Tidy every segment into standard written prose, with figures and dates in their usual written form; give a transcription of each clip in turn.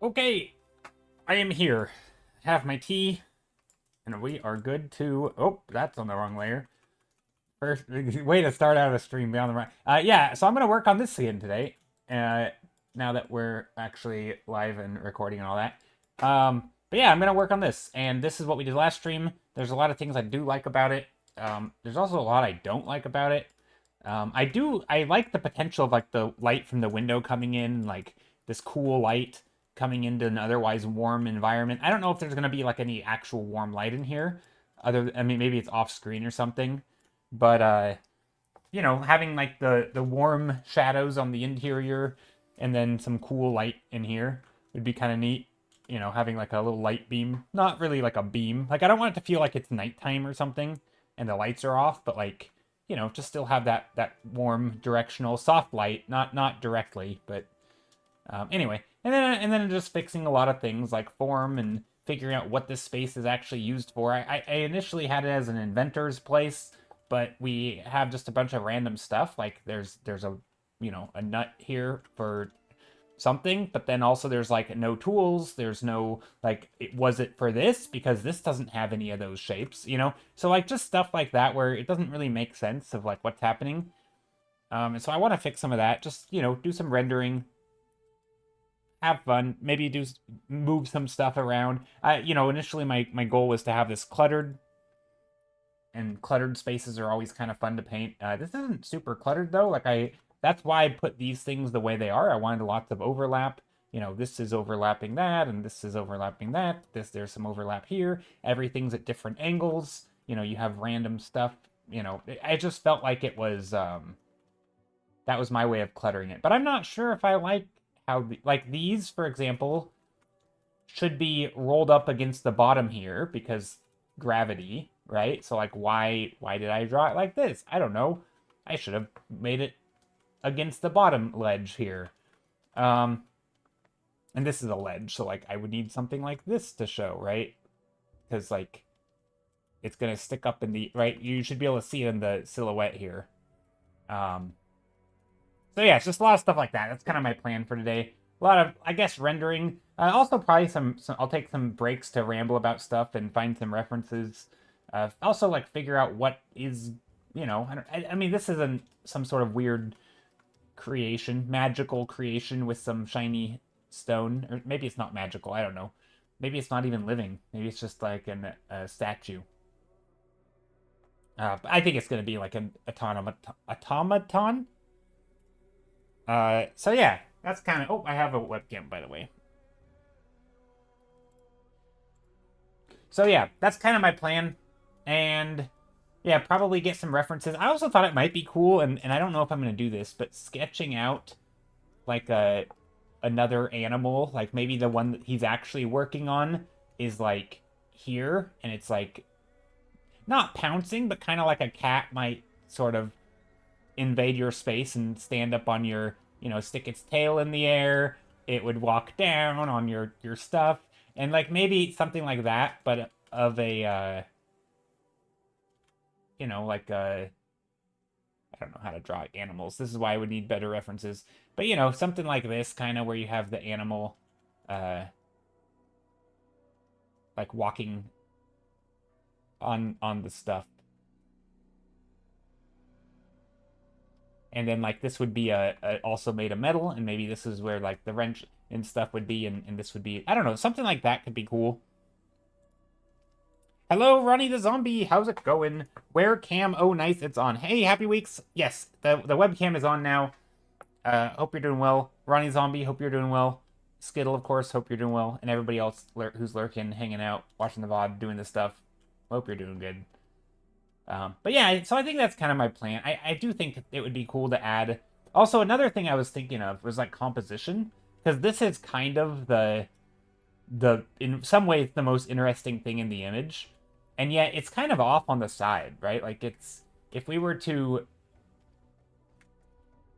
Okay, I am here. Have my tea, and we are good to. Oh, that's on the wrong layer. First, way to start out a stream beyond the right. Yeah, so I'm gonna work on this again today. Uh, now that we're actually live and recording and all that. But yeah, I'm gonna work on this, and this is what we did last stream. There's a lot of things I do like about it. There's also a lot I don't like about it. I like the potential of like the light from the window coming in, like this cool light coming into an otherwise warm environment. I don't know if there's gonna be like any actual warm light in here. I mean, maybe it's off screen or something. But having like the warm shadows on the interior and then some cool light in here would be kind of neat. Having like a little light beam, not really like a beam. Like I don't want it to feel like it's nighttime or something and the lights are off, but like just still have that warm directional soft light, not directly, but anyway. And then just fixing a lot of things like form and figuring out what this space is actually used for. I initially had it as an inventor's place, but we have just a bunch of random stuff. Like there's a nut here for something, but then also there's like no tools. There's no like, was it for this? Because this doesn't have any of those shapes. So like just stuff like that where it doesn't really make sense of like what's happening. And so I want to fix some of that. Just do some rendering, have fun, maybe move some stuff around. Initially my goal was to have this cluttered, and cluttered spaces are always kind of fun to paint. This isn't super cluttered though. That's why I put these things the way they are. I wanted lots of overlap. This is overlapping that, and this is overlapping that. There's some overlap here. Everything's at different angles. You have random stuff. I just felt like it was that was my way of cluttering it. But I'm not sure if I like how like these, for example, should be rolled up against the bottom here because gravity, right? So like why did I draw it like this? I don't know. I should have made it against the bottom ledge here. And this is a ledge, so like I would need something like this to show, right? Because like it's gonna stick up in the right. You should be able to see it in the silhouette here. So yeah, it's just a lot of stuff like that. That's kind of my plan for today. A lot of, I guess, rendering. Also, probably some. I'll take some breaks to ramble about stuff and find some references. Also, like figure out what is, I mean, this isn't some sort of weird creation, magical creation with some shiny stone, or maybe it's not magical. I don't know. Maybe it's not even living. Maybe it's just like a statue. But I think it's gonna be like an automaton. So yeah, that's kind of. Oh, I have a webcam, by the way. So yeah, that's kind of my plan, and yeah, probably get some references. I also thought it might be cool, and I don't know if I'm gonna do this, but sketching out like another animal, like maybe the one that he's actually working on is like here, and it's like not pouncing, but kind of like a cat might sort of invade your space and stand up on your, stick its tail in the air. It would walk down on your stuff, and like maybe something like that, but of a, like a. I don't know how to draw animals. This is why I would need better references. But something like this, kind of where you have the animal, like walking on the stuff. And then like this would be also made of metal, and maybe this is where like the wrench and stuff would be, and this would be, I don't know, something like that could be cool. Hello, Ronnie the Zombie. How's it going? Where cam? Oh, nice. It's on. Hey, happy weeks. Yes, the webcam is on now. Hope you're doing well. Ronnie Zombie, hope you're doing well. Skittle, of course, hope you're doing well. And everybody else who's lurking, hanging out, watching the VOD, doing this stuff. Hope you're doing good. But yeah, so I think that's kind of my plan. I do think it would be cool to add. Also, another thing I was thinking of was like composition, because this is kind of the in some ways the most interesting thing in the image, and yet it's kind of off on the side, right? Like it's, if we were to,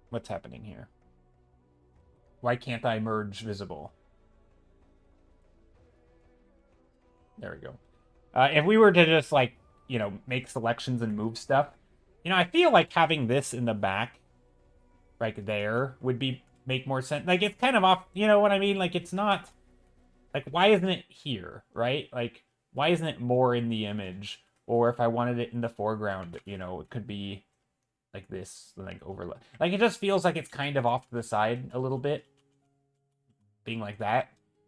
what's happening here? Why can't I merge visible? There we go. If we were to just like, make selections and move stuff, I feel like having this in the back, right there, would make more sense. Like it's kind of off, you know what I mean? Like it's not like, why isn't it here, right? Like, why isn't it more in the image? Or if I wanted it in the foreground, you know, it could be like this, like overlay. Like, it just feels like it's kind of off to the side a little bit, being like that.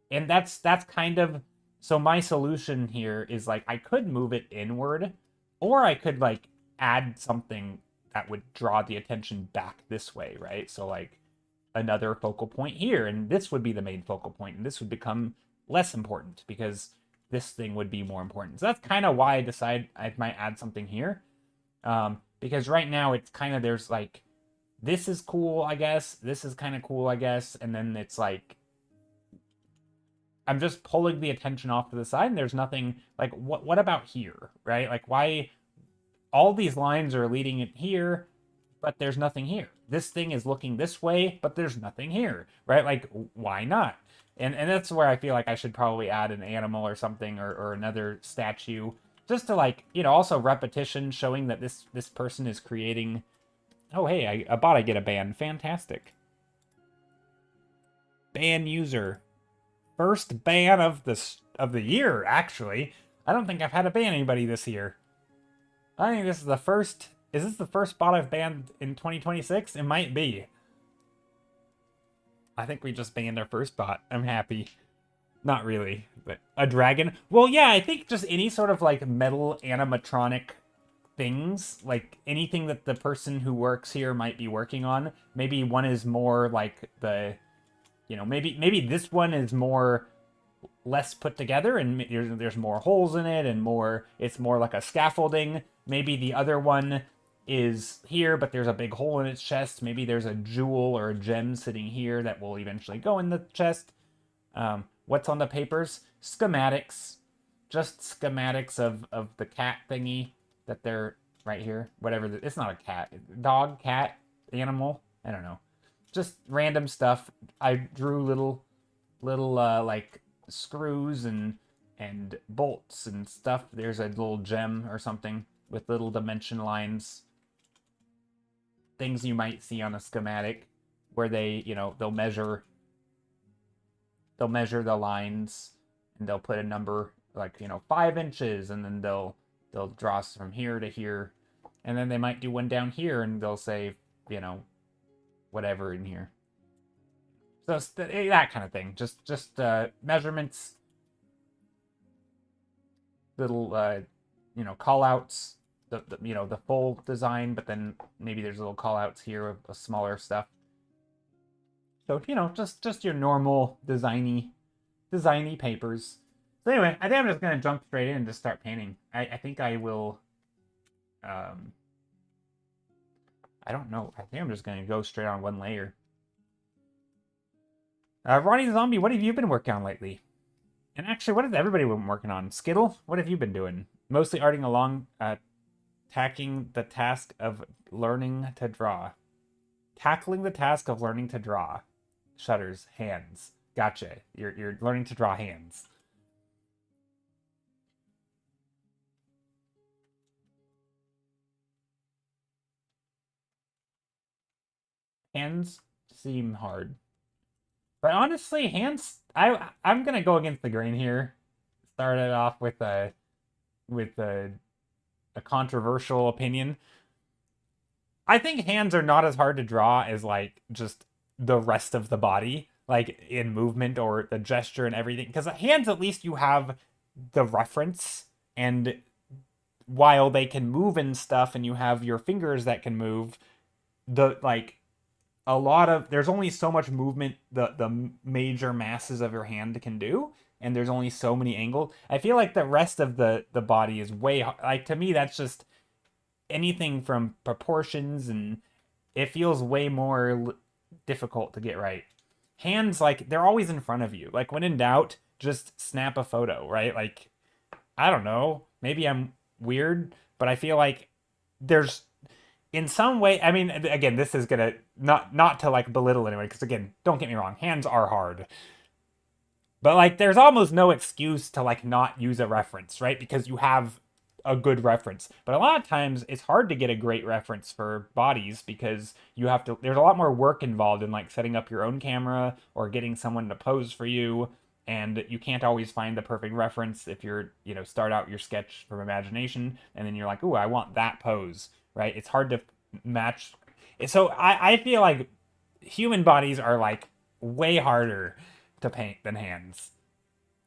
And that's kind of, so my solution here is like, I could move it inward, or I could like add something that would draw the attention back this way, right? So like another focal point here, and this would be the main focal point, and this would become less important because this thing would be more important. So that's kind of why I decide I might add something here. Because right now it's kind of, there's like, this is cool, I guess. This is kind of cool, I guess. And then it's like, I'm just pulling the attention off to the side, and there's nothing, like, what about here, right? Like, why all these lines are leading it here, but there's nothing here. This thing is looking this way, but there's nothing here, right? Like, why not? And that's where I feel like I should probably add an animal or something, or another statue, just to, like, you know, also repetition, showing that this person is creating. Oh, hey, a bot, I get a ban. Fantastic. Ban user. First ban of the year, actually. I don't think I've had to ban anybody this year. I think this is the first. Is this the first bot I've banned in 2026? It might be. I think we just banned our first bot. I'm happy. Not really, but a dragon. Well, yeah, I think just any sort of like metal animatronic things, like anything that the person who works here might be working on. Maybe one is more like the, you know, maybe this one is more less put together, and there's more holes in it, and it's more like a scaffolding. Maybe the other one is here, but there's a big hole in its chest. Maybe there's a jewel or a gem sitting here that will eventually go in the chest. What's on the papers? Schematics. Just schematics of the cat thingy that they're right here. Whatever. It's not a cat. Dog, cat, animal. I don't know. Just random stuff. I drew little like screws and bolts and stuff. There's a little gem or something with little dimension lines. Things you might see on a schematic where they, you know, they'll measure the lines, and they'll put a number, like, you know, 5 inches, and then they'll draw from here to here, and then they might do one down here, and they'll say, you know, whatever in here. So that kind of thing. Just measurements, little you know, call outs, the you know, the full design, but then maybe there's little call outs here of smaller stuff. So, you know, just your normal designy papers. So anyway, I think I'm just gonna jump straight in and just start painting. I think I will. I don't know. I think I'm just gonna go straight on one layer. Ronnie Zombie, what have you been working on lately? And actually, what has everybody been working on? Skittle, what have you been doing? Mostly arting along, tackling the task of learning to draw. Tackling the task of learning to draw. Shutters, hands. Gotcha. You're learning to draw hands. Hands seem hard. But honestly, hands, I'm gonna go against the grain here. Started off with a controversial opinion. I think hands are not as hard to draw as like just the rest of the body, like in movement or the gesture and everything. Because hands, at least you have the reference, and while they can move and stuff, and you have your fingers that can move, the like a lot of, there's only so much movement the major masses of your hand can do, and there's only so many angles. I feel like the rest of the body is way, like, to me that's just anything from proportions, and it feels way more difficult to get right. Hands, like, they're always in front of you. Like, when in doubt, just snap a photo, right? Like, I don't know, maybe I'm weird, but I feel like there's, in some way, I mean, again, this is gonna not to like belittle anyone, because again, don't get me wrong, hands are hard, but like there's almost no excuse to like not use a reference, right? Because you have a good reference. But a lot of times it's hard to get a great reference for bodies, because you have to, there's a lot more work involved in like setting up your own camera or getting someone to pose for you, and you can't always find the perfect reference if you're, start out your sketch from imagination, and then you're like, ooh, I want that pose, right? It's hard to match. So I feel like human bodies are like way harder to paint than hands.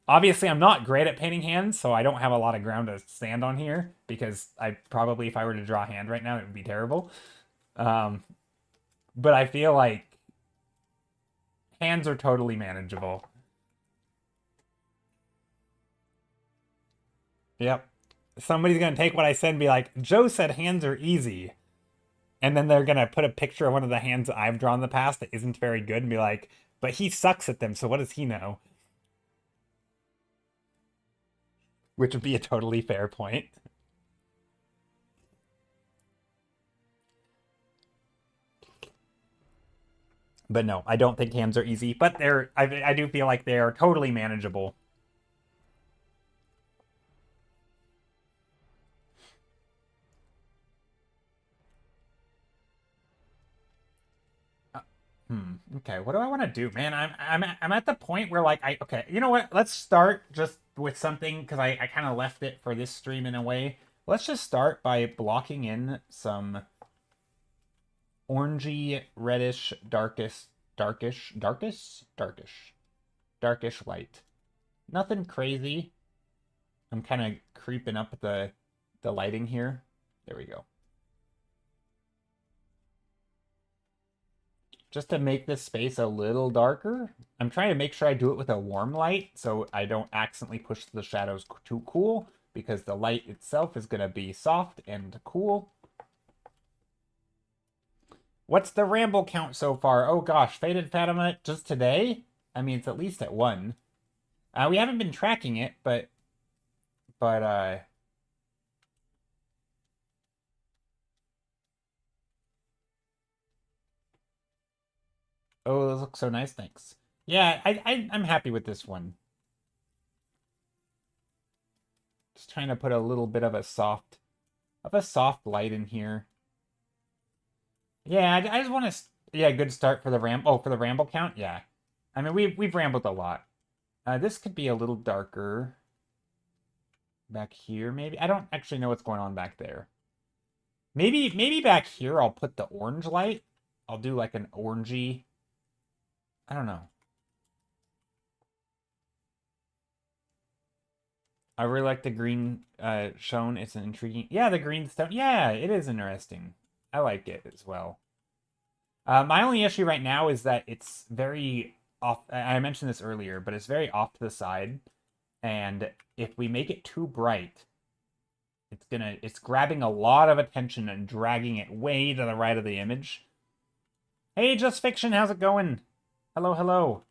Obviously, I'm not great at painting hands, so I don't have a lot of ground to stand on here, because I probably, if I were to draw a hand right now, it would be terrible. But I feel like hands are totally manageable. Yep. Somebody's going to take what I said and be like, Joe said hands are easy. And then they're going to put a picture of one of the hands that I've drawn in the past that isn't very good and be like, but he sucks at them, so what does he know? Which would be a totally fair point. But no, I don't think hands are easy. But I do feel like they are totally manageable. Okay, what do I want to do, man? I'm at the point where like okay, you know what? Let's start just with something, because I kind of left it for this stream in a way. Let's just start by blocking in some orangey, reddish, darkish light. Nothing crazy. I'm kind of creeping up the lighting here. There we go. Just to make this space a little darker. I'm trying to make sure I do it with a warm light so I don't accidentally push the shadows too cool, because the light itself is going to be soft and cool. What's the ramble count so far? Oh gosh, Faded Fatima just today? I mean, it's at least at 1. We haven't been tracking it, but oh, those look so nice, thanks. Yeah, I'm happy with this one. Just trying to put a little bit of a soft light in here. Yeah, I just want to. Yeah, good start for the for the ramble count. Yeah, I mean we've rambled a lot. This could be a little darker back here. Maybe I don't actually know what's going on back there. Maybe back here I'll put the orange light. I'll do like an orangey. I don't know. I really like the green shown. It's an intriguing. Yeah, the green stone. Yeah, it is interesting. I like it as well. My only issue right now is that it's very off. I mentioned this earlier, but it's very off to the side. And if we make it too bright, it's grabbing a lot of attention and dragging it way to the right of the image. Hey, Just Fiction, how's it going? Hello, hello.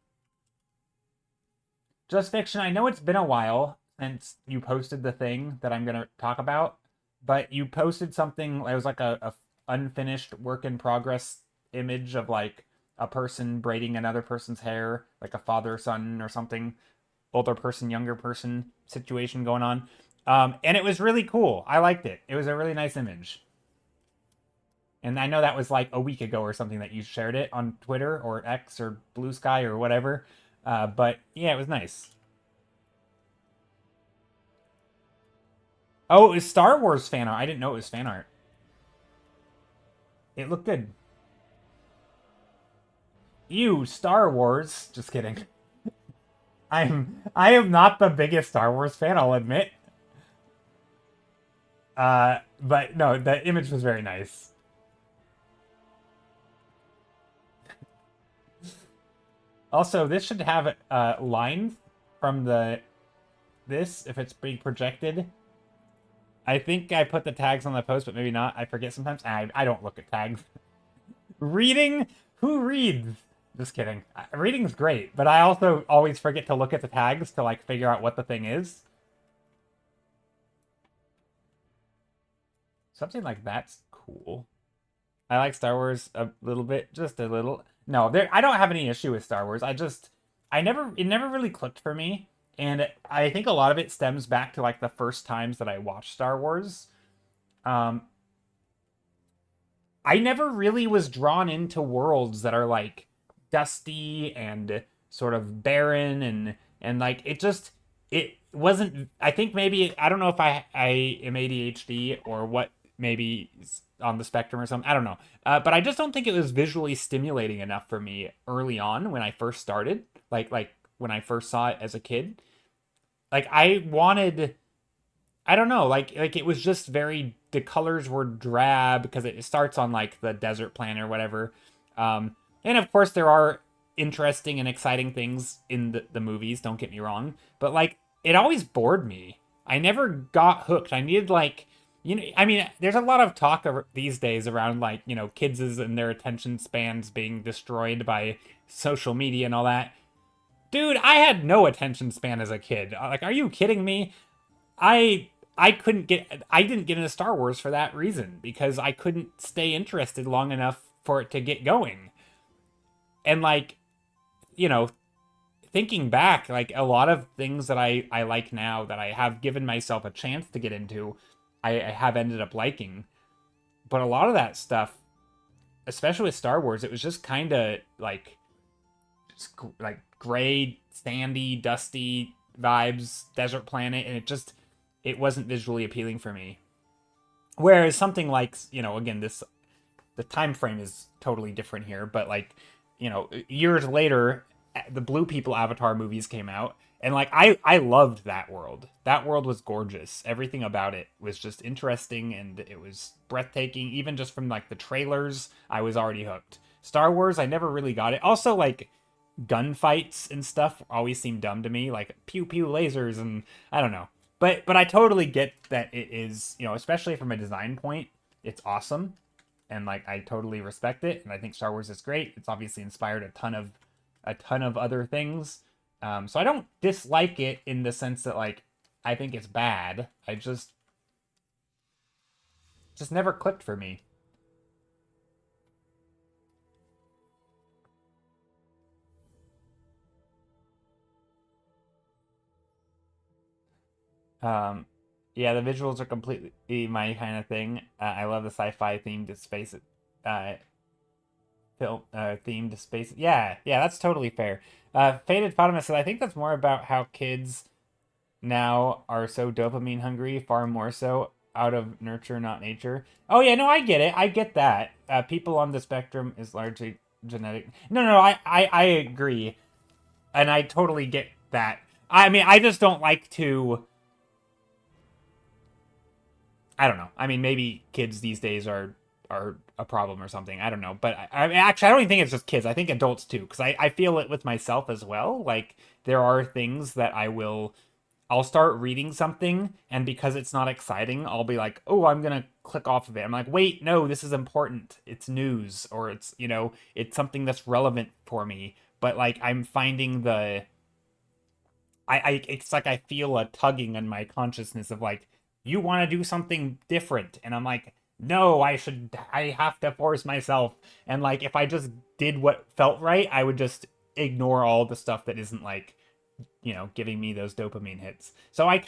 Just Fiction, I know it's been a while since you posted the thing that I'm gonna talk about, but you posted something. It was like a unfinished work in progress image of like a person braiding another person's hair, like a father son or something, older person, younger person situation going on. And it was really cool. I liked it. It was a really nice image. And I know that was like a week ago or something that you shared it on Twitter or X or Blue Sky or whatever. But yeah, it was nice. Oh, it was Star Wars fan art. I didn't know it was fan art. It looked good. Ew, Star Wars. Just kidding. I am not the biggest Star Wars fan, I'll admit. But no, the image was very nice. Also, this should have lines from this if it's being projected. I think I put the tags on the post, but maybe not. I forget sometimes. I don't look at tags. Reading? Who reads? Just kidding. Reading's great, but I also always forget to look at the tags to like figure out what the thing is. Something like that's cool. I like Star Wars a little bit, just a little. No, I don't have any issue with Star Wars. It never really clicked for me, and I think a lot of it stems back to like the first times that I watched Star Wars. I never really was drawn into worlds that are like dusty and sort of barren and and like it wasn't. I think maybe I don't know if I am ADHD or what, maybe on the spectrum or something. I don't know, but I just don't think it was visually stimulating enough for me early on when I first started. Like when I first saw it as a kid, like I wanted. I don't know, like it was just very, the colors were drab because it starts on like the desert planet or whatever. And of course there are interesting and exciting things in the movies, don't get me wrong, but like it always bored me. I never got hooked. I needed like, I mean, there's a lot of talk these days around like, kids and their attention spans being destroyed by social media and all that. Dude, I had no attention span as a kid. Like, are you kidding me? I didn't get into Star Wars for that reason, because I couldn't stay interested long enough for it to get going. And like, you know, thinking back, like a lot of things that I like now that I have given myself a chance to get into, I have ended up liking. But a lot of that stuff, especially with Star Wars, it was just kind of like like gray, sandy, dusty vibes, desert planet, and it wasn't visually appealing for me. Whereas something like, again, the time frame is totally different here, but like, years later, the Blue People Avatar movies came out, and like I loved that world. That world was gorgeous. Everything about it was just interesting, and it was breathtaking. Even just from like the trailers, I was already hooked. Star Wars, I never really got it. Also, like gunfights and stuff always seemed dumb to me, like pew pew lasers, and I don't know. But I totally get that it is, especially from a design point, it's awesome, and like I totally respect it, and I think Star Wars is great. It's obviously inspired a ton of other things. So I don't dislike it in the sense that like I think it's bad. I just never clicked for me. Um, yeah, the visuals are completely my kind of thing. I love the sci-fi themed space, uh, film, themed space. Yeah, yeah, that's totally fair. Faded Potamus said, I think that's more about how kids now are so dopamine hungry, far more so out of nurture, not nature. Oh yeah, no, I get it. I get that. People on the spectrum is largely genetic. No, I agree, and I totally get that. I mean, I just don't like to. I don't know. I mean, maybe kids these days are a problem or something. I don't know. But actually, I don't even think it's just kids. I think adults too, because I feel it with myself as well. Like there are things that I'll start reading something, and because it's not exciting, I'll be like, oh, I'm gonna click off of it. I'm like, wait, no, this is important. It's news, or it's it's something that's relevant for me. But like I'm finding it's like I feel a tugging in my consciousness of like, you want to do something different, and I'm like, no, I have to force myself. And like if I just did what felt right, I would just ignore all the stuff that isn't like, giving me those dopamine hits. So I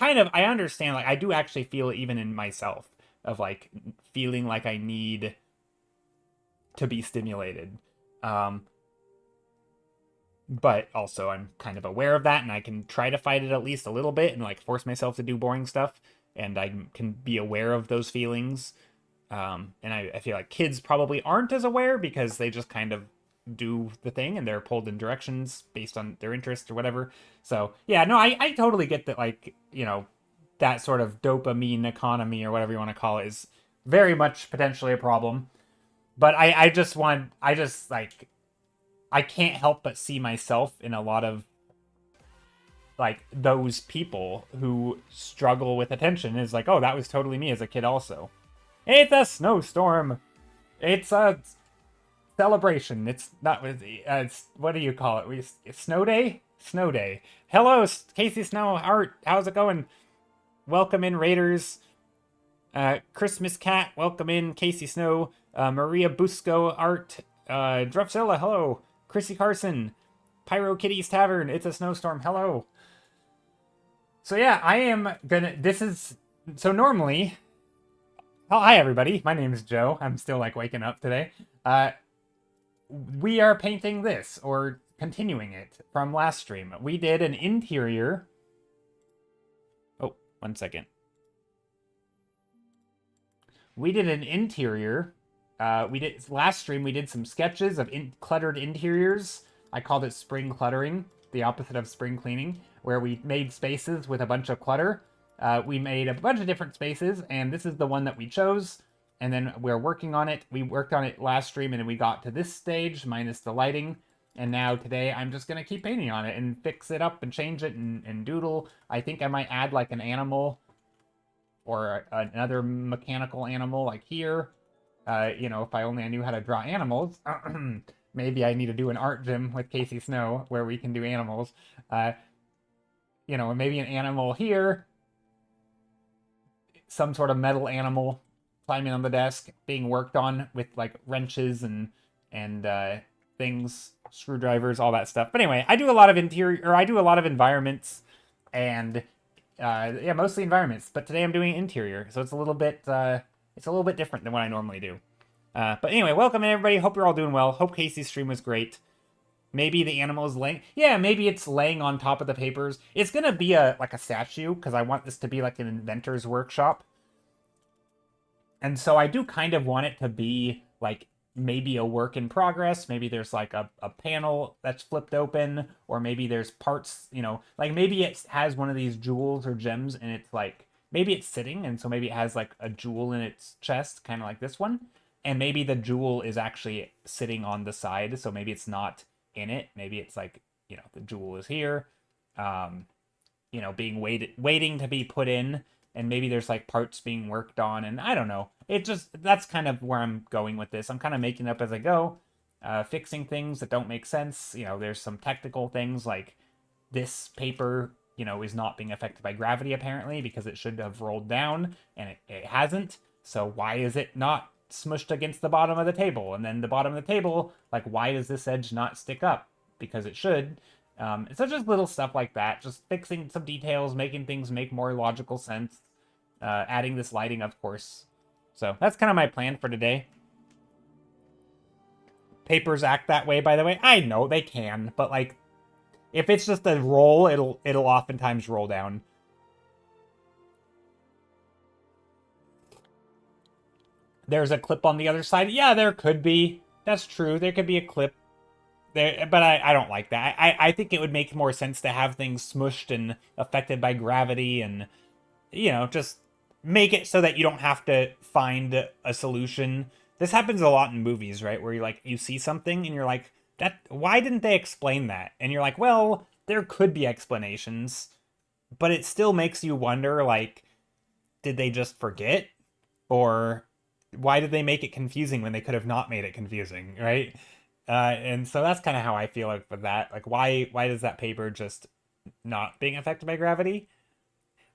understand, like I do actually feel it even in myself, of like feeling like I need to be stimulated. Um, but also I'm kind of aware of that, and I can try to fight it at least a little bit and like force myself to do boring stuff, and I can be aware of those feelings. And I feel like kids probably aren't as aware because they just kind of do the thing and they're pulled in directions based on their interest or whatever. So yeah, no, I totally get that, like, that sort of dopamine economy or whatever you want to call it is very much potentially a problem. But I just like, I can't help but see myself in a lot of like those people who struggle with attention. Is like, oh, that was totally me as a kid also. It's a snowstorm. It's a celebration. It's not. It's, what do you call it? It's snow day. Snow day. Hello, Casey Snow. Art. How's it going? Welcome in, Raiders. Christmas Cat. Welcome in, Casey Snow. Maria Busco. Art. Drupzilla. Hello. Chrissy Carson. Pyro Kitty's Tavern. It's a snowstorm. Hello. So yeah, I am gonna. So normally. Oh, hi everybody. My name is Joe. I'm still like waking up today. We are painting this, or continuing it from last stream. We did an interior. Oh, 1 second. We did an interior. Last stream, we did some sketches of cluttered interiors. I called it spring cluttering, the opposite of spring cleaning, where we made spaces with a bunch of clutter. We made a bunch of different spaces, and this is the one that we chose. And then we're working on it. We worked on it last stream, and then we got to this stage, minus the lighting. And now today, I'm just going to keep painting on it and fix it up and change it and doodle. I think I might add like an animal or another mechanical animal like here. You know, if I only knew how to draw animals, maybe I need to do an art gym with Casey Snow where we can do animals. You know, maybe an animal here, some sort of metal animal climbing on the desk, being worked on with like wrenches and things, screwdrivers, all that stuff. But anyway, I do a lot of environments, and yeah, mostly environments. But today I'm doing interior, so it's a little bit different than what I normally do. But anyway, welcome everybody. Hope you're all doing well. Hope Casey's stream was great. Maybe the animal is laying... Yeah, maybe it's laying on top of the papers. It's going to be like a statue, because I want this to be like an inventor's workshop. And so I do kind of want it to be like maybe a work in progress. Maybe there's like a panel that's flipped open, or maybe there's parts, you know, like maybe it has one of these jewels or gems, and it's like, maybe it's sitting, and so maybe it has like a jewel in its chest, kind of like this one. And maybe the jewel is actually sitting on the side, so maybe it's not in it. Maybe it's like, you know, the jewel is here, you know, being waiting to be put in, and maybe there's like parts being worked on, and I don't know. It just, that's kind of where I'm going with this. I'm kind of making it up as I go, fixing things that don't make sense. You know, there's some technical things like this paper, you know, is not being affected by gravity apparently, because it should have rolled down, and it hasn't. So why is it not smushed against the bottom of the table? And then the bottom of the table, like, why does this edge not stick up? Because it should. So just little stuff like that, just fixing some details, making things make more logical sense, adding this lighting, of course. So that's kind of my plan for today. Papers act that way, by the way. I know they can, but like, if it's just a roll, it'll oftentimes roll down. There's a clip on the other side. Yeah, there could be. That's true. There could be a clip there, but I don't like that. I think it would make more sense to have things smushed and affected by gravity, and, you know, just make it so that you don't have to find a solution. This happens a lot in movies, right? Where you see something and you're like, why didn't they explain that? And you're like, well, there could be explanations, but it still makes you wonder, like, did they just forget? Or why did they make it confusing when they could have not made it confusing, right? And so that's kind of how I feel like with that. Like, why does that paper just not being affected by gravity?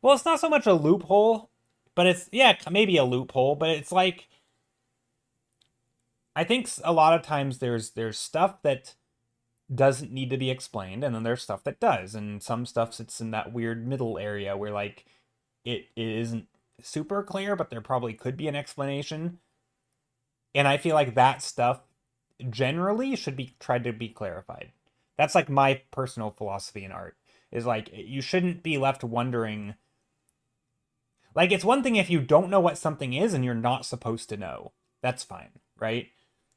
Well, it's not so much a loophole, but it's, yeah, maybe a loophole, but it's like, I think a lot of times there's stuff that doesn't need to be explained, and then there's stuff that does, and some stuff sits in that weird middle area where, like, it isn't super clear, but there probably could be an explanation. And I feel like that stuff generally should be tried to be clarified. That's like my personal philosophy in art, is like, you shouldn't be left wondering. Like, it's one thing if you don't know what something is and you're not supposed to know. That's fine, right?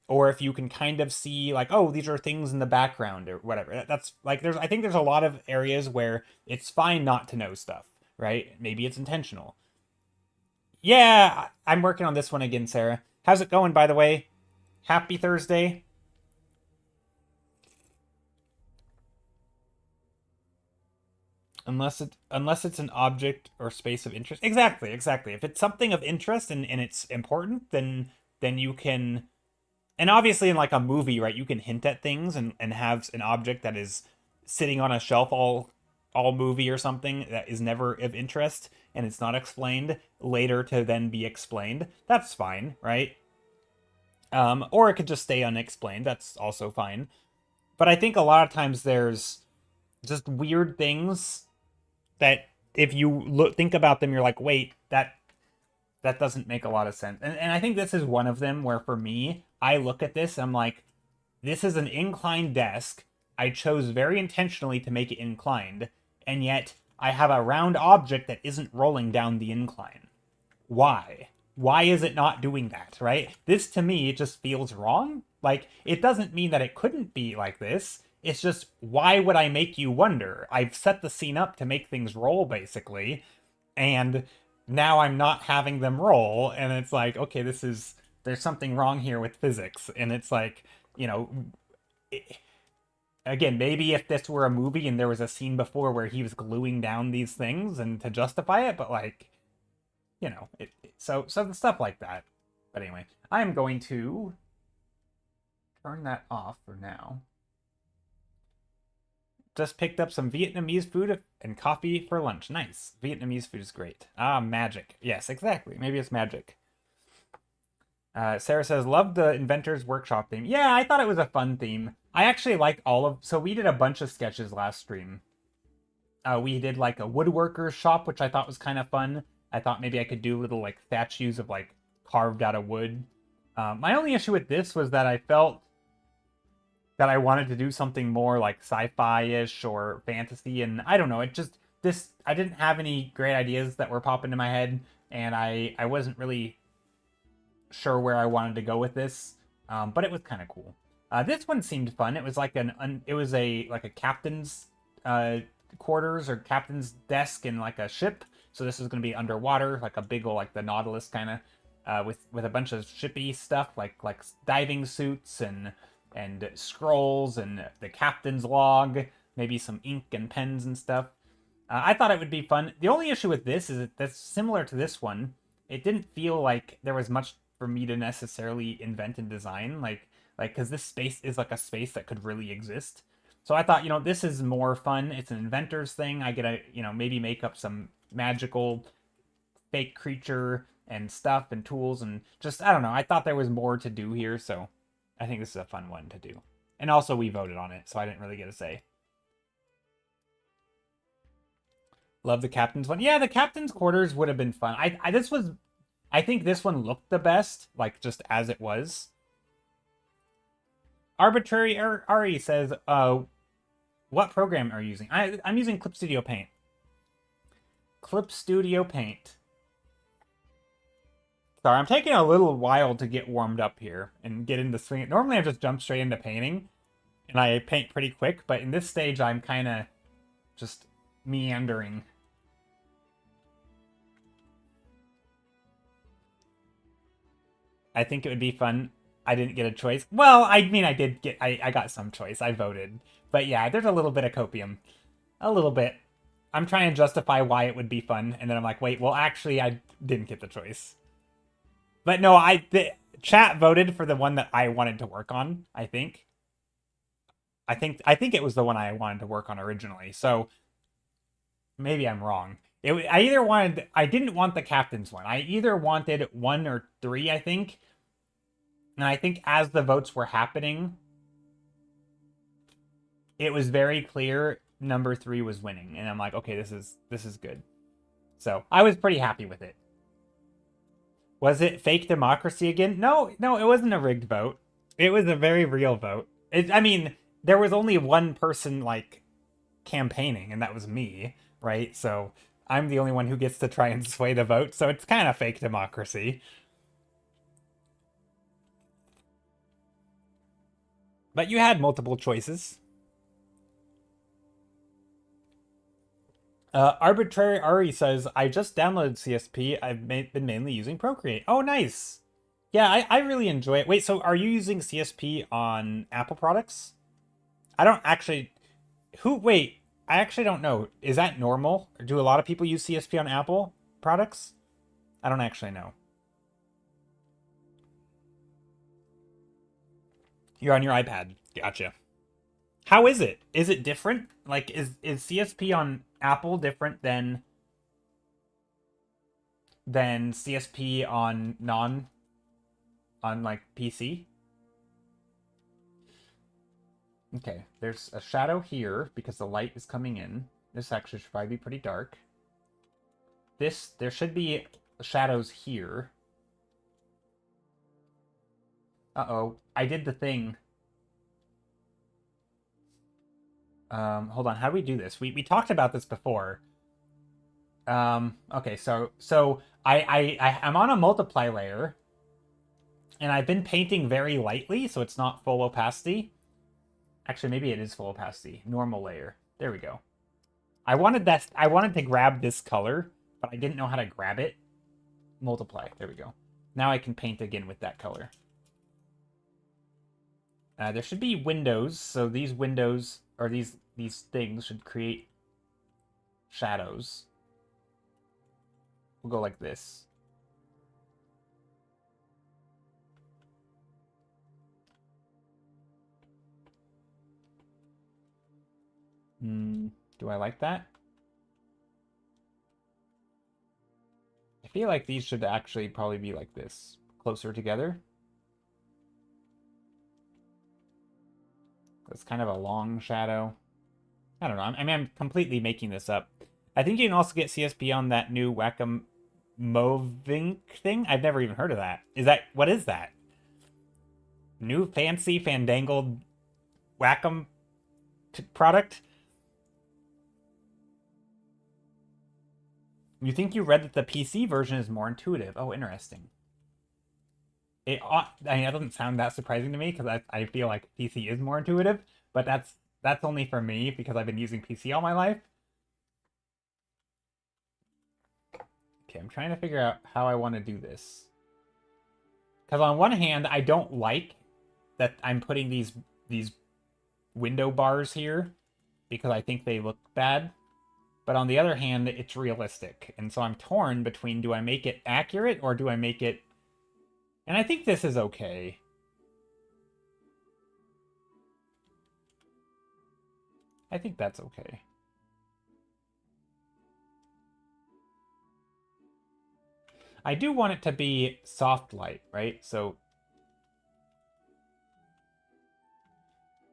Or if you can kind of see, like, oh, these are things in the background or whatever. That's like, I think there's a lot of areas where it's fine not to know stuff, right? Maybe it's intentional. Yeah, I'm working on this one again, Sarah. How's it going, by the way? Happy Thursday. Unless it's an object or space of interest. Exactly. If it's something of interest and it's important, then you can. And obviously in like a movie, right, you can hint at things and have an object that is sitting on a shelf all movie or something that is never of interest, and it's not explained later to then be explained. That's fine, right? Or it could just stay unexplained. That's also fine. But I think a lot of times there's just weird things that if you think about them, you're like, wait, that doesn't make a lot of sense. And I think this is one of them where, for me, I look at this, I'm like, this is an inclined desk. I chose very intentionally to make it inclined, and yet I have a round object that isn't rolling down the incline. Why? Why is it not doing that, right? This to me, it just feels wrong. Like, it doesn't mean that it couldn't be like this. It's just, why would I make you wonder? I've set the scene up to make things roll, basically, and now I'm not having them roll, and it's like, okay, there's something wrong here with physics, and it's like, you know, again, maybe if this were a movie and there was a scene before where he was gluing down these things and to justify it, but like, you know, so the stuff like that. But anyway, I am going to turn that off for now. Just picked up some Vietnamese food and coffee for lunch. Nice. Vietnamese food is great. Ah, magic. Yes, exactly. Maybe it's magic. Sarah says, love the Inventors Workshop theme. Yeah, I thought it was a fun theme. I actually like all of... So we did a bunch of sketches last stream. We did like a woodworker's shop, which I thought was kind of fun. I thought maybe I could do little like statues of like carved out of wood. My only issue with this was that I felt that I wanted to do something more like sci-fi-ish or fantasy, and I don't know, it just... I didn't have any great ideas that were popping into my head, and I wasn't really sure where I wanted to go with this, but it was kind of cool. This one seemed fun. It was like it was a captain's quarters or captain's desk in like a ship. So this is going to be underwater, like a big old like the Nautilus kind of, with a bunch of shippy stuff like diving suits and scrolls and the captain's log, maybe some ink and pens and stuff. I thought it would be fun. The only issue with this is that's similar to this one. It didn't feel like there was much for me to necessarily invent and design, like because this space is like a space that could really exist. So I thought, this is more fun. It's an inventor's thing. I get to, maybe make up some magical fake creature and stuff and tools and just, I don't know. I thought there was more to do here, so I think this is a fun one to do. And also we voted on it, so I didn't really get a say. Love the captain's one. Yeah, the captain's quarters would have been fun. I think this one looked the best, like just as it was. Arbitrary Ari says, what program are you using? I'm using Clip Studio Paint. Clip Studio Paint. Sorry, I'm taking a little while to get warmed up here and get into swing. Normally I just jump straight into painting, and I paint pretty quick, but in this stage I'm kind of just meandering. I think it would be fun. I didn't get a choice. Well, I mean, I got some choice. I voted. But yeah, there's a little bit of copium. A little bit. I'm trying to justify why it would be fun, and then I'm like, wait, well, actually, I didn't get the choice. But no, the chat voted for the one that I wanted to work on, I think. I think it was the one I wanted to work on originally, so maybe I'm wrong. I didn't want the captain's one. I either wanted 1 or 3, I think. And I think as the votes were happening, it was very clear number 3 was winning. And I'm like, okay, this is good. So I was pretty happy with it. Was it fake democracy again? No, it wasn't a rigged vote. It was a very real vote. I mean, there was only one person, like, campaigning, and that was me, right? So I'm the only one who gets to try and sway the vote, so it's kind of fake democracy. But you had multiple choices. Arbitrary Ari says, I just downloaded CSP. I've been mainly using Procreate. Oh, nice. Yeah, I really enjoy it. Wait, so are you using CSP on Apple products? I don't actually... Wait, I actually don't know. Is that normal? Do a lot of people use CSP on Apple products? I don't actually know. You're on your iPad. Gotcha. How is it? Is it different? Like, is CSP on Apple different than CSP on like PC? Okay, there's a shadow here because the light is coming in. This actually should probably be pretty dark. There should be shadows here. Uh-oh, I did the thing. Hold on. How do we do this? We talked about this before. Okay, so I'm on a multiply layer, and I've been painting very lightly, so it's not full opacity. Actually, maybe it is full opacity. Normal layer. There we go. I wanted to grab this color, but I didn't know how to grab it. Multiply. There we go. Now I can paint again with that color. There should be windows, so these windows, or these things should create shadows. We'll go like this. Do I like that? I feel like these should actually probably be like this, closer together. It's kind of a long shadow. I don't know. I mean, I'm completely making this up. I think you can also get CSP on that new Wacom Movink thing. I've never even heard of that. What is that? New fancy fandangled Wacom product? You think you read that the PC version is more intuitive? Oh, interesting. I mean, that doesn't sound that surprising to me because I feel like PC is more intuitive, but that's only for me because I've been using PC all my life. Okay, I'm trying to figure out how I want to do this. Because on one hand, I don't like that I'm putting these window bars here because I think they look bad. But on the other hand, it's realistic. And so I'm torn between, do I make it accurate or do I make it... And I think this is okay. I think that's okay. I do want it to be soft light, right? So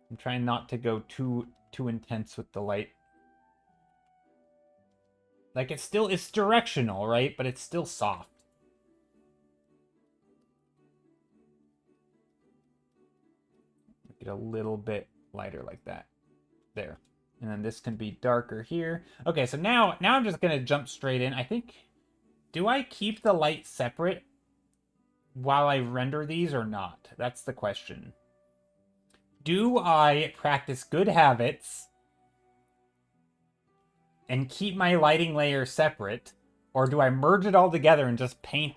I'm trying not to go too intense with the light. Like it's directional, right? But it's still soft. Get a little bit lighter like that. There. And then this can be darker here. Okay, so now I'm just gonna jump straight in. I think, do I keep the light separate while I render these or not? That's the question. Do I practice good habits and keep my lighting layer separate, or do I merge it all together and just paint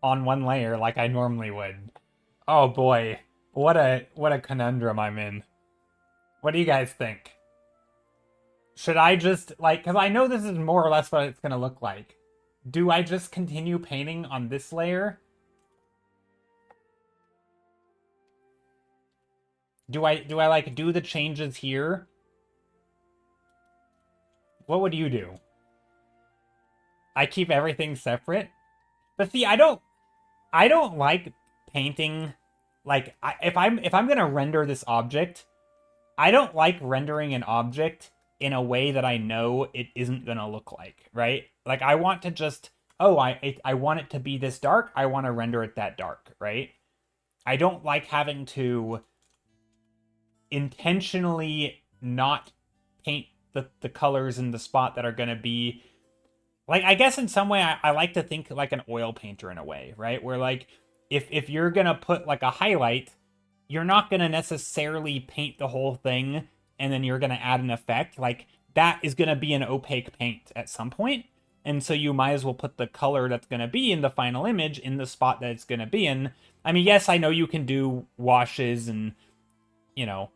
on one layer like I normally would? Oh boy, what a conundrum I'm in. What do you guys think? Should I just, like, because I know this is more or less what it's going to look like. Do I just continue painting on this layer? Do I like do the changes here? What would you do? I keep everything separate? But see, I don't like painting, like, if I'm going to render this object, I don't like rendering an object in a way that I know it isn't going to look like, right? Like, I want to just, oh, I want it to be this dark, I want to render it that dark, right? I don't like having to intentionally not paint the colors in the spot that are going to be, like, I guess in some way I like to think like an oil painter in a way, right? Where, like, if you're going to put like a highlight, you're not going to necessarily paint the whole thing and then you're going to add an effect. Like, that is going to be an opaque paint at some point. And so you might as well put the color that's going to be in the final image in the spot that it's going to be in. I mean, yes, I know you can do washes and, you know,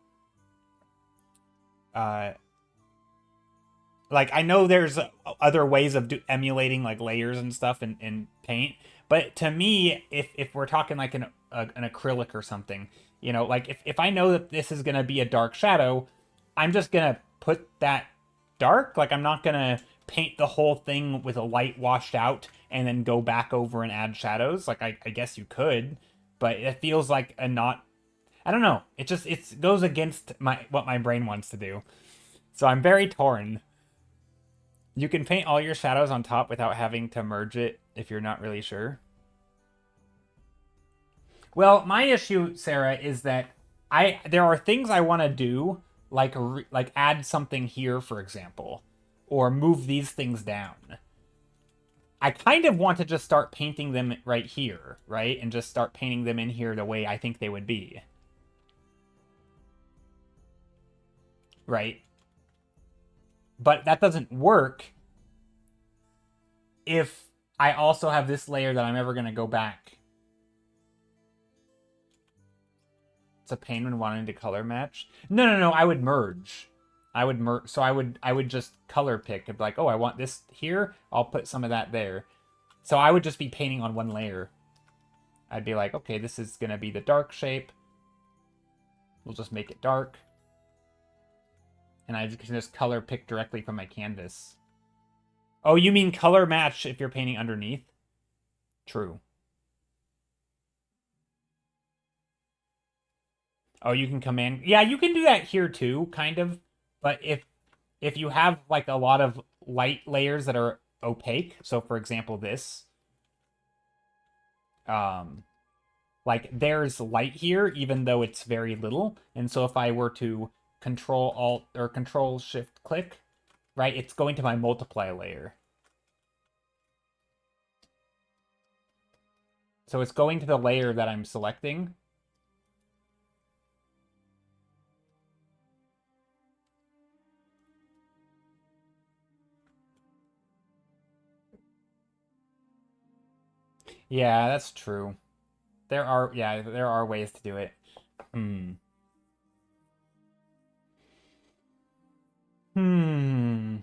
like, I know there's other ways of emulating, like, layers and stuff in paint. But to me, if we're talking like an acrylic or something, you know, like, if I know that this is going to be a dark shadow, I'm just going to put that dark. Like, I'm not going to paint the whole thing with a light washed out and then go back over and add shadows. Like, I guess you could, but it feels like a not... I don't know. It goes against what my brain wants to do. So I'm very torn. You can paint all your shadows on top without having to merge it if you're not really sure. Well, my issue, Sarah, is that there are things I want to do like add something here, for example, or move these things down. I kind of want to just start painting them right here, right? And just start painting them in here the way I think they would be. Right? But that doesn't work if I also have this layer that I'm ever going to go back. It's a pain when wanting to color match. No, I would merge. I would merge. So I would just color pick and be like, oh, I want this here. I'll put some of that there. So I would just be painting on one layer. I'd be like, okay, this is going to be the dark shape. We'll just make it dark. And I can just color pick directly from my canvas. Oh, you mean color match if you're painting underneath? True. Oh, you can command... Yeah, you can do that here too, kind of. But if you have like a lot of light layers that are opaque, so for example this, like there's light here even though it's very little, and so if I were to Control Alt or Control Shift click, right, it's going to my multiply layer. So it's going to the layer that I'm selecting. Yeah, that's true. There are ways to do it. Hmm. Hmm.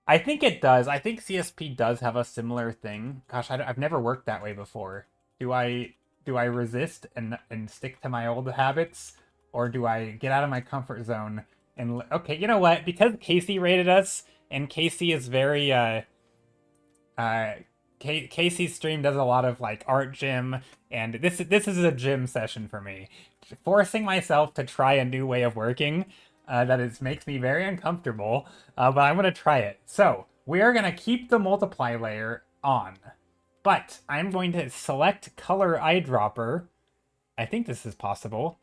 I think it does. I think CSP does have a similar thing. Gosh, I've never worked that way before. Do I resist and stick to my old habits, or do I get out of my comfort zone and okay, you know what? Because Casey rated us, and Casey is very uh Casey's stream does a lot of like art gym, and this is a gym session for me. Forcing myself to try a new way of working that is makes me very uncomfortable, but I'm gonna try it. So we are gonna keep the multiply layer on, but I'm going to select color eyedropper. I think this is possible.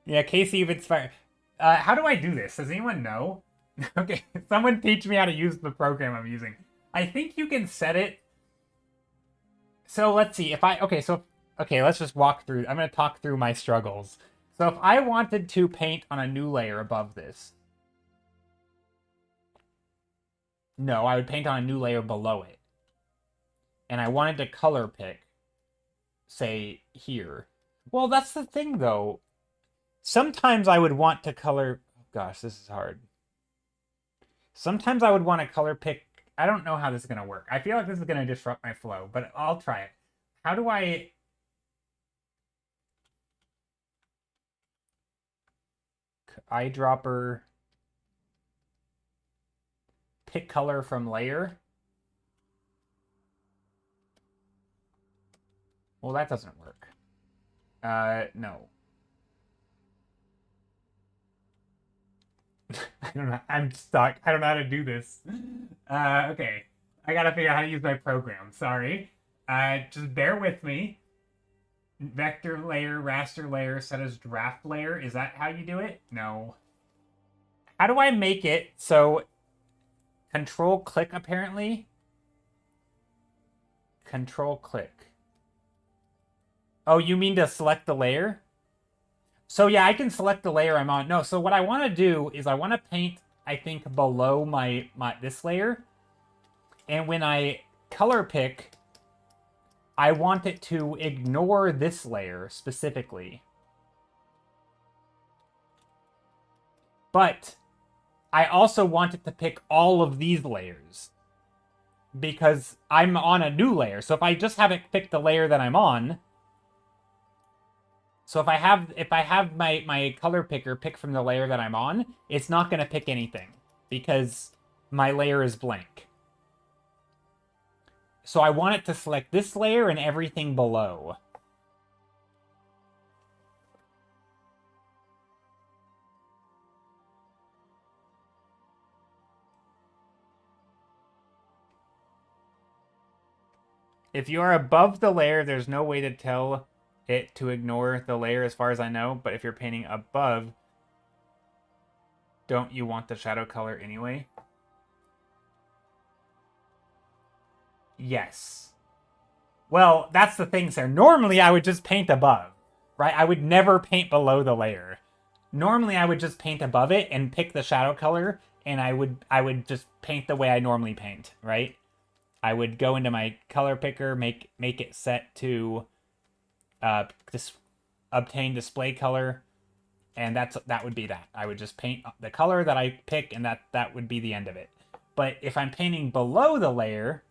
Yeah, Casey, if it's fire. How do I do this? Does anyone know? Okay, someone teach me how to use the program I'm using. I think you can set it. So let's see if I okay, let's just walk through. I'm going to talk through my struggles. So if I wanted to paint on a new layer above this, no, I would paint on a new layer below it. And I wanted to color pick, say here. Well, that's the thing though. Sometimes I would want to color, oh gosh, this is hard. Sometimes I would want to color pick. I don't know how this is going to work. I feel like this is going to disrupt my flow, but I'll try it. How do I... Eyedropper... Pick color from layer? Well, that doesn't work. No. I don't know. I'm stuck. I don't know how to do this. Okay. I gotta figure out how to use my program. Sorry. Just bear with me. Vector layer, raster layer, set as draft layer. Is that how you do it? No. How do I make it so control click apparently? Control click. Oh, you mean to select the layer? So yeah, I can select the layer I'm on. No, so what I want to do is I want to paint, I think, below my this layer. And when I color pick, I want it to ignore this layer specifically. But I also want it to pick all of these layers because I'm on a new layer. So if I just have it pick the layer that I'm on, so if I have my color picker pick from the layer that I'm on, it's not going to pick anything because my layer is blank. So I want it to select this layer and everything below. If you are above the layer, there's no way to tell it to ignore the layer as far as I know. But if you're painting above, don't you want the shadow color anyway? Yes. Well, that's the thing, sir. Normally, I would just paint above, right? I would never paint below the layer. Normally, I would just paint above it and pick the shadow color, and I would just paint the way I normally paint, right? I would go into my color picker, make it set to this obtain display color, and that would be that. I would just paint the color that I pick, and that would be the end of it. But if I'm painting below the layer,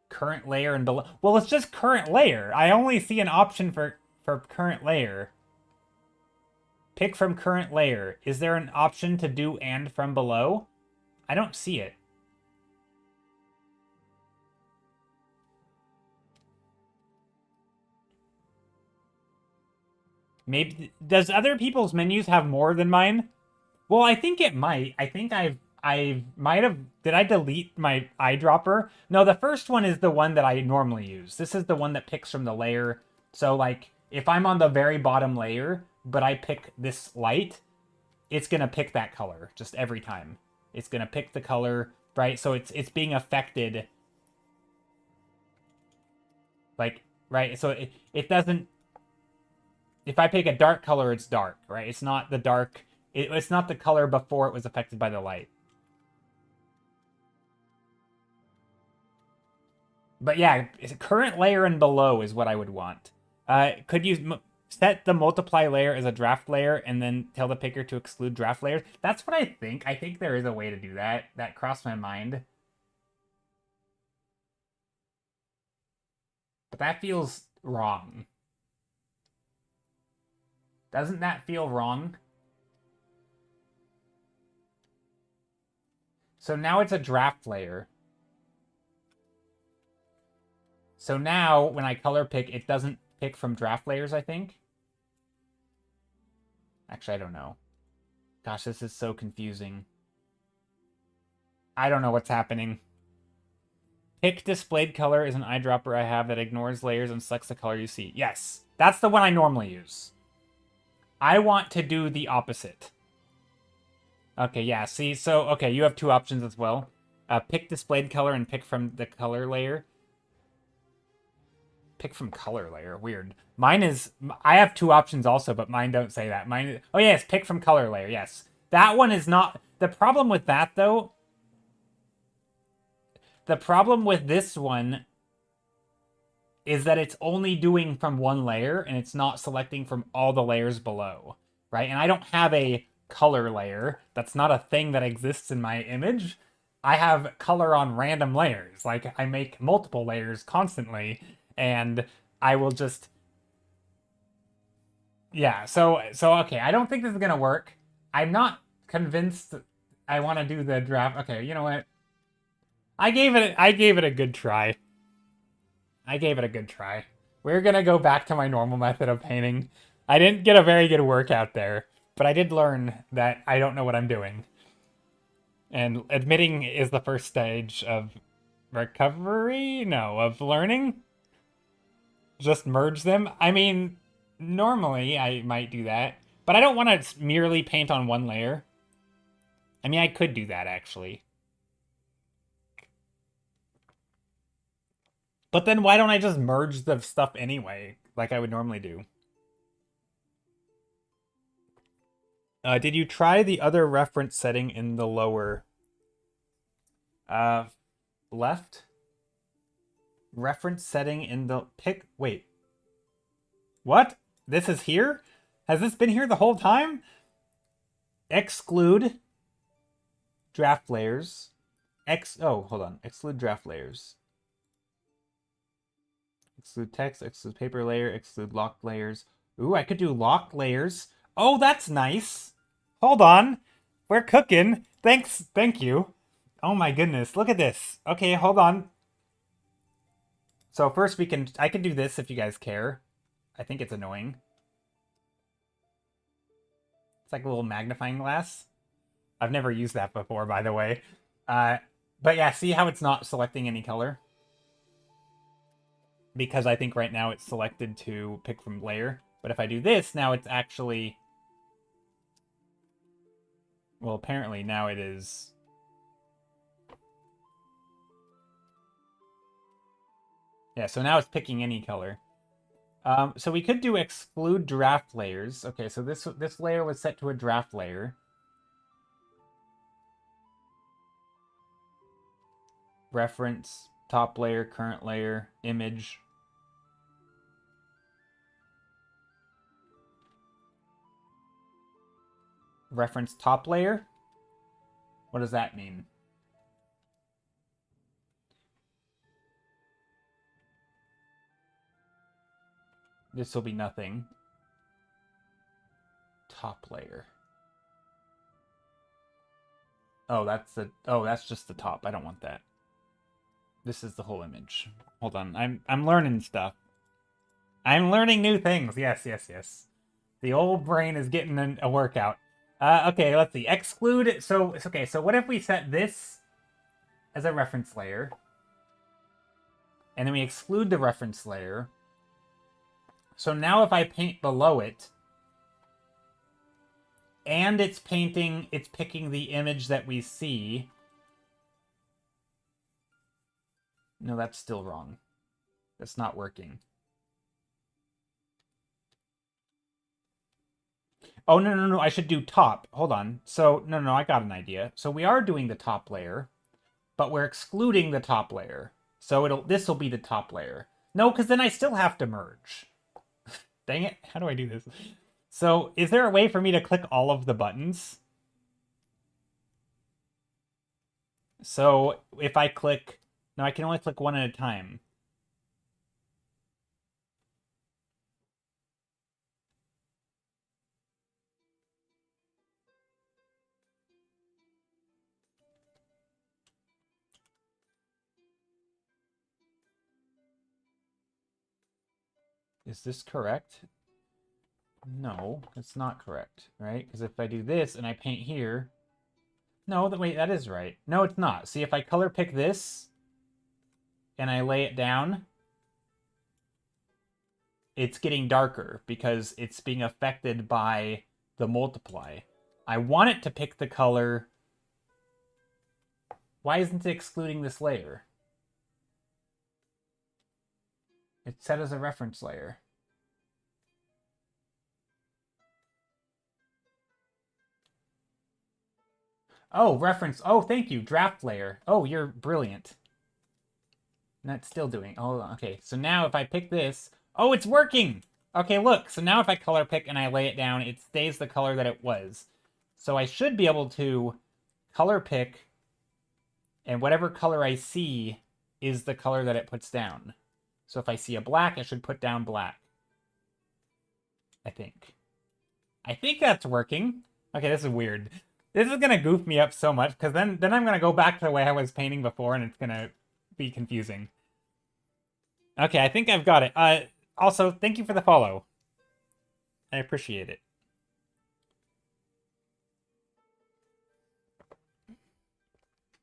current layer and below, well, it's just current layer. I only see an option for current layer. Pick from current layer. Is there an option to do and from below? I don't see it. Maybe does other people's menus have more than mine? Well, I think it might. I think I might have. Did I delete my eyedropper? No, the first one is the one that I normally use. This is the one that picks from the layer. So like if I'm on the very bottom layer, but I pick this light, it's gonna pick that color just every time. It's gonna pick the color, right? So it's being affected. Like, right? So it doesn't. If I pick a dark color, it's dark, right? It's not the dark. It's not the color before it was affected by the light. But yeah, current layer and below is what I would want. Could you set the multiply layer as a draft layer and then tell the picker to exclude draft layers? That's what I think. I think there is a way to do that. That crossed my mind. But that feels wrong. Doesn't that feel wrong? So now it's a draft layer. So now when I color pick, it doesn't pick from draft layers, I think. Actually, I don't know. Gosh, this is so confusing. I don't know what's happening. Pick displayed color is an eyedropper I have that ignores layers and selects the color you see. Yes, that's the one I normally use. I want to do the opposite. Okay, yeah, see, so, okay, you have two options as well. Pick displayed color and pick from the color layer. Pick from color layer, weird. Mine is, I have two options also, but mine don't say that. Mine, oh yes, pick from color layer, yes. That one is not, the problem with that though, the problem with this one is that it's only doing from one layer and it's not selecting from all the layers below, right? And I don't have a color layer. That's not a thing that exists in my image. I have color on random layers. Like I make multiple layers constantly and I will just, yeah, so okay, I don't think this is gonna work. I'm not convinced I want to do the draft. Okay, you know what? I gave it a good try. I gave it a good try. We're gonna go back to my normal method of painting. I didn't get a very good workout there, but I did learn that I don't know what I'm doing. And admitting is the first stage of recovery? No, of learning? Just merge them? I mean, normally I might do that, but I don't want to merely paint on one layer. I mean, I could do that actually. But then why don't I just merge the stuff anyway, like I would normally do? Did you try the other reference setting in the lower left? Reference setting in the pick. Wait. What? This is here? Has this been here the whole time? Exclude draft layers. Oh, hold on. Exclude draft layers. Exclude text, exclude paper layer, exclude locked layers. Ooh, I could do locked layers. Oh, that's nice. Hold on. We're cooking. Thanks. Thank you. Oh my goodness. Look at this. Okay, hold on. So first I can do this if you guys care. I think it's annoying. It's like a little magnifying glass. I've never used that before, by the way. But yeah, see how it's not selecting any color? Because I think right now it's selected to pick from layer. But if I do this, now it's actually... Well, apparently now it is... Yeah, so now it's picking any color. So we could do exclude draft layers. Okay, so this layer was set to a draft layer. Reference, top layer, current layer, image. Reference top layer? What does that mean? This will be nothing. Top layer. Oh, that's just the top. I don't want that. This is the whole image. Hold on. I'm learning stuff. I'm learning new things. Yes, yes, yes. The old brain is getting a workout. Okay, let's see. Exclude. So it's okay. So what if we set this as a reference layer, and then we exclude the reference layer? So now if I paint below it, and it's picking the image that we see. No, that's still wrong. That's not working. Oh, no. I should do top. Hold on. So, no, I got an idea. So we are doing the top layer, but we're excluding the top layer. So this will be the top layer. No, because then I still have to merge. Dang it. How do I do this? So is there a way for me to click all of the buttons? So if I click... No, I can only click one at a time. Is this correct? No, it's not correct, right? Because if I do this and I paint here... No, wait, that is right. No, it's not. See, if I color pick this and I lay it down, it's getting darker because it's being affected by the multiply. I want it to pick the color. Why isn't it excluding this layer? It's set as a reference layer. Oh, reference. Oh, thank you. Draft layer. Oh, you're brilliant. That's still doing. Oh, okay. So now if I pick this... Oh, it's working! Okay, look. So now if I color pick and I lay it down, it stays the color that it was. So I should be able to color pick, and whatever color I see is the color that it puts down. So if I see a black, I should put down black. I think. I think that's working. Okay, this is weird. This is going to goof me up so much, because then I'm going to go back to the way I was painting before, and it's going to be confusing. Okay, I think I've got it. Also, thank you for the follow. I appreciate it.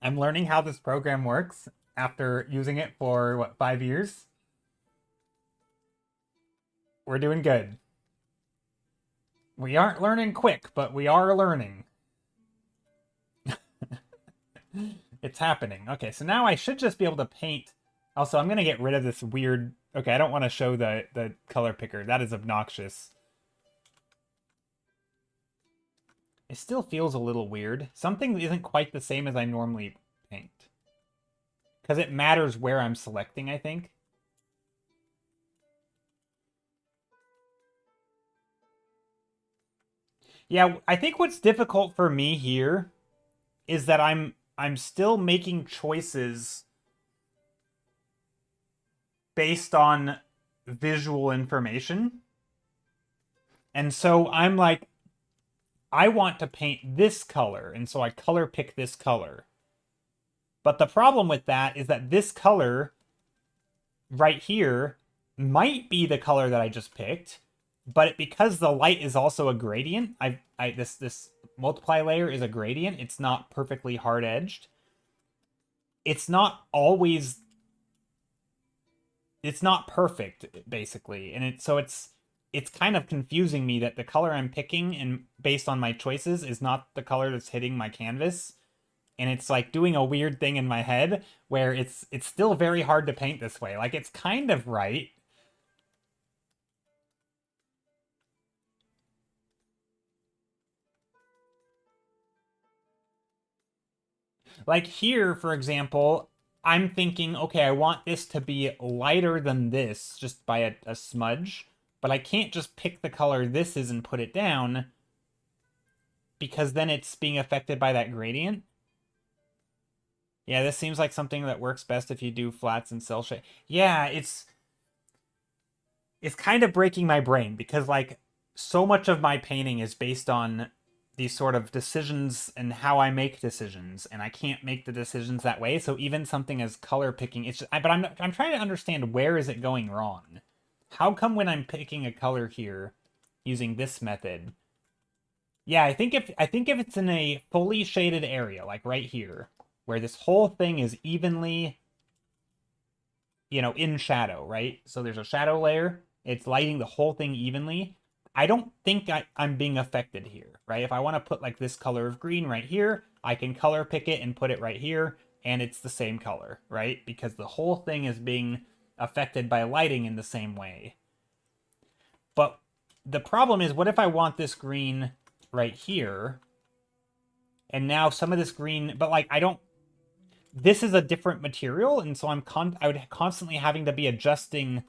I'm learning how this program works after using it for, what, 5 years? We're doing good. We aren't learning quick, but we are learning. It's happening. Okay, so now I should just be able to paint. Also, I'm going to get rid of this weird... Okay, I don't want to show the color picker. That is obnoxious. It still feels a little weird. Something isn't quite the same as I normally paint. Because it matters where I'm selecting, I think. Yeah, I think what's difficult for me here is that I'm still making choices based on visual information. And so I'm like, I want to paint this color, and so I color pick this color. But the problem with that is that this color right here might be the color that I just picked, but because the light is also a gradient, this multiply layer is a gradient. It's not perfectly hard edged. it's not always, it's not perfect, basically. And it's kind of confusing me that the color I'm picking and based on my choices is not the color that's hitting my canvas. And it's like doing a weird thing in my head where it's still very hard to paint this way. Like, it's kind of right. Like here, for example, I'm thinking, okay, I want this to be lighter than this just by a smudge, but I can't just pick the color this is and put it down because then it's being affected by that gradient. Yeah, this seems like something that works best if you do flats and cell shade. Yeah, it's kind of breaking my brain because like so much of my painting is based on these sort of decisions and how I make decisions, and I can't make the decisions that way. So even something as color picking, it's just, but I'm trying to understand where is it going wrong. How come when I'm picking a color here using this method? Yeah, I think if it's in a fully shaded area, like right here, where this whole thing is evenly, you know, in shadow, right? So there's a shadow layer, it's lighting the whole thing evenly. I don't think I'm being affected here, right? If I want to put like this color of green right here, I can color pick it and put it right here, and it's the same color, right? Because the whole thing is being affected by lighting in the same way. But the problem is, what if I want this green right here, and now some of this green, but like I don't, this is a different material, and so I would constantly having to be adjusting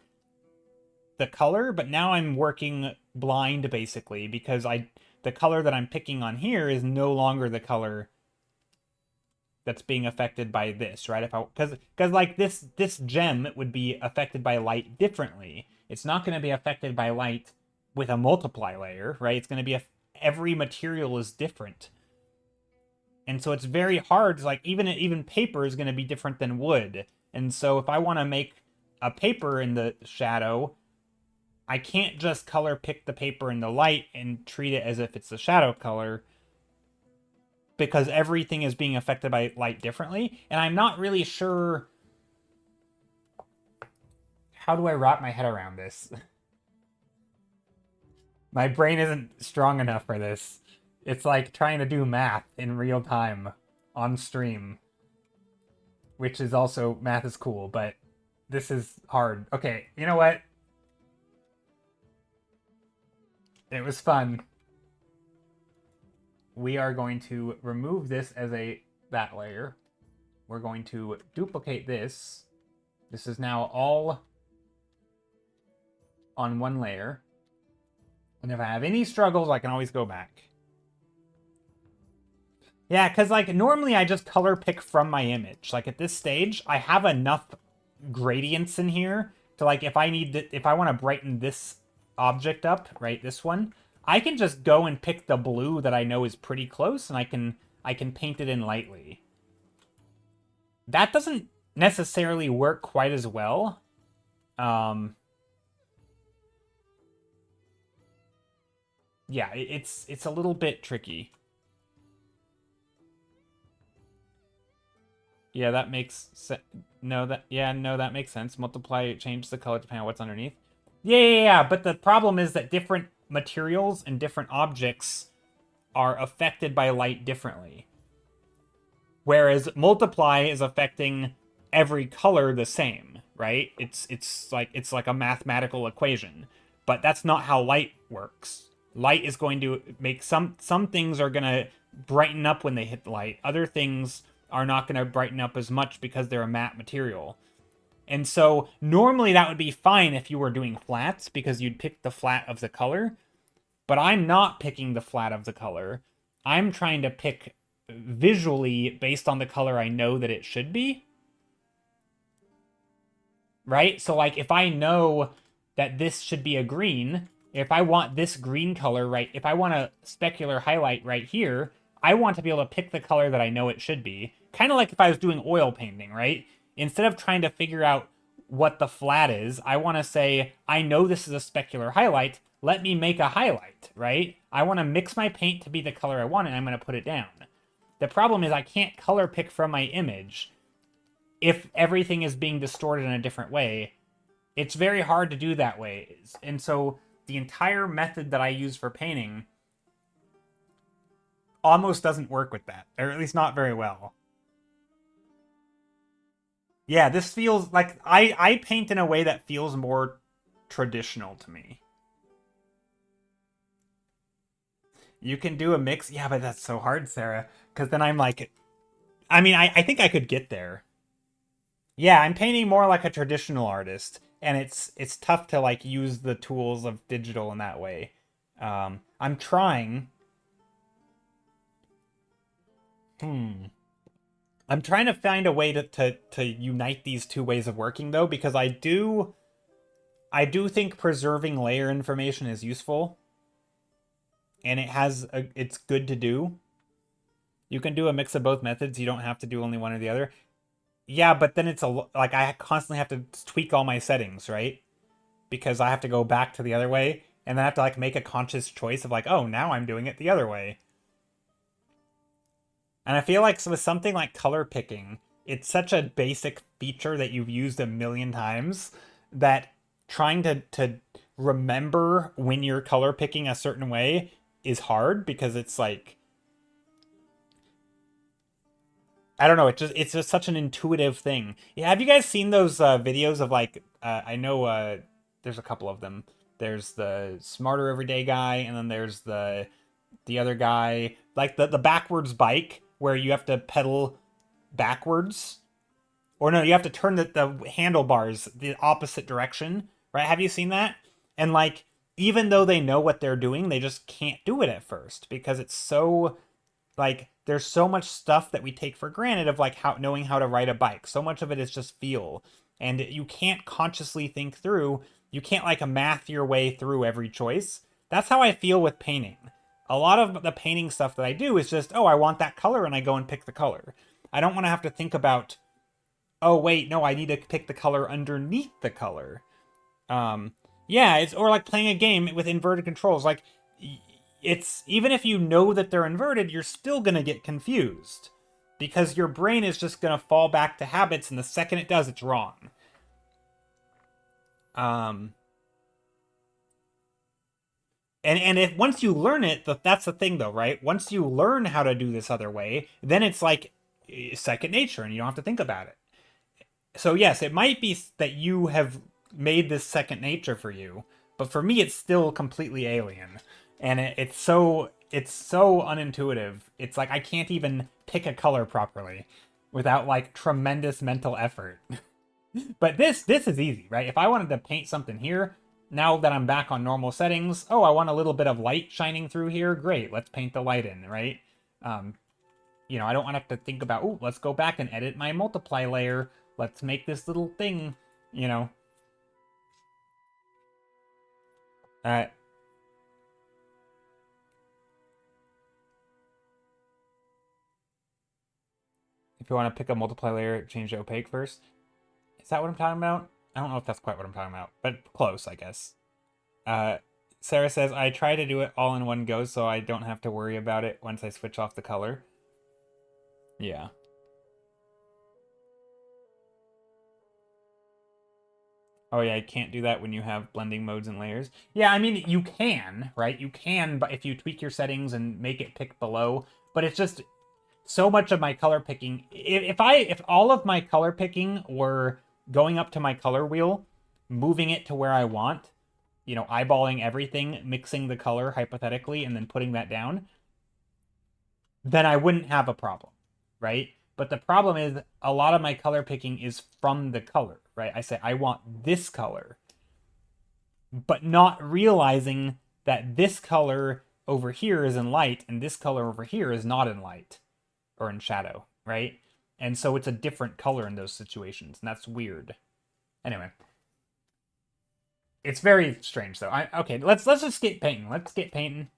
the color, but now I'm working blind basically because the color that I'm picking on here is no longer the color that's being affected by this, right? Because like this gem would be affected by light differently. It's not going to be affected by light with a multiply layer, right? It's going to be every material is different. And so it's very hard, like even paper is going to be different than wood. And so if I want to make a paper in the shadow, I can't just color pick the paper in the light and treat it as if it's the shadow color because everything is being affected by light differently. And I'm not really sure, how do I wrap my head around this? My brain isn't strong enough for this. It's like trying to do math in real time on stream, which is also, math is cool, but this is hard. Okay, you know what? It was fun. We are going to remove this as that layer. We're going to duplicate this. This is now all on one layer. And if I have any struggles, I can always go back. Yeah, because like normally I just color pick from my image. Like at this stage, I have enough gradients in here to like if I want to brighten this object up, right, this one, I can just go and pick the blue that I know is pretty close, and I can paint it in lightly. That doesn't necessarily work quite as well. Yeah, it's a little bit tricky. Yeah, that makes sense. No, that makes sense. Multiply, change the color depending on what's underneath. Yeah, but the problem is that different materials and different objects are affected by light differently. Whereas multiply is affecting every color the same, right? It's like a mathematical equation. But that's not how light works. Light is going to make some things are going to brighten up when they hit the light. Other things are not going to brighten up as much because they're a matte material. And so normally that would be fine if you were doing flats because you'd pick the flat of the color. But I'm not picking the flat of the color. I'm trying to pick visually based on the color I know that it should be. Right? So like if I know that this should be a green, if I want this green color, right, if I want a specular highlight right here, I want to be able to pick the color that I know it should be. Kind of like if I was doing oil painting, right? Instead of trying to figure out what the flat is, I want to say, I know this is a specular highlight, let me make a highlight, right? I want to mix my paint to be the color I want, and I'm going to put it down. The problem is I can't color pick from my image. if everything is being distorted in a different way. It's very hard to do that way. And so the entire method that I use for painting almost doesn't work with that, or at least not very well. Yeah, this feels like I paint in a way that feels more traditional to me. You can do a mix. Yeah, but that's so hard, Sarah. Because then I'm like, I mean, I think I could get there. Yeah, I'm painting more like a traditional artist, and it's tough to like use the tools of digital in that way. I'm trying. Hmm. I'm trying to find a way to unite these two ways of working though, because I do think preserving layer information is useful, and it's good to do. You can do a mix of both methods. You don't have to do only one or the other. Yeah, but then like I constantly have to tweak all my settings, right? Because I have to go back to the other way, and then I have to like make a conscious choice of like, oh, now I'm doing it the other way. And I feel like with something like color picking, it's such a basic feature that you've used a million times that trying to remember when you're color picking a certain way is hard because it's like I don't know, it's just such an intuitive thing. Yeah, have you guys seen those videos of like I know there's a couple of them. There's the smarter everyday guy, and then there's the other guy, like the backwards bike where you have to pedal backwards. Or no, you have to turn the handlebars the opposite direction, right? Have you seen that? And like even though they know what they're doing, they just can't do it at first because it's so like there's so much stuff that we take for granted of like how knowing how to ride a bike. So much of it is just feel, and you can't consciously think through. You can't like math your way through every choice. That's how I feel with painting. A lot of the painting stuff that I do is just, oh, I want that color, and I go and pick the color. I don't want to have to think about, oh wait, no, I need to pick the color underneath the color. Um, yeah, it's or like playing a game with inverted controls. Like it's even if you know that they're inverted, you're still gonna get confused because your brain is just gonna fall back to habits, and the second it does, it's wrong. Um, and if once you learn it, that's the thing though, right? Once you learn how to do this other way, then it's like second nature, and you don't have to think about it. So yes, it might be that you have made this second nature for you, but for me, it's still completely alien, and it's so unintuitive. It's like I can't even pick a color properly without like tremendous mental effort. But this is easy, right? If I wanted to paint something here, now that I'm back on normal settings, oh, I want a little bit of light shining through here. Great, let's paint the light in, right? Um, I don't want to have to think about, oh, let's go back and edit my multiply layer. Let's make this little thing, you know. Uh, if you want to pick a multiply layer, change to opaque first. Is that what I'm talking about? I don't know if that's quite what I'm talking about, but close, I guess. Uh, Sarah says, I try to do it all in one go so I don't have to worry about it once I switch off the color. Yeah. Oh yeah, I can't do that when you have blending modes and layers. Yeah, I mean, you can, right? You can, but if you tweak your settings and make it pick below, but it's just so much of my color picking. If all of my color picking were going up to my color wheel, moving it to where I want, eyeballing everything, mixing the color hypothetically, and then putting that down, then I wouldn't have a problem, right? But the problem is a lot of my color picking is from the color, right? I say I want this color, but not realizing that this color over here is in light and this color over here is not in light or in shadow, right? And so it's a different color in those situations, and that's weird. Anyway, it's very strange though. Okay, let's just get painting. Let's get painting.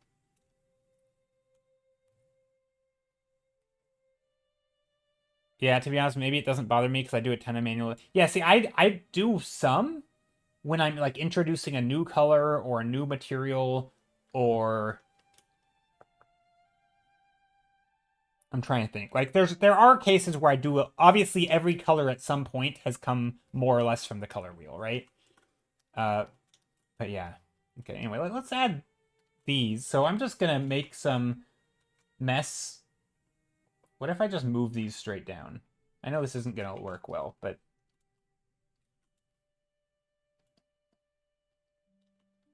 Yeah, to be honest, maybe it doesn't bother me because I do a ton of manual. Yeah, see, I do some when I'm like introducing a new color or a new material or I'm trying to think. Like, there are cases where I do, obviously every color at some point has come more or less from the color wheel, right? But yeah. Okay, anyway, let's add these. So I'm just gonna make some mess. What if I just move these straight down? I know this isn't gonna work well, but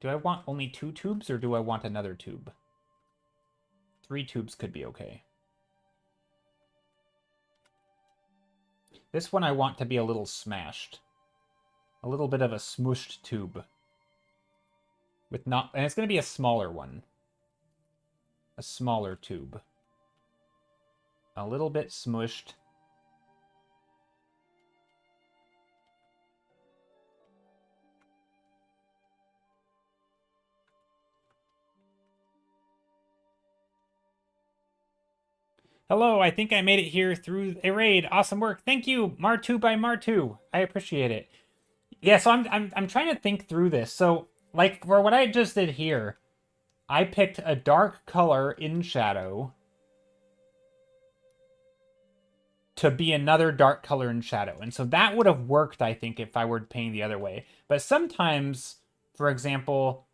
do I want only 2 tubes or do I want another tube? 3 tubes could be okay. This one I want to be a little smashed. A little bit of a smooshed tube. With not, and it's going to be a smaller one. A smaller tube. A little bit smooshed. Hello, I think I made it here through a raid. Awesome work. Thank you, Martu by Martu. I appreciate it. Yeah, so I'm trying to think through this. So, like, for what I just did here, I picked a dark color in shadow to be another dark color in shadow. And so that would have worked, I think, if I were painting the other way. But sometimes, for example,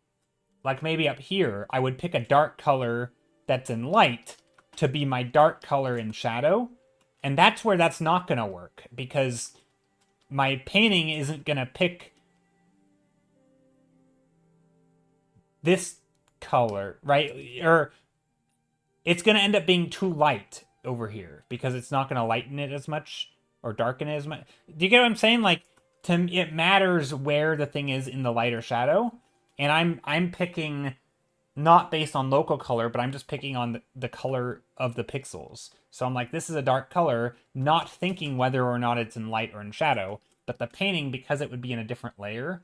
like maybe up here, I would pick a dark color that's in light to be my dark color in shadow. And that's where that's not going to work, because my painting isn't going to pick this color, right? Or it's going to end up being too light over here because it's not going to lighten it as much or darken it as much. Do you get what I'm saying? Like, it matters where the thing is in the light or shadow. And I'm picking not based on local color, but I'm just picking on the color of the pixels. So I'm like, this is a dark color, not thinking whether or not it's in light or in shadow. But the painting, because it would be in a different layer,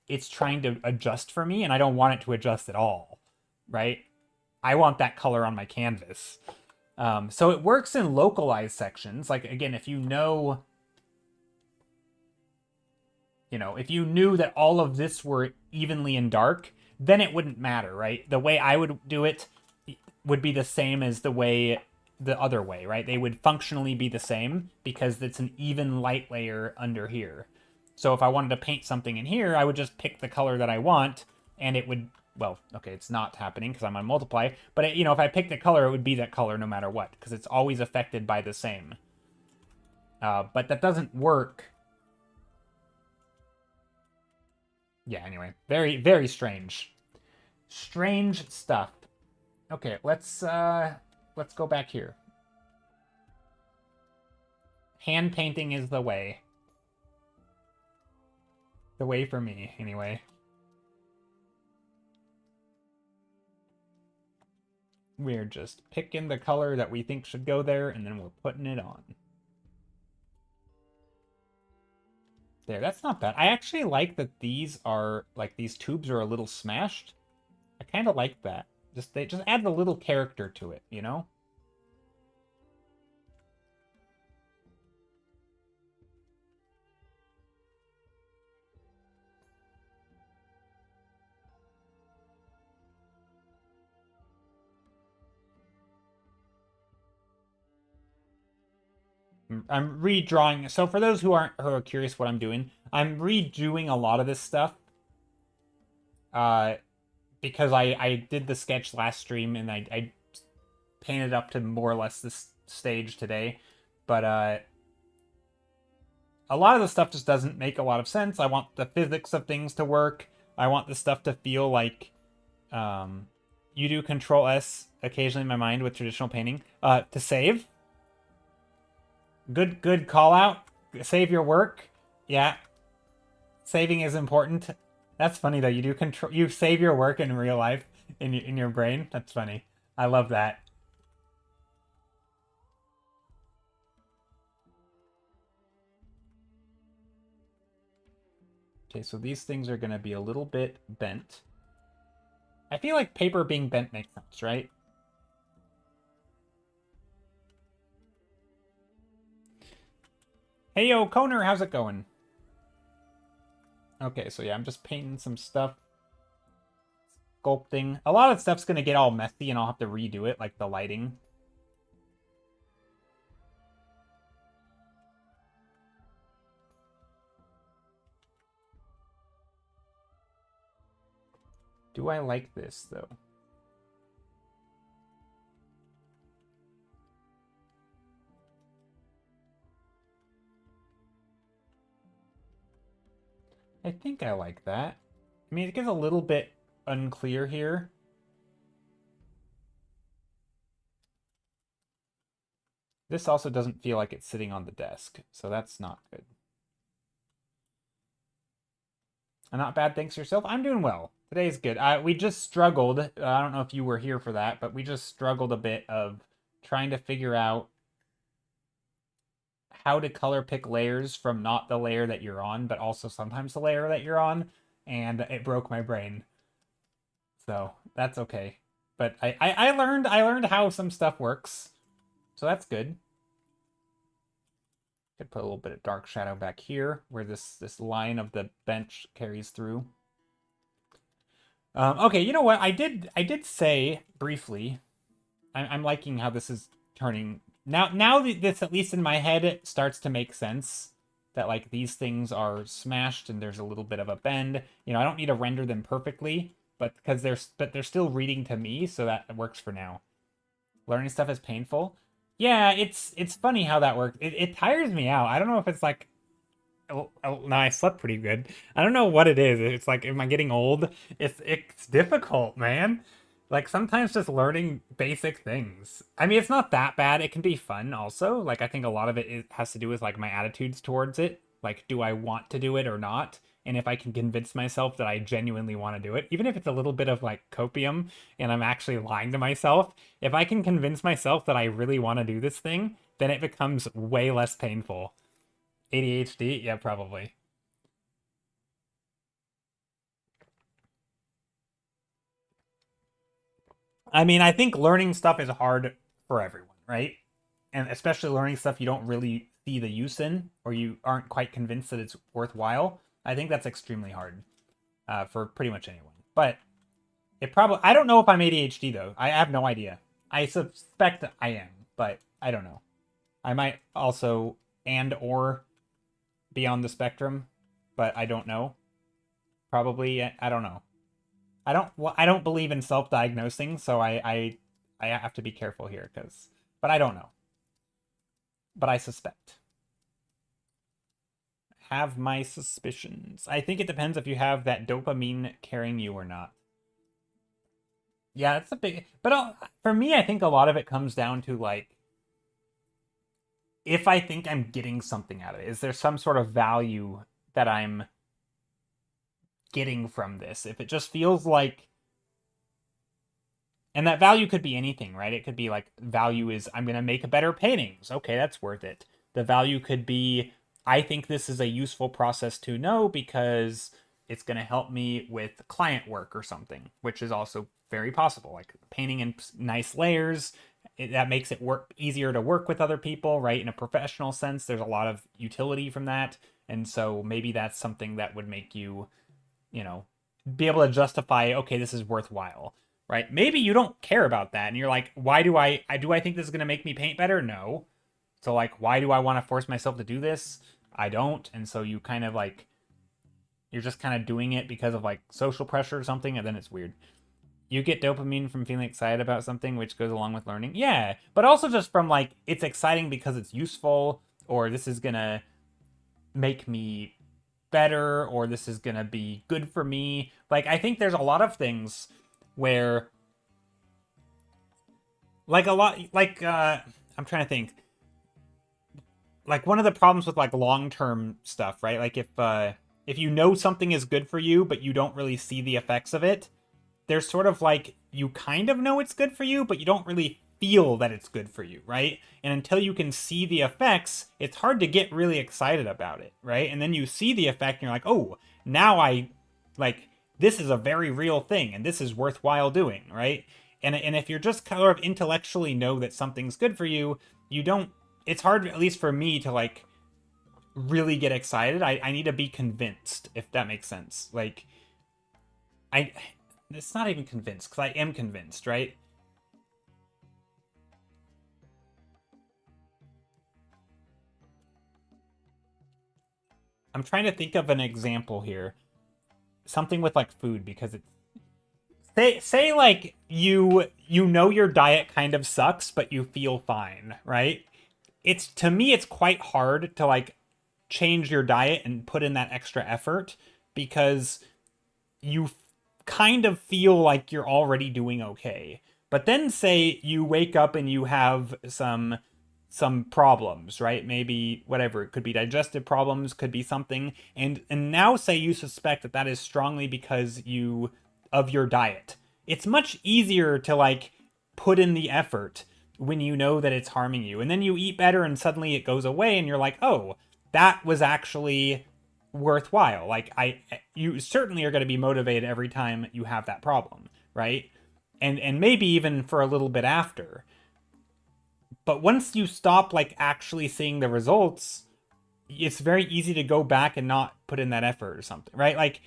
it's trying to adjust for me, and I don't want it to adjust at all, right? I want that color on my canvas. So it works in localized sections. Like, again, if you know, if you knew that all of this were evenly in dark, then it wouldn't matter, right? The way I would do it would be the same as the other way, right? They would functionally be the same because it's an even light layer under here. So if I wanted to paint something in here, I would just pick the color that I want, and it would, well, okay, it's not happening because I'm on multiply, but if I picked the color, it would be that color no matter what, because it's always affected by the same. But that doesn't work. Yeah, anyway, very, very strange. Strange stuff. Okay, let's go back here. Hand painting is the way. The way for me, anyway. We're just picking the color that we think should go there, and then we're putting it on. There, that's not bad. I actually like that these are, like, these tubes are a little smashed. I kind of like that. They just add a little character to it, you know? I'm redrawing. So for those who are curious what I'm doing, I'm redoing a lot of this stuff. Because I did the sketch last stream and I painted up to more or less this stage today. But a lot of the stuff just doesn't make a lot of sense. I want the physics of things to work. I want the stuff to feel like you do Control S occasionally in my mind with traditional painting to save. Good call out. Save your work. Yeah. Saving is important. That's funny though. You save your work in real life in your brain. That's funny. I love that. Okay, so these things are going to be a little bit bent. I feel like paper being bent makes sense, right? Hey, yo, Koner, how's it going? Okay, so yeah, I'm just painting some stuff. Sculpting. A lot of stuff's going to get all messy, and I'll have to redo it, like the lighting. Do I like this, though? I think I like that. I mean, it gets a little bit unclear here. This also doesn't feel like it's sitting on the desk, so that's not good. Not bad, thanks yourself. I'm doing well. Today's good. We just struggled. I don't know if you were here for that, but we just struggled a bit of trying to figure out how to color pick layers from not the layer that you're on, but also sometimes the layer that you're on, and it broke my brain. So that's okay. But I learned how some stuff works. So that's good. Could put a little bit of dark shadow back here where this line of the bench carries through. Okay, you know what? I did say briefly. I'm liking how this is turning now. Now this, at least in my head, it starts to make sense that like these things are smashed and there's a little bit of a bend. You know, I don't need to render them perfectly, but they're still reading to me, so that works for now. Learning stuff is painful. Yeah, it's funny how that works. It tires me out. I don't know if it's like no, I slept pretty good. I don't know what it is. It's like, am I getting old? It's difficult, man. Like sometimes just learning basic things. I mean, it's not that bad. It can be fun also. Like I think a lot of it has to do with like my attitudes towards it. Like, do I want to do it or not? And if I can convince myself that I genuinely want to do it, even if it's a little bit of like copium and I'm actually lying to myself, if I can convince myself that I really want to do this thing, then it becomes way less painful. ADHD? Yeah, probably. I mean, I think learning stuff is hard for everyone, right? And especially learning stuff you don't really see the use in, or you aren't quite convinced that it's worthwhile. I think that's extremely hard for pretty much anyone. But I don't know if I'm ADHD though. I have no idea. I suspect I am, but I don't know. I might also and or be on the spectrum, but I don't know. Probably, I don't know. I don't believe in self-diagnosing, so I have to be careful here but I don't know. But I suspect. Have my suspicions. I think it depends if you have that dopamine carrying you or not. Yeah, it's a big but for me I think a lot of it comes down to like if I think I'm getting something out of it. Is there some sort of value that I'm getting from this? If it just feels like and that value could be anything, right? It could be like value is I'm going to make a better paintings. Okay, that's worth it. The value could be I think this is a useful process to know because it's going to help me with client work or something, which is also very possible. Like painting in nice layers, that makes it work easier to work with other people, right? In a professional sense, there's a lot of utility from that. And so maybe that's something that would make you, you know, be able to justify, okay, this is worthwhile, right? Maybe you don't care about that and you're like, why do I think this is going to make me paint better? No. So like, why do I want to force myself to do this? I don't. And so you kind of like, you're just kind of doing it because of like social pressure or something, and then it's weird. You get dopamine from feeling excited about something, which goes along with learning. Yeah, but also just from like, it's exciting because it's useful, or this is gonna make me better, or this is gonna be good for me. Like, I think there's a lot of things where, like, I'm trying to think. Like, one of the problems with like long-term stuff, right? Like, if you know something is good for you, but you don't really see the effects of it, there's sort of like you kind of know it's good for you, but you don't really feel that it's good for you, right? And until you can see the effects, it's hard to get really excited about it, right? And then you see the effect and you're like, oh, now I like this is a very real thing and this is worthwhile doing, right? And if you're just kind of intellectually know that something's good for you, you don't it's hard, at least for me, to like really get excited. I need to be convinced, if that makes sense. Like I it's not even convinced because I am convinced, right? I'm trying to think of an example here. Something with like food because it's say like you know your diet kind of sucks, but you feel fine, right? It's to me it's quite hard to like change your diet and put in that extra effort because you kind of feel like you're already doing okay. But then say you wake up and you have some problems, right? Maybe whatever, it could be digestive problems, could be something. And now say you suspect that that is strongly because you of your diet. It's much easier to like put in the effort when you know that it's harming you. And then you eat better and suddenly it goes away and you're like, "Oh, that was actually worthwhile." Like you certainly are going to be motivated every time you have that problem, right? And maybe even for a little bit after. But once you stop like actually seeing the results, it's very easy to go back and not put in that effort or something, right? Like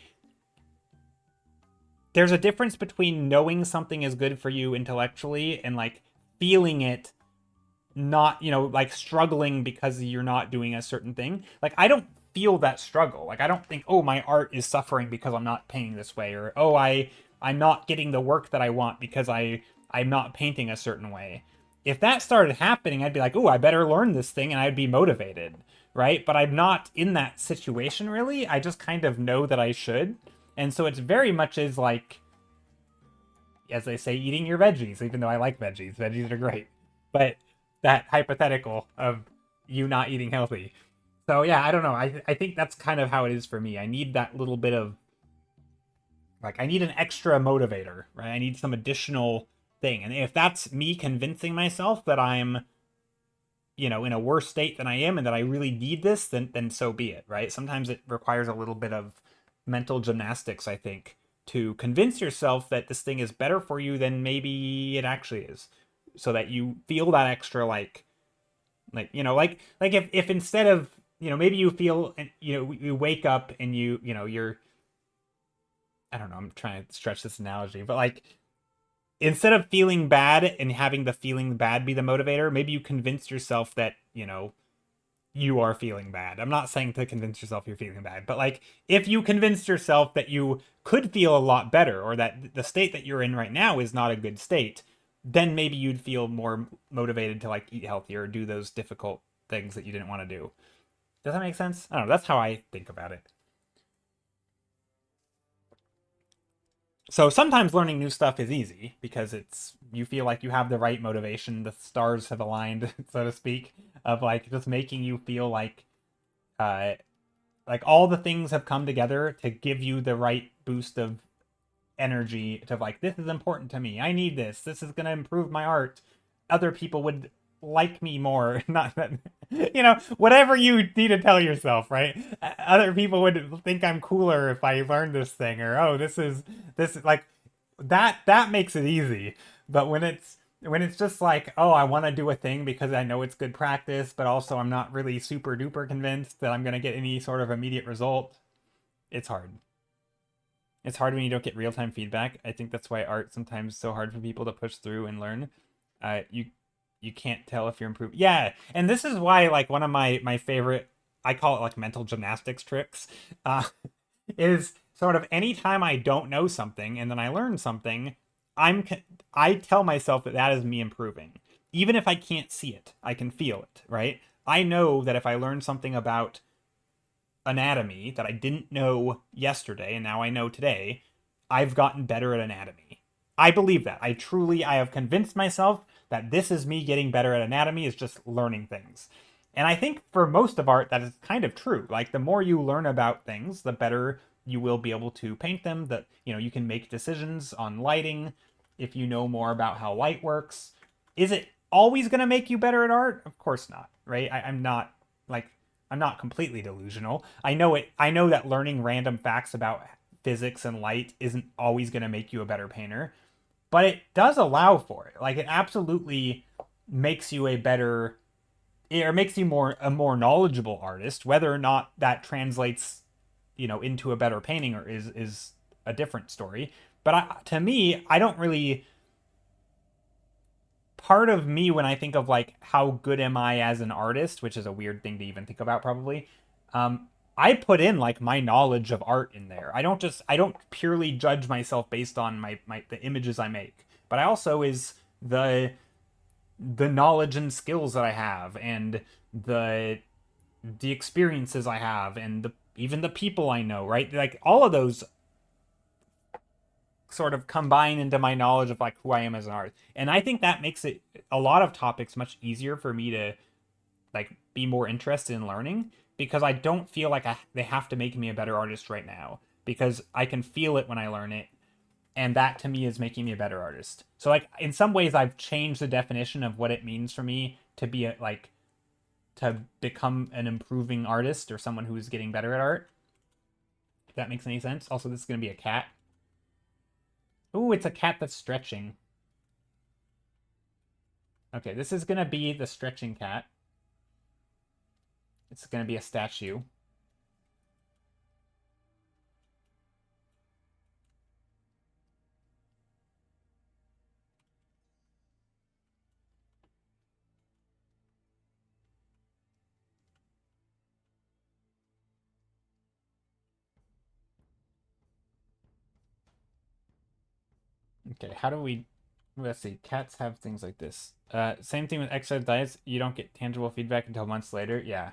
there's a difference between knowing something is good for you intellectually and like feeling it not, like struggling because you're not doing a certain thing. Like I don't feel that struggle. Like I don't think, "Oh, my art is suffering because I'm not painting this way," or "Oh, I'm not getting the work that I want because I'm not painting a certain way." If that started happening, I'd be like, "Oh, I better learn this thing," and I'd be motivated, right? But I'm not in that situation really. I just kind of know that I should. And so it's very much as like, as they say, eating your veggies, even though I like veggies. Veggies are great. But that hypothetical of you not eating healthy. So yeah, I don't know. I think that's kind of how it is for me. I need that little bit of like I need an extra motivator, right? I need some additional thing. And if that's me convincing myself that I'm, in a worse state than I am and that I really need this, then so be it, right? Sometimes it requires a little bit of mental gymnastics, I think, to convince yourself that this thing is better for you than maybe it actually is. So that you feel that extra like if instead of, maybe you feel, you wake up and you're, I don't know, I'm trying to stretch this analogy, but like instead of feeling bad and having the feeling bad be the motivator, maybe you convince yourself that, you are feeling bad. I'm not saying to convince yourself you're feeling bad, but like if you convinced yourself that you could feel a lot better or that the state that you're in right now is not a good state, then maybe you'd feel more motivated to like eat healthier or do those difficult things that you didn't want to do. Does that make sense? I don't know. That's how I think about it. So sometimes learning new stuff is easy because you feel like you have the right motivation, the stars have aligned, so to speak, of like just making you feel uh like all the things have come together to give you the right boost of energy to like, this is important to me. I need this. This is going to improve my art. Other people would like me more. Not that, whatever you need to tell yourself, right? Other people would think I'm cooler if I learned this thing, or, oh, this is like that makes it easy. But when it's just like, oh, I want to do a thing because I know it's good practice, but also I'm not really super duper convinced that I'm going to get any sort of immediate result, it's hard. It's hard when you don't get real time feedback. I think that's why art sometimes is so hard for people to push through and learn. You can't tell if you're improving. Yeah, and this is why like one of my favorite, I call it like mental gymnastics tricks, uh, is sort of anytime I don't know something and then I learn something, I tell myself that that is me improving, even if I can't see it. I can feel it, right? I know that if I learn something about anatomy that I didn't know yesterday and now I know today, I've gotten better at anatomy. I believe that. I have convinced myself that this is me getting better at anatomy, is just learning things. And I think for most of art that is kind of true. Like the more you learn about things, the better you will be able to paint them, that you can make decisions on lighting if you know more about how light works. Is it always going to make you better at art? Of course not, right? I'm not like I'm not completely delusional. I know it. I know that learning random facts about physics and light isn't always going to make you a better painter, but it does allow for it. Like it absolutely makes you a better, or makes you a more knowledgeable artist. Whether or not that translates, into a better painting or is a different story. But to me, I don't really, part of me when I think of like how good am I as an artist, which is a weird thing to even think about probably. Um, I put in like my knowledge of art in there. I don't purely judge myself based on the images I make, but I also is the knowledge and skills that I have, and the experiences I have, and even the people I know, right? Like all of those sort of combine into my knowledge of like who I am as an artist. And I think that makes it a lot of topics much easier for me to like be more interested in learning, because I don't feel like they have to make me a better artist right now, because I can feel it when I learn it, and that to me is making me a better artist. So like in some ways I've changed the definition of what it means for me to be to become an improving artist or someone who's getting better at art. If that makes any sense. Also, this is going to be a cat. Ooh, it's a cat that's stretching. Okay, this is going to be the stretching cat. It's going to be a statue. Okay, how do we... Let's see. Cats have things like this. Same thing with exercise diets. You don't get tangible feedback until months later. Yeah.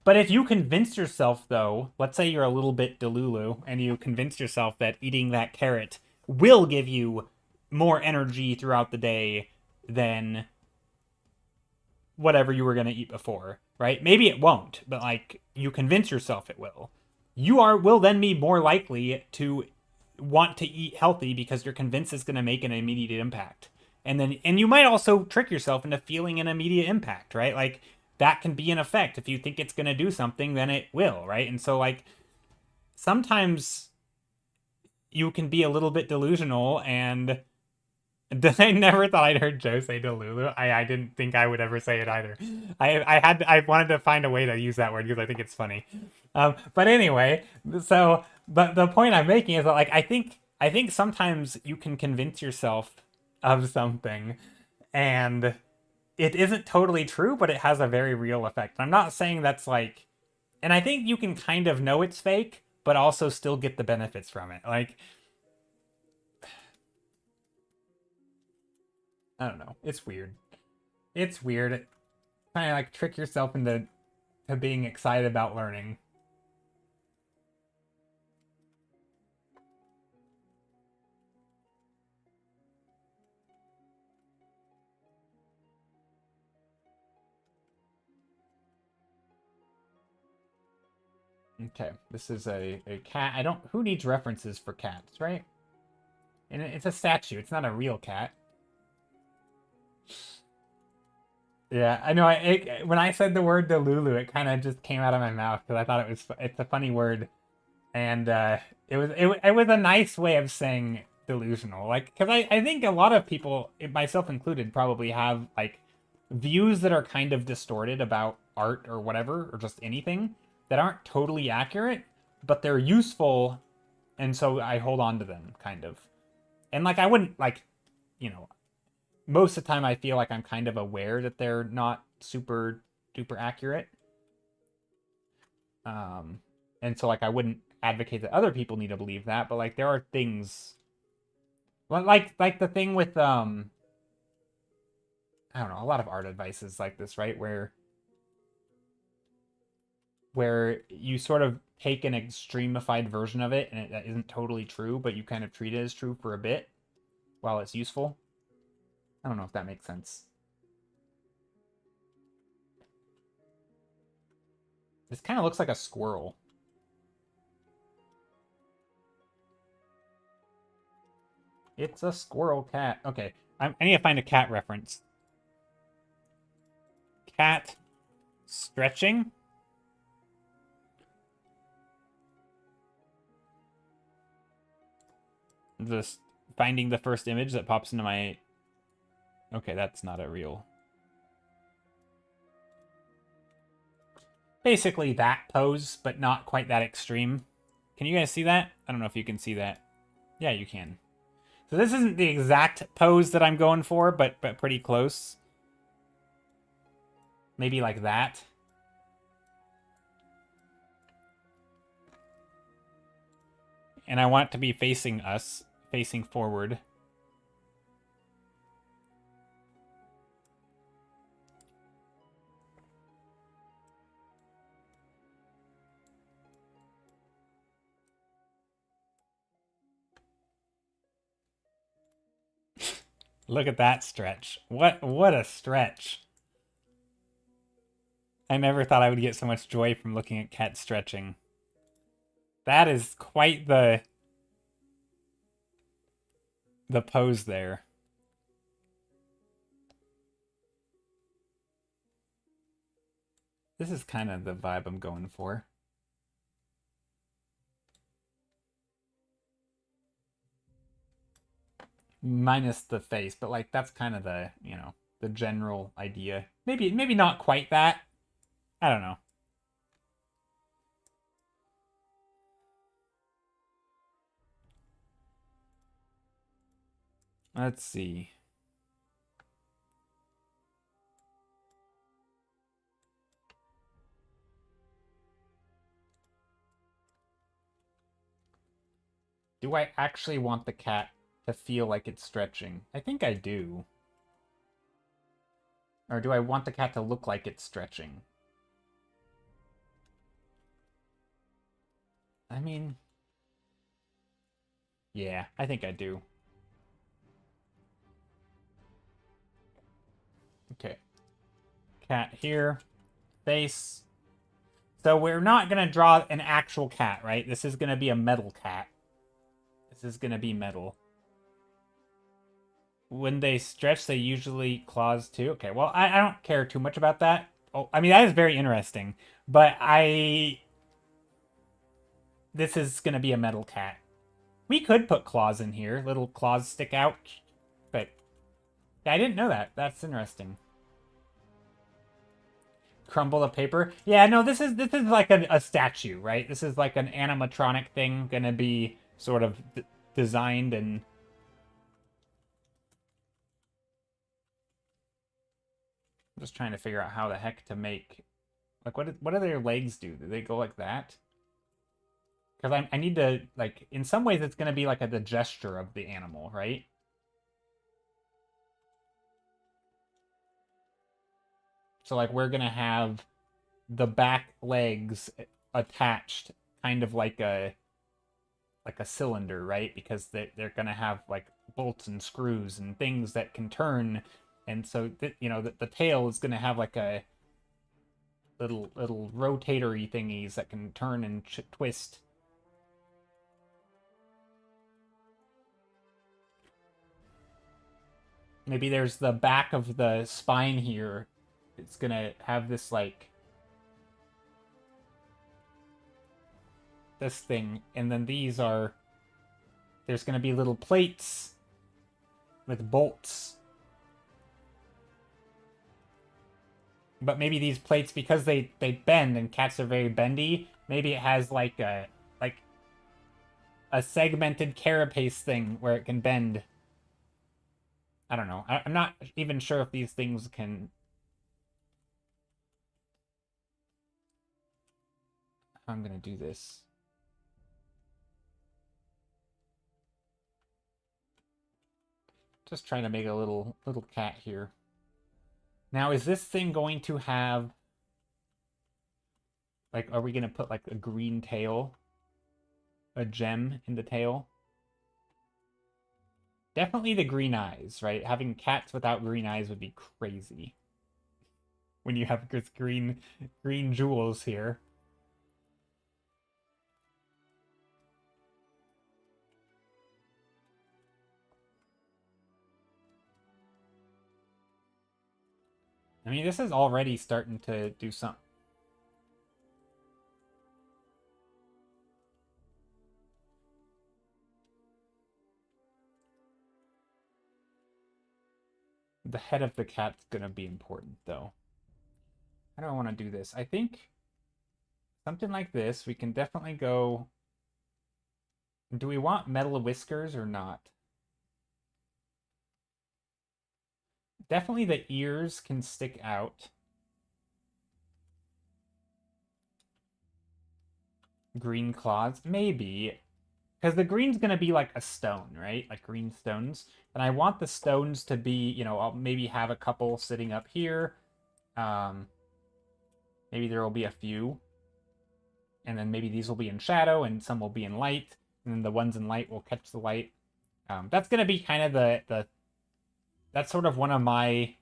But if you convince yourself, though, let's say you're a little bit delulu, and you convince yourself that eating that carrot will give you more energy throughout the day than whatever you were going to eat before, right? Maybe it won't, but like you convince yourself it will. Will then be more likely to want to eat healthy because you're convinced it's going to make an immediate impact. And you might also trick yourself into feeling an immediate impact, right? Like that can be an effect. If you think it's going to do something, then it will, right? And so like sometimes you can be a little bit delusional, and I never thought I'd heard Joe say Delulu. I didn't think I would ever say it either. I wanted to find a way to use that word because I think it's funny. But anyway, so but the point I'm making is that like I think sometimes you can convince yourself of something, and it isn't totally true, but it has a very real effect. I'm not saying that's like, and I think you can kind of know it's fake, but also still get the benefits from it. Like I don't know. It's weird. It's weird. Kind of like trick yourself into being excited about learning. Okay, this is a cat. I don't... Who needs references for cats, right? And it's a statue. It's not a real cat. Yeah, I know. When I said the word Delulu, it kind of just came out of my mouth because I thought it's a funny word, and it was a nice way of saying delusional. Like, because I think a lot of people, myself included, probably have like views that are kind of distorted about art or whatever, or just anything that aren't totally accurate, but they're useful, and so I hold on to them, kind of. And like I wouldn't like, you know, most of the time I feel like I'm kind of aware that they're not super duper accurate. Um, and so like I wouldn't advocate that other people need to believe that, but like there are things like the thing with I don't know, a lot of art advice is like this, right? Where you sort of take an extremified version of it and that isn't totally true, but you kind of treat it as true for a bit while it's useful. I don't know if that makes sense. This kind of looks like a squirrel. It's a squirrel cat. Okay, I need to find a cat reference. Cat stretching. Just finding the first image that pops into my... Okay, that's not a real... Basically that pose, but not quite that extreme. Can you guys see that? I don't know if you can see that. Yeah, you can. So this isn't the exact pose that I'm going for, but pretty close. Maybe like that. And I want it to be facing us, facing forward. Look at that stretch. What a stretch. I never thought I would get so much joy from looking at cat stretching. That is quite the pose there. This is kind of the vibe I'm going for. Minus the face, but like that's kind of the, you know, the general idea. Maybe not quite that. I don't know. Let's see. Do I actually want the cat to feel like it's stretching? I think I do. Or do I want the cat to look like it's stretching? I mean, yeah, I think I do. Okay. Cat here. Face. So we're not going to draw an actual cat, right? This is going to be a metal cat. This is going to be metal. When they stretch, they usually claws too. Okay, well, I don't care too much about that. Oh, I mean, that is very interesting. But this is going to be a metal cat. We could put claws in here. Little claws stick out. But I didn't know that. That's interesting. Crumble the paper. Yeah, no, this is like a statue, right? This is like an animatronic thing gonna be sort of designed and... I'm just trying to figure out how the heck to make... Like, what do their legs do? Do they go like that? Because I need to, like, in some ways it's gonna be like the gesture of the animal, right? So, like, we're gonna have the back legs attached, kind of like a cylinder, right? Because they're gonna have like bolts and screws and things that can turn, and so you know the tail is gonna have like a little rotatory thingies that can turn and twist. Maybe there's the back of the spine here. It's gonna have this like this thing, and then there's gonna be little plates with bolts. But maybe these plates, because they bend and cats are very bendy, maybe it has like a segmented carapace thing where it can bend. I don't know. I'm not even sure if these things can... How I'm gonna do this. Just trying to make a little cat here. Now, is this thing going to have... Like, are we gonna put like a green tail? A gem in the tail? Definitely the green eyes, right? Having cats without green eyes would be crazy. When you have this green jewels here. I mean, this is already starting to do something. The head of the cat's gonna be important, though. How do I want to do this? I think something like this, we can definitely go... Do we want metal whiskers or not? Definitely the ears can stick out. Green claws? Maybe. because the green's going to be like a stone, right? Like green stones. And I want the stones to be, I'll maybe have a couple sitting up here. Maybe there will be a few. And then maybe these will be in shadow and some will be in light. And then the ones in light will catch the light. That's going to be kind of that's sort of one of my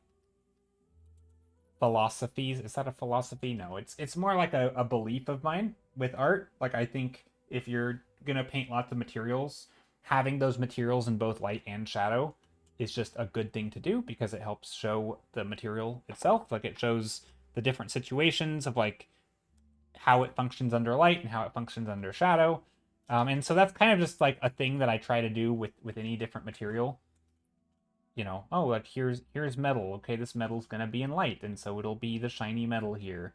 philosophies. Is that a philosophy? No, it's more like a belief of mine with art. Like, I think if you're gonna paint lots of materials, having those materials in both light and shadow is just a good thing to do because it helps show the material itself. Like, it shows the different situations of like how it functions under light and how it functions under shadow. And so that's kind of just like a thing that I try to do with any different material. Oh, like here's metal. Okay, this metal's gonna be in light, and so it'll be the shiny metal here.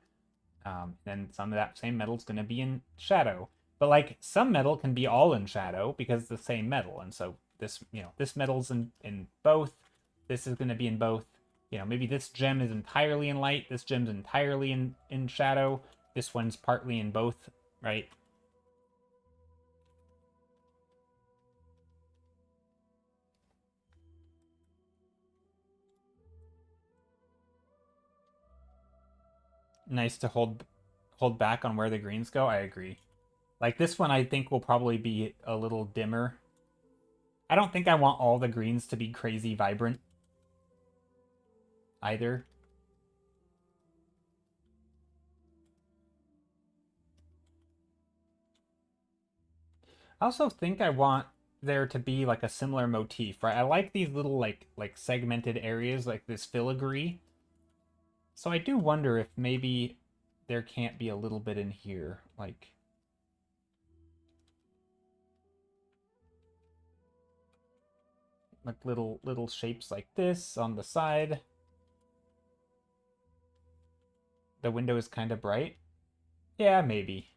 Then some of that same metal's gonna be in shadow. But like some metal can be all in shadow because it's the same metal, and so this metal's in both. This is gonna be in both. Maybe this gem is entirely in light. This gem's entirely in shadow. This one's partly in both, right? Nice to hold back on where the greens go. I agree. Like this one, I think will probably be a little dimmer. I don't think I want all the greens to be crazy vibrant either. I also think I want there to be like a similar motif, right? I like these little like segmented areas, like this filigree. So I do wonder if maybe there can't be a little bit in here, like little shapes like this on the side. The window is kind of bright. Yeah, maybe.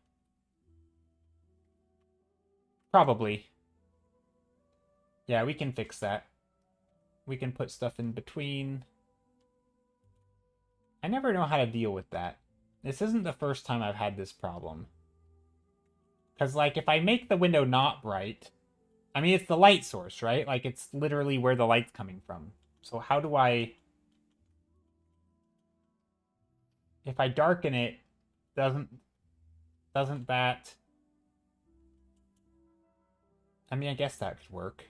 Probably. Yeah, we can fix that. We can put stuff in between. I never know how to deal with that. This isn't the first time I've had this problem. Because, like, if I make the window not bright, I mean, it's the light source, right? Like, it's literally where the light's coming from. So how do I... If I darken it, doesn't that... I mean, I guess that could work.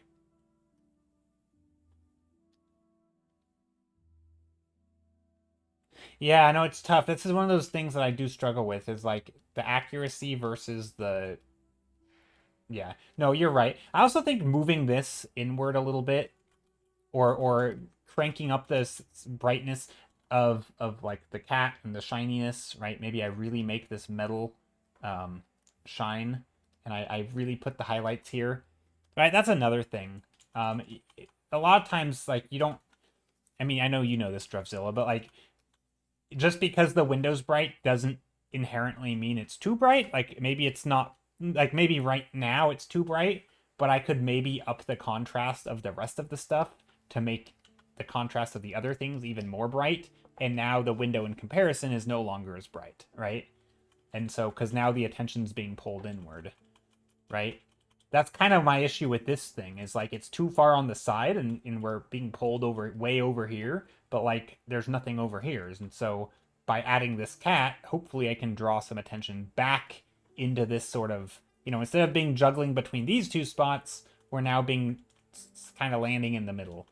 Yeah, I know it's tough. This is one of those things that I do struggle with, is like the accuracy versus the... Yeah. No, you're right. I also think moving this inward a little bit, or cranking up this brightness of like the cat and the shininess, right? Maybe I really make this metal shine, and I really put the highlights here. Right, that's another thing. A lot of times, like, you don't... I mean, I know you know this, Drevzilla, but like, just because the window's bright doesn't inherently mean it's too bright. Like, maybe it's not... Like, maybe right now it's too bright, but I could maybe up the contrast of the rest of the stuff to make the contrast of the other things even more bright. And now the window in comparison is no longer as bright, right? And so, because now the attention's being pulled inward, right? That's kind of my issue with this thing, is like it's too far on the side and we're being pulled over way over here, but like there's nothing over here. And so by adding this cat, hopefully I can draw some attention back into this sort of, instead of being juggling between these two spots, we're now being kind of landing in the middle.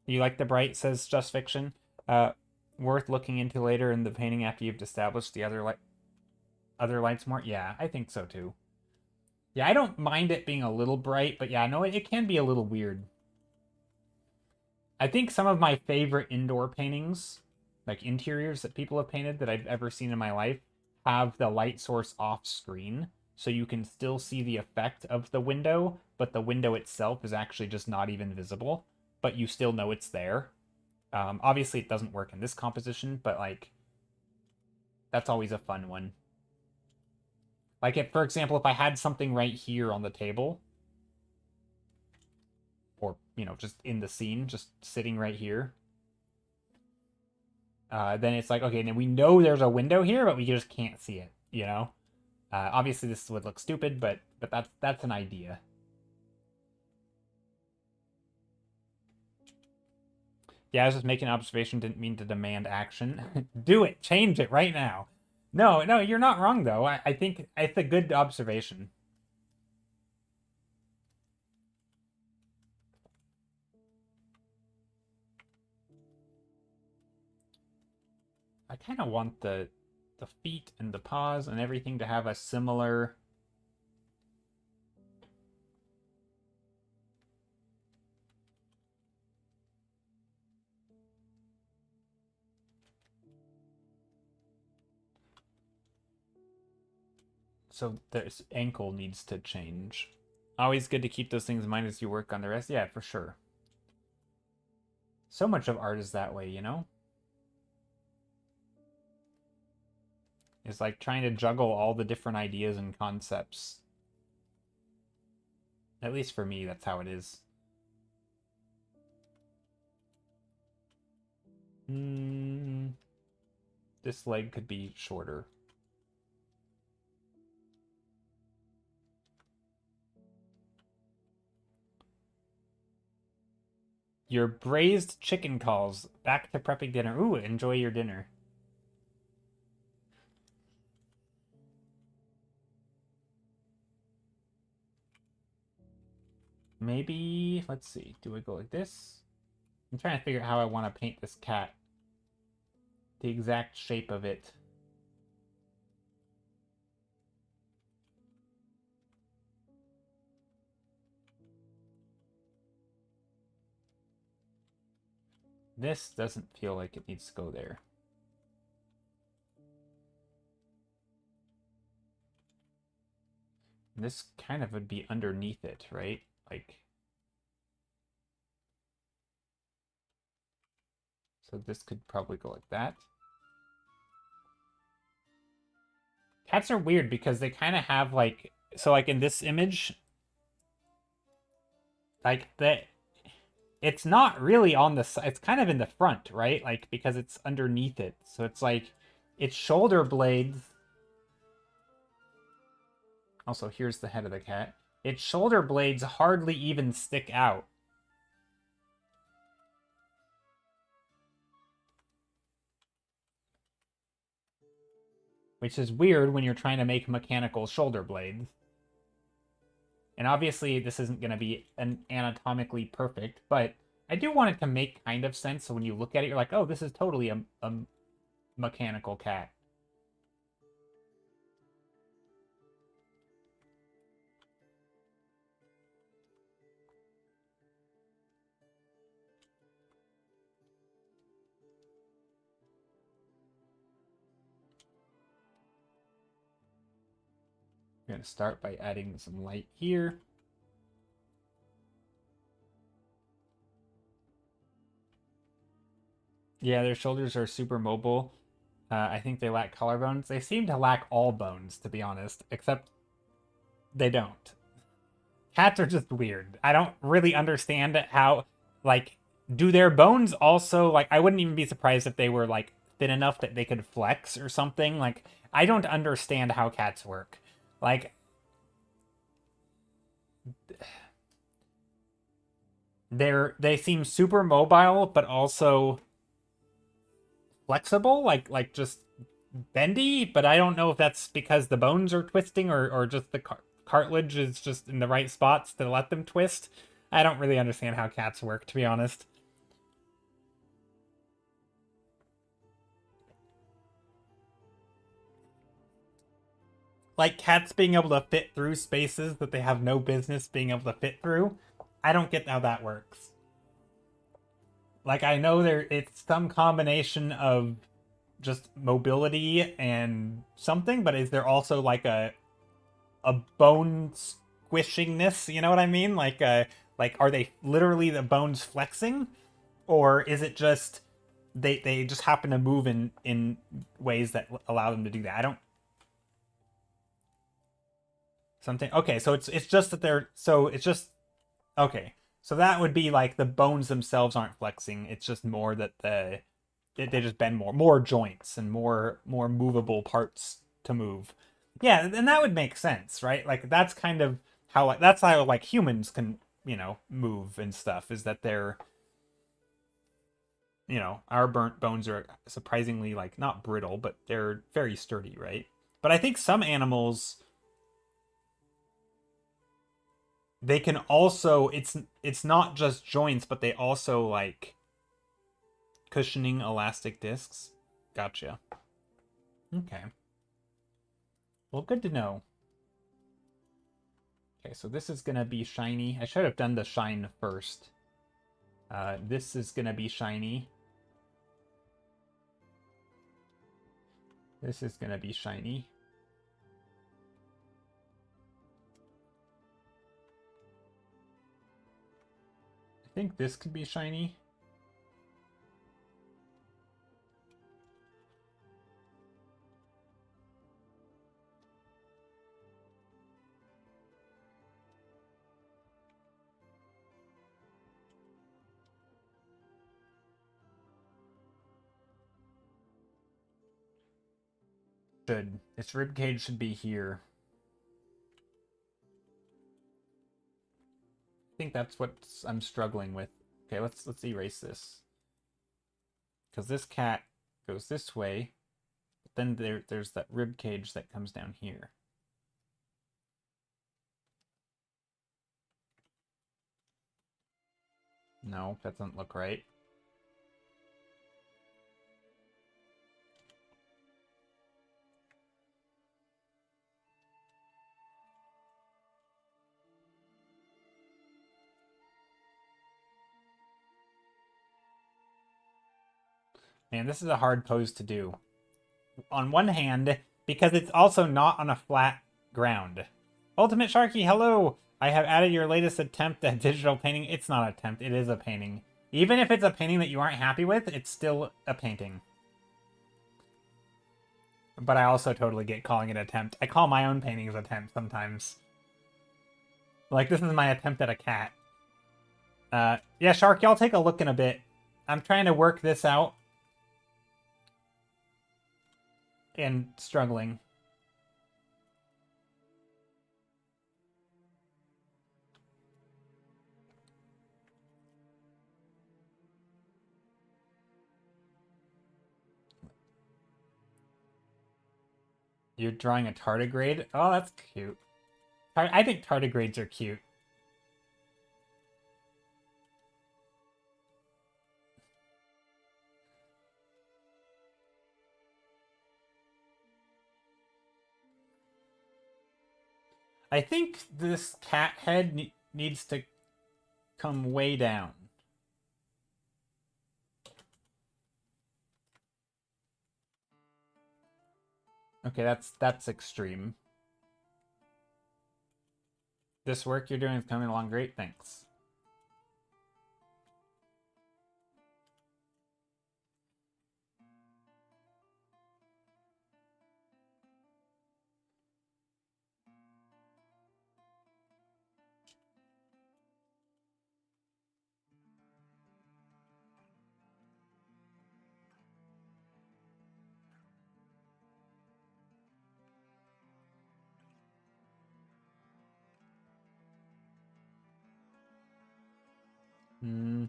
You like the bright, says Just Fiction. Worth looking into later in the painting after you've established the other lights more. Yeah, I think so too. Yeah, I don't mind it being a little bright, but yeah, no, it can be a little weird. I think some of my favorite indoor paintings, like interiors that people have painted that I've ever seen in my life, have the light source off screen, so you can still see the effect of the window, but the window itself is actually just not even visible, but you still know it's there. Obviously, it doesn't work in this composition, but like, that's always a fun one. Like, if, for example, if I had something right here on the table, or, just in the scene, just sitting right here, then it's like, okay, now we know there's a window here, but we just can't see it, Obviously, this would look stupid, but that's an idea. Yeah, I was just making an observation. Didn't mean to demand action. Do it. Change it right now. No, no, you're not wrong though. I think it's a good observation. I kind of want the feet and the paws and everything to have a similar. So this ankle needs to change. Always good to keep those things in mind as you work on the rest. Yeah, for sure. So much of art is that way, you know? It's like trying to juggle all the different ideas and concepts. At least for me, that's how it is. This leg could be shorter. Your braised chicken calls. Back to prepping dinner. Ooh, enjoy your dinner. Maybe, let's see. Do we go like this? I'm trying to figure out how I want to paint this cat. The exact shape of it. This doesn't feel like it needs to go there. This kind of would be underneath it, right? Like, so this could probably go like that. Cats are weird because they kind of have like, so like in this image, like that, it's not really on the side, it's kind of in the front, right? Like, because it's underneath it. So it's like, its shoulder blades. Also, here's the head of the cat. Its shoulder blades hardly even stick out. Which is weird when you're trying to make mechanical shoulder blades. And obviously, this isn't going to be anatomically perfect, but I do want it to make kind of sense. So when you look at it, you're like, oh, this is totally a mechanical cat. We're going to start by adding some light here. Yeah, their shoulders are super mobile. I think they lack collarbones. They seem to lack all bones, to be honest, except they don't. Cats are just weird. I don't really understand how, like, do their bones also, like, I wouldn't even be surprised if they were, like, thin enough that they could flex or something. Like, I don't understand how cats work. Like, they seem super mobile, but also flexible, like just bendy, but I don't know if that's because the bones are twisting or just the cartilage is just in the right spots to let them twist. I don't really understand how cats work, to be honest. Like cats being able to fit through spaces that they have no business being able to fit through. I don't get how that works. Like I know it's some combination of just mobility and something, but is there also like a bone squishingness? You know what I mean? Like are they literally the bones flexing, or is it just they just happen to move in ways that allow them to do that? I don't something. Okay, so it's just that they're so it's just okay. So that would be like the bones themselves aren't flexing. It's just more that they just bend more joints and more movable parts to move. Yeah, and that would make sense, right? Like that's kind of how that's how like humans can, move and stuff, is that they're, our burnt bones are surprisingly like not brittle, but they're very sturdy, right? But I think some animals, they can also, it's not just joints, but they also like cushioning elastic discs. Gotcha. Okay. Well, good to know. Okay, so this is gonna be shiny. I should have done the shine first. This is gonna be shiny. This is gonna be shiny. I think this could be shiny. Its rib cage should be here. I think that's what I'm struggling with. Okay, let's erase this. Because this cat goes this way, but then there's that rib cage that comes down here. No, that doesn't look right. Man, this is a hard pose to do. On one hand, because it's also not on a flat ground. Ultimate Sharky, hello! I have added your latest attempt at digital painting. It's not an attempt, it is a painting. Even if it's a painting that you aren't happy with, it's still a painting. But I also totally get calling it an attempt. I call my own paintings attempts sometimes. Like, this is my attempt at a cat. Yeah, Sharky, I'll take a look in a bit. I'm trying to work this out. And struggling. You're drawing a tardigrade? Oh, that's cute. I think tardigrades are cute. I think this cat head needs to come way down. Okay, that's extreme. This work you're doing is coming along great, thanks. Hmm.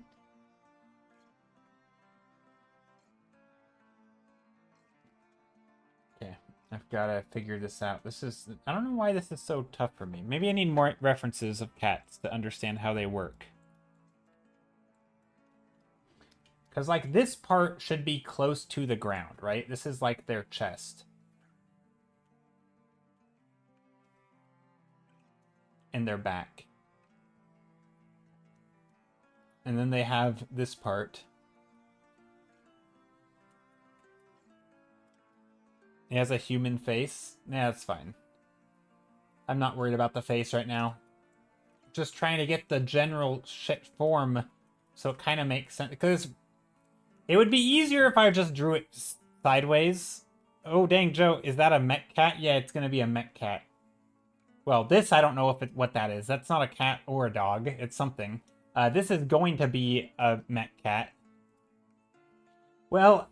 Okay, I've got to figure this out. I don't know why this is so tough for me. Maybe I need more references of cats to understand how they work. Because, like, this part should be close to the ground, right? This is, like, their chest. And their back. And then they have this part. He has a human face. Yeah, that's fine. I'm not worried about the face right now. Just trying to get the general form so it kind of makes sense. Because it would be easier if I just drew it sideways. Oh, dang, Joe. Is that a mech cat? Yeah, it's going to be a mech cat. Well, this, I don't know what that is. That's not a cat or a dog. It's something. This is going to be a mech cat. Well,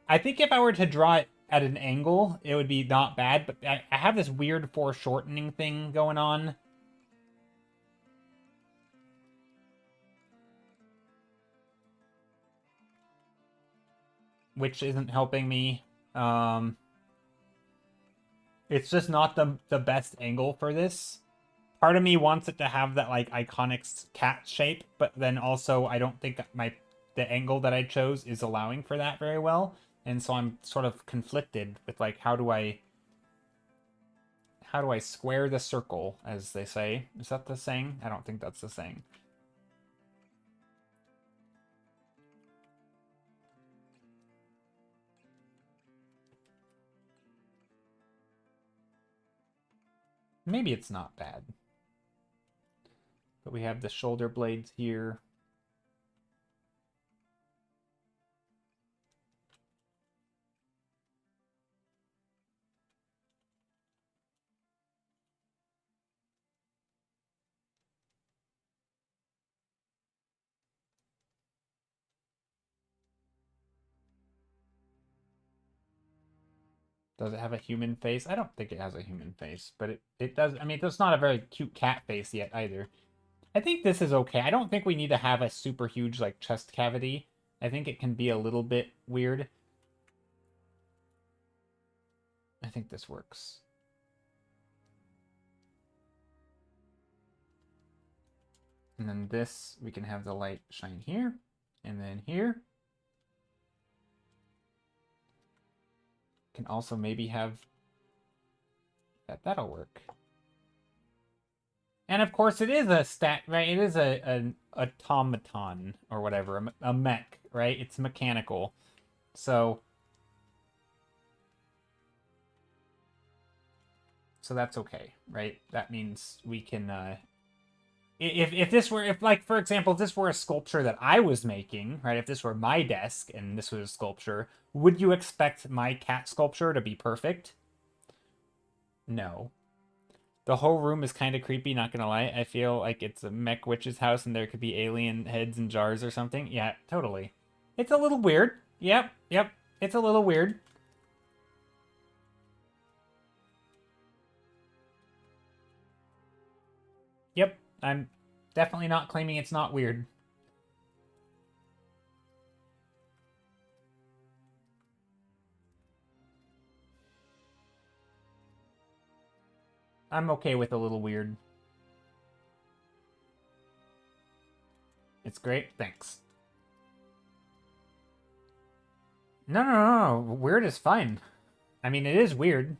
I think if I were to draw it at an angle, it would be not bad, but I have this weird foreshortening thing going on. Which isn't helping me. It's just not the best angle for this. Part of me wants it to have that like iconic cat shape, but then also I don't think the angle that I chose is allowing for that very well. And so I'm sort of conflicted with like how do I square the circle, as they say. Is that the saying? I don't think that's the saying. Maybe it's not bad. But we have the shoulder blades here. Does it have a human face? I don't think it has a human face, but it does. I mean, it's not a very cute cat face yet either. I think this is okay. I don't think we need to have a super huge like chest cavity. I think it can be a little bit weird. I think this works. And then this, we can have the light shine here, and then here. Can also maybe have that'll work. And of course, it is a stat, right? It is an automaton or whatever, a mech, right? It's mechanical, so that's okay, right? That means we can. If this were, if like for example, if this were a sculpture that I was making, right? If this were my desk and this was a sculpture, would you expect my cat sculpture to be perfect? No. The whole room is kind of creepy, not gonna lie. I feel like it's a mech witch's house and there could be alien heads in jars or something. Yeah, totally. It's a little weird. Yep, yep. It's a little weird. Yep, I'm definitely not claiming it's not weird. I'm okay with a little weird. It's great. Thanks. No, no, no, no. Weird is fine. I mean, it is weird.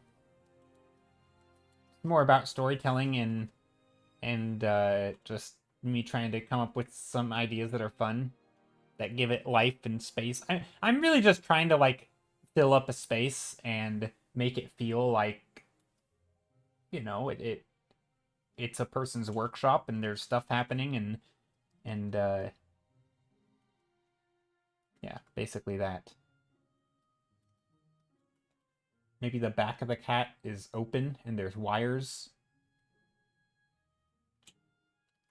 It's more about storytelling and just me trying to come up with some ideas that are fun, that give it life and space. I'm really just trying to like fill up a space and make it feel like, you know, it's a person's workshop and there's stuff happening and yeah, basically that. Maybe the back of the cat is open and there's wires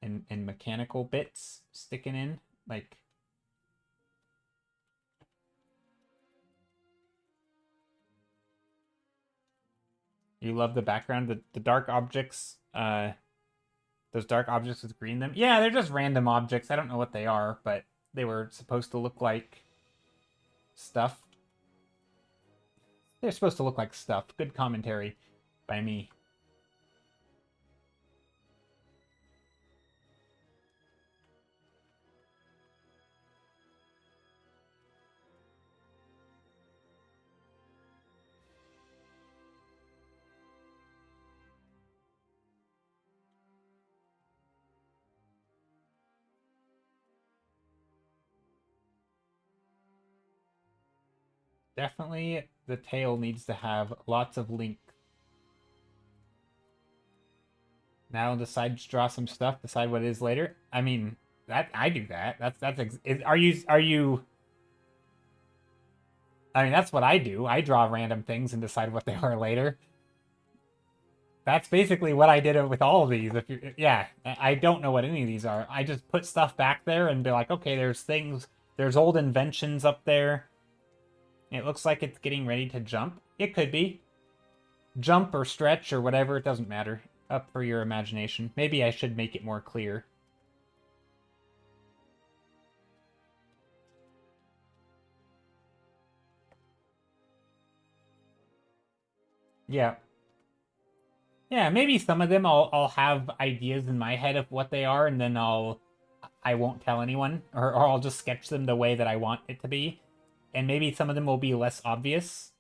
and mechanical bits sticking in, like. You love the background, the dark objects, those dark objects with green them. Yeah, they're just random objects. I don't know what they are, but they were supposed to look like stuff. They're supposed to look like stuff. Good commentary by me. Definitely the tail needs to have lots of length. Now decide to draw some stuff, decide what it is later. I mean, that I do that. Are you I mean, that's what I do. I draw random things and decide what they are later. That's basically what I did with all of these. If you, yeah, I don't know what any of these are. I just put stuff back there and be like, okay, there's things, there's old inventions up there. It looks like it's getting ready to jump. It could be. Jump or stretch or whatever, it doesn't matter. Up for your imagination. Maybe I should make it more clear. Yeah. Yeah, maybe some of them I'll have ideas in my head of what they are, and then I won't tell anyone, or I'll just sketch them the way that I want it to be. And maybe some of them will be less obvious.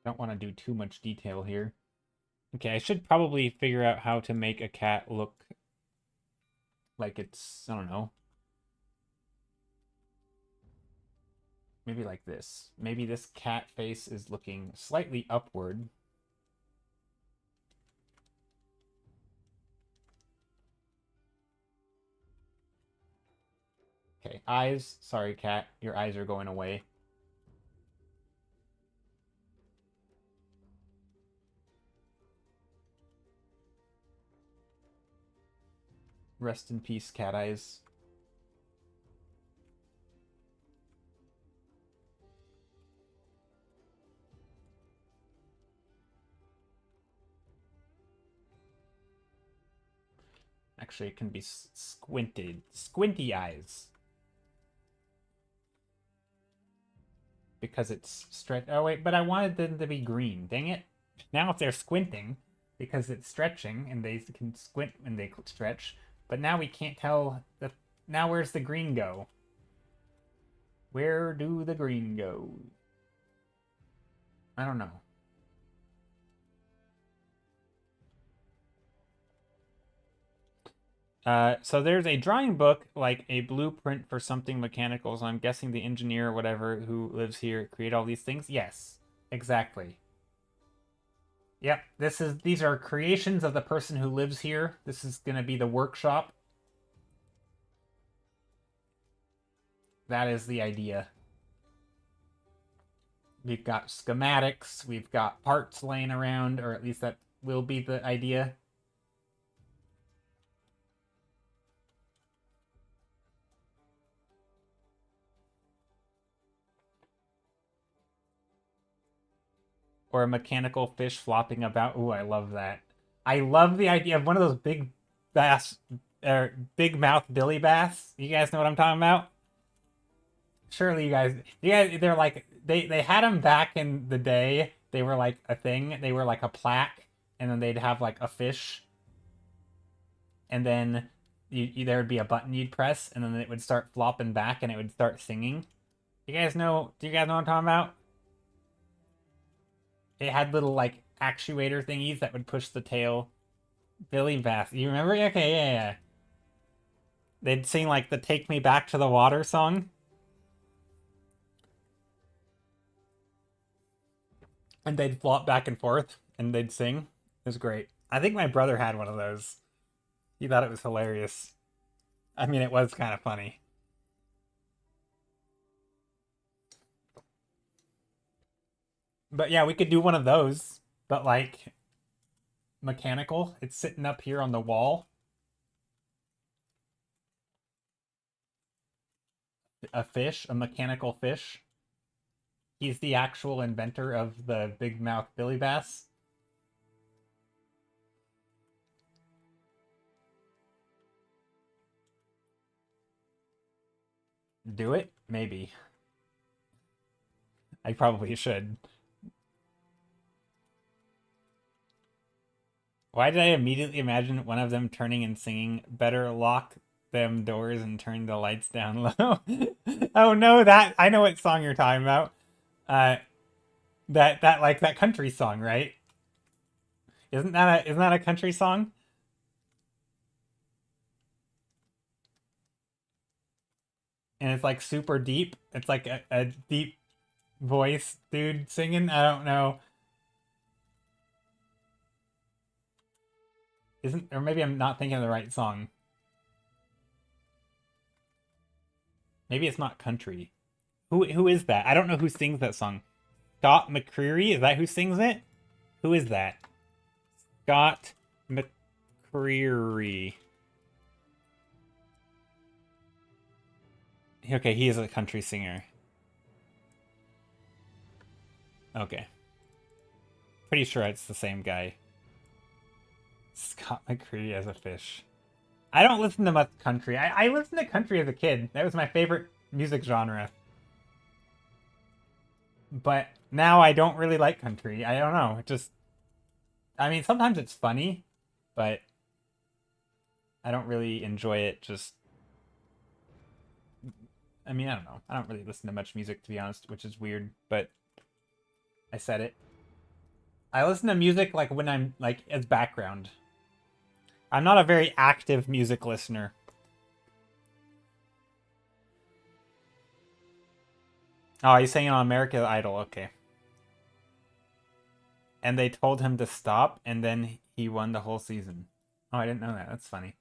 Don't want to do too much detail here. Okay, I should probably figure out how to make a cat look like it's, I don't know. Maybe like this. Maybe this cat face is looking slightly upward. Okay, eyes. Sorry, cat. Your eyes are going away. Rest in peace, cat eyes. Actually, it can be squinted. Squinty eyes. Because it's stretch. Oh, wait, but I wanted them to be green. Dang it. Now if they're squinting, because it's stretching, and they can squint when they stretch, but now we can't tell. Now where's the green go? Where do the green go? I don't know. So there's a drawing book, like a blueprint for something mechanical. So I'm guessing the engineer or whatever who lives here create all these things. Yes, exactly. Yep, these are creations of the person who lives here. This is gonna be the workshop. That is the idea. We've got schematics, we've got parts laying around, or at least that will be the idea. Or a mechanical fish flopping about. Ooh, I love that. I love the idea of one of those big bass, or big mouth Billy bass. You guys know what I'm talking about? Surely you guys, they're like, they had them back in the day. They were like a thing. They were like a plaque, and then they'd have like a fish, and then there would be a button you'd press, and then it would start flopping back, and it would start singing. You guys know? Do you guys know what I'm talking about? It had little like actuator thingies that would push the tail. Billy Bass. You remember? Okay, yeah. They'd sing like the "Take Me Back to the Water" song, and they'd flop back and forth, and they'd sing. It was great. I think my brother had one of those. He thought it was hilarious. I mean, it was kind of funny. But yeah, we could do one of those, but like mechanical. It's sitting up here on the wall. A fish, a mechanical fish. He's the actual inventor of the big mouth Billy Bass. Do it? Maybe. I probably should. Why did I immediately imagine one of them turning and singing, "Better lock them doors and turn the lights down low"? Oh no, that I know what song you're talking about. Uh that like that country song, right? Isn't that a country song? And it's like super deep. It's like a deep voice dude singing. I don't know. Isn't, or maybe I'm not thinking of the right song. Maybe it's not country. Who is that? I don't know who sings that song. Scott McCreery? Is that who sings it? Who is that? Scott McCreery. Okay, he is a country singer. Okay. Pretty sure it's the same guy. Scott McCreery as a fish. I don't listen to much country. I listened to country as a kid. That was my favorite music genre. But now I don't really like country. I don't know. It just, I mean, sometimes it's funny, but I don't really enjoy it. Just, I mean, I don't know. I don't really listen to much music, to be honest, which is weird, but I said it. I listen to music like when I'm like as background. I'm not a very active music listener. Oh, he's saying on American Idol. Okay. And they told him to stop, and then he won the whole season. Oh, I didn't know that. That's funny.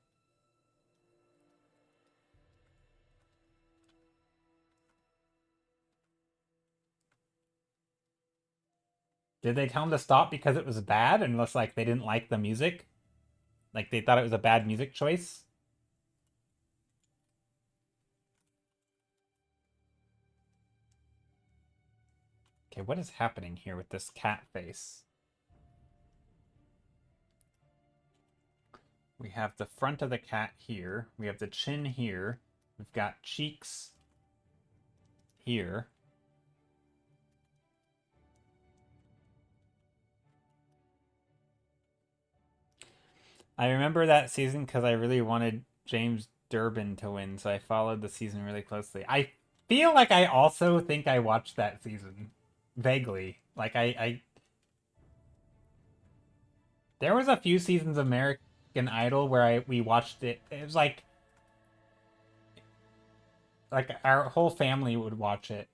Did they tell him to stop because it was bad, unless like they didn't like the music? Like they thought it was a bad music choice? Okay, what is happening here with this cat face? We have the front of the cat here. We have the chin here. We've got cheeks here. I remember that season because I really wanted James Durbin to win, so I followed the season really closely. I feel like I also think I watched that season vaguely. Like I there was a few seasons of American Idol where we watched it. It was like our whole family would watch it.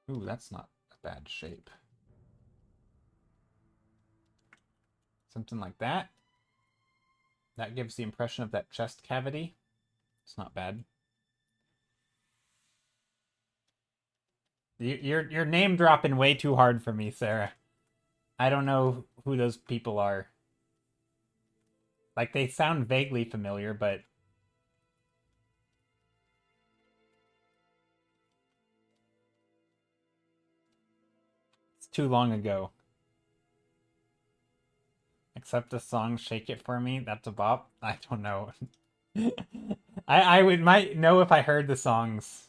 Ooh, that's not a bad shape. Something like that. That gives the impression of that chest cavity. It's not bad. You're name dropping way too hard for me, Sarah. I don't know who those people are. Like they sound vaguely familiar, but it's too long ago. Except the song "Shake It For Me." That's a bop. I don't know. I might know if I heard the songs.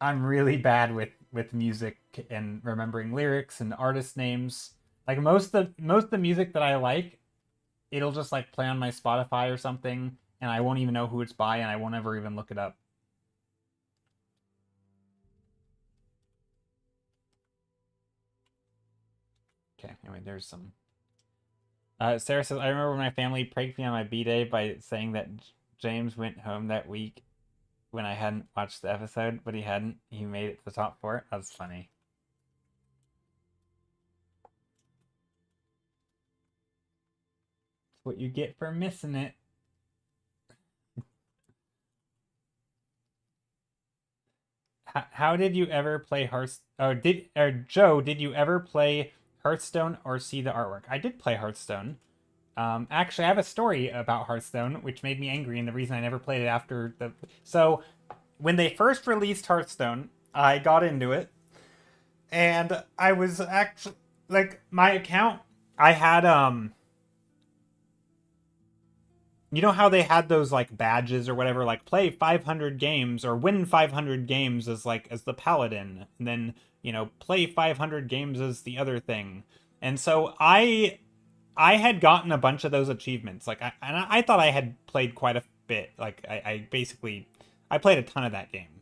I'm really bad with music and remembering lyrics and artist names. Like most of the music that I like, it'll just like play on my Spotify or something, and I won't even know who it's by, and I won't ever even look it up. Okay, anyway, there's some. Sarah says, I remember when my family pranked me on my B-day by saying that James went home that week when I hadn't watched the episode, but he hadn't. He made it to the top four. That was funny. It's what you get for missing it. How did you ever play Hearthstone? Or Joe, did you ever play Hearthstone or see the artwork? I did play Hearthstone. Actually, I have a story about Hearthstone, which made me angry, and the reason I never played it after the. So, when they first released Hearthstone, I got into it, and I was actually like my account. I had you know how they had those like badges or whatever, like play 500 games or win 500 games as like as the paladin, and then play 500 games as the other thing. And so I had gotten a bunch of those achievements. Like I thought I had played quite a bit. Like I basically I played a ton of that game.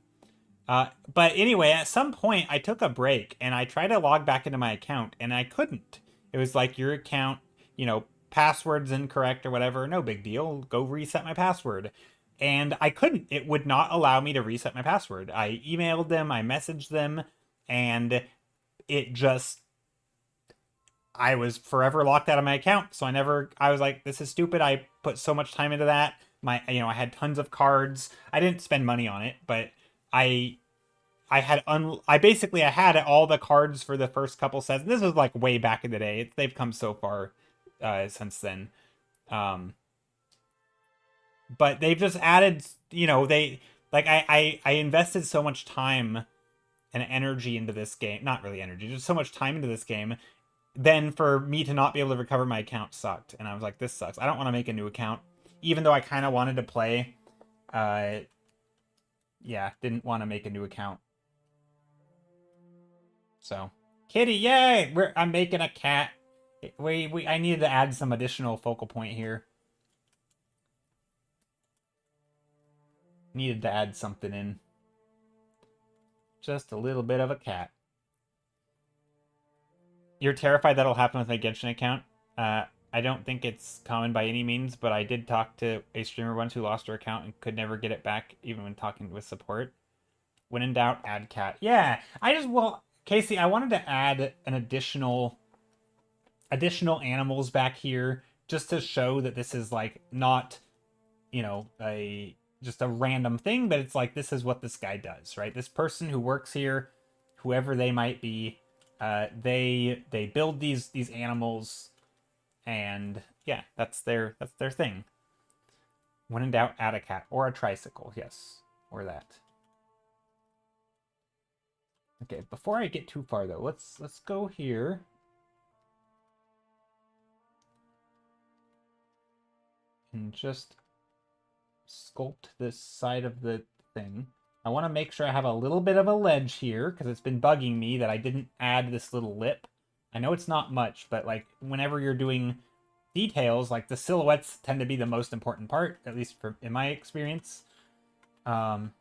But anyway, at some point I took a break and I tried to log back into my account and I couldn't. It was like your account you know, password's incorrect or whatever. No big deal. Go reset my password. And I couldn't. It would not allow me to reset my password. I emailed them, I messaged them, and it just I was forever locked out of my account. So I was like, this is stupid. I put so much time into that. I had tons of cards. I didn't spend money on it, but I I had all the cards for the first couple sets. This was like way back in the day. They've come so far since then. Um, but they've just added, they like I invested so much time and energy into this game. Not really energy, just so much time into this game. Then for me to not be able to recover my account sucked. And I was like, this sucks. I don't want to make a new account. Even though I kind of wanted to play. Yeah, didn't want to make a new account. So, kitty, yay! I'm making a cat. I needed to add some additional focal point here. Needed to add something in. Just a little bit of a cat. You're terrified that'll happen with my Genshin account? I don't think it's common by any means, but I did talk to a streamer once who lost her account and could never get it back, even when talking with support. When in doubt, add cat. Yeah, Casey, I wanted to add an additional animals back here just to show that this is like not, just a random thing, but it's like this is what this guy does, right? This person who works here, whoever they might be, they build these animals, and yeah, that's their thing. When in doubt, add a cat or a tricycle, yes, or that. Okay, before I get too far though, let's go here. And just sculpt this side of the thing. I want to make sure I have a little bit of a ledge here because it's been bugging me that I didn't add this little lip. I know it's not much, but like whenever you're doing details, like the silhouettes tend to be the most important part, at least in my experience. And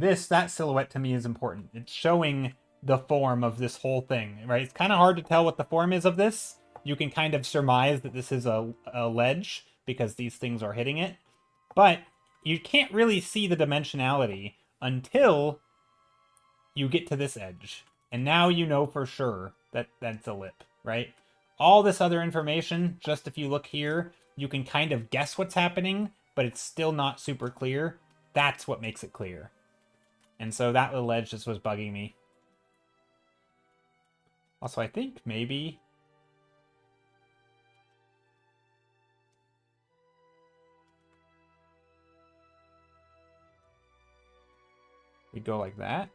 that silhouette to me is important. It's showing the form of this whole thing, right? It's kind of hard to tell what the form is of this. You can kind of surmise that this is a ledge because these things are hitting it. But you can't really see the dimensionality until you get to this edge. And now you know for sure that that's a lip, right? All this other information, just if you look here, you can kind of guess what's happening, but it's still not super clear. That's what makes it clear. And so that little edge just was bugging me. Also, I think maybe... we go like that.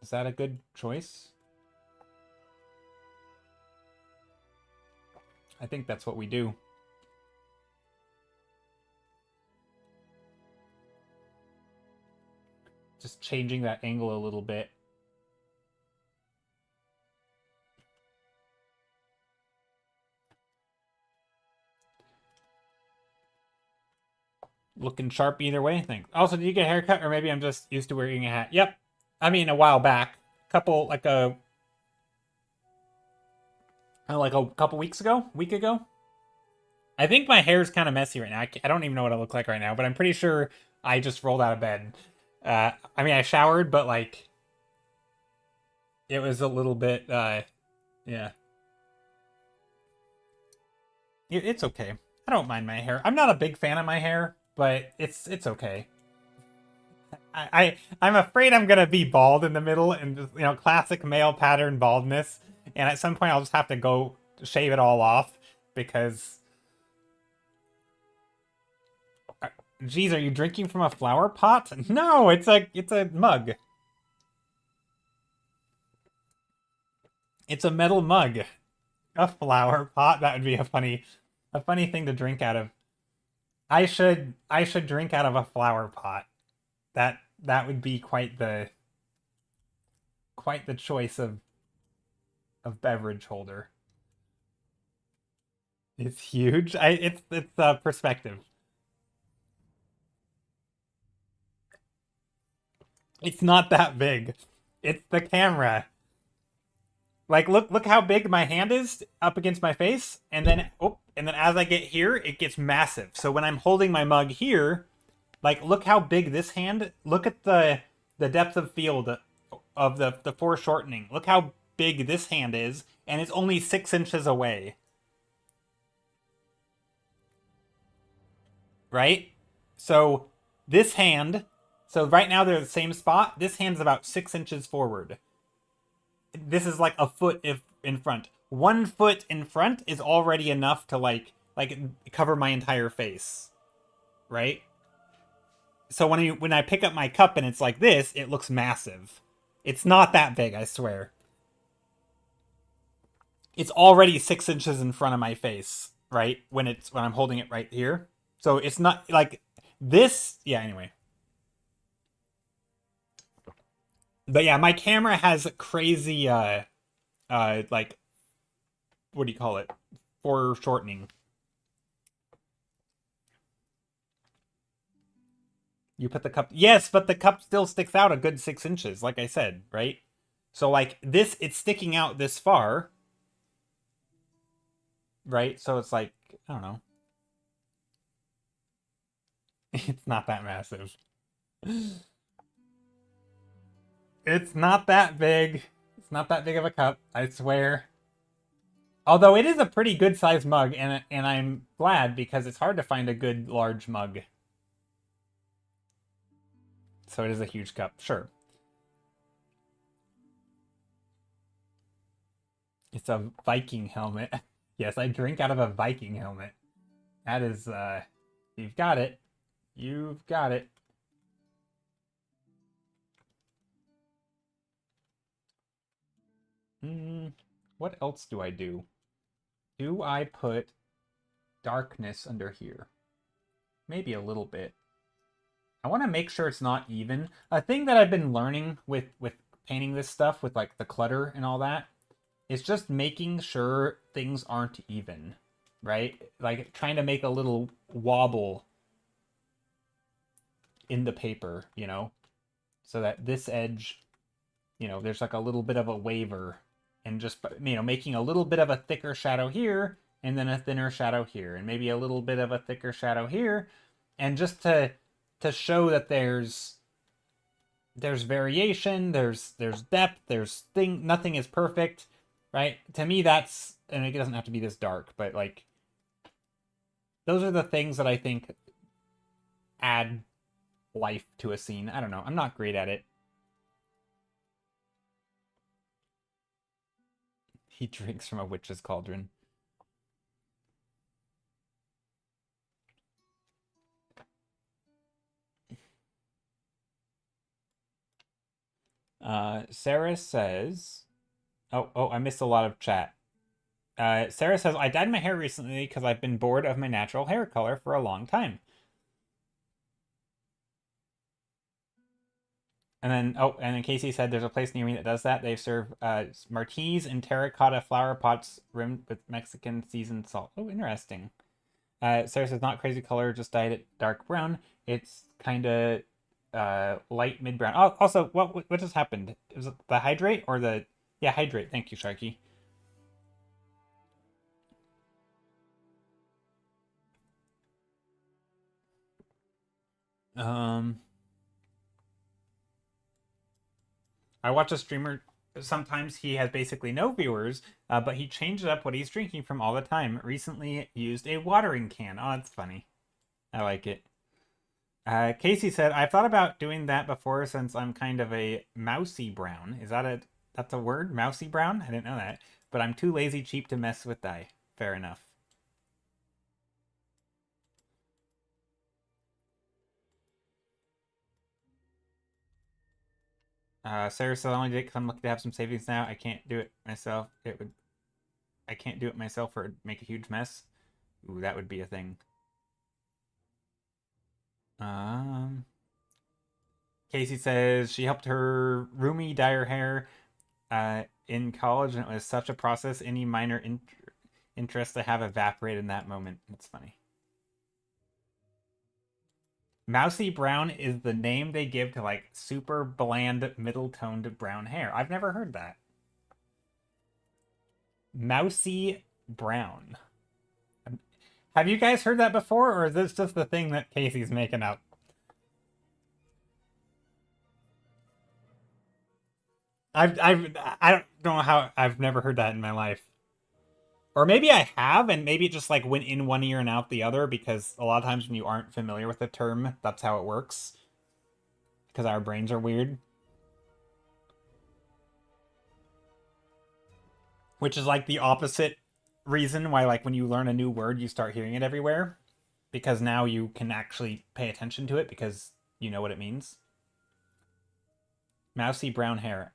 Is that a good choice? I think that's what we do. Just changing that angle a little bit. Looking sharp either way, I think. Also, did you get a haircut, or maybe I'm just used to wearing a hat? Yep. I mean, a while back. Like a couple weeks ago? Week ago? I think my hair's kind of messy right now. I don't even know what I look like right now, but I'm pretty sure I just rolled out of bed. I mean, I showered, but like... it was a little bit, yeah. It's okay. I don't mind my hair. I'm not a big fan of my hair, but it's okay. I'm afraid I'm gonna be bald in the middle and just, classic male pattern baldness. And at some point I'll just have to go shave it all off because... Geez, are you drinking from a flower pot? No, it's a mug. It's a metal mug. A flower pot? That would be a funny thing to drink out of. I should drink out of a flower pot. That would be quite the choice of beverage holder. It's huge. It's perspective. It's not that big. It's the camera. Like, look how big my hand is up against my face, and then as I get here, it gets massive. So when I'm holding my mug here, like, look how big this hand. Look at the depth of field of the foreshortening. Look how big this hand is, and it's only 6 inches away. Right? So this hand. So right now they're the same spot. This hand's about 6 inches forward. This is like a foot if in front. 1 foot in front is already enough to like cover my entire face, right? So when I pick up my cup and it's like this, it looks massive. It's not that big, I swear. It's already 6 inches in front of my face, right? When I'm holding it right here. So it's not like this. Yeah. Anyway. But yeah, my camera has crazy like, what do you call it? Foreshortening. You put the cup. Yes, but the cup still sticks out a good 6 inches, like I said, right? So like this, it's sticking out this far, right? So it's like, I don't know. It's not that massive. It's not that big. It's not that big of a cup, I swear. Although it is a pretty good sized mug, and I'm glad because it's hard to find a good large mug. So it is a huge cup, sure. It's a Viking helmet. Yes, I drink out of a Viking helmet. That is, you've got it. You've got it. What else do I do? Do I put darkness under here? Maybe a little bit. I want to make sure it's not even. A thing that I've been learning with painting this stuff with like the clutter and all that is just making sure things aren't even, right? Like trying to make a little wobble in the paper, so that this edge, there's like a little bit of a waver, and just making a little bit of a thicker shadow here and then a thinner shadow here and maybe a little bit of a thicker shadow here, and just to show that there's variation, there's depth, nothing is perfect, right? To me, that's, and it doesn't have to be this dark, but like those are the things that I think add life to a scene. I don't know. I'm not great at it. He drinks from a witch's cauldron. Sarah says, oh, I missed a lot of chat. Sarah says, I dyed my hair recently because I've been bored of my natural hair color for a long time. And then Casey said there's a place near me that does that. They serve martinis in terracotta flower pots rimmed with Mexican seasoned salt. Oh, interesting. Sarah says not crazy color, just dyed it dark brown. It's kind of light mid brown. Oh, also, what just happened? Was it the hydrate or the hydrate? Thank you, Sharky. I watch a streamer. Sometimes he has basically no viewers, but he changes up what he's drinking from all the time. Recently used a watering can. Oh, that's funny. I like it. Casey said, I've thought about doing that before since I'm kind of a mousy brown. That's a word? Mousy brown? I didn't know that. But I'm too lazy cheap to mess with dye. Fair enough. Sarah said, I only did it because I'm lucky to have some savings now. I can't do it myself. I can't do it myself or it'd make a huge mess. Ooh, that would be a thing. Casey says she helped her roomie dye her hair in college, and it was such a process. Any minor interest I have evaporated in that moment. That's funny. Mousy brown is the name they give to like super bland, middle toned brown hair. I've never heard that. Mousy brown. Have you guys heard that before, or is this just the thing that Casey's making up? I don't know how I've never heard that in my life. Or maybe I have, and maybe it just like went in one ear and out the other, because a lot of times when you aren't familiar with the term, that's how it works. Because our brains are weird. Which is like the opposite reason why, like, when you learn a new word, you start hearing it everywhere. Because now you can actually pay attention to it because you know what it means. Mousy brown hair.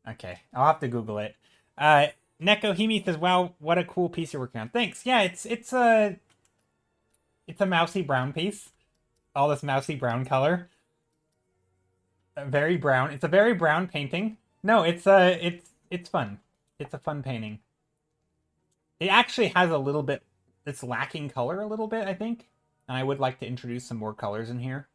Okay, I'll have to Google it. Nekohimi says, "Wow, what a cool piece you're working on." Thanks. Yeah, it's a mousy brown piece. All this mousy brown color. Very brown. It's a very brown painting. No, it's fun. It's a fun painting. It actually has a little bit. It's lacking color a little bit, I think, and I would like to introduce some more colors in here.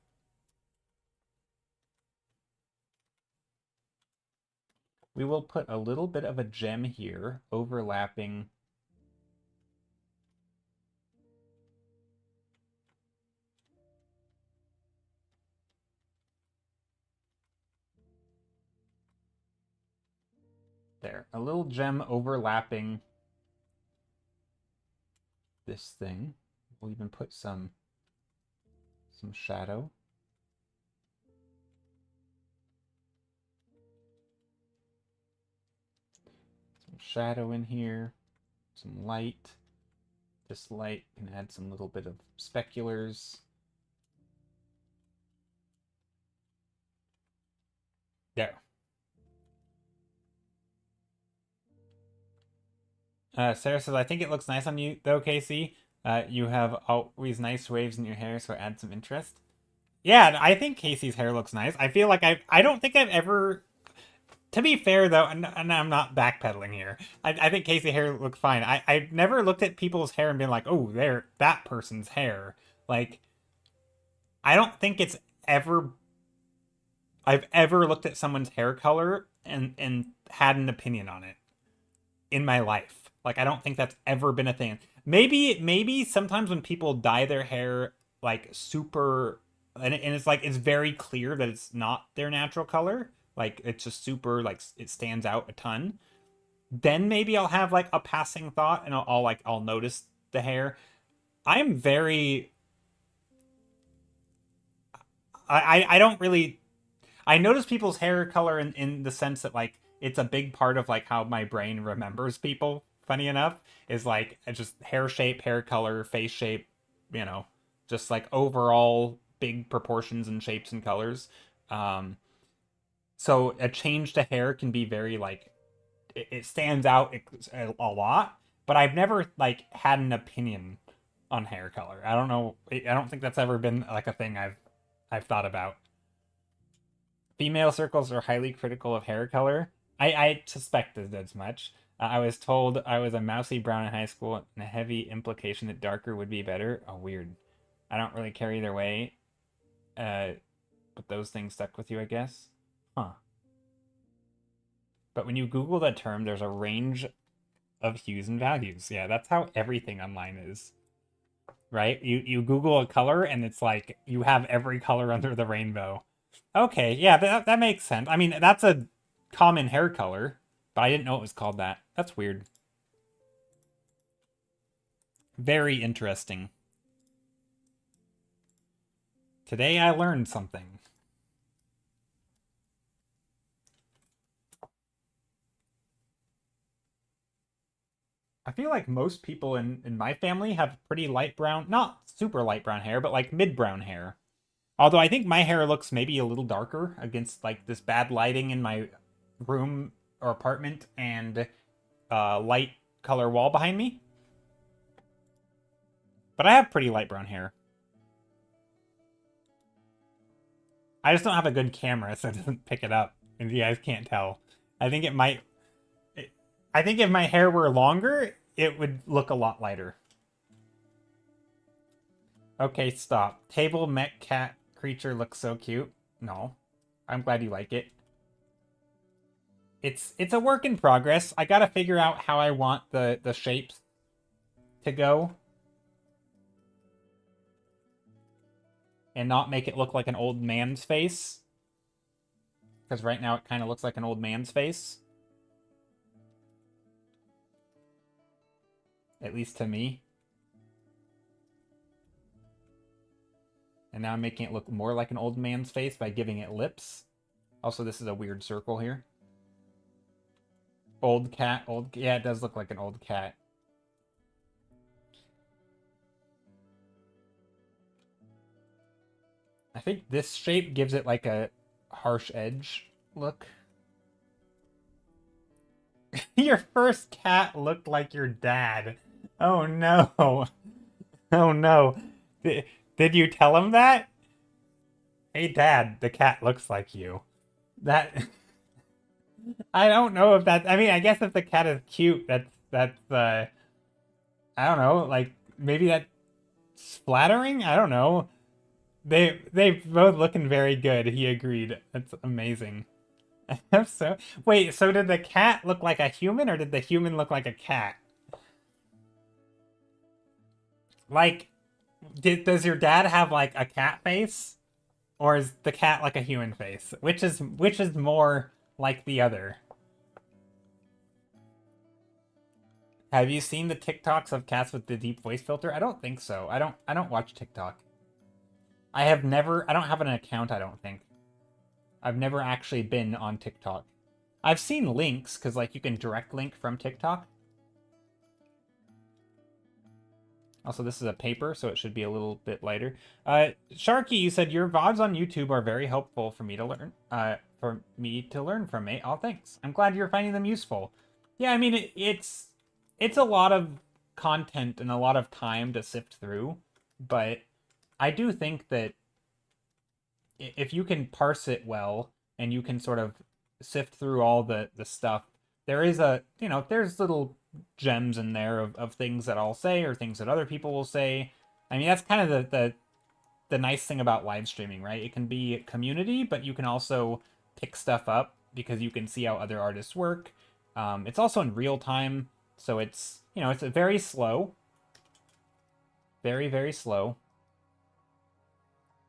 We will put a little bit of a gem here, overlapping. There, a little gem overlapping this thing. We'll even put some shadow. Some shadow in here, some light. This light can add some little bit of speculars. There. Sarah says, I think it looks nice on you, though, Casey. You have always nice waves in your hair, so add some interest. Yeah, I think Casey's hair looks nice. I feel like I don't think I've ever... To be fair, though, and I'm not backpedaling here, I think Casey's hair looks fine. I've never looked at people's hair and been like, oh, there, that person's hair. Like, I don't think it's ever... I've ever looked at someone's hair color and had an opinion on it in my life. Like, I don't think that's ever been a thing. Maybe sometimes when people dye their hair like super, and it's like it's very clear that it's not their natural color, like it's just super, like it stands out a ton, then maybe I'll have like a passing thought and I'll notice the hair. I'm very I don't really, I notice people's hair color in the sense that like it's a big part of like how my brain remembers people. Funny enough, is like just hair shape, hair color, face shape, you know, just like overall big proportions and shapes and colors. Um, so a change to hair can be very like it stands out a lot, but I've never like had an opinion on hair color. I don't know. I don't think that's ever been like a thing I've thought about. Female circles are highly critical of hair color. I suspected as much. I was told I was a mousy brown in high school, and a heavy implication that darker would be better. Oh, weird. I don't really care either way. But those things stuck with you, I guess. Huh. But when you Google that term, there's a range of hues and values. Yeah, that's how everything online is. Right? You Google a color, and it's like you have every color under the rainbow. Okay, yeah, that makes sense. I mean, that's a common hair color, but I didn't know it was called that. That's weird. Very interesting. Today I learned something. I feel like most people in my family have pretty light brown, not super light brown hair, but like mid brown hair. Although I think my hair looks maybe a little darker against like this bad lighting in my room or apartment and light color wall behind me. But I have pretty light brown hair. I just don't have a good camera, so it doesn't pick it up. And you guys can't tell. I think it might... I think if my hair were longer, it would look a lot lighter. Okay, stop. Table mech cat creature looks so cute. No. I'm glad you like it. it's a work in progress. I gotta figure out how I want the shapes to go. And not make it look like an old man's face. Because right now it kind of looks like an old man's face. At least to me. And now I'm making it look more like an old man's face by giving it lips. Also, this is a weird circle here. Old cat, old... Yeah, it does look like an old cat. I think this shape gives it like a harsh edge look. Your first cat looked like your dad. Oh no. Oh no. Did you tell him that? Hey dad, the cat looks like you. That I don't know if that I mean I guess if the cat is cute, that's I don't know, like maybe that's flattering? I don't know. They both looking very good, he agreed. That's amazing. So wait, so did the cat look like a human or did the human look like a cat? Like does your dad have like a cat face? Or is the cat like a human face? Which is more like the other? Have you seen the TikToks of cats with the deep voice filter? I don't think so. I don't watch TikTok. I don't have an account, I don't think. I've never actually been on TikTok. I've seen links, because like you can direct link from TikTok. Also, this is a paper, so it should be a little bit lighter. Sharky, you said your VODs on YouTube are very helpful for me to learn. From, mate. Oh, thanks. I'm glad you're finding them useful. Yeah, I mean, it's a lot of content and a lot of time to sift through, but I do think that if you can parse it well and you can sort of sift through all the stuff, there is there's little gems in there of things that I'll say or things that other people will say. I mean, that's kind of the nice thing about live streaming, right? It can be a community, but you can also pick stuff up because you can see how other artists work. It's also in real time, so it's it's a very slow, very very slow.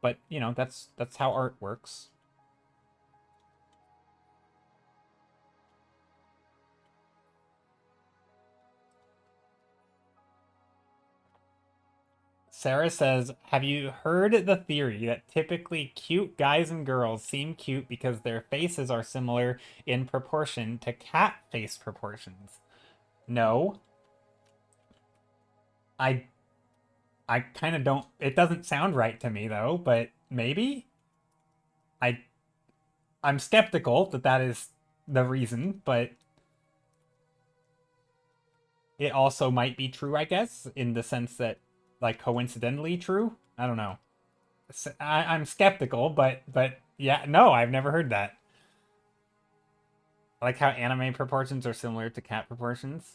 But that's how art works. Sarah says, have you heard the theory that typically cute guys and girls seem cute because their faces are similar in proportion to cat face proportions? No. I kind of don't... It doesn't sound right to me, though, but maybe? I'm skeptical that is the reason, but it also might be true, I guess, in the sense that, like, coincidentally true? I don't know. I'm skeptical, but yeah, no, I've never heard that. I like how anime proportions are similar to cat proportions.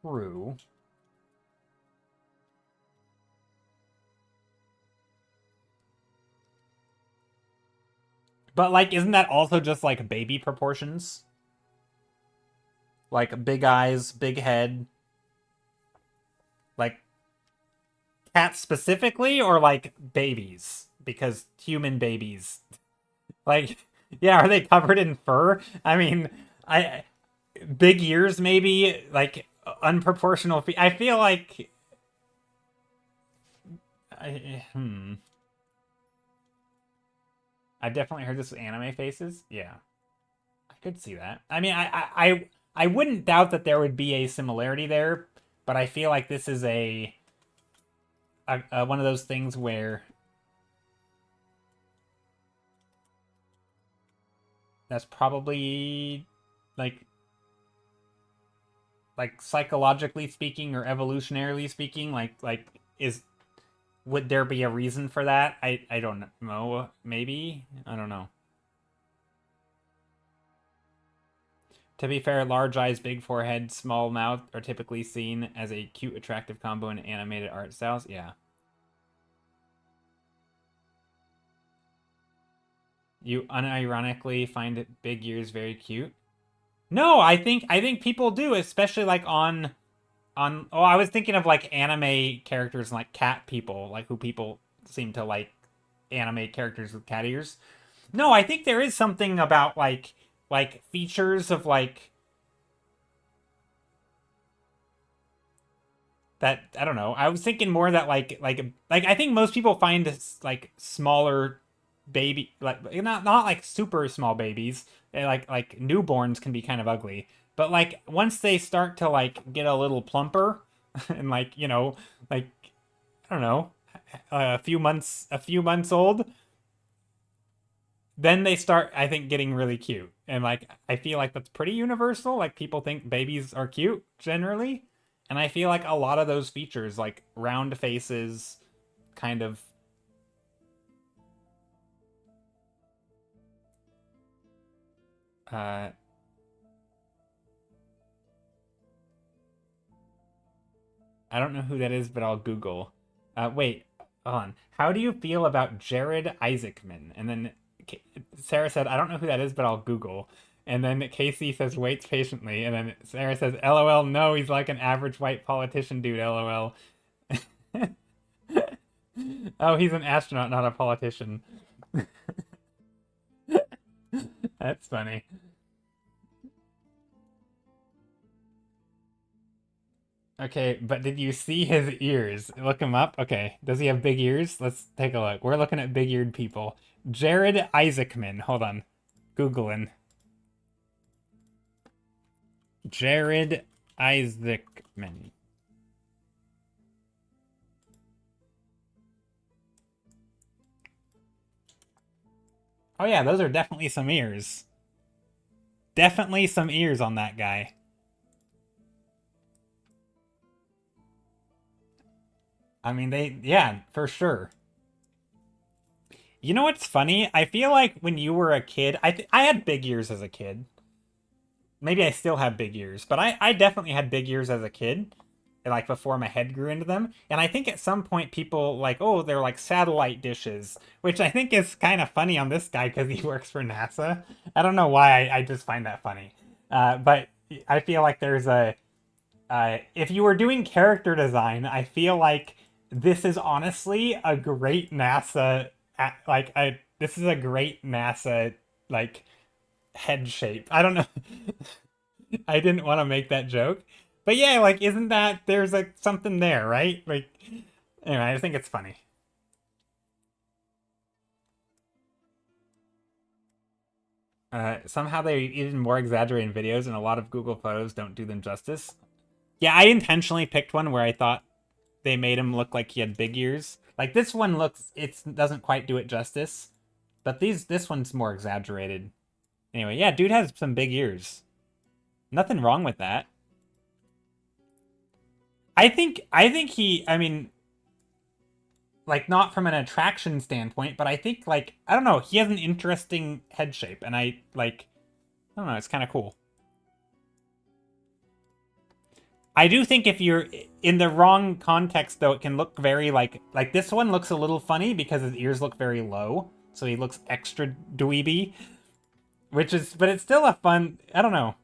True. But, like, isn't that also just, like, baby proportions? Like, big eyes, big head. Like, cats specifically, or, like, babies? Because human babies. Like, yeah, are they covered in fur? I mean, big ears, maybe? Like, unproportional feet. I feel like... I've definitely heard this with anime faces. Yeah. I could see that. I mean, I wouldn't doubt that there would be a similarity there, but I feel like this is a one of those things where that's probably like psychologically speaking or evolutionarily speaking, would there be a reason for that? I don't know. Maybe. I don't know. To be fair, large eyes, big forehead, small mouth are typically seen as a cute, attractive combo in animated art styles. Yeah. You unironically find big ears very cute. No, I think people do, especially like on oh, I was thinking of like anime characters and like cat people, like who people seem to like anime characters with cat ears. No, I think there is something about like features of like that. I don't know. I was thinking more that like I think most people find this, like smaller baby, like not like super small babies. Like newborns can be kind of ugly, but like once they start to like get a little plumper and like like I don't know, a few months old, then they start, I think, getting really cute. And like I feel like that's pretty universal. Like people think babies are cute generally. And I feel like a lot of those features, like round faces, kind of uh I don't know who that is, but I'll Google. Wait, hold on. How do you feel about Jared Isaacman? And then Sarah said, I don't know who that is, but I'll Google. And then Casey says, waits patiently. And then Sarah says, LOL, no, he's like an average white politician dude, LOL. Oh, he's an astronaut, not a politician. That's funny. Okay, but did you see his ears? Look him up. Okay, does he have big ears? Let's take a look. We're looking at big-eared people. Jared Isaacman. Hold on. Googling. Jared Isaacman. Oh yeah, those are definitely some ears. Definitely some ears on that guy. I mean, yeah, for sure. You know what's funny? I feel like when you were a kid, I had big ears as a kid. Maybe I still have big ears, but I definitely had big ears as a kid, like before my head grew into them. And I think at some point people like, oh, they're like satellite dishes, which I think is kind of funny on this guy because he works for NASA. I don't know why I just find that funny. But I feel like there's if you were doing character design, I feel like this is honestly a great NASA, this is a great NASA, like, head shape. I don't know. I didn't want to make that joke. But yeah, like, isn't that, there's like something there, right? Like, anyway, I think it's funny. Somehow they even more exaggerated videos, and a lot of Google photos don't do them justice. Yeah, I intentionally picked one where I thought they made him look like he had big ears. Like this one looks, it doesn't quite do it justice, but this one's more exaggerated. Anyway, yeah, dude has some big ears. Nothing wrong with that. I think I mean, like not from an attraction standpoint, but I think like I don't know, he has an interesting head shape, and I don't know, it's kind of cool. I do think if you're in the wrong context, though, it can look very like this one looks a little funny because his ears look very low, so he looks extra dweeby, but it's still a fun. I don't know.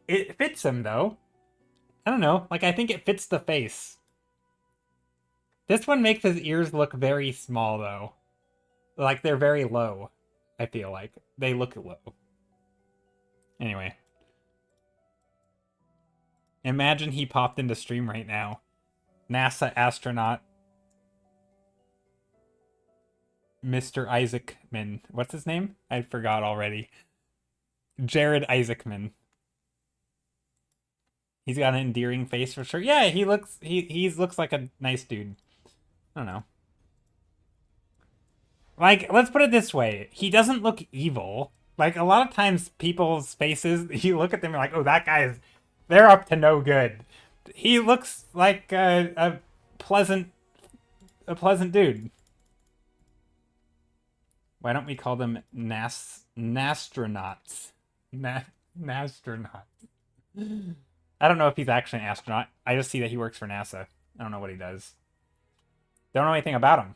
It fits him though. I don't know. Like I think it fits the face. This one makes his ears look very small though. Like they're very low. I feel like they look low. Anyway, imagine he popped into stream right now. NASA astronaut Mr. Isaacman. What's his name? I forgot already. Jared Isaacman. He's got an endearing face for sure. Yeah, he looks like a nice dude. I don't know. Like, let's put it this way. He doesn't look evil. Like a lot of times people's faces, you look at them and you're like, "Oh, that guy's they're up to no good." He looks like pleasant a pleasant dude. Why don't we call them nastronauts? Nastronauts. I don't know if he's actually an astronaut. I just see that he works for NASA. I don't know what he does. Don't know anything about him.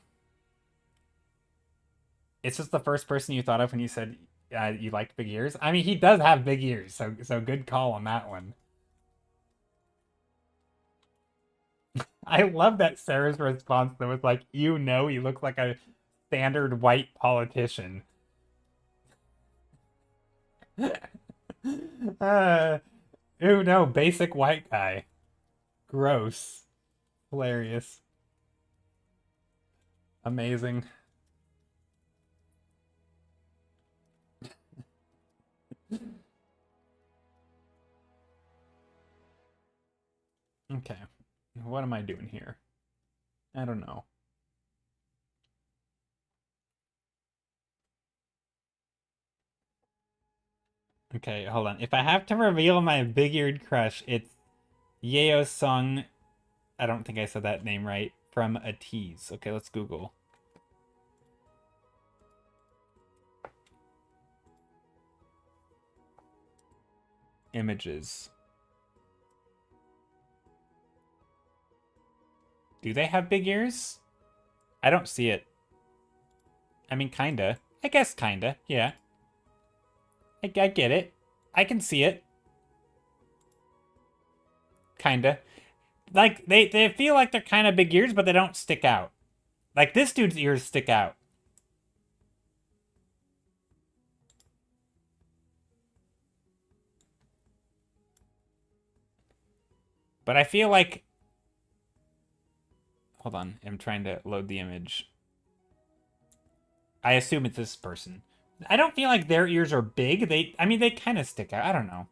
It's just the first person you thought of when you said you liked big ears. I mean, he does have big ears, so good call on that one. I love that Sarah's response that was like, "You know, he looks like a standard white politician." uh, ooh, no, basic white guy. Gross. Hilarious. Amazing. Okay. What am I doing here? I don't know. Okay, hold on. If I have to reveal my big-eared crush, it's Yeo Sung. I don't think I said that name right. From A Tease. Okay, let's Google. Images. Do they have big ears? I don't see it. I mean, kinda. I guess kinda. Yeah. I get it. I can see it. Kinda. Like, they feel like they're kind of big ears, but they don't stick out. Like, this dude's ears stick out. But I feel like... Hold on. I'm trying to load the image. I assume it's this person. I don't feel like their ears are big. I mean, they kind of stick out. I don't know.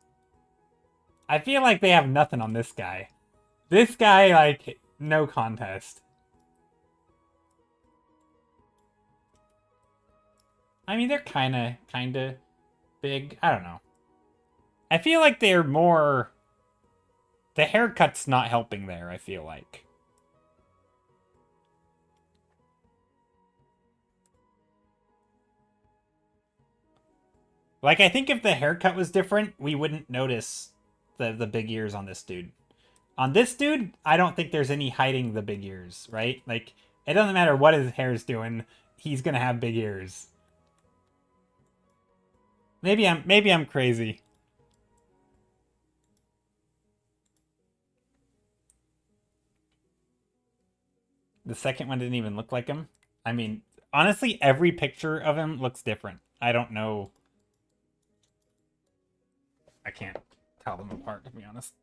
I feel like they have nothing on this guy. This guy, like, no contest. I mean, they're kind of big. I don't know. I feel like they're more... The haircut's not helping there, I feel like. Like, I think if the haircut was different, we wouldn't notice the big ears on this dude. On this dude, I don't think there's any hiding the big ears, right? Like, it doesn't matter what his hair's doing, he's gonna have big ears. Maybe I'm crazy. The second one didn't even look like him. I mean, honestly, every picture of him looks different. I don't know. I can't tell them apart, to be honest.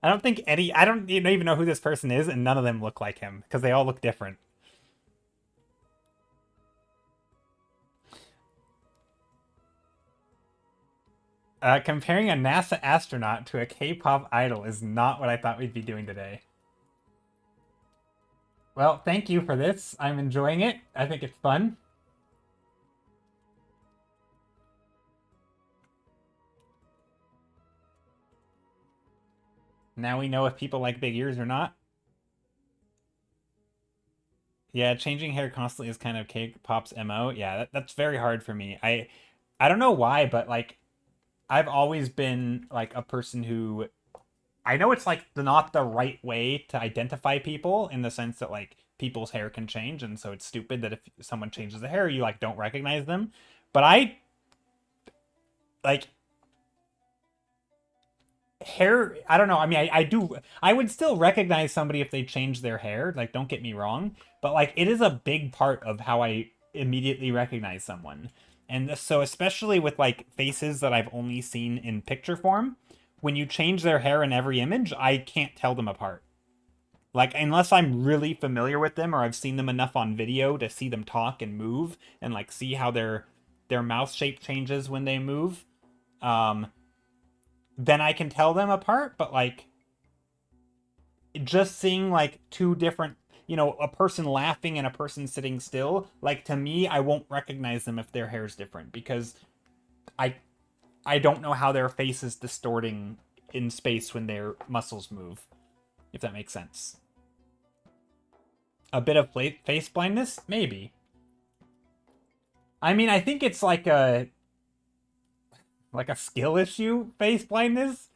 I don't think any. I don't even know who this person is, and none of them look like him because they all look different. Comparing a NASA astronaut to a K-pop idol is not what I thought we'd be doing today. Well, thank you for this. I'm enjoying it. I think it's fun. Now we know if people like big ears or not. Yeah, changing hair constantly is kind of K-pop's MO. Yeah, that's very hard for me. I don't know why, but like I've always been like a person who I know it's like not the right way to identify people in the sense that like people's hair can change, and so it's stupid that if someone changes the hair, you like don't recognize them. But I like hair. I don't know. I mean, I do. I would still recognize somebody if they change their hair. Like, don't get me wrong, but like it is a big part of how I immediately recognize someone. And so, especially with like faces that I've only seen in picture form, when you change their hair in every image, I can't tell them apart. Like, unless I'm really familiar with them or I've seen them enough on video to see them talk and move and like see how their mouth shape changes when they move, um, then I can tell them apart. But like, just seeing like two different, a person laughing and a person sitting still, like to me, I won't recognize them if their hair's different because I I don't know how their face is distorting in space when their muscles move, if that makes sense. A bit of face blindness? Maybe. I mean, I think it's like a skill issue, face blindness.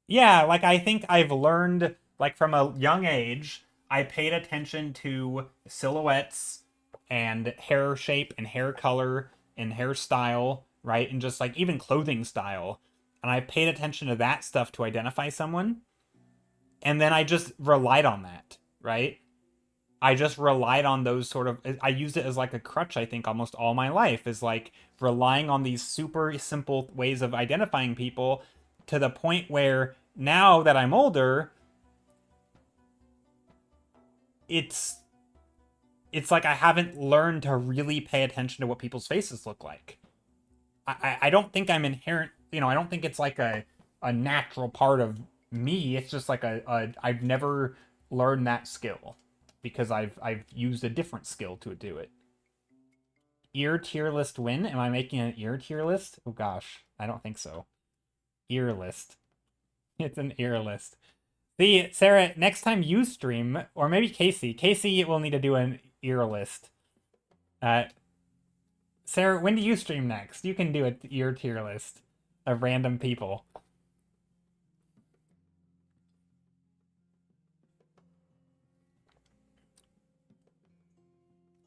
Yeah, like I think I've learned like from a young age, I paid attention to silhouettes and hair shape and hair color and hairstyle, right? And just like even clothing style. And I paid attention to that stuff to identify someone. And then I just relied on that, right? I just relied on those sort of, I used it as like a crutch, I think, almost all my life, is like relying on these super simple ways of identifying people to the point where now that I'm older, it's it's like I haven't learned to really pay attention to what people's faces look like. I don't think I'm inherent, I don't think it's like a natural part of me. It's just like I've never learned that skill because I've used a different skill to do it. Ear tier list win? Am I making an ear tier list? Oh gosh, I don't think so. Ear list. It's an ear list. See, Sarah, next time you stream, or maybe Casey. Casey will need to do an ear list. Sarah, when do you stream next? You can do a ear tier list of random people.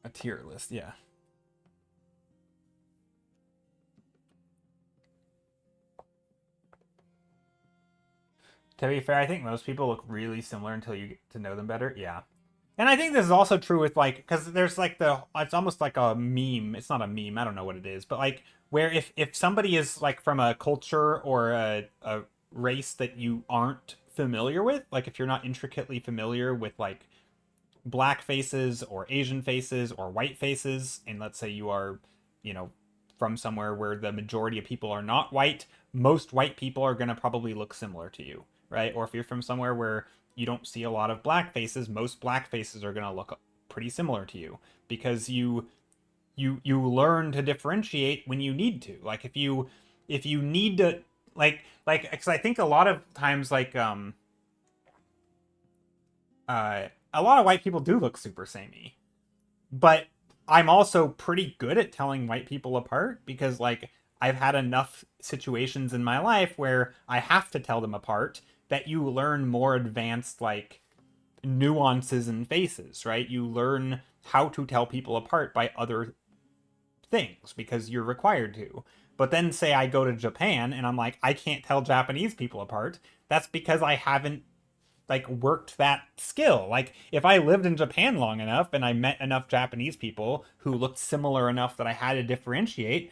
A tier list, yeah. To be fair, I think most people look really similar until you get to know them better. Yeah. And I think this is also true with like, because there's like it's almost like a meme. It's not a meme. I don't know what it is, but like where if somebody is like from a culture or a race that you aren't familiar with, like if you're not intricately familiar with like black faces or Asian faces or white faces, and let's say you are, you know, from somewhere where the majority of people are not white, most white people are going to probably look similar to you, right? Or if you're from somewhere where you don't see a lot of black faces, most black faces are going to look pretty similar to you because you learn to differentiate when you need to. Like if you need to like cuz I think a lot of times like a lot of white people do look super samey. But I'm also pretty good at telling white people apart because like I've had enough situations in my life where I have to tell them apart that you learn more advanced like nuances in faces, right? You learn how to tell people apart by other things because you're required to. But then say I go to Japan and I'm like I can't tell Japanese people apart. That's because I haven't like worked that skill. Like if I lived in Japan long enough and I met enough Japanese people who looked similar enough that I had to differentiate,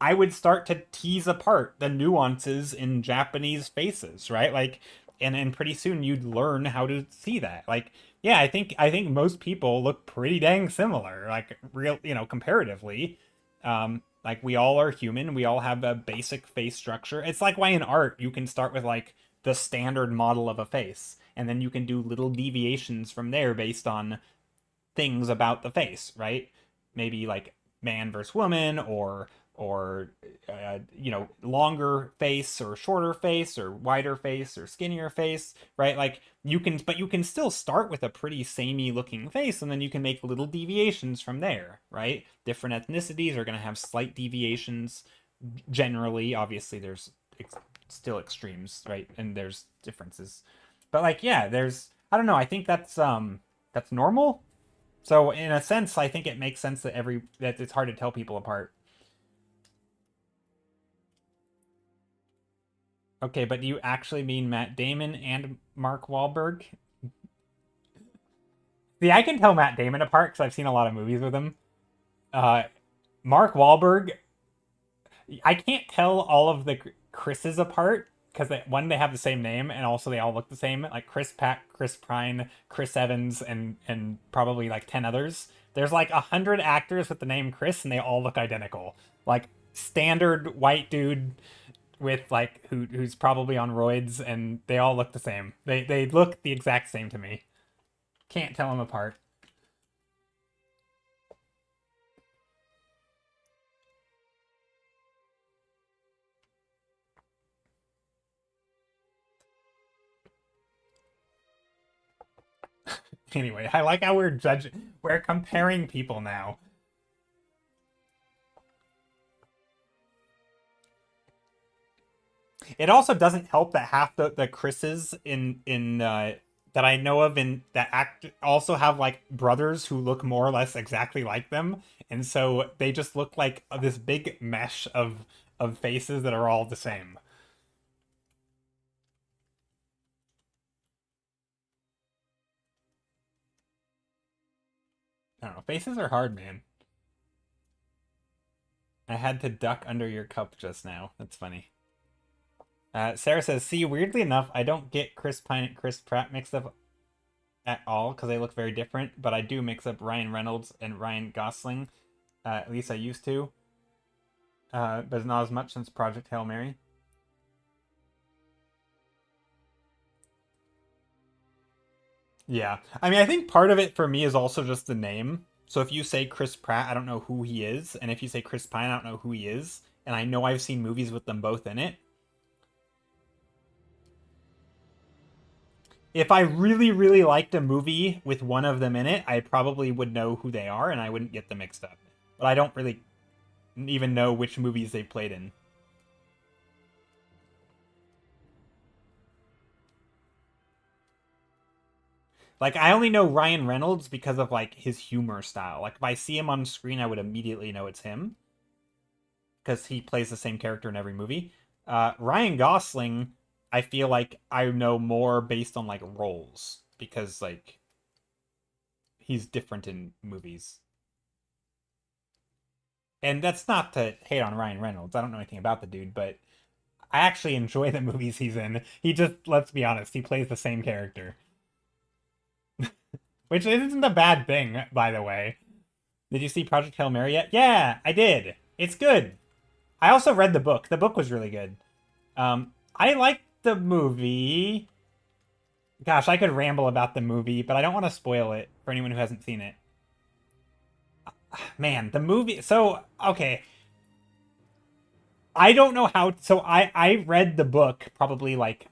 I would start to tease apart the nuances in Japanese faces, right? Like and pretty soon you'd learn how to see that. Like yeah, I think most people look pretty dang similar, like real, comparatively. Like we all are human, we all have a basic face structure. It's like why in art you can start with like the standard model of a face and then you can do little deviations from there based on things about the face, right? Maybe like man versus woman or longer face or shorter face or wider face or skinnier face, right? Like you can still start with a pretty samey looking face and then you can make little deviations from there, right? Different ethnicities are going to have slight deviations generally. Obviously there's still extremes, right? And there's differences. But like yeah, there's I don't know, I think that's normal. So in a sense, I think it makes sense that it's hard to tell people apart. Okay, but do you actually mean Matt Damon and Mark Wahlberg? See, I can tell Matt Damon apart because I've seen a lot of movies with him. Uh, Mark Wahlberg, I can't tell all of the Chris's apart because one, they have the same name, and also they all look the same. Like Chris Pratt, Chris Pine, Chris Evans, and probably like 10 others. There's like 100 actors with the name Chris, and they all look identical. Like standard white dude with like who's probably on roids, and they all look the same. They look the exact same to me. Can't tell them apart. Anyway, I like how we're comparing people now. It also doesn't help that half the Chris's in that I know of in that act also have like brothers who look more or less exactly like them, and so they just look like this big mesh of faces that are all the same. I don't know. Faces are hard, man. I had to duck under your cup just now. That's funny. Sarah says, "See, weirdly enough, I don't get Chris Pine and Chris Pratt mixed up at all because they look very different, but I do mix up Ryan Reynolds and Ryan Gosling. At least I used to, but not as much since Project Hail Mary." Yeah. I mean, I think part of it for me is also just the name. So if you say Chris Pratt, I don't know who he is. And if you say Chris Pine, I don't know who he is. And I know I've seen movies with them both in it. If I really, really liked a movie with one of them in it, I probably would know who they are and I wouldn't get them mixed up. But I don't really even know which movies they played in. Like, I only know Ryan Reynolds because of, like, his humor style. Like, if I see him on screen, I would immediately know it's him because he plays the same character in every movie. Ryan Gosling, I feel like I know more based on like roles because like he's different in movies. And that's not to hate on Ryan Reynolds. I don't know anything about the dude, but I actually enjoy the movies he's in. He just, let's be honest, he plays the same character, which isn't a bad thing, by the way. Did you see Project Hail Mary yet? Yeah, I did. It's good. I also read the book. The book was really good. I liked the movie. Gosh, I could ramble about the movie, but I don't want to spoil it for anyone who hasn't seen it. Man, the movie. So, okay. I don't know how. So, I read the book probably like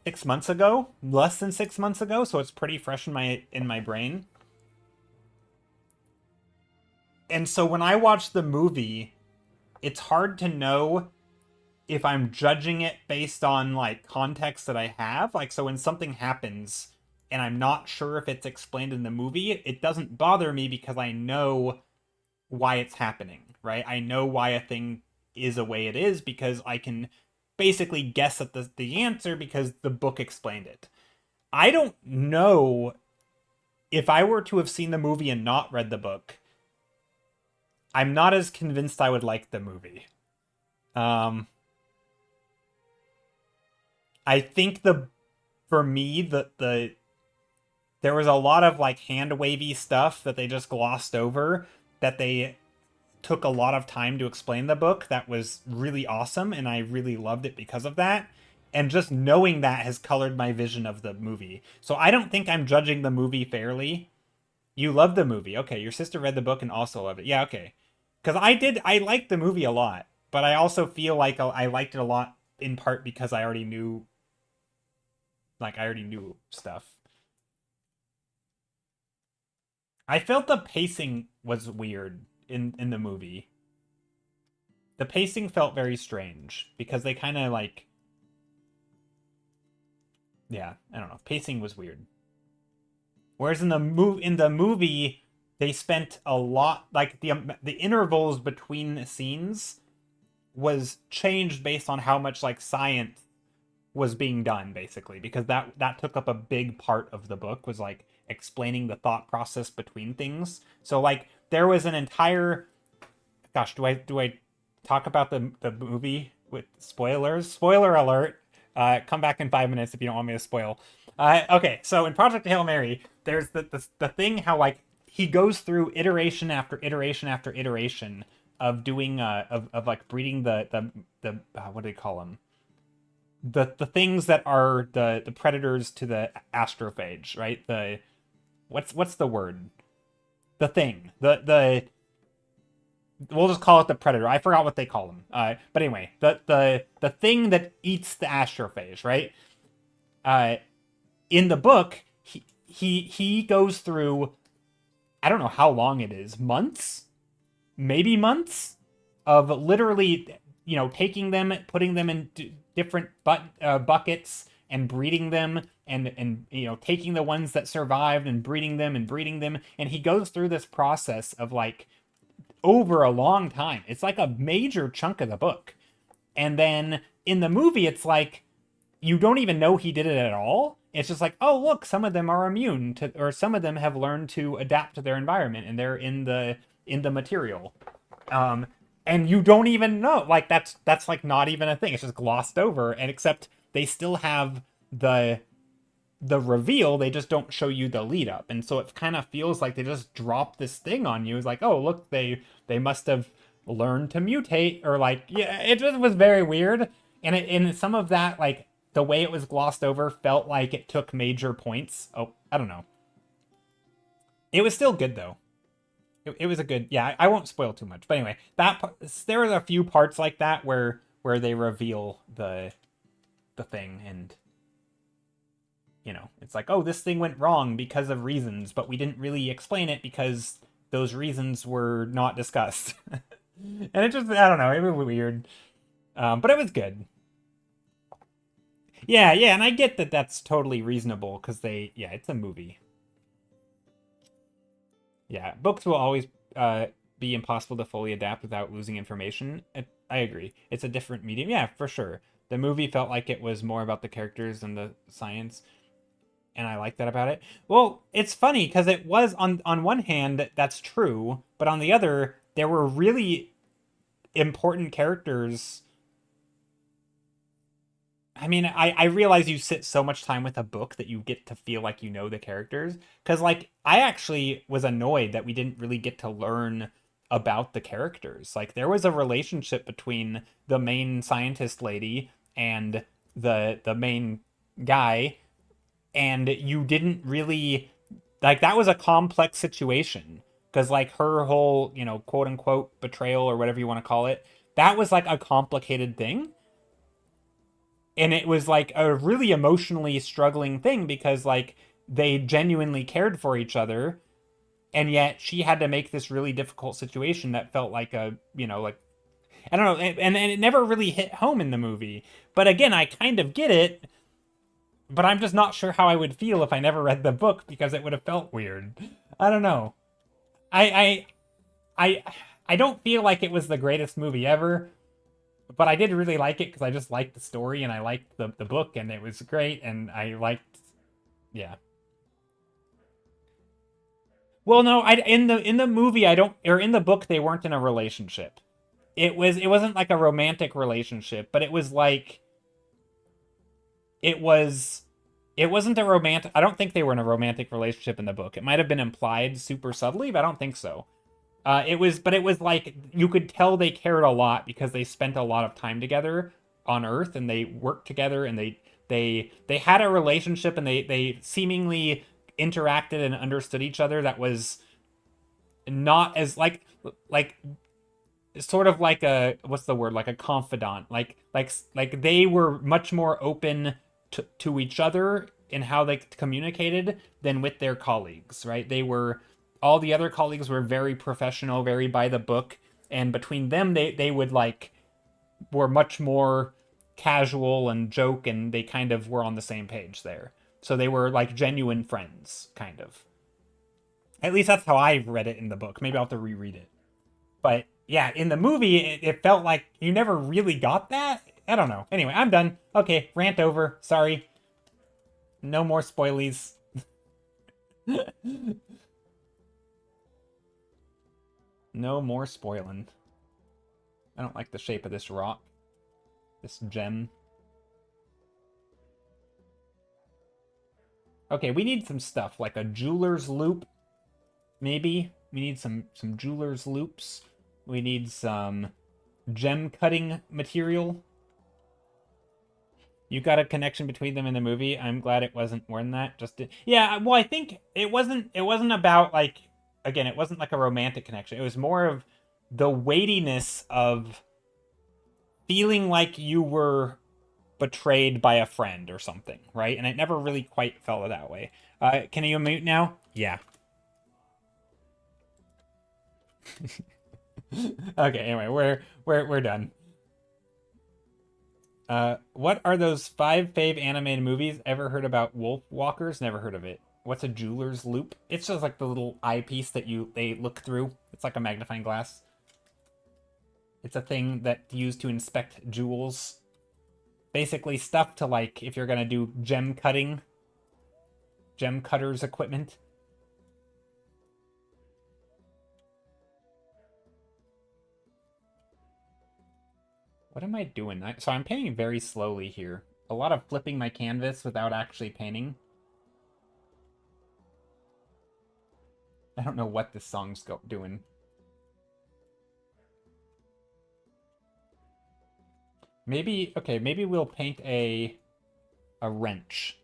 6 months ago, less than 6 months ago. So, it's pretty fresh in my brain. And so, when I watch the movie, it's hard to know if I'm judging it based on like context that I have. Like, so when something happens and I'm not sure if it's explained in the movie, it doesn't bother me because I know why it's happening, right? I know why a thing is a way it is because I can basically guess at the answer because the book explained it. I don't know if I were to have seen the movie and not read the book. I'm not as convinced I would like the movie. Um, I think for me the there was a lot of like hand wavy stuff that they just glossed over that they took a lot of time to explain the book that was really awesome and I really loved it because of that. And just knowing that has colored my vision of the movie. So I don't think I'm judging the movie fairly. You love the movie. Okay, your sister read the book and also loved it. Yeah, okay. Cuz I liked the movie a lot, but I also feel like I liked it a lot in part because I already knew stuff. I felt the pacing was weird in the movie. The pacing felt very strange because they kind of like, yeah, I don't know. Pacing was weird. Whereas in the movie they spent a lot like the intervals between scenes was changed based on how much like science was being done basically because that took up a big part of the book was like explaining the thought process between things. So like there was an entire, gosh, do I talk about the movie with spoilers? Spoiler alert. Come back in 5 minutes if you don't want me to spoil. Okay, so in Project Hail Mary, there's the thing how like he goes through iteration after iteration after iteration of doing of like breeding the what do they call them, the things that are the predators to the astrophage, right? The what's the word? The thing. The we'll just call it the predator. I forgot what they call them. But anyway, the thing that eats the astrophage, right? Uh, in the book, he goes through, I don't know how long it is, months, maybe months of literally, taking them, putting them in different buckets and breeding them and you know, taking the ones that survived and breeding them, and he goes through this process of like over a long time. It's like a major chunk of the book. And then in the movie, it's like you don't even know he did it at all. It's just like, oh, look, some of them are immune to, or some of them have learned to adapt to their environment, and they're in the material. Um, and you don't even know. Like that's like not even a thing. It's just glossed over, and except they still have the reveal, they just don't show you the lead up, and so it kind of feels like they just drop this thing on you. It's like, oh, look, they must have learned to mutate, or like, yeah, it just was very weird. And some of that, like the way it was glossed over, felt like it took major points. Oh, I don't know. It was still good though. It was a good, yeah. I won't spoil too much, but anyway, there are a few parts like that where they reveal the thing, and you know, it's like, oh, this thing went wrong because of reasons, but we didn't really explain it because those reasons were not discussed. And it just, I don't know, it was weird. But it was good. Yeah, yeah, and I get that that's totally reasonable because yeah, it's a movie. Yeah, books will always be impossible to fully adapt without losing information. I agree. It's a different medium. Yeah, for sure. The movie felt like it was more about the characters than the science, and I like that about it. Well, it's funny because it was on one hand that's true, but on the other there were really important characters. I mean, I realize you sit so much time with a book that you get to feel like you know the characters. Because, like, I actually was annoyed that we didn't really get to learn about the characters. Like, there was a relationship between the main scientist lady and the main guy, and you didn't really like, that was a complex situation because like her whole, you know, quote unquote betrayal or whatever you want to call it, that was like a complicated thing, and it was like a really emotionally struggling thing because like they genuinely cared for each other, and yet she had to make this really difficult situation that felt like a, you know, like, I don't know, and it never really hit home in the movie. But again, I kind of get it, but I'm just not sure how I would feel if I never read the book because it would have felt weird. I don't know. I I I I don't feel like it was the greatest movie ever, but I did really like it because I just liked the story and I liked the book and it was great and I liked, yeah. Well, no, I in the movie I don't, or in the book they weren't in a relationship. It wasn't like a romantic relationship, but it was like it was it wasn't a romantic, I don't think they were in a romantic relationship in the book. It might have been implied super subtly, but I don't think so. But it was like you could tell they cared a lot because they spent a lot of time together on Earth and they worked together and they had a relationship and they seemingly interacted and understood each other that was not as like sort of like a, what's the word, like a confidant, like they were much more open to each other in how they communicated than with their colleagues, right? They were, all the other colleagues were very professional, very by the book, and between them they would like were much more casual and joke, and they kind of were on the same page there. So they were like genuine friends, kind of. At least that's how I read it in the book. Maybe I'll have to reread it. But yeah, in the movie, it felt like you never really got that. I don't know. Anyway, I'm done. Okay, rant over. Sorry. No more spoilies. No more spoiling. I don't like the shape of this rock. This gem. Okay, we need some stuff, like a jeweler's loop. Maybe. We need some jeweler's loops. We need some gem cutting material. You got a connection between them in the movie. I'm glad it wasn't more than that. Yeah, well, I think it wasn't about like, again, it wasn't like a romantic connection. It was more of the weightiness of feeling like you were betrayed by a friend or something, right? And it never really quite felt that way. Can you mute now? Yeah. Okay, anyway, we're done. What are those 5 fave animated movies? Ever heard about Wolf Walkers? Never heard of it. What's a jeweler's loop? It's just like the little eyepiece that they look through. It's like a magnifying glass. It's a thing that's used to inspect jewels. Basically stuff to, like, if you're gonna do gem cutting. Gem cutters equipment. What am I doing? So I'm painting very slowly here. A lot of flipping my canvas without actually painting. I don't know what this song's doing. Maybe, okay, maybe we'll paint a wrench.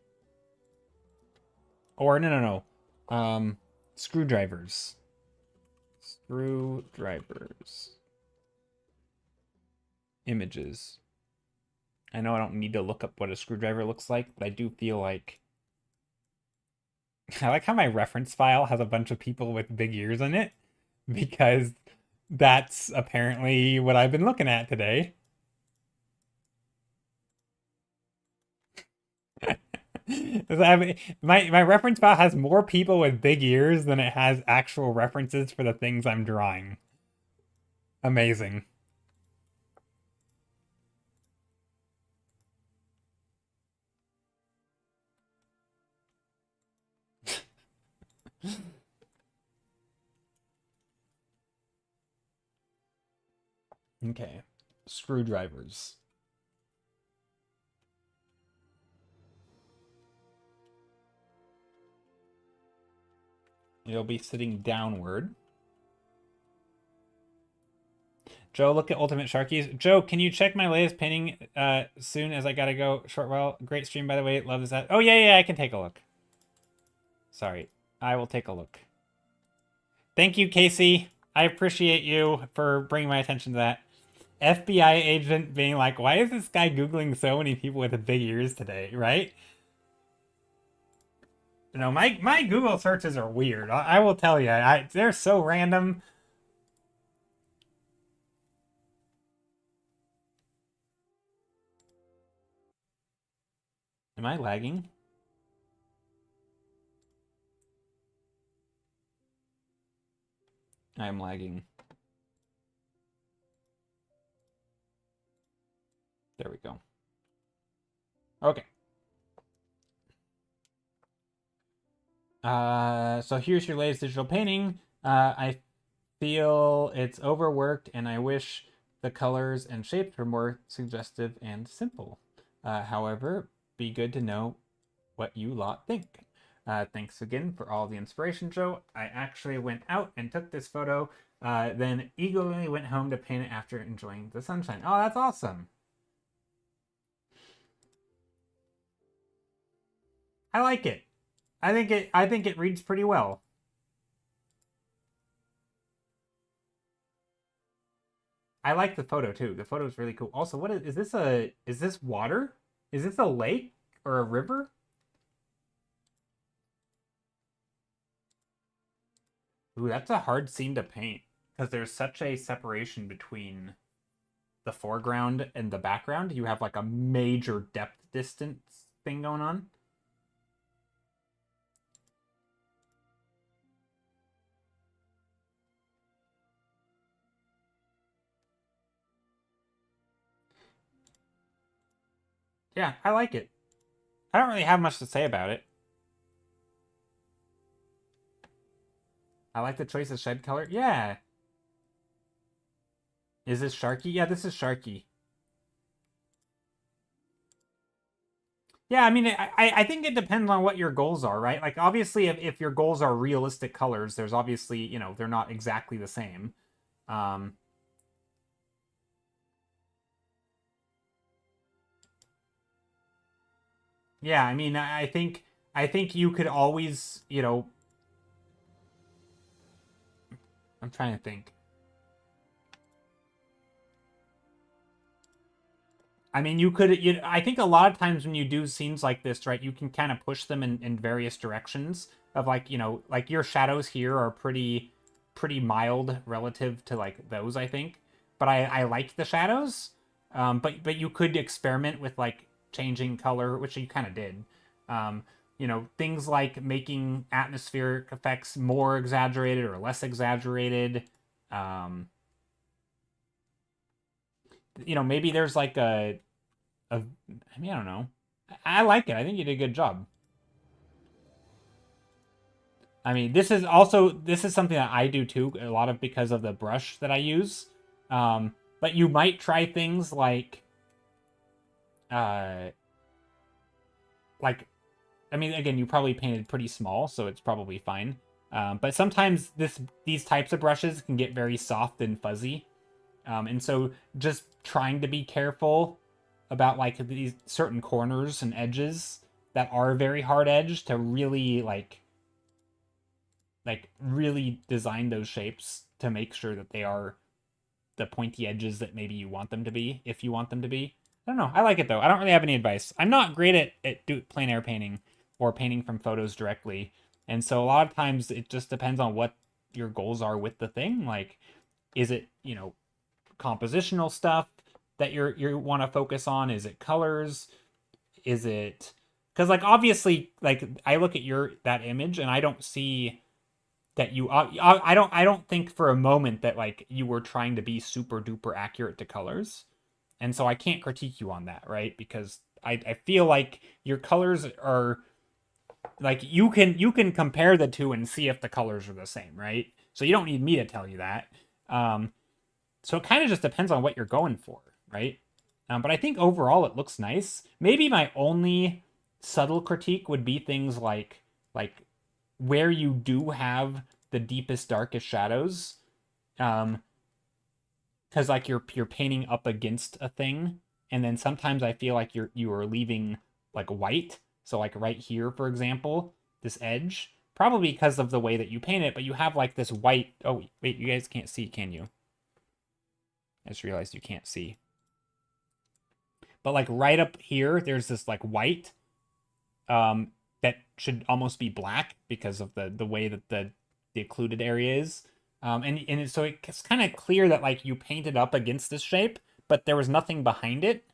Or, no. Screwdrivers. Screwdrivers. Images. I know I don't need to look up what a screwdriver looks like, but I do feel like... I like how my reference file has a bunch of people with big ears in it, because that's apparently what I've been looking at today. My reference file has more people with big ears than it has actual references for the things I'm drawing. Amazing. Okay. Screwdrivers. It'll be sitting downward. Joe, look at Ultimate Sharkies. Joe, can you check my latest painting soon as I gotta go short while? Great stream, by the way. Love this. Oh, yeah, I can take a look. Sorry. I will take a look. Thank you, Casey. I appreciate you for bringing my attention to that. FBI agent being like, why is this guy Googling so many people with big ears today, right? You know, my Google searches are weird. I will tell you. They're so random. Am I lagging? I am lagging. There we go. Okay. So here's your latest digital painting. I feel it's overworked, and I wish the colors and shapes were more suggestive and simple. However, be good to know what you lot think. Thanks again for all the inspiration, Joe. I actually went out and took this photo, then eagerly went home to paint it after enjoying the sunshine. Oh, that's awesome. I like it. I think it reads pretty well. I like the photo too. The photo is really cool. Also, what is this is this water? Is this a lake or a river? Ooh, that's a hard scene to paint because there's such a separation between the foreground and the background. You have like a major depth distance thing going on. Yeah, I like it. I don't really have much to say about it. I like the choice of shed color. Yeah. Is this Sharky? Yeah, this is Sharky. Yeah, I mean, I think it depends on what your goals are, right? Like, obviously, if your goals are realistic colors, there's obviously, you know, they're not exactly the same. Yeah, I mean, I think you could always, you know, I'm trying to think. I mean, I think a lot of times when you do scenes like this, right, you can kind of push them in various directions of, like, you know, like your shadows here are pretty mild relative to like those, I think. But I like the shadows. But you could experiment with like changing color, which you kind of did. Um, things like making atmospheric effects more exaggerated or less exaggerated. Um, maybe there's like I mean, I don't know. I like it. I think you did a good job. I mean, this is something that I do too, a lot of because of the brush that I use. But you might try things uh, like, I mean, again, you probably painted pretty small, so it's probably fine. But sometimes these types of brushes can get very soft and fuzzy, and so just trying to be careful about like these certain corners and edges that are very hard edged to really really design those shapes to make sure that they are the pointy edges that maybe you want them to be, if you want them to be. I don't know. I like it though. I don't really have any advice. I'm not great at plein air painting or painting from photos directly. And so a lot of times it just depends on what your goals are with the thing. Like, is it, compositional stuff that you want to focus on? Is it colors? Is it, because like obviously like I look at that image and I don't see that I don't think for a moment that like you were trying to be super duper accurate to colors. And so I can't critique you on that, right? Because I feel like your colors are like you can compare the two and see if the colors are the same, right? So you don't need me to tell you that. So it kind of just depends on what you're going for, right? But I think overall it looks nice. Maybe my only subtle critique would be things like where you do have the deepest, darkest shadows. Because like you're painting up against a thing, and then sometimes I feel like you are leaving like white. So like right here, for example, this edge, probably because of the way that you paint it, but you have like this white. Oh wait, you guys can't see, can you? I just realized you can't see. But like right up here, there's this like white that should almost be black because of the way that the occluded area is. So it's kind of clear that like you painted up against this shape, but there was nothing behind it.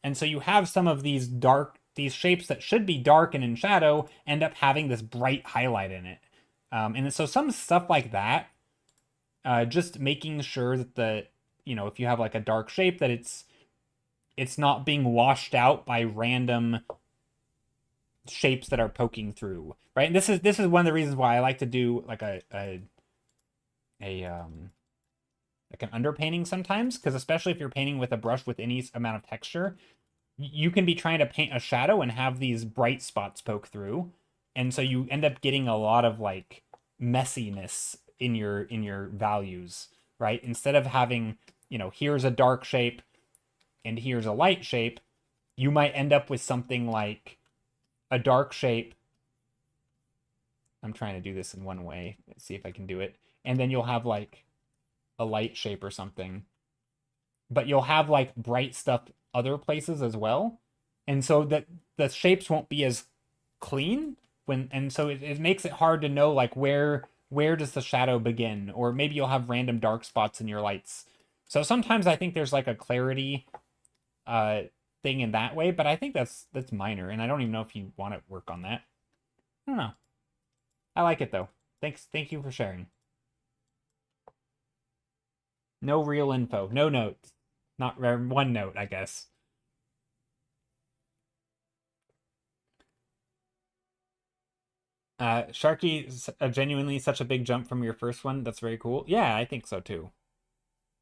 And so you have some of these shapes that should be dark and in shadow end up having this bright highlight in it. And so some stuff like that, just making sure that if you have like a dark shape that it's not being washed out by random shapes that are poking through, right? And this is one of the reasons why I like to do like a like an underpainting sometimes, because especially if you're painting with a brush with any amount of texture, you can be trying to paint a shadow and have these bright spots poke through, and so you end up getting a lot of like messiness in your values, right? Instead of having, here's a dark shape and here's a light shape, you might end up with something like a dark shape. I'm trying to do this in one way. Let's see if I can do it. And then you'll have like a light shape or something. But you'll have like bright stuff other places as well. And so that the shapes won't be as clean and so it makes it hard to know like where does the shadow begin, or maybe you'll have random dark spots in your lights. So sometimes I think there's like a clarity thing in that way, but I think that's minor, and I don't even know if you want to work on that. I don't know. I like it though. Thank you for sharing. No real info, no notes. Not one note, I guess. Sharky, genuinely such a big jump from your first one. That's very cool. Yeah, I think so too.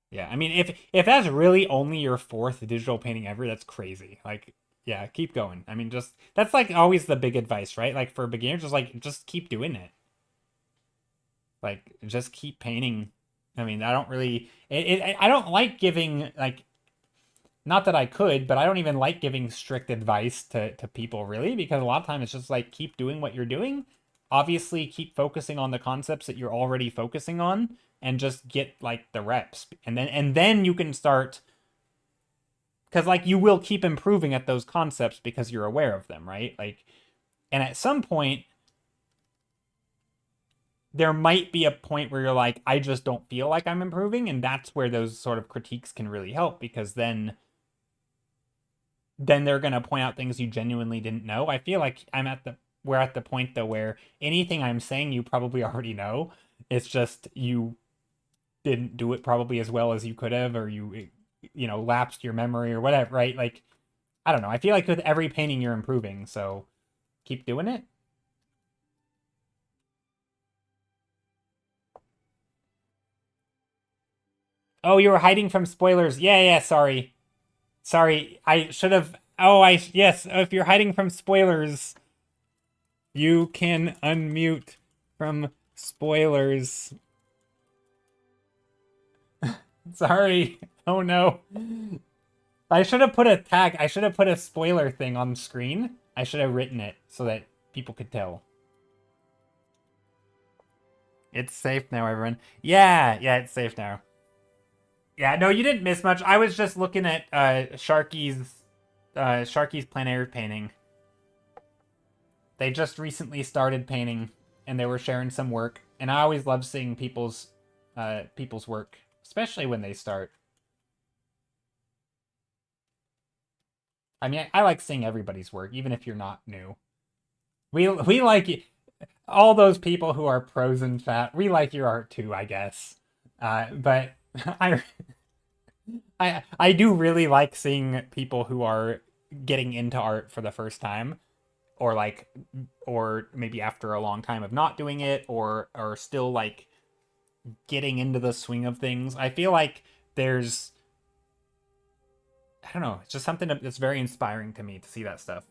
Yeah, I mean, if that's really only your fourth digital painting ever, that's crazy. Like, yeah, keep going. I mean, just that's like always the big advice, right? Like for beginners, just keep doing it. Like, just keep painting. I mean, I don't really, I don't like giving like, not that I could, but I don't even like giving strict advice to people really, because a lot of times it's just like keep doing what you're doing. Obviously, keep focusing on the concepts that you're already focusing on, and just get like the reps, and then you can start, because like you will keep improving at those concepts because you're aware of them, right? Like, and at some point there might be a point where you're like, I just don't feel like I'm improving, and that's where those sort of critiques can really help, because then then they're gonna point out things you genuinely didn't know. I feel like we're at the point though where anything I'm saying you probably already know. It's just you didn't do it probably as well as you could have, or you know, lapsed your memory or whatever, right? Like, I don't know. I feel like with every painting you're improving, so keep doing it. Oh, you were hiding from spoilers. Yeah, yeah, sorry. Sorry. I should have Oh, yes, if you're hiding from spoilers, you can unmute from spoilers. Sorry. Oh no. I should have put a tag. I should have put a spoiler thing on the screen. I should have written it so that people could tell. It's safe now, everyone. Yeah, yeah, it's safe now. Yeah, no, you didn't miss much. I was just looking at Sharky's plein air painting. They just recently started painting, and they were sharing some work. And I always love seeing people's work, especially when they start. I mean, I like seeing everybody's work, even if you're not new. We like all those people who are pros in chat. We like your art too, I guess. But I I do really like seeing people who are getting into art for the first time, or like, or maybe after a long time of not doing it, or still like getting into the swing of things. I feel like there's, I don't know, it's just something that's very inspiring to me to see that stuff.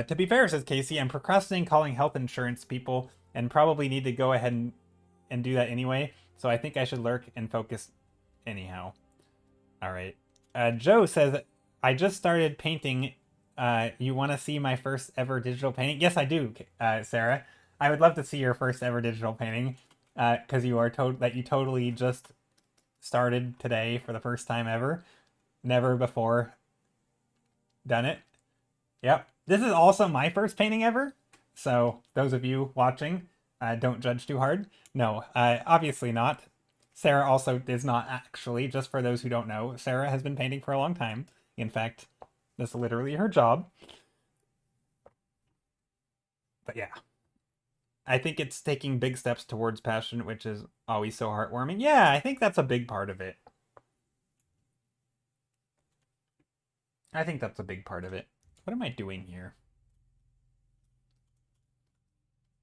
To be fair, says Casey, I'm procrastinating calling health insurance people and probably need to go ahead and do that anyway. So I think I should lurk and focus anyhow. All right. Joe says, I just started painting. You want to see my first ever digital painting? Yes, I do, Sarah. I would love to see your first ever digital painting, because you are that you totally just started today for the first time ever. Never before done it. Yep. This is also my first painting ever. So those of you watching, don't judge too hard. No, obviously not. Sarah also is not actually, just for those who don't know, Sarah has been painting for a long time. In fact, this is literally her job. But yeah. I think it's taking big steps towards passion, which is always so heartwarming. Yeah, I think that's a big part of it. I think that's a big part of it. What am I doing here?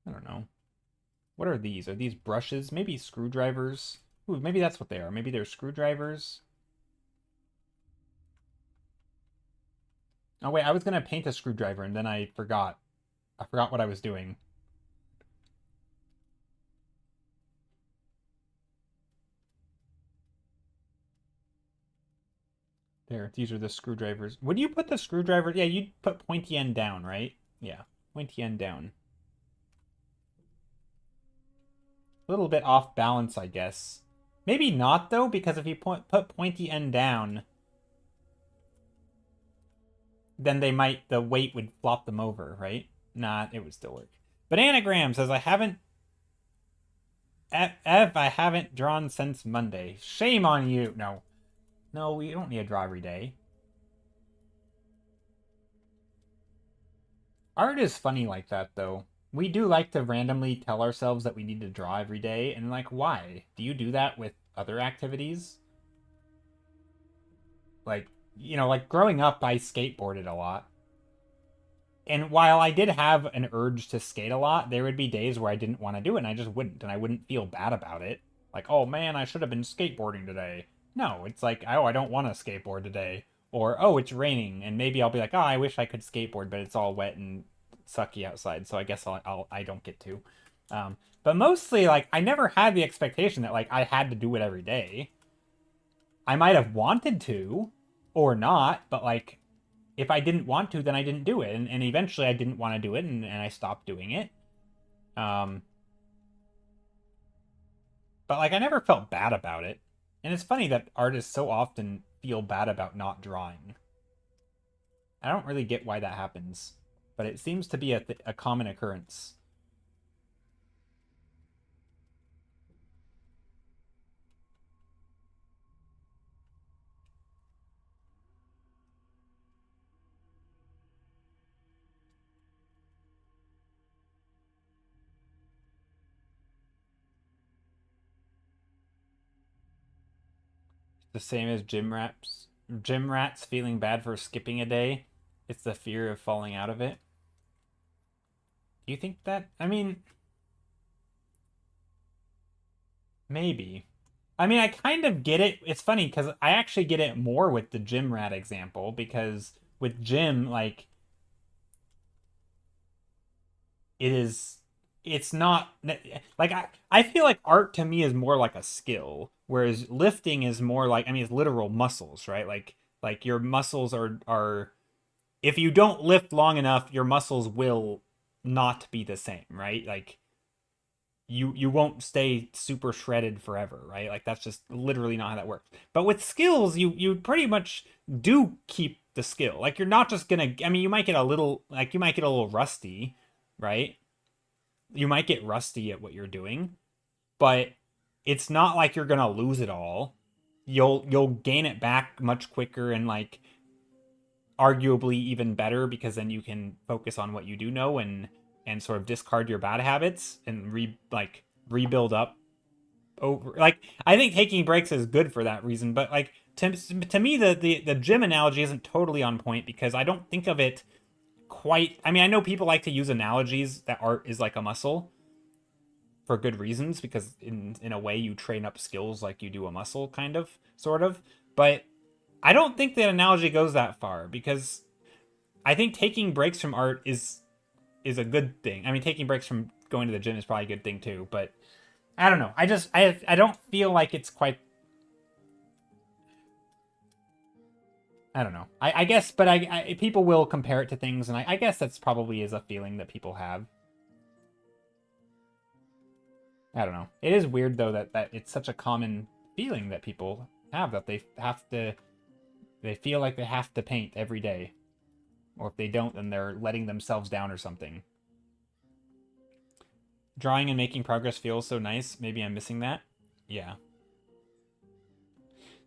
I don't know. What are these? Are these brushes? Maybe screwdrivers? Ooh, maybe that's what they are. Maybe they're screwdrivers. Oh wait, I was gonna paint a screwdriver and then I forgot. I forgot what I was doing. There, these are the screwdrivers. Would you put the screwdriver? Yeah, you'd put pointy end down, right? Yeah, pointy end down. A little bit off balance, I guess. Maybe not, though, because if you put pointy end down, then the weight would flop them over, right? Nah, it would still work. Bananagram says, I haven't drawn since Monday. Shame on you. No. No, we don't need to draw every day. Art is funny like that, though. We do like to randomly tell ourselves that we need to draw every day, and like, why? Do you do that with other activities? Like, you know, like growing up, I skateboarded a lot. And while I did have an urge to skate a lot, there would be days where I didn't want to do it, and I just wouldn't, and I wouldn't feel bad about it. Like, oh man, I should have been skateboarding today. No, it's like, oh, I don't want to skateboard today. Or, oh, it's raining, and maybe I'll be like, oh, I wish I could skateboard, but it's all wet and sucky outside, so I guess I don't get to. But mostly, like, I never had the expectation that like I had to do it every day. I might have wanted to, or not, but like if I didn't want to, then I didn't do it. And eventually I didn't want to do it and I stopped doing it. But like I never felt bad about it. And it's funny that artists so often feel bad about not drawing. I don't really get why that happens, but it seems to be a common occurrence. The same as gym rats. Gym rats feeling bad for skipping a day. It's the fear of falling out of it. Do you think that? I mean, maybe. I mean, I kind of get it. It's funny because I actually get it more with the gym rat example because with gym, like, it is, it's not, like, I feel like art to me is more like a skill, whereas lifting is more like, I mean, it's literal muscles, right? Like your muscles are, if you don't lift long enough, your muscles will not be the same, right? Like, you won't stay super shredded forever, right? Like that's just literally not how that works. But with skills, you pretty much do keep the skill. Like you're not just gonna, I mean, you might get a little, like you might get a little rusty, right? You might get rusty at what you're doing, but it's not like you're gonna lose it all. You'll gain it back much quicker and like arguably even better because then you can focus on what you do know and sort of discard your bad habits and rebuild up over, like, I think taking breaks is good for that reason, but like to me the gym analogy isn't totally on point because I don't think of it quite. I mean, I know people like to use analogies that art is like a muscle for good reasons because in a way you train up skills like you do a muscle, kind of, sort of, but I don't think that analogy goes that far because I think taking breaks from art is a good thing. I mean, taking breaks from going to the gym is probably a good thing too, but I don't know. I don't feel like it's quite. I don't know. I guess, but people will compare it to things, and I guess that's probably is a feeling that people have. I don't know. It is weird though that it's such a common feeling that people have that they feel like they have to paint every day, or if they don't, then they're letting themselves down or something. Drawing and making progress feels so nice. Maybe I'm missing that. Yeah.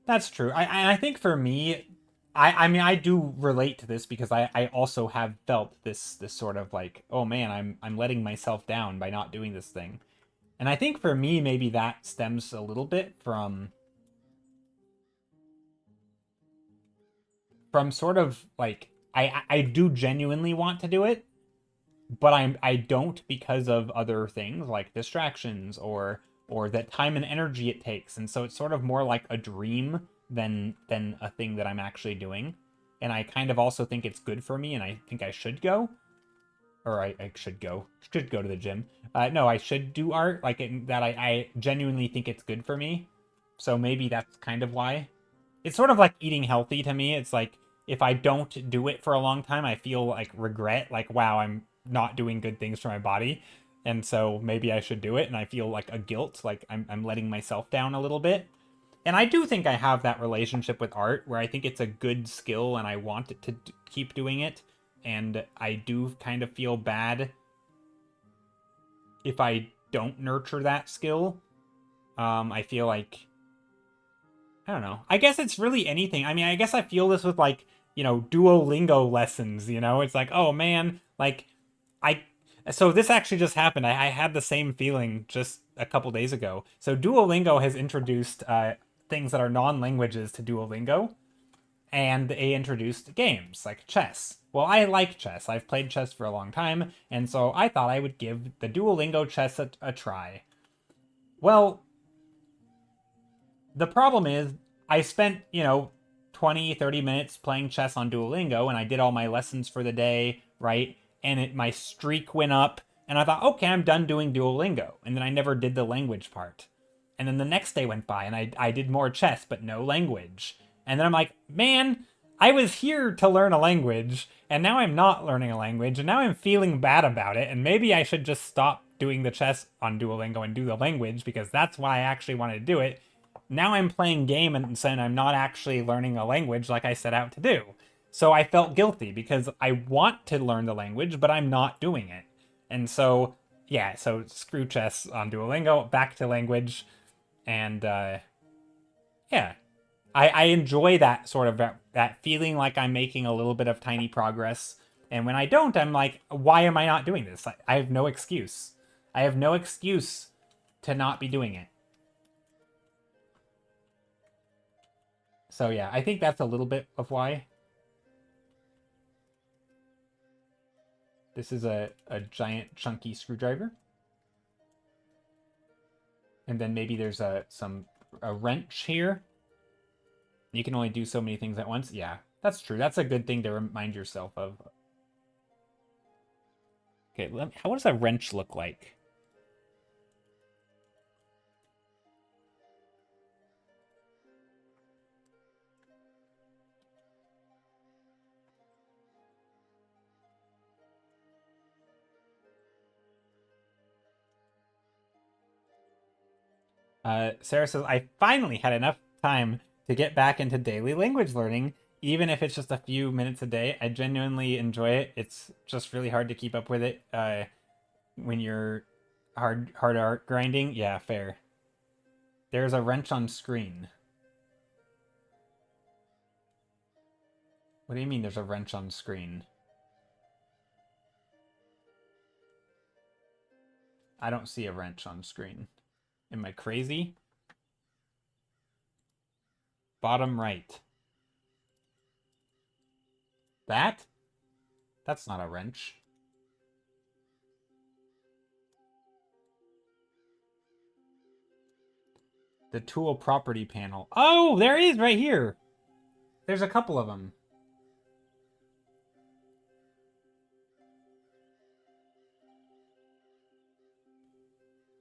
That's true. I think for me, I mean I do relate to this because I also have felt this sort of like, oh man, I'm letting myself down by not doing this thing. And I think for me maybe that stems a little bit from sort of like I do genuinely want to do it, but I don't because of other things like distractions or that time and energy it takes, and so it's sort of more like a dream than a thing that I'm actually doing. And I kind of also think it's good for me, and I think I should go, or I should go to the gym. No, I should do art like that. I genuinely think it's good for me, so maybe that's kind of why. It's sort of like eating healthy to me. It's like if I don't do it for a long time, I feel like regret, like wow, I'm not doing good things for my body. And so maybe I should do it, and I feel like a guilt, like I'm letting myself down a little bit. And I do think I have that relationship with art where I think it's a good skill and I want it to keep doing it. And I do kind of feel bad if I don't nurture that skill. I feel like, I don't know. I guess it's really anything. I mean, I guess I feel this with like, Duolingo lessons, It's like, oh man, like I so this actually just happened. I had the same feeling just a couple days ago. So Duolingo has introduced things that are non-languages to Duolingo, and they introduced games like chess. Well, I like chess. I've played chess for a long time, and so I thought I would give the Duolingo chess a try. Well, the problem is I spent, 20, 30 minutes playing chess on Duolingo, and I did all my lessons for the day, right? And my streak went up, and I thought, okay, I'm done doing Duolingo. And then I never did the language part. And then the next day went by, and I did more chess, but no language. And then I'm like, man, I was here to learn a language, and now I'm not learning a language, and now I'm feeling bad about it, and maybe I should just stop doing the chess on Duolingo and do the language, because that's why I actually wanted to do it. Now I'm playing game and saying I'm not actually learning a language like I set out to do. So I felt guilty because I want to learn the language, but I'm not doing it. And so, yeah, so screw chess on Duolingo, back to language. And yeah, I enjoy that sort of that feeling like I'm making a little bit of tiny progress. And when I don't, I'm like, why am I not doing this? I have no excuse. I have no excuse to not be doing it. So yeah, I think that's a little bit of why. This is a giant chunky screwdriver. And then maybe there's a wrench here. You can only do so many things at once. Yeah, that's true. That's a good thing to remind yourself of. Okay, what does a wrench look like? Sarah says, I finally had enough time to get back into daily language learning, even if it's just a few minutes a day. I genuinely enjoy it. It's just really hard to keep up with it when you're hard art grinding. Yeah, fair. There's a wrench on screen. What do you mean there's a wrench on screen? I don't see a wrench on screen. Am I crazy? Bottom right. That? That's not a wrench. The tool property panel. Oh, there is right here. There's a couple of them.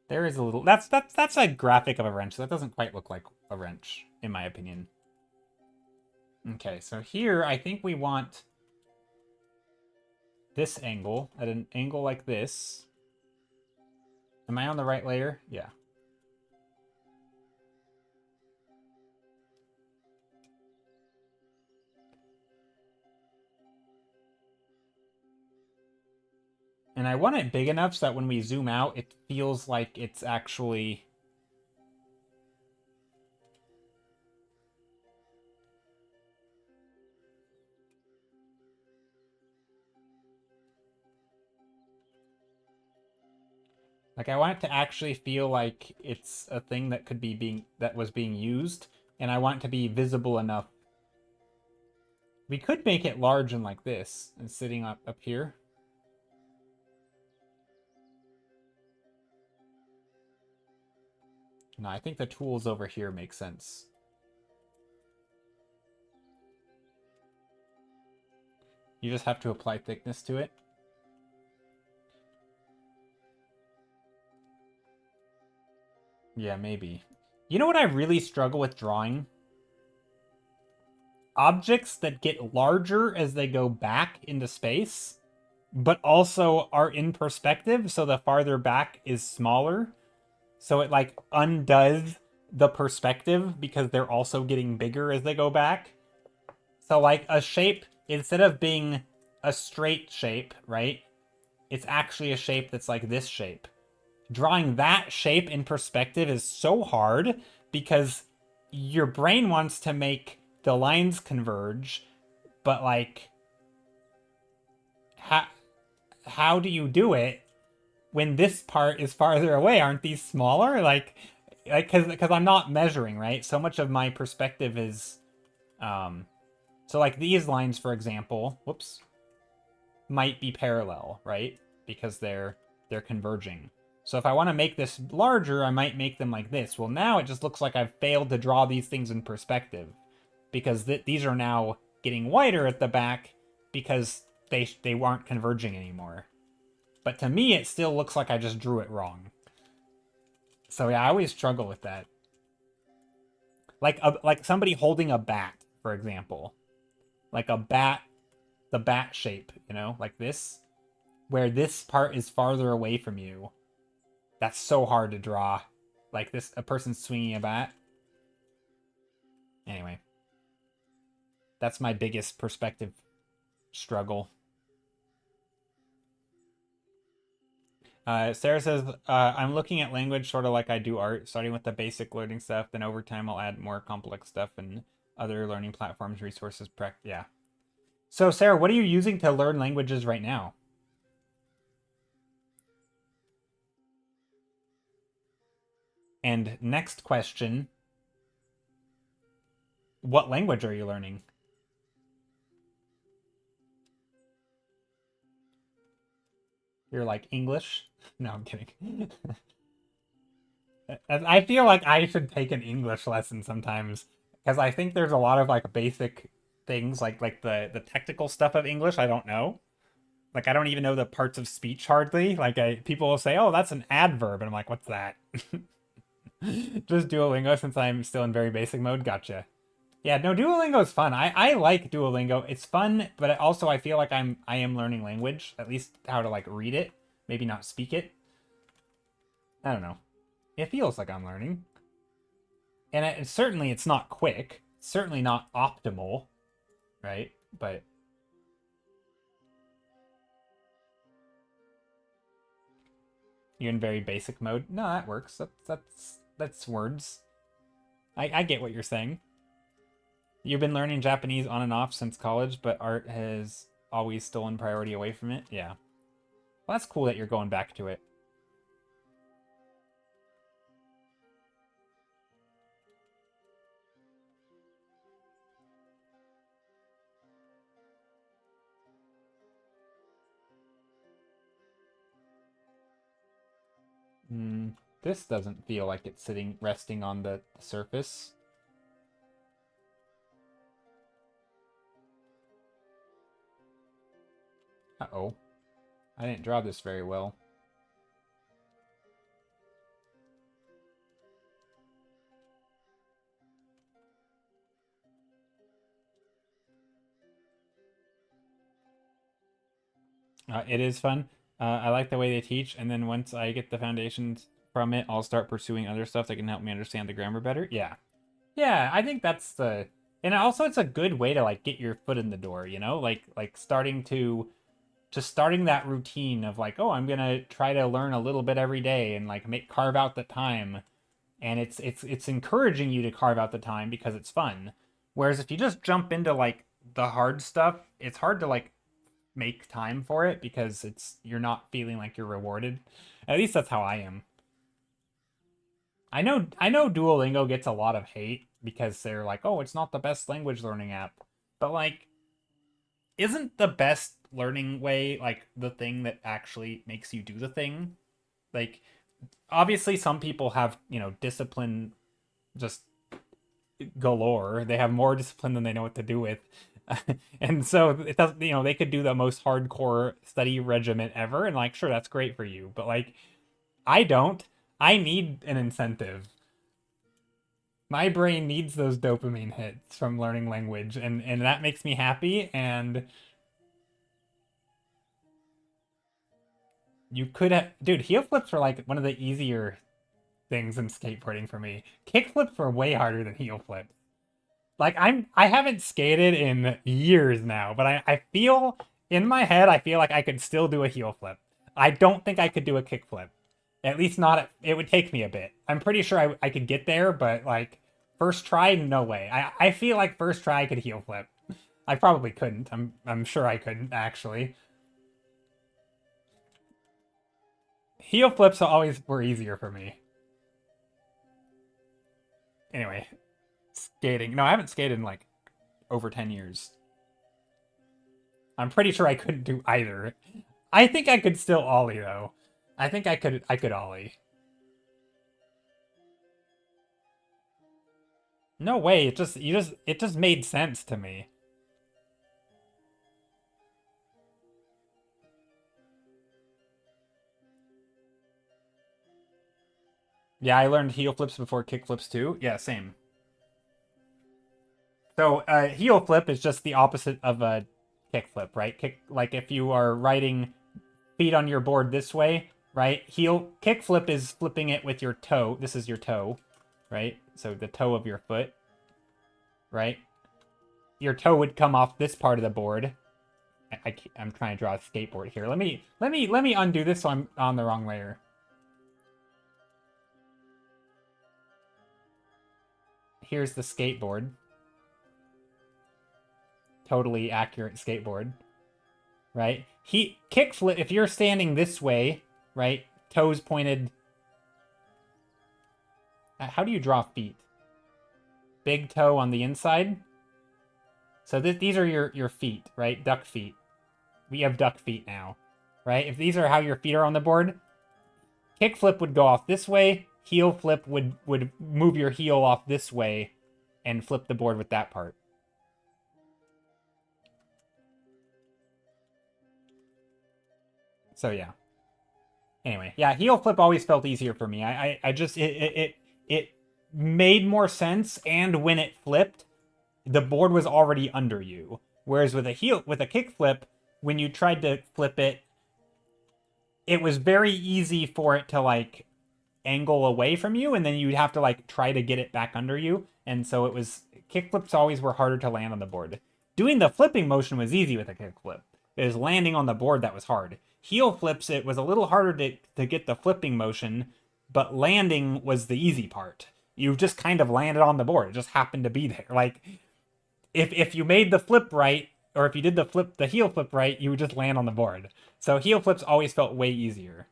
There is a little. That's a graphic of a wrench. That doesn't quite look like a wrench, in my opinion. Okay, so here I think we want this angle at an angle like this. Am I on the right layer? Yeah. And I want it big enough so that when we zoom out, it feels like it's actually... Like, I want it to actually feel like it's a thing that could be that was being used, and I want it to be visible enough. We could make it large and like this, and sitting up here. No, I think the tools over here make sense. You just have to apply thickness to it. Yeah, maybe. You know what I really struggle with drawing? Objects that get larger as they go back into space, but also are in perspective, so the farther back is smaller. So it like undoes the perspective because they're also getting bigger as they go back. So like a shape, instead of being a straight shape, right? It's actually a shape that's like this shape. Drawing that shape in perspective is so hard because your brain wants to make the lines converge, but like how do you do it when this part is farther away? Aren't these smaller? Like because I'm not measuring, right? So much of my perspective is so like these lines, for example, whoops, might be parallel, right? Because they're converging. So if I want to make this larger, I might make them like this. Well, now it just looks like I've failed to draw these things in perspective because these are now getting wider at the back because they weren't converging anymore. But to me, it still looks like I just drew it wrong. So yeah, I always struggle with that. Like somebody holding a bat, for example. Like a bat, the bat shape, you know, like this, where this part is farther away from you. That's so hard to draw. Like this, a person swinging a bat. Anyway, that's my biggest perspective struggle. Sarah says, I'm looking at language sort of like I do art, starting with the basic learning stuff, then over time I'll add more complex stuff and other learning platforms, resources, yeah. So Sarah, what are you using to learn languages right now? And next question, What language are you learning? You're like English? No, I'm kidding. I feel like I should take an English lesson sometimes because I think there's a lot of like basic things like the technical stuff of English I don't know. Like I don't even know the parts of speech hardly. Like people will say, "Oh, that's an adverb," and I'm like, "What's that?" Just Duolingo since I'm still in very basic mode. Gotcha. Yeah, no, Duolingo is fun. I like Duolingo. It's fun, but also I feel like I am learning language, at least how to like read it, maybe not speak it. I don't know. It feels like I'm learning. And certainly it's not quick. It's certainly not optimal, right? But you're in very basic mode. No, that works. That's words. I get what you're saying. You've been learning Japanese on and off since college, but art has always stolen priority away from it. Yeah. Well, that's cool that you're going back to it. This doesn't feel like it's resting on the surface. Uh-oh. I didn't draw this very well. It is fun. I like the way they teach, and then once I get the foundations from it, I'll start pursuing other stuff that can help me understand the grammar better. Yeah. Yeah, I think that's the and also it's a good way to like get your foot in the door, you know? Like starting to just starting that routine of like, oh, I'm gonna try to learn a little bit every day and like carve out the time. And it's encouraging you to carve out the time because it's fun. Whereas if you just jump into like the hard stuff, it's hard to like make time for it because you're not feeling like you're rewarded. At least that's how I am. I know Duolingo gets a lot of hate because they're like, "Oh, it's not the best language learning app." But like isn't the best learning way like the thing that actually makes you do the thing? Like obviously some people have, discipline just galore. They have more discipline than they know what to do with. And so it does, they could do the most hardcore study regimen ever and like sure that's great for you, but like I don't. I need an incentive. My brain needs those dopamine hits from learning language and that makes me happy and you could have dude, heel flips are like one of the easier things in skateboarding for me. Kick flips were way harder than heel flips. Like I haven't skated in years now, but I feel in my head I feel like I could still do a heel flip. I don't think I could do a kick flip. At least not it would take me a bit. I'm pretty sure I could get there, but like first try, no way. I feel like first try I could heel flip. I probably couldn't. I'm sure I couldn't actually. Heel flips always were easier for me. Anyway, skating. No, I haven't skated in like over 10 years. I'm pretty sure I couldn't do either. I think I could still ollie though. I think I could ollie. No way, it just made sense to me. Yeah, I learned heel flips before kick flips too. Yeah, same. So heel flip is just the opposite of a kick flip, right? Kick like if you are riding feet on your board this way, right? Heel kick flip is flipping it with your toe. This is your toe, right? So the toe of your foot, right? Your toe would come off this part of the board. I'm trying to draw a skateboard here. Let me undo this so I'm on the wrong layer. Here's the skateboard. Totally accurate skateboard, right? Kick flip. If you're standing this way, right, toes pointed. How do you draw feet? big toe on the inside. So these are your feet, right? Duck feet. We have duck feet now, right? If these are how your feet are on the board, kick flip would go off this way. Heel flip would move your heel off this way and flip the board with that part. So yeah. Anyway, yeah, heel flip always felt easier for me. I just it made more sense, and when it flipped, the board was already under you. Whereas with a kick flip, when you tried to flip it, it was very easy for it to like angle away from you, and then you'd have to like try to get it back under you. And so kick flips always were harder to land on the board. Doing the flipping motion was easy with a kick flip. It was landing on the board that was hard. Heel flips, it was a little harder to get the flipping motion, but landing was the easy part. You just kind of landed on the board. It just happened to be there. Like, if you made the flip right, or if you did the heel flip right, you would just land on the board. So heel flips always felt way easier.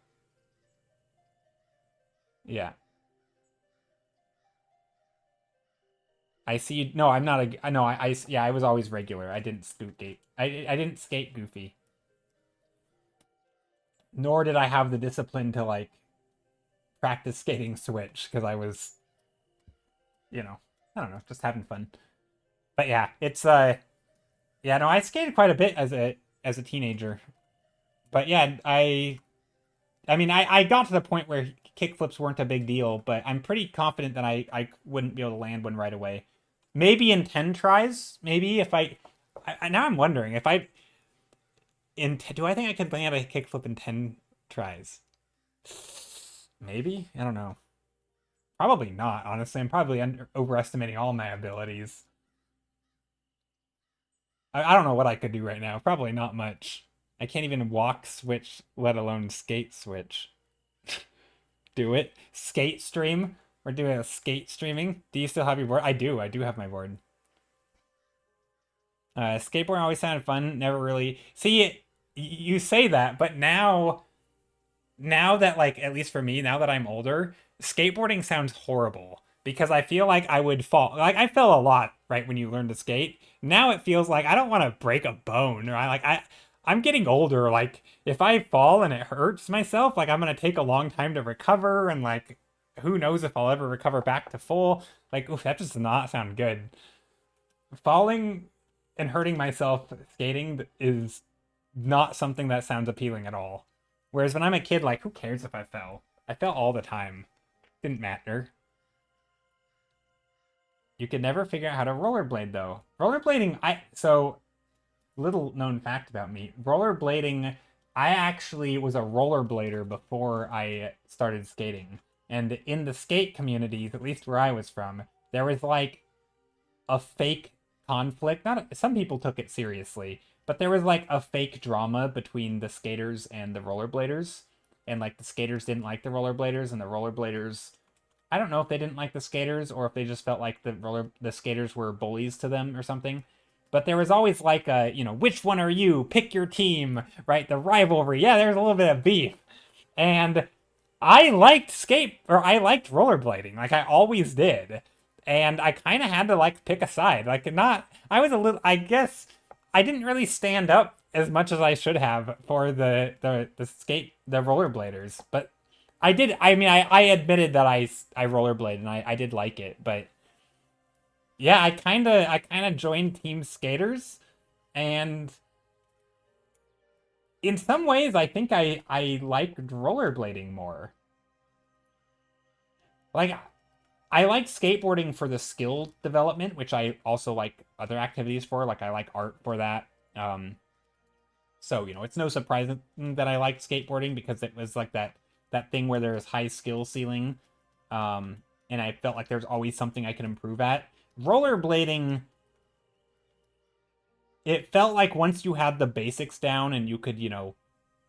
Yeah. I see. No, I'm not a. No, yeah, I was always regular. I didn't skate. I didn't skate goofy. Nor did I have the discipline to like practice skating switch because I was, I don't know, just having fun. But yeah, it's yeah, no, I skated quite a bit as a teenager. But yeah, I mean, I got to the point where kickflips weren't a big deal, but I'm pretty confident that I wouldn't be able to land one right away. Maybe in 10 tries, maybe if now I'm wondering if do I think I could land a kickflip in 10 tries? Maybe? I don't know. Probably not, honestly. I'm probably overestimating all my abilities. I don't know what I could do right now. Probably not much. I can't even walk switch, let alone skate switch. Do it. Skate stream? We're doing a skate streaming. Do you still have your board? I do. I do have my board. Skateboarding always sounded fun. Never really... See, you say that, but now that, like, at least for me, now that I'm older, skateboarding sounds horrible. Because I feel like I would fall. Like, I fell a lot, right, when you learn to skate. Now it feels like I don't want to break a bone. Or I'm getting older. Like, if I fall and it hurts myself, like, I'm going to take a long time to recover. And, like, who knows if I'll ever recover back to full. Like, oof, that does not sound good. Falling and hurting myself skating is not something that sounds appealing at all. Whereas when I'm a kid, like, who cares if I fell? I fell all the time. Didn't matter. You could never figure out how to rollerblade, though. Rollerblading, so, little known fact about me. Rollerblading, I actually was a rollerblader before I started skating. And in the skate communities, at least where I was from, there was, like, a fake conflict. Some people took it seriously, but there was, like, a fake drama between the skaters and the rollerbladers. And, like, the skaters didn't like the rollerbladers, and the rollerbladers... I don't know if they didn't like the skaters or if they just felt like the skaters were bullies to them or something. But there was always like a, which one are you? Pick your team, right? The rivalry. Yeah, there's a little bit of beef. And I liked rollerblading. Like I always did. And I kind of had to like pick a side. I guess I didn't really stand up as much as I should have for the rollerbladers, but I did. I mean, I admitted that I rollerblade and I did like it, but yeah, I kind of joined Team Skaters, and in some ways, I think I liked rollerblading more. Like, I like skateboarding for the skill development, which I also like other activities for. Like, I like art for that. So it's no surprise that I liked skateboarding because it was like that thing where there's high skill ceiling, and I felt like there's always something I could improve at. Rollerblading, it felt like once you had the basics down and you could,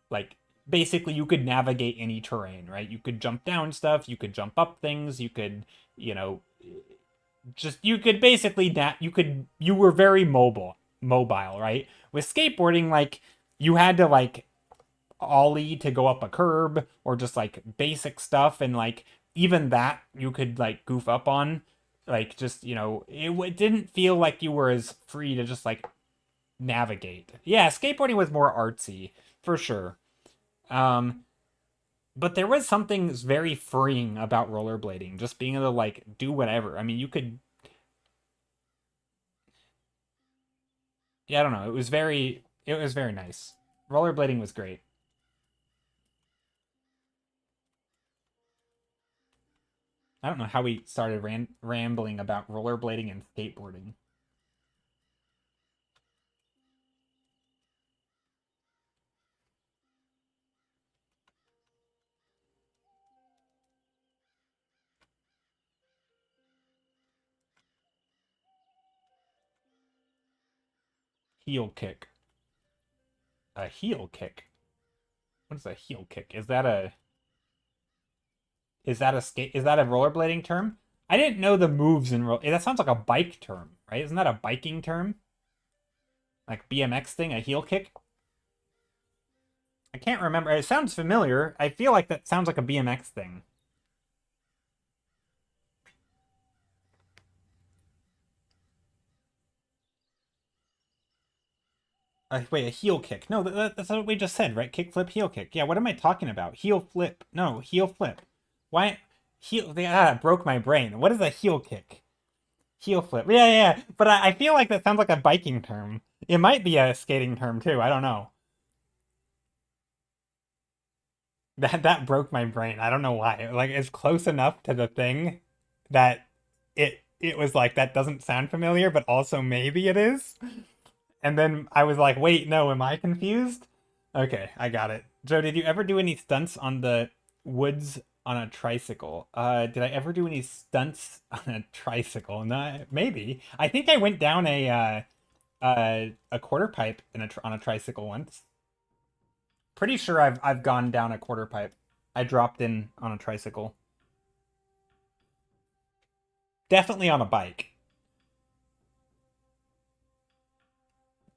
like, basically you could navigate any terrain, right? You could jump down stuff, you could jump up things, you could, you could basically, you were very mobile, right? With skateboarding, like, you had to, like, ollie to go up a curb or just like basic stuff, and like even that you could like goof up on. Like, just, you know, it didn't feel like you were as free to just, like, navigate. Yeah, skateboarding was more artsy, for sure. Um, but there was something very freeing about rollerblading, just being able to, like, do whatever. I mean, you could, yeah, I don't know. It was very nice. Rollerblading was great. I don't know how we started rambling about rollerblading and skateboarding. Heel kick. A heel kick. What is a heel kick? Is that a rollerblading term? I didn't know the moves in roll. That sounds like a bike term, right? Isn't that a biking term? Like BMX thing, a heel kick? I can't remember. It sounds familiar. I feel like that sounds like a BMX thing. Wait, a heel kick. No, that's what we just said, right? Kick, flip, heel kick. Yeah, what am I talking about? Heel flip. No, heel flip. Why? Broke my brain. What is a heel kick? Heel flip. Yeah, yeah. But I feel like that sounds like a biking term. It might be a skating term too. I don't know. That broke my brain. I don't know why. Like it's close enough to the thing that it was like that doesn't sound familiar, but also maybe it is. And then I was like, wait, no, am I confused? Okay, I got it. Joe, did you ever do any stunts on the woods on a tricycle? Did I ever do any stunts on a tricycle? No, maybe. I think I went down a quarter pipe on a tricycle once. Pretty sure I've gone down a quarter pipe. I dropped in on a tricycle. Definitely on a bike.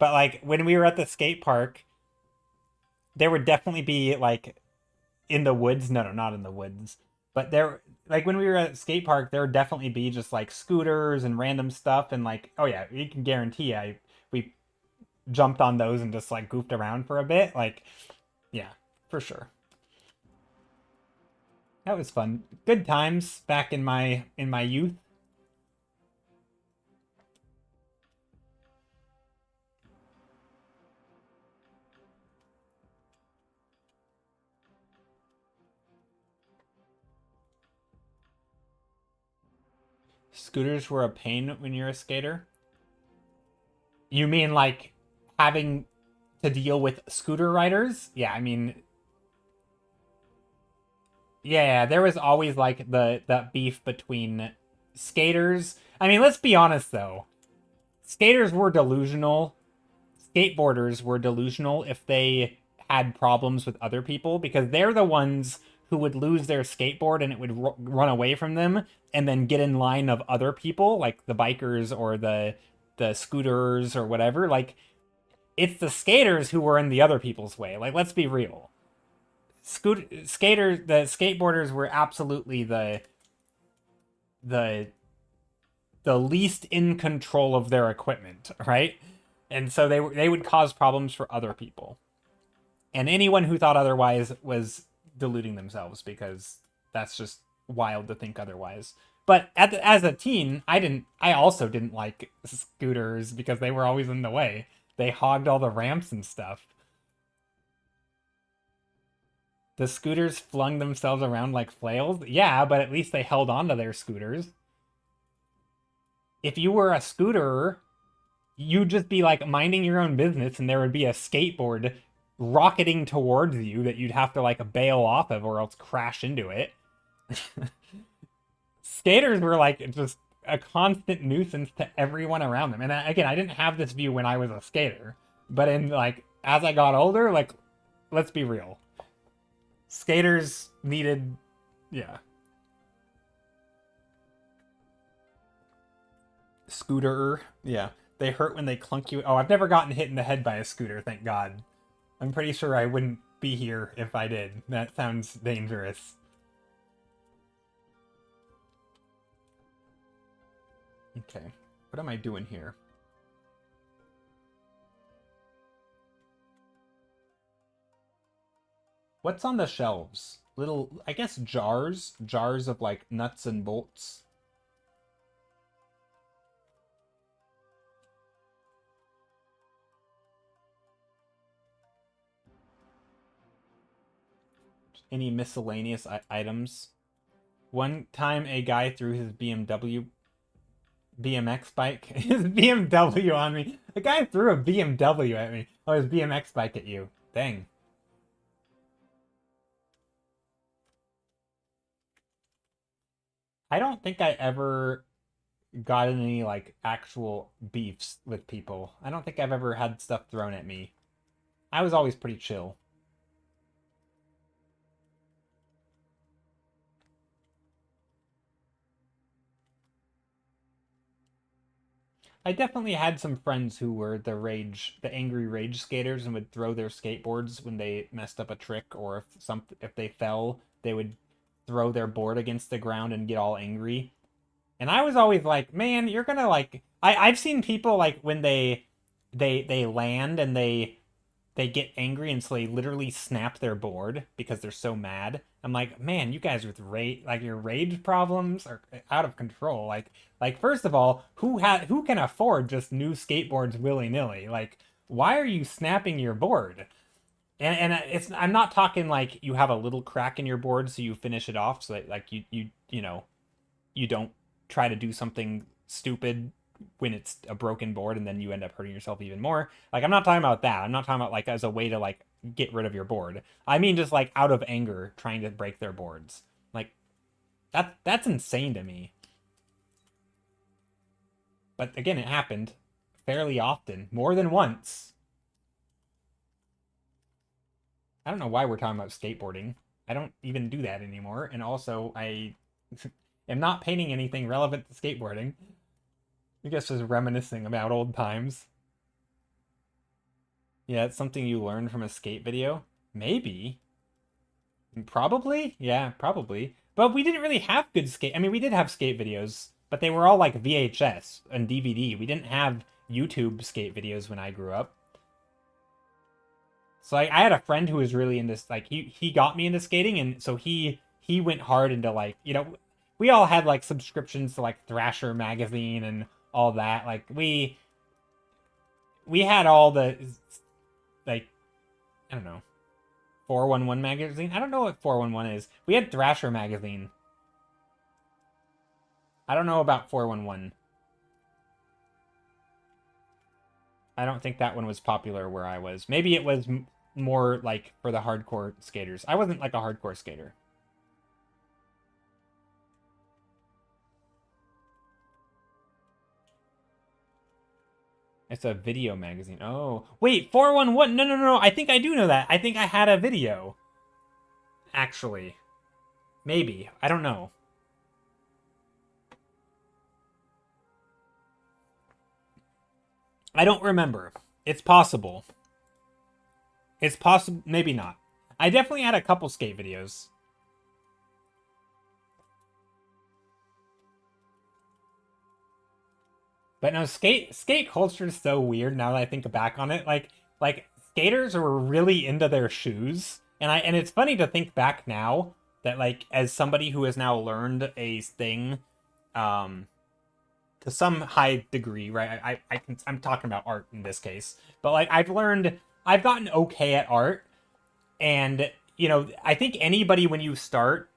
But like when we were at the skate park, there would definitely be like in the woods. No, no, not in the woods. But there, like when we were at skate park, there would definitely be just like scooters and random stuff. And like, oh yeah, you can guarantee we jumped on those and just like goofed around for a bit. Like, yeah, for sure. That was fun. Good times back in my youth. Scooters were a pain when you're a skater. You mean like having to deal with scooter riders? Yeah, I mean, yeah, there was always like the that beef between skaters. I mean, let's be honest though. Skaters were delusional. Skateboarders were delusional if they had problems with other people because they're the ones who would lose their skateboard and it would run away from them and then get in line of other people like the bikers or the scooters or whatever. Like it's the skaters who were in the other people's way. Like let's be real. The skateboarders were absolutely the the least in control of their equipment, right? And so they would cause problems for other people. And anyone who thought otherwise was deluding themselves because that's just wild to think otherwise. But as a teen, I also didn't like scooters because they were always in the way. They hogged all the ramps and stuff. The scooters flung themselves around like flails. Yeah, but at least they held on to their scooters. If you were a scooter, you'd just be like minding your own business and there would be a skateboard rocketing towards you that you'd have to like bail off of or else crash into it. Skaters were like just a constant nuisance to everyone around them. And again, I didn't have this view when I was a skater, but in like as I got older, like let's be real. Skaters needed yeah. Scooter. Yeah. They hurt when they clunk you. Oh, I've never gotten hit in the head by a scooter, thank God. I'm pretty sure I wouldn't be here if I did. That sounds dangerous. Okay, what am I doing here? What's on the shelves? Little, I guess jars? Jars of like nuts and bolts. Any miscellaneous items? One time a guy threw his BMW BMX bike, his BMW on me. The guy threw a BMW at me. Oh, his BMX bike at you. Dang. I don't think I ever got any like actual beefs with people. I don't think I've ever had stuff thrown at me. I was always pretty chill. I definitely had some friends who were the angry rage skaters and would throw their skateboards when they messed up a trick, or if they fell, they would throw their board against the ground and get all angry. And I was always like, man, you're gonna like I've seen people like when they land and they get angry and so they literally snap their board because they're so mad. I'm like, man, you guys with rage, like your rage problems are out of control. Like first of all, who can afford just new skateboards willy nilly? Like, why are you snapping your board? And it's I'm not talking like you have a little crack in your board so you finish it off so that like you know you don't try to do something stupid when it's a broken board and then you end up hurting yourself even more. Like I'm not talking about that. I'm not talking about like as a way to like get rid of your board. I mean just like out of anger trying to break their boards. Like that's insane to me. But again, it happened fairly often, more than once. I don't know why we're talking about skateboarding. I don't even do that anymore. And also, I am not painting anything relevant to skateboarding. I guess just reminiscing about old times. Yeah, it's something you learned from a skate video. Maybe. Probably. Yeah, probably. But we didn't really have good skate. I mean, we did have skate videos, but they were all like VHS and DVD. We didn't have YouTube skate videos when I grew up. So I had a friend who was really into like he got me into skating, and so he went hard into like we all had like subscriptions to like Thrasher magazine and all that. Like we had all the like I don't know 411 magazine. I don't know what 411 is. We had Thrasher magazine. I don't know about 411. I don't think that one was popular where I was. Maybe it was more like for the hardcore skaters. I wasn't like a hardcore skater. It's a video magazine. Oh, wait, 411. No, no, no, no. I think I do know that. I think I had a video. Actually. Maybe. I don't know. I don't remember. It's possible. It's possible. Maybe not. I definitely had a couple skate videos. But no, skate culture is so weird now that I think back on it. Like skaters were really into their shoes, and it's funny to think back now that like as somebody who has now learned a thing, um, to some high degree, right? I'm talking about art in this case, but like I've gotten okay at art, and I think anybody when you start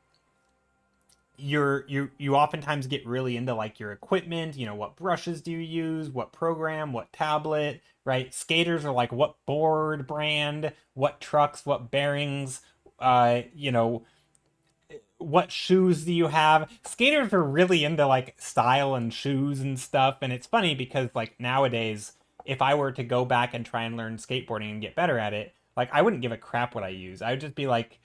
you oftentimes get really into like your equipment, what brushes do you use, what program, what tablet, right? Skaters are like what board brand, what trucks, what bearings, what shoes do you have? Skaters are really into like style and shoes and stuff, and it's funny because like nowadays if I were to go back and try and learn skateboarding and get better at it, like I wouldn't give a crap what I use. I would just be like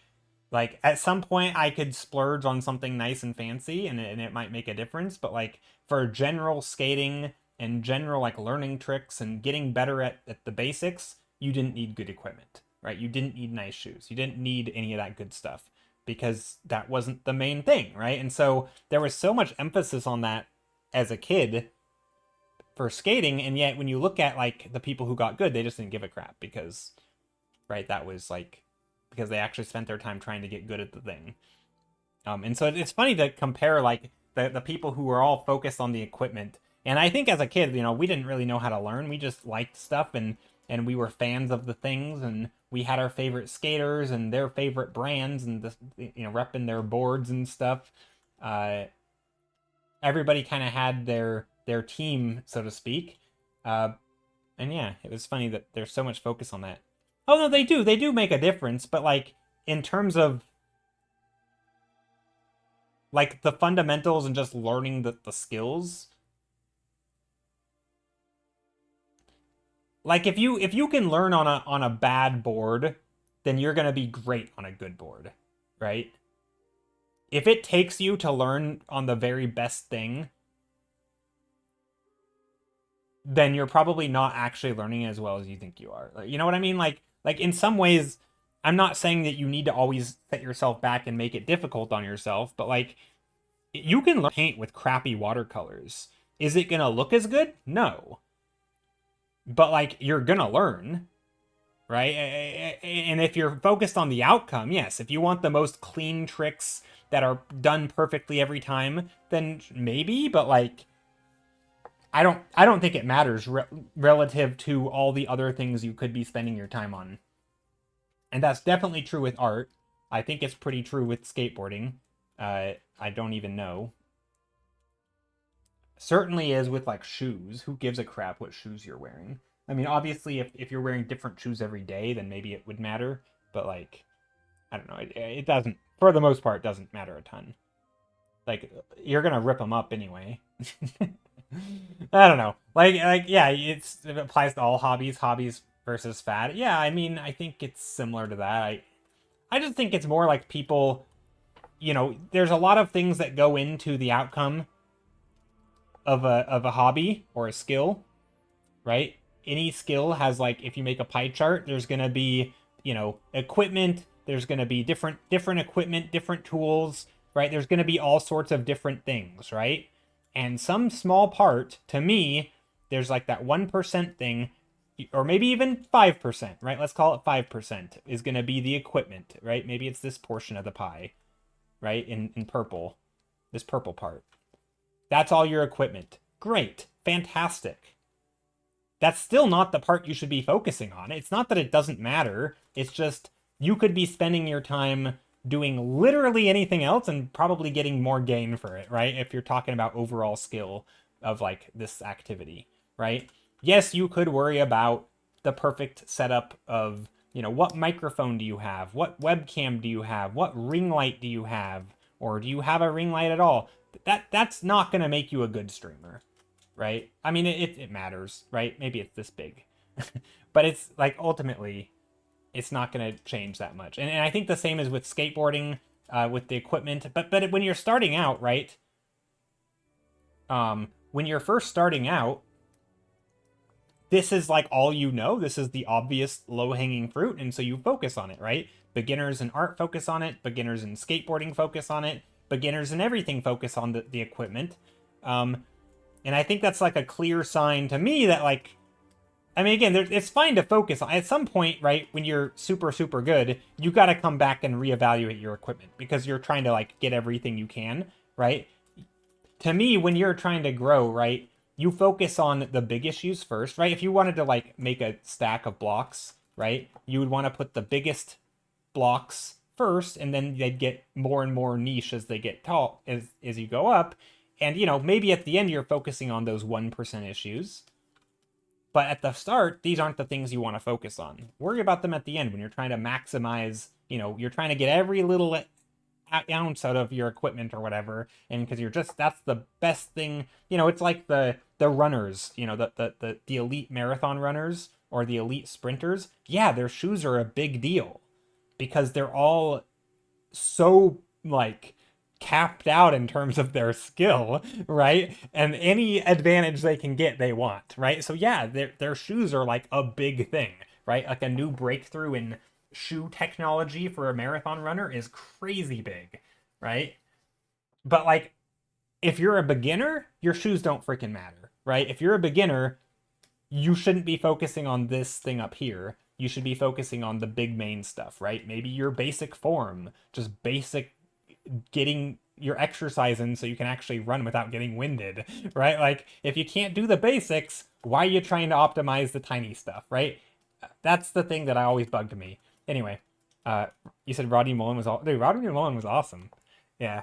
at some point I could splurge on something nice and fancy and it might make a difference, but like for general skating and general like learning tricks and getting better at the basics, you didn't need good equipment, right? You didn't need nice shoes. You didn't need any of that good stuff because that wasn't the main thing, right? And so there was so much emphasis on that as a kid for skating, and yet when you look at like the people who got good, they just didn't give a crap because, right, that was like because they actually spent their time trying to get good at the thing. And so it's funny to compare like the people who were all focused on the equipment. And I think as a kid, we didn't really know how to learn. We just liked stuff and we were fans of the things, and we had our favorite skaters and their favorite brands and repping their boards and stuff. Everybody kind of had their team, so to speak. And yeah, it was funny that there's so much focus on that. Oh no, they do make a difference, but like in terms of like the fundamentals and just learning the skills. Like if you can learn on a bad board, then you're gonna be great on a good board, right? If it takes you to learn on the very best thing, then you're probably not actually learning as well as you think you are. Like, you know what I mean? Like in some ways, I'm not saying that you need to always set yourself back and make it difficult on yourself, but like you can learn paint with crappy watercolors. Is it gonna look as good? No. But like you're gonna learn, right? And if you're focused on the outcome, yes, if you want the most clean tricks that are done perfectly every time, then maybe, but like I don't think it matters relative to all the other things you could be spending your time on. And that's definitely true with art. I think it's pretty true with skateboarding. I don't even know. Certainly is with like shoes. Who gives a crap what shoes you're wearing? I mean, obviously, if you're wearing different shoes every day, then maybe it would matter. But like, I don't know. It doesn't, for the most part, doesn't matter a ton. Like, you're gonna rip them up anyway. I don't know. Like yeah, it applies to all hobbies versus fad. Yeah, I mean, I think it's similar to that. I just think it's more like people, there's a lot of things that go into the outcome of a hobby or a skill, right? Any skill has like, if you make a pie chart, there's gonna be, equipment. There's gonna be different equipment, different tools, right? There's gonna be all sorts of different things, right? And some small part, to me, there's like that 1% thing, or maybe even 5%, right? Let's call it 5% is going to be the equipment, right? Maybe it's this portion of the pie, right? In purple, this purple part. That's all your equipment. Great. Fantastic. That's still not the part you should be focusing on. It's not that it doesn't matter. It's just you could be spending your time doing literally anything else and probably getting more gain for it, right? If you're talking about overall skill of like this activity, right? Yes, you could worry about the perfect setup of, what microphone do you have? What webcam do you have? What ring light do you have? Or do you have a ring light at all? That's not going to make you a good streamer, right? I mean, it matters, right? Maybe it's this big. But it's like ultimately it's not going to change that much. And I think the same is with skateboarding, with the equipment. But when you're starting out, right? When you're first starting out, this is like all you know. This is the obvious low-hanging fruit, and so you focus on it, right? Beginners in art focus on it. Beginners in skateboarding focus on it. Beginners in everything focus on the equipment. And I think that's like a clear sign to me that like, I mean, again, it's fine to focus on. At some point, right, when you're super, super good, you got to come back and reevaluate your equipment because you're trying to, like, get everything you can, right? To me, when you're trying to grow, right, you focus on the big issues first, right? If you wanted to, like, make a stack of blocks, right, you would want to put the biggest blocks first, and then they'd get more and more niche as they get tall, as you go up. And, maybe at the end you're focusing on those 1% issues. But at the start, these aren't the things you want to focus on. Worry about them at the end when you're trying to maximize, you're trying to get every little ounce out of your equipment or whatever. And because that's the best thing, it's like the runners, the elite marathon runners or the elite sprinters. Yeah, their shoes are a big deal because they're all so like capped out in terms of their skill, right? And any advantage they can get, they want, right? So yeah, their shoes are like a big thing, right? Like a new breakthrough in shoe technology for a marathon runner is crazy big, right? But like, if you're a beginner, your shoes don't freaking matter, right? If you're a beginner, you shouldn't be focusing on this thing up here. You should be focusing on the big main stuff, right? Maybe your basic form, just basic getting your exercise in so you can actually run without getting winded, right? Like, if you can't do the basics, why are you trying to optimize the tiny stuff, right? That's the thing that I always bugged me. Anyway, you said Rodney Mullen was dude, Rodney Mullen was awesome. Yeah.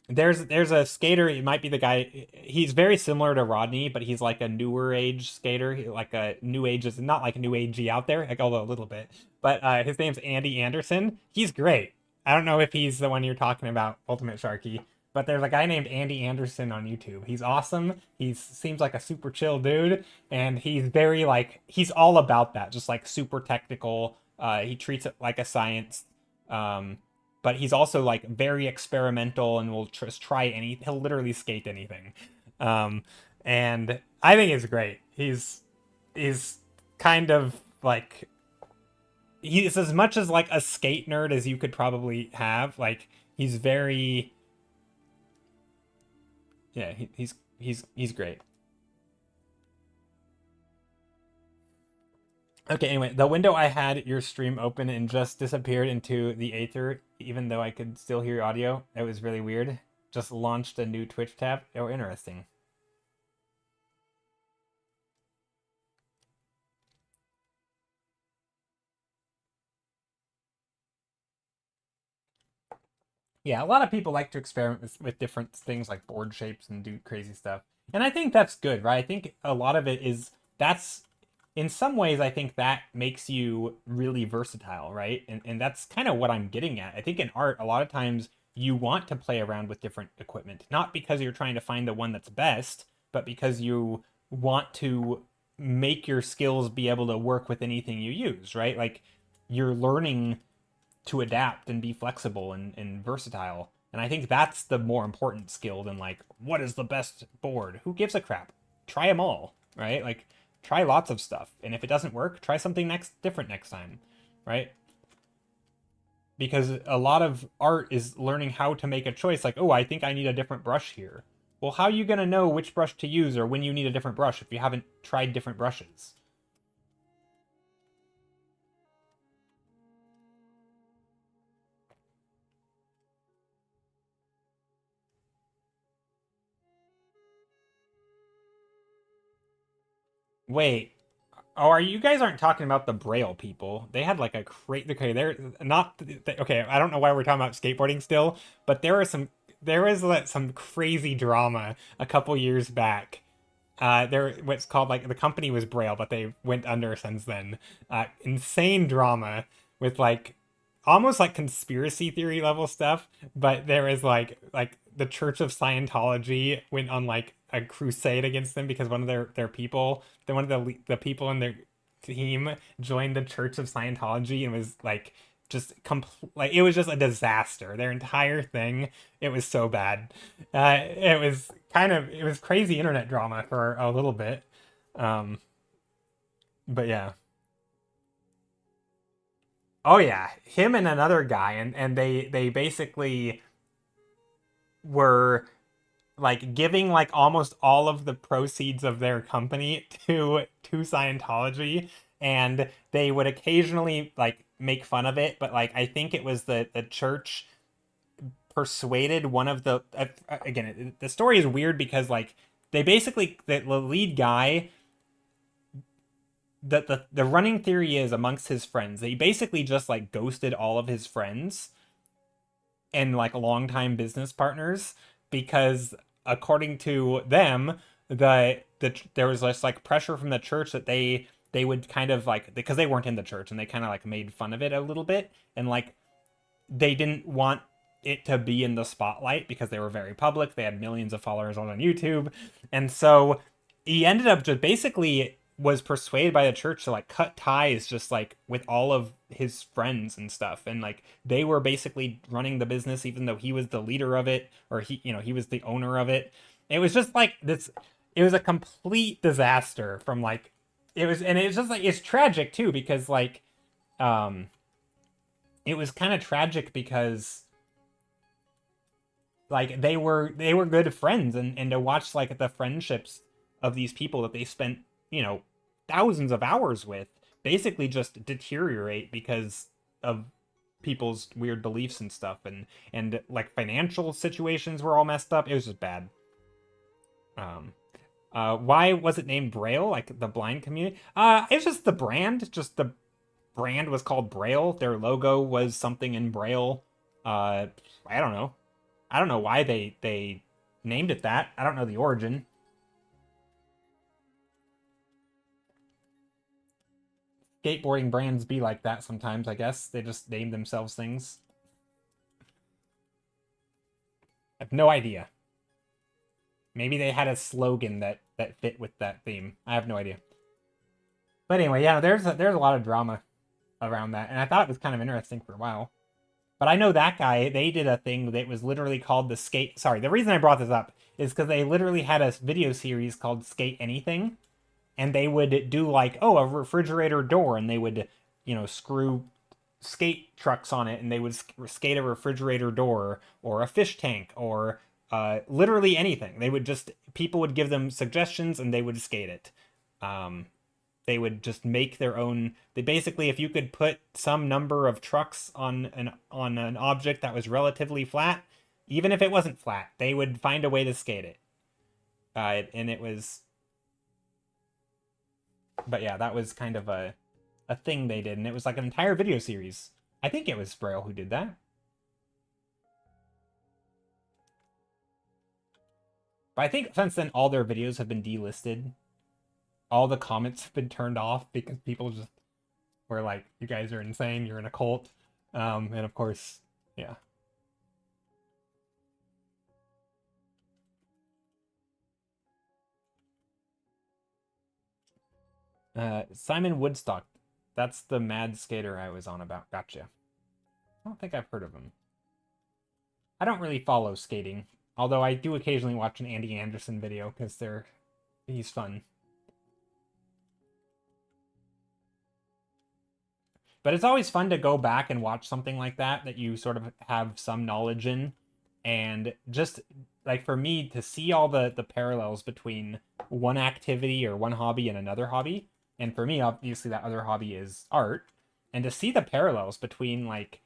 There's a skater. It might be the guy. He's very similar to Rodney, but he's like a newer age skater. Like a new age is not like new agey out there, like although a little bit. But his name's Andy Anderson. He's great. I don't know if he's the one you're talking about, Ultimate Sharky, but there's a guy named Andy Anderson on YouTube. He's awesome. He seems like a super chill dude, and he's very like he's all about that, just like super technical. He treats it like a science. Um, but he's also like very experimental and will just try he'll literally skate anything. um and I think it's great. He's kind of like he's as much as like a skate nerd as you could probably have. Like he's very yeah, he's great. Okay, anyway, the window I had your stream open and just disappeared into the Aether, even though I could still hear your audio. It was really weird. Just launched a new Twitch tab. Oh, interesting. Yeah, a lot of people like to experiment with different things like board shapes and do crazy stuff. And I think that's good, right? I think a lot of it is that's in some ways I think that makes you really versatile, right? And that's kind of what I'm getting at. I think in art a lot of times you want to play around with different equipment, not because you're trying to find the one that's best, but because you want to make your skills be able to work with anything you use, right? Like you're learning to adapt and be flexible and versatile. And I think that's the more important skill than like, what is the best board? Who gives a crap? Try them all, right? Like, try lots of stuff. And if it doesn't work, try something different next time, right? Because a lot of art is learning how to make a choice. Like, oh, I think I need a different brush here. Well, how are you going to know which brush to use or when you need a different brush if you haven't tried different brushes? Wait, oh, are you guys aren't talking about the Braille people? They had like a crazy. Okay, they're not. Okay, I don't know why we're talking about skateboarding still, but there was like some crazy drama a couple years back. There what's called like the company was Braille, but they went under since then. Insane drama with like almost like conspiracy theory level stuff, but there is like the Church of Scientology went on like a crusade against them because one of their people, one of the people in their team joined the Church of Scientology and was like just like it was just a disaster. Their entire thing, it was so bad. It was crazy internet drama for a little bit. Um, but yeah. Oh yeah, him and another guy, and they basically were like giving like almost all of the proceeds of their company to Scientology, and they would occasionally like make fun of it, but like I think it was the church persuaded one of the again the story is weird because like they basically the lead guy the running theory is amongst his friends they basically just like ghosted all of his friends and like longtime business partners because according to them there was just like pressure from the church that they would kind of like because they weren't in the church and they kind of like made fun of it a little bit and like they didn't want it to be in the spotlight because they were very public. They had millions of followers on YouTube. And so he ended up just basically was persuaded by the church to like cut ties just like with all of his friends and stuff. And like they were basically running the business even though he was the leader of it or he was the owner of it. It was just like this it was a complete disaster from like it was and it's just like it's tragic too because like um it was kind of tragic because like they were good friends, and to watch like the friendships of these people that they spent, you know, thousands of hours with basically just deteriorate because of people's weird beliefs and stuff, and like financial situations were all messed up. It was just bad. Um why was it named Braille, like the blind community? It's just the brand, just the brand was called Braille. Their logo was something in Braille. Uh I don't know. I don't know why they named it that. I don't know the origin. Skateboarding brands be like that sometimes, I guess. They just name themselves things. I have no idea. Maybe they had a slogan that fit with that theme. I have no idea. But anyway, yeah, there's a lot of drama around that, and I thought it was kind of interesting for a while. But I know that guy, they did a thing that was literally called the Skate. Sorry, the reason I brought this up is because they literally had a video series called Skate Anything, and they would do like, oh, a refrigerator door, and they would, you know, screw skate trucks on it, and they would skate a refrigerator door or a fish tank or literally anything. They would just, people would give them suggestions and they would skate it. Um, they would just make their own. They basically, if you could put some number of trucks on an object that was relatively flat, even if it wasn't flat, they would find a way to skate it. And it was, but yeah, that was kind of a thing they did, and it was like an entire video series. I think it was Braille who did that. But I think since then, all their videos have been delisted. All the comments have been turned off because people just were like, "You guys are insane. You're in a cult." And of course, yeah. Simon Woodstock. That's the mad skater I was on about. Gotcha. I don't think I've heard of him. I don't really follow skating, although I do occasionally watch an Andy Anderson video because he's fun. But it's always fun to go back and watch something like that you sort of have some knowledge in, and just like for me to see all the parallels between one activity or one hobby and another hobby. And for me, obviously, that other hobby is art, and to see the parallels between like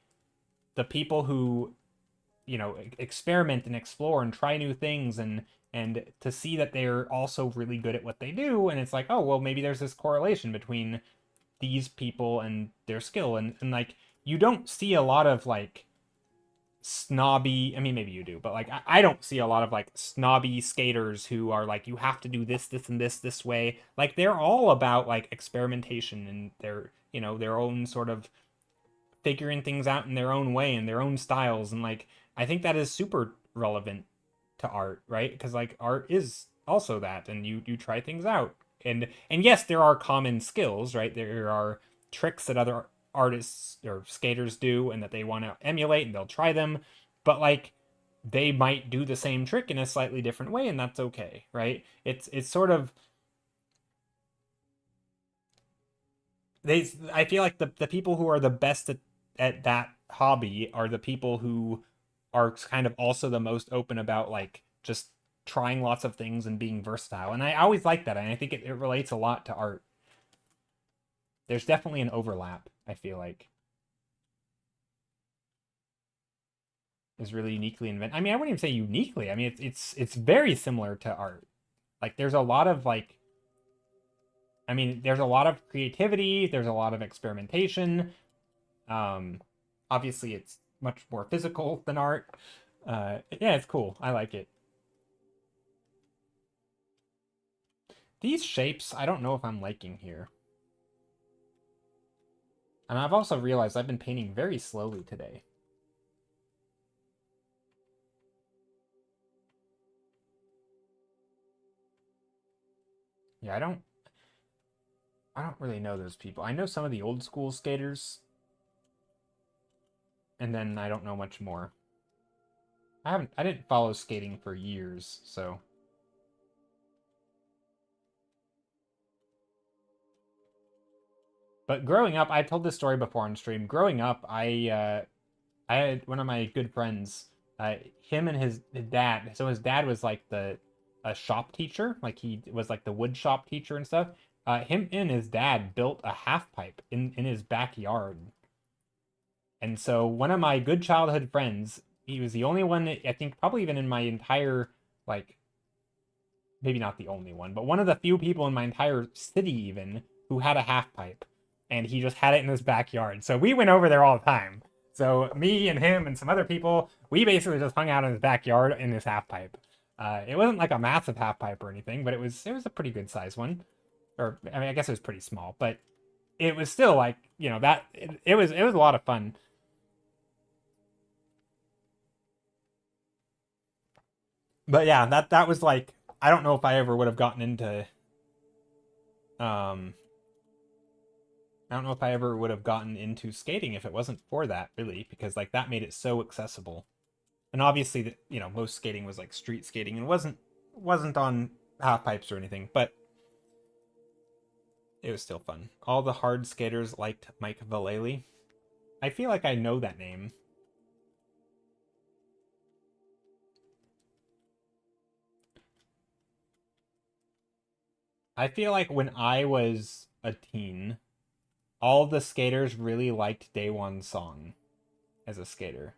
the people who, you know, experiment and explore and try new things, and to see that they're also really good at what they do, and it's like, oh well, maybe there's this correlation between these people and their skill, and like you don't see a lot of like snobby, I mean maybe you do, but like I don't see a lot of like snobby skaters who are like, you have to do this and this way. Like they're all about like experimentation and their, you know, their own sort of figuring things out in their own way and their own styles. And like I think that is super relevant to art, right? Because like art is also that, and you try things out, and yes, there are common skills, right? There are tricks that other artists or skaters do and that they want to emulate, and they'll try them, but like they might do the same trick in a slightly different way, and that's okay, right? It's sort of, I feel like the people who are the best at that hobby are the people who are kind of also the most open about like just trying lots of things and being versatile. And I always like that, and I think it relates a lot to art. There's definitely an overlap, I feel like, is really uniquely invented. I mean, I wouldn't even say uniquely. I mean, it's very similar to art. Like there's a lot of like, I mean, there's a lot of creativity, there's a lot of experimentation. Um, Obviously, it's much more physical than art. Yeah, it's cool. I like it. These shapes, I don't know if I'm liking here. And I've also realized I've been painting very slowly today. Yeah, I don't really know those people. I know some of the old school skaters, and then I don't know much more. I didn't follow skating for years, so But growing up, I told this story before on stream. Growing up, I had one of my good friends, him and his dad. So his dad was like the a shop teacher, like he was like the wood shop teacher and stuff. Him and his dad built a half pipe in his backyard. And so one of my good childhood friends, he was the only one that, I think probably even in my entire, like, maybe not the only one, but one of the few people in my entire city even who had a half pipe. And he just had it in his backyard. So we went over there all the time. So me and him and some other people, we basically just hung out in his backyard in his half pipe. It wasn't like a massive half pipe or anything, but it was a pretty good size one. Or I mean, I guess it was pretty small, but it was still like, you know, that it was a lot of fun. But yeah, that was like, I don't know if I ever would have gotten into um I don't know if I ever would have gotten into skating if it wasn't for that, really, because like that made it so accessible. And obviously, you know, most skating was like street skating and wasn't on half pipes or anything, but it was still fun. All the hard skaters liked Mike Vallely. I feel like I know that name. I feel like when I was a teen, all the skaters really liked Daewon's song as a skater.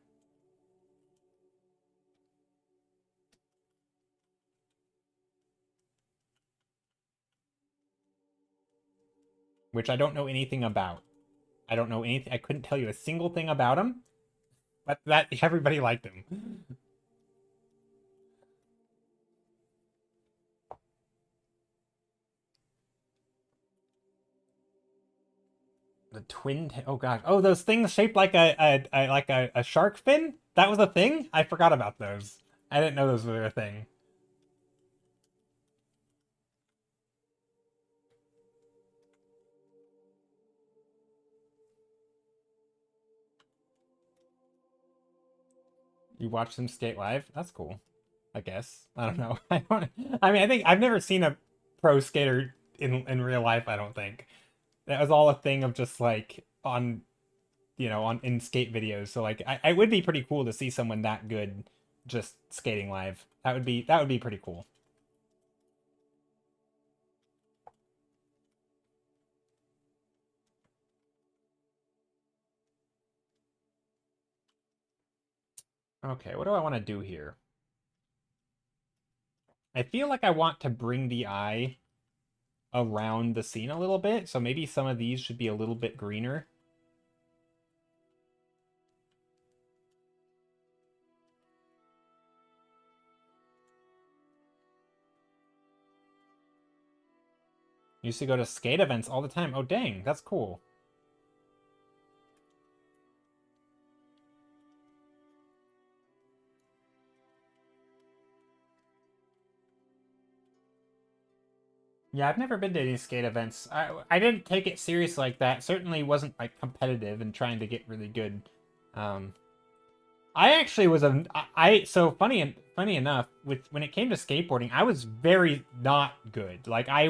Which I don't know anything about. I don't know anything. I couldn't tell you a single thing about him, but that everybody liked him. The oh gosh, oh those things shaped like a shark fin. That was a thing. I forgot about those. I didn't know those were a thing. You watched them skate live? That's cool. I guess. I don't know. I don't. I mean, I think I've never seen a pro skater in real life. I don't think that was all a thing of just like on, you know, on in skate videos. So like, I would be pretty cool to see someone that good just skating live. That would be pretty cool. Okay, what do I want to do here? I feel like I want to bring the eye around the scene a little bit, so maybe some of these should be a little bit greener. Used to go to skate events all the time. Oh, dang, that's cool. Yeah, I've never been to any skate events. I didn't take it serious like that. Certainly wasn't like competitive and trying to get really good. Um, I actually was a so funny enough with when it came to skateboarding, I was very not good. Like I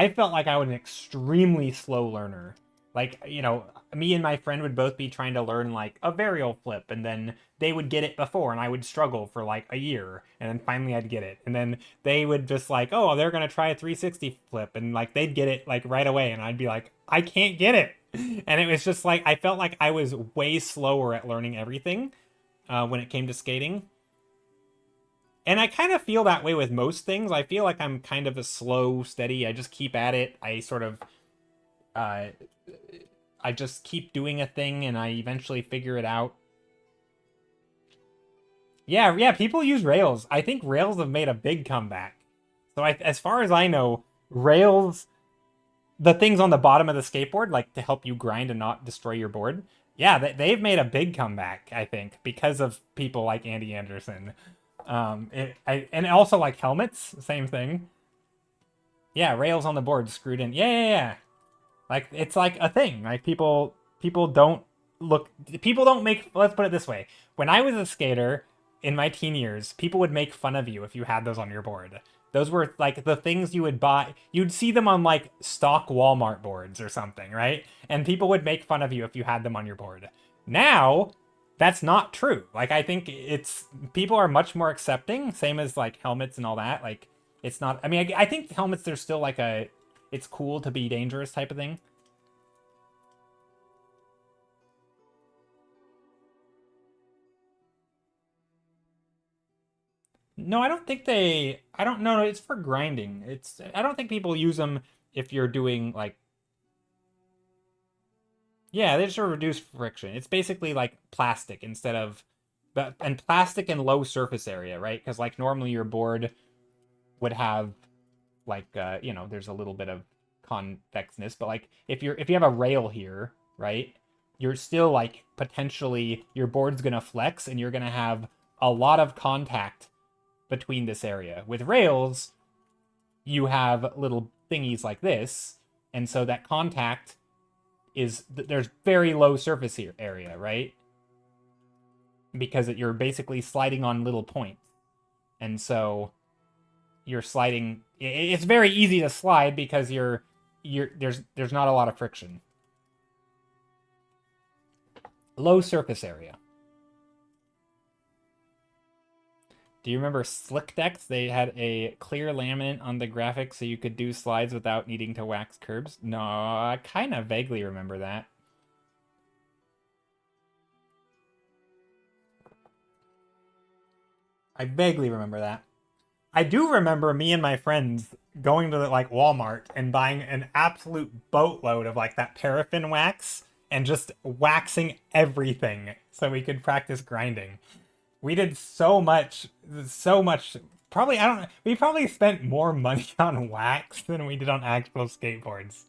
felt like I was an extremely slow learner. Like, you know, me and my friend would both be trying to learn like a varial flip, and then they would get it before, and I would struggle for like a year, and then finally I'd get it. And then they would just like, oh, they're gonna try a 360 flip, and like they'd get it like right away, and I'd be like, I can't get it. And it was just like I felt like I was way slower at learning everything when it came to skating. And I kind of feel that way with most things. I feel like I'm kind of a slow, steady. I just keep at it. Uh, I just keep doing a thing, and I eventually figure it out. Yeah, yeah. People use Rails. I think Rails have made a big comeback. So, as far as I know, Rails, the things on the bottom of the skateboard, like to help you grind and not destroy your board. Yeah, they've made a big comeback. I think because of people like Andy Anderson. And also like helmets, same thing. Yeah, rails on the board screwed in. Yeah, yeah, yeah. Like it's like a thing. Like people don't people don't make, let's put it this way. When I was a skater in my teen years, people would make fun of you if you had those on your board. Those were like the things you would buy. You'd see them on like stock Walmart boards or something, right? And people would make fun of you if you had them on your board. Now, that's not true. Like I think it's people are much more accepting, same as like helmets and all that. Like it's not I mean I think helmets there's still like a it's cool to be dangerous type of thing. No, I don't think they. I don't know. It's for grinding. It's. I don't think people use them if you're doing like. Yeah, they just sort of reduce friction. It's basically like plastic instead of, but and plastic and low surface area, right? Because like normally your board would have like there's a little bit of convexness, but like if you have a rail here, right? You're still like potentially your board's gonna flex and you're gonna have a lot of contact between this area. With rails, you have little thingies like this, and so that contact is there's very low surface here area, right? Because you're basically sliding on little points, and so you're sliding. It's very easy to slide because there's not a lot of friction. Low surface area. Do you remember Slick Decks? They had a clear laminate on the graphics so you could do slides without needing to wax curbs. No, I kind of vaguely remember that. I vaguely remember that. I do remember me and my friends going to like Walmart and buying an absolute boatload of like that paraffin wax and just waxing everything so we could practice grinding. We did so much, so much. Probably, I don't know. We probably spent more money on wax than we did on actual skateboards.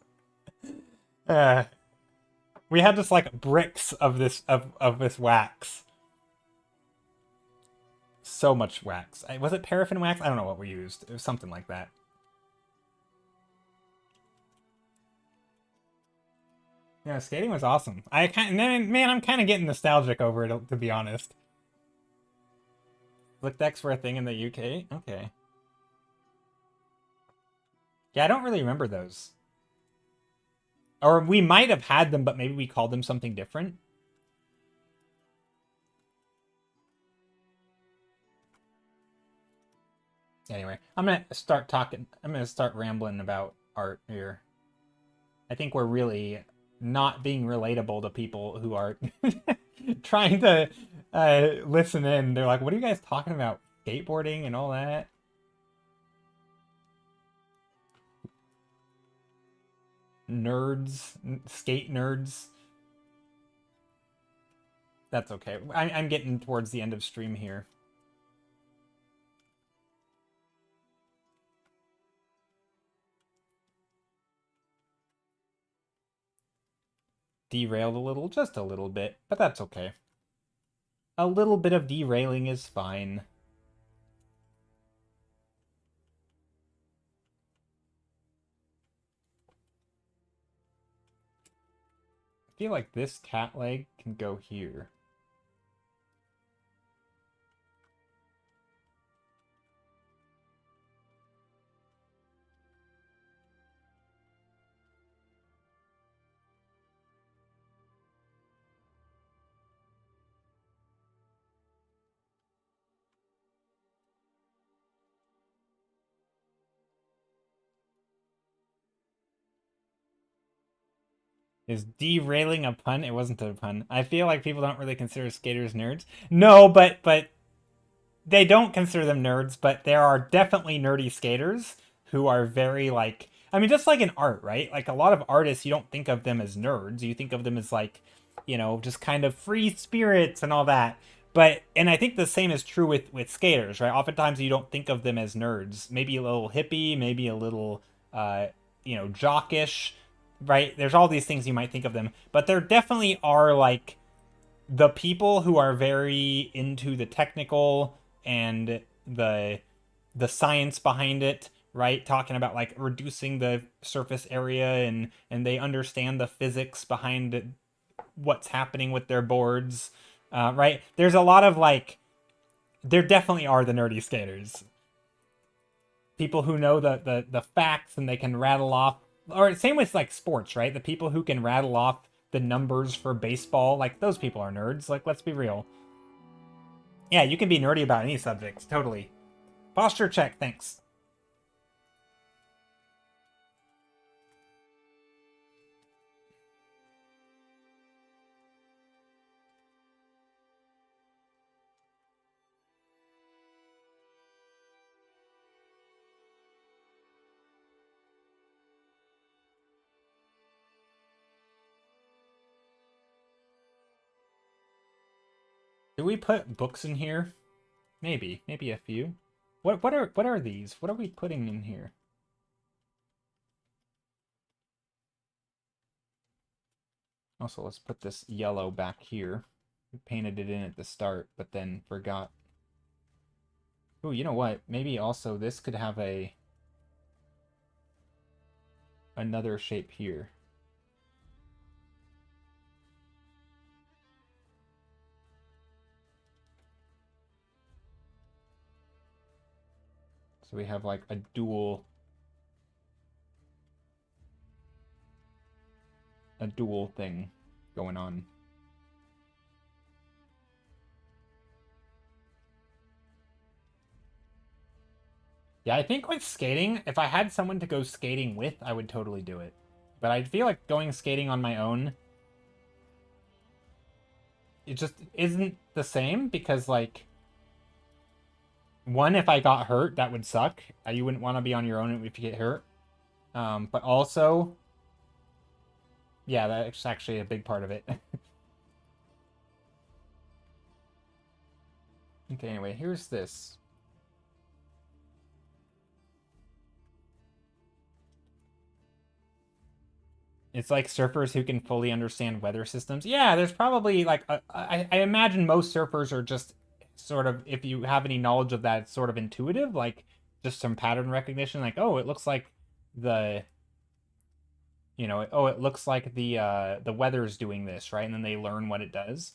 Uh, we had just like bricks of this wax. So much wax. Was it paraffin wax? I don't know what we used. It was something like that. Yeah, skating was awesome. Man, I'm kind of getting nostalgic over it, to be honest. Flick decks were a thing in the UK? Okay. Yeah, I don't really remember those. Or we might have had them, but maybe we called them something different. Anyway, I'm gonna start talking. I'm gonna start rambling about art here. I think we're really not being relatable to people who are trying to listen in. They're like, "What are you guys talking about? Skateboarding and all that?" Nerds, skate nerds. That's okay. I'm getting towards the end of stream here. Derailed a little, just a little bit, but that's okay. A little bit of derailing is fine. I feel like this cat leg can go here. Is derailing a pun? It wasn't a pun. I feel like people don't really consider skaters nerds. No, but they don't consider them nerds, but there are definitely nerdy skaters who are very like I mean just like in art, right? Like a lot of artists you don't think of them as nerds. You think of them as like, just kind of free spirits and all that. But and I think the same is true with skaters, right? Oftentimes you don't think of them as nerds. Maybe a little hippie, maybe a little jockish, right? There's all these things you might think of them, but there definitely are like the people who are very into the technical and the science behind it, right? Talking about like reducing the surface area and they understand the physics behind what's happening with their boards, right? There's a lot of like there definitely are the nerdy skaters. people who know the facts and they can rattle off, or same with like sports, right? The people who can rattle off the numbers for baseball, like those people are nerds. Like, let's be real. Yeah, you can be nerdy about any subjects, totally. Posture check, thanks. Do we put books in here? Maybe a few. What are these? What are we putting in here? Also, let's put this yellow back here. We painted it in at the start, but then forgot. Oh, you know what? Maybe also this could have another shape here. So we have like a dual thing going on. Yeah, I think with skating, if I had someone to go skating with, I would totally do it. But I feel like going skating on my own, it just isn't the same because, like, one, if I got hurt, that would suck. You wouldn't want to be on your own if you get hurt. But also, yeah, that's actually a big part of it. Okay, anyway, here's this. It's like surfers who can fully understand weather systems. Yeah, there's probably like I imagine most surfers are just sort of, if you have any knowledge of that, it's sort of intuitive, like just some pattern recognition, like, oh, it looks like the oh, it looks like the weather's doing this, right? And then they learn what it does.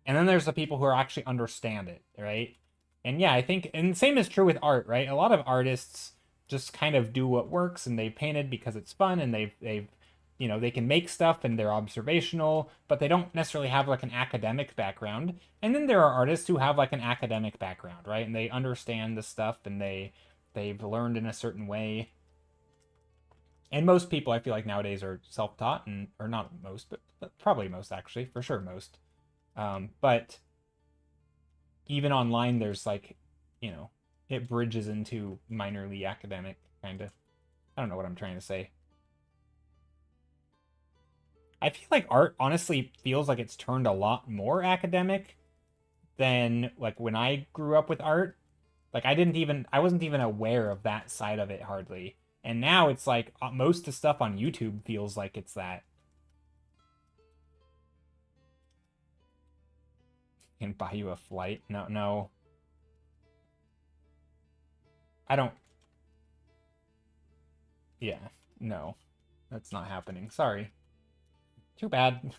And then there's the people who actually understand it, right? And yeah, I think, and the same is true with art, right? A lot of artists just kind of do what works, and they've painted because it's fun, and they've they can make stuff and they're observational, but they don't necessarily have like an academic background. And then there are artists who have like an academic background, right? And they understand the stuff and they've learned in a certain way. And most people, I feel like nowadays, are self-taught, and or not most, but probably most, actually, for sure most. But even online, there's like, it bridges into minorly academic kind of. I don't know what I'm trying to say. I feel like art honestly feels like it's turned a lot more academic than like when I grew up with art. Like I wasn't even aware of that side of it hardly. And now it's like most of the stuff on YouTube feels like it's that. Can buy you a flight? No, no. I don't. Yeah, no. That's not happening. Sorry. Too bad.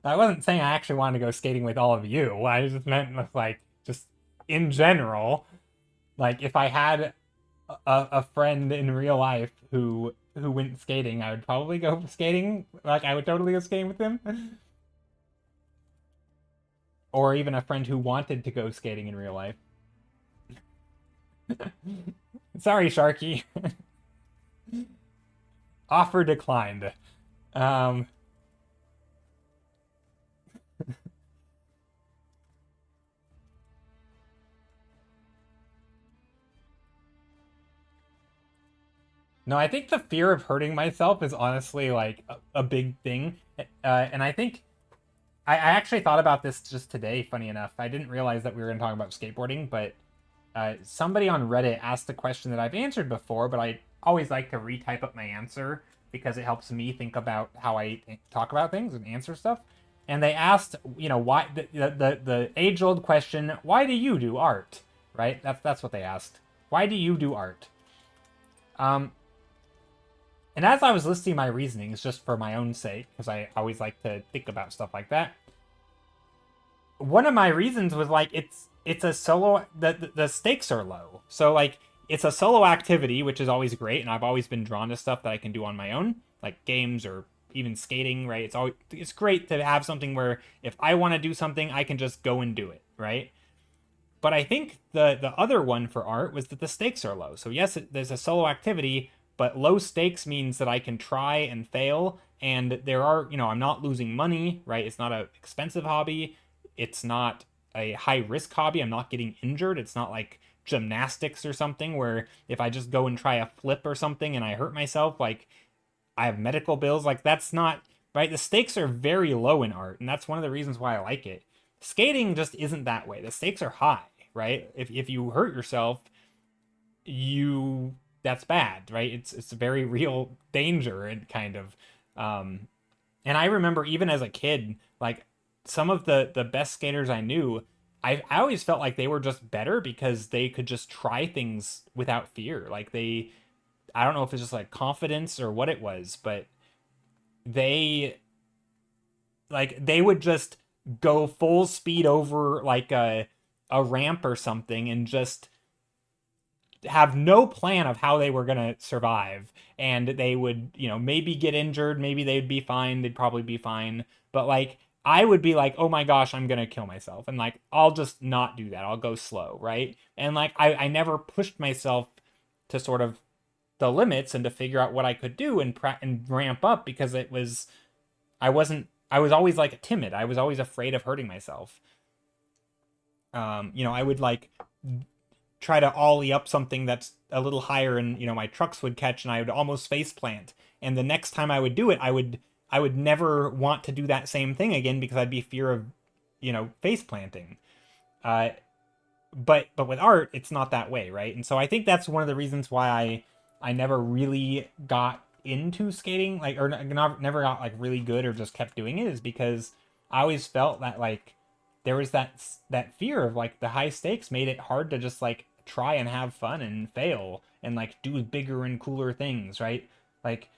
I wasn't saying I actually wanted to go skating with all of you. I just meant with, like, just in general. Like, if I had a friend in real life who went skating, I would probably go skating. Like, I would totally go skating with them. Or even a friend who wanted to go skating in real life. Sorry, Sharky. Offer declined. No, I think the fear of hurting myself is honestly like a big thing. And I think I actually thought about this just today, funny enough. I didn't realize that we were going to talk about skateboarding, but somebody on Reddit asked a question that I've answered before, but I always like to retype up my answer because it helps me think about how I talk about things and answer stuff. And they asked, why the age-old question, why do you do art? Right? That's what they asked. Why do you do art? And as I was listing my reasonings, just for my own sake, because I always like to think about stuff like that, one of my reasons was like, it's a solo, the stakes are low. So like it's a solo activity, which is always great, and I've always been drawn to stuff that I can do on my own, like games or even skating, right? It's great to have something where if I want to do something, I can just go and do it, right? But I think the other one for art was that the stakes are low. So yes, there's a solo activity, but low stakes means that I can try and fail, and there are, I'm not losing money, right? It's not an expensive hobby. It's not a high risk hobby. I'm not getting injured. It's not like gymnastics or something where if I just go and try a flip or something and I hurt myself, like I have medical bills. Like that's not right. The stakes are very low in art, and that's one of the reasons why I like it. Skating just isn't that way. The stakes are high, right? If you hurt yourself, you that's bad, right? It's a very real danger and kind of and I remember even as a kid, like some of the best skaters I knew, I always felt like they were just better because they could just try things without fear. Like I don't know if it's just like confidence or what it was, but they they would just go full speed over like a ramp or something and just have no plan of how they were going to survive, and they would maybe get injured, maybe they'd be fine, they'd probably be fine, but like I would be like, oh my gosh, I'm going to kill myself, and like I'll just not do that, I'll go slow, right? And like I never pushed myself to sort of the limits and to figure out what I could do and ramp up because I was always like timid. I was always afraid of hurting myself. I would like try to ollie up something that's a little higher and my trucks would catch and I would almost face plant. And the next time I would do it, I would never want to do that same thing again because I'd be fear of face planting. But with art, it's not that way, right? And so I think that's one of the reasons why I never really got into skating, like or never got like really good or just kept doing it, is because I always felt that like there was that fear of like the high stakes made it hard to just like try and have fun and fail and like do bigger and cooler things, right? Like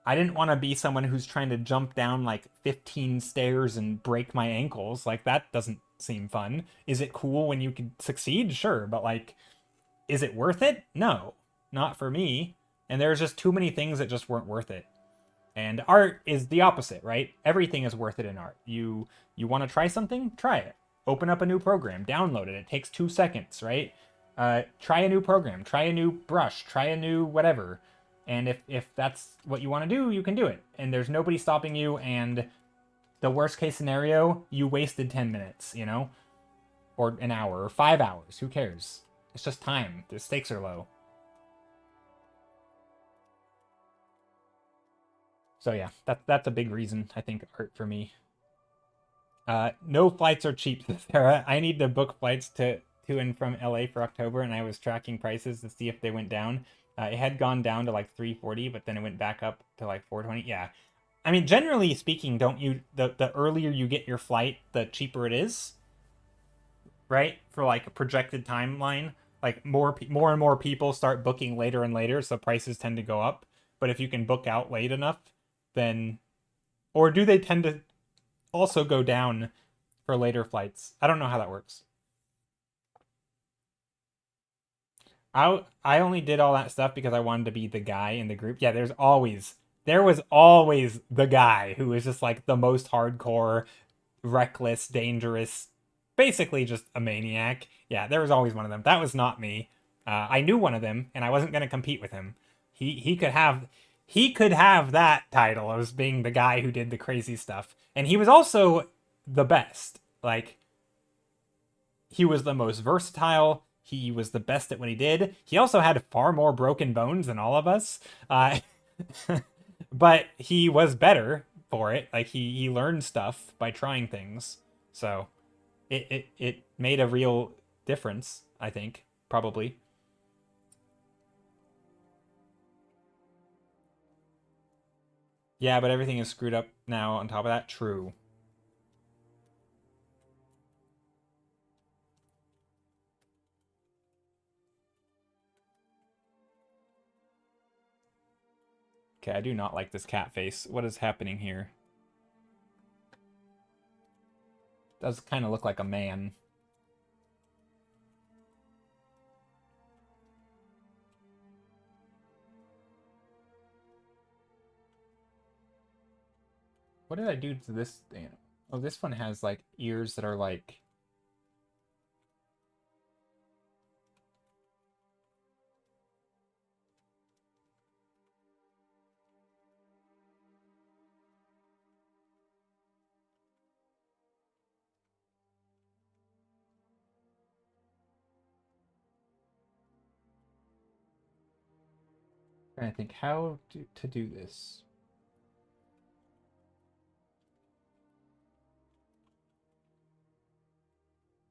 I didn't want to be someone who's trying to jump down like 15 stairs and break my ankles. Like that doesn't seem fun. Is it cool when you can succeed? Sure, but like is it worth it? No, not for me. And there's just too many things that just weren't worth it. And art is the opposite, right? Everything is worth it in art. You want to try something? Try it. Open up a new program, download it. It takes 2 seconds, right? Try a new program, try a new brush, try a new whatever. And if that's what you want to do, you can do it. And there's nobody stopping you. And the worst case scenario, you wasted 10 minutes, or an hour or 5 hours. Who cares? It's just time. The stakes are low. So yeah, that's a big reason I think art for me. No flights are cheap, Sarah. I need to book flights to and from LA for October, and I was tracking prices to see if they went down. It had gone down to like 340, but then it went back up to like 420. Yeah, I mean, generally speaking, don't you the earlier you get your flight, the cheaper it is, right? For like a projected timeline, like more and more people start booking later and later, so prices tend to go up. But if you can book out late enough, then or do they tend to also go down for later flights? I don't know how that works. I only did all that stuff because I wanted to be the guy in the group. Yeah, there was always the guy who was just like the most hardcore, reckless, dangerous, basically just a maniac. Yeah, there was always one of them. That was not me. I knew one of them, and I wasn't going to compete with him. He could have that title as being the guy who did the crazy stuff, and he was also the best. Like he was the most versatile. He was the best at what he did. He also had far more broken bones than all of us. Uh, but he was better for it. Like he learned stuff by trying things. So it made a real difference, I think, probably. Yeah, but everything is screwed up now on top of that. True. Okay, I do not like this cat face. What is happening here? Does kind of look like a man. What did I do to this animal? Oh, this one has like ears that are like... trying to think how to do this.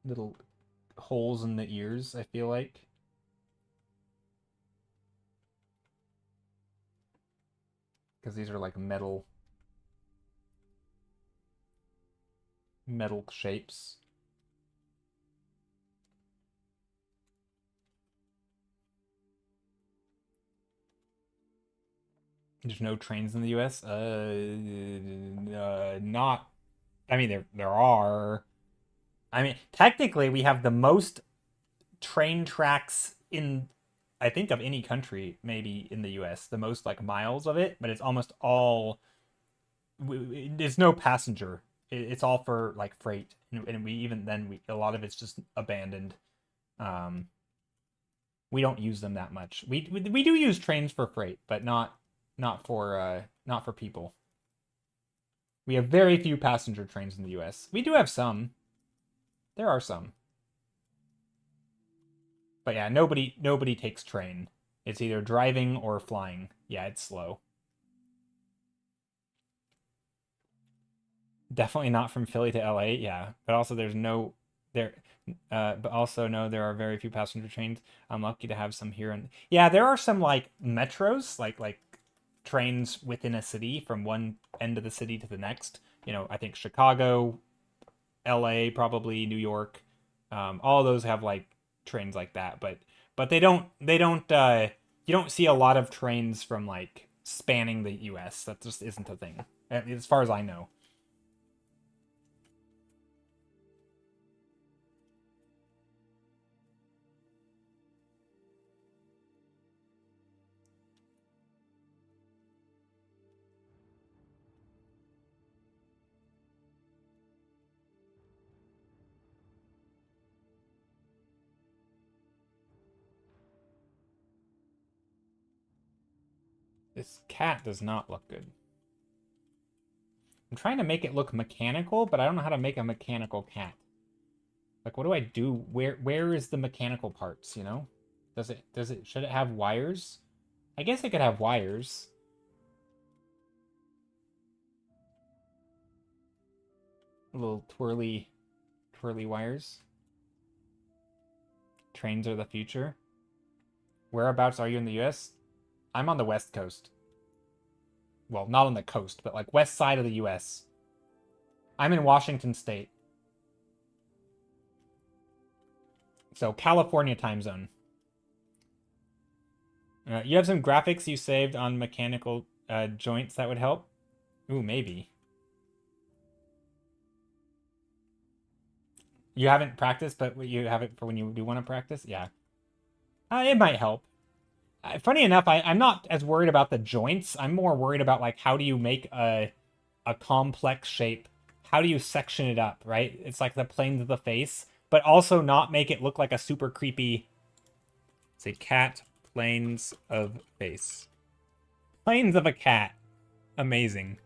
Little holes in the ears, I feel like. Because these are like metal shapes. There's no trains in the US. Not. I mean, there are. I mean, technically, we have the most train tracks in, I think, of any country, maybe in the US. The most like miles of it, but it's almost all. There's no passenger. It's all for like freight, and we even then a lot of it's just abandoned. Um, we don't use them that much. We do use trains for freight, but not for people. We have very few passenger trains in the US. We do have some. There are some. But yeah, nobody takes train. It's either driving or flying. Yeah, it's slow. Definitely not from Philly to LA, yeah. But also there's no there but also no, there are very few passenger trains. I'm lucky to have some here, and yeah, there are some like metros, like trains within a city from one end of the city to the next. You know, I think Chicago, LA, probably New York. All those have like trains like that, but they don't you don't see a lot of trains from like spanning the US. That just isn't a thing. As far as I know. This cat does not look good. I'm trying to make it look mechanical, but I don't know how to make a mechanical cat. Like, what do I do? Where is the mechanical parts, you know? Should it have wires? I guess it could have wires. Little twirly wires. Trains are the future. Whereabouts are you in the US? I'm on the West Coast. Well, not on the coast, but like west side of the US. I'm in Washington State. So, California time zone. You have some graphics you saved on mechanical joints that would help? Ooh, maybe. You haven't practiced, but you have it for when you do want to practice? Yeah. It might help. Funny enough, I'm not as worried about the joints. I'm more worried about like how do you make a complex shape? How do you section it up, right? It's like the planes of the face, but also not make it look like a super creepy, say, cat planes of face. Planes of a cat. Amazing.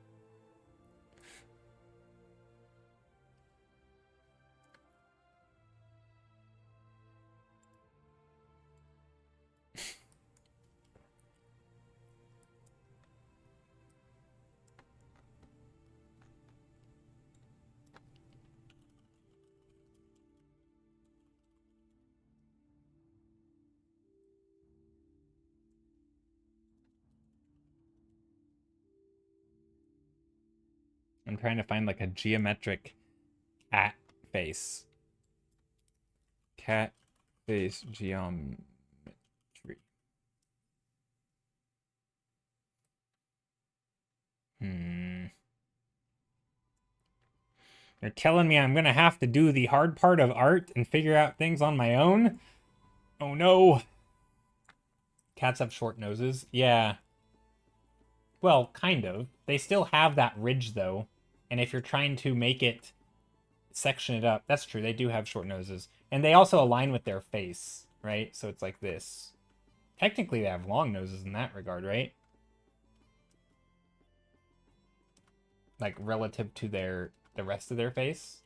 I'm trying to find like a geometric cat face. Cat face geometry. You're telling me I'm gonna have to do the hard part of art and figure out things on my own? Oh no. Cats have short noses. Yeah. Well, kind of. They still have that ridge, though. And if you're trying to make it section it up, that's true. They do have short noses. And they also align with their face, right? So it's like this. Technically, they have long noses in that regard, right? Like relative to the rest of their face.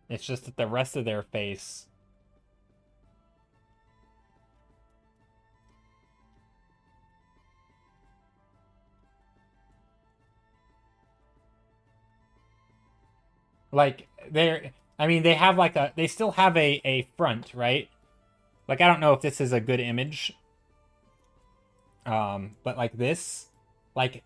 It's just that the rest of their face, like I mean, they have like they still have a front, right? Like, I don't know if this is a good image. But like this, like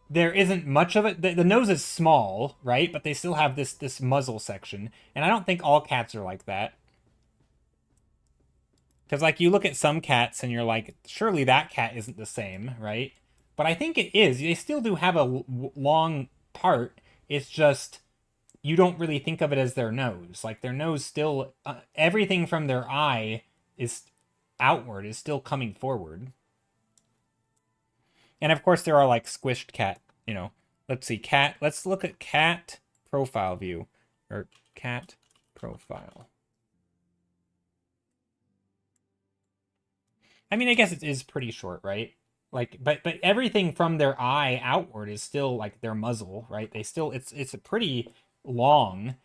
there isn't much of it. The nose is small, right? But they still have this muzzle section. And I don't think all cats are like that. Because, like, you look at some cats and you're like, surely that cat isn't the same, right? But I think it is. They still do have a long part. It's just you don't really think of it as their nose. Like, their nose still, everything from their eye is outward, is still coming forward. And of course, there are like squished cat, you know. Let's see, cat. Let's look at cat profile view or cat profile. I mean, I guess it is pretty short, right? Like, but everything from their eye outward is still like their muzzle, right? They still it's a pretty long.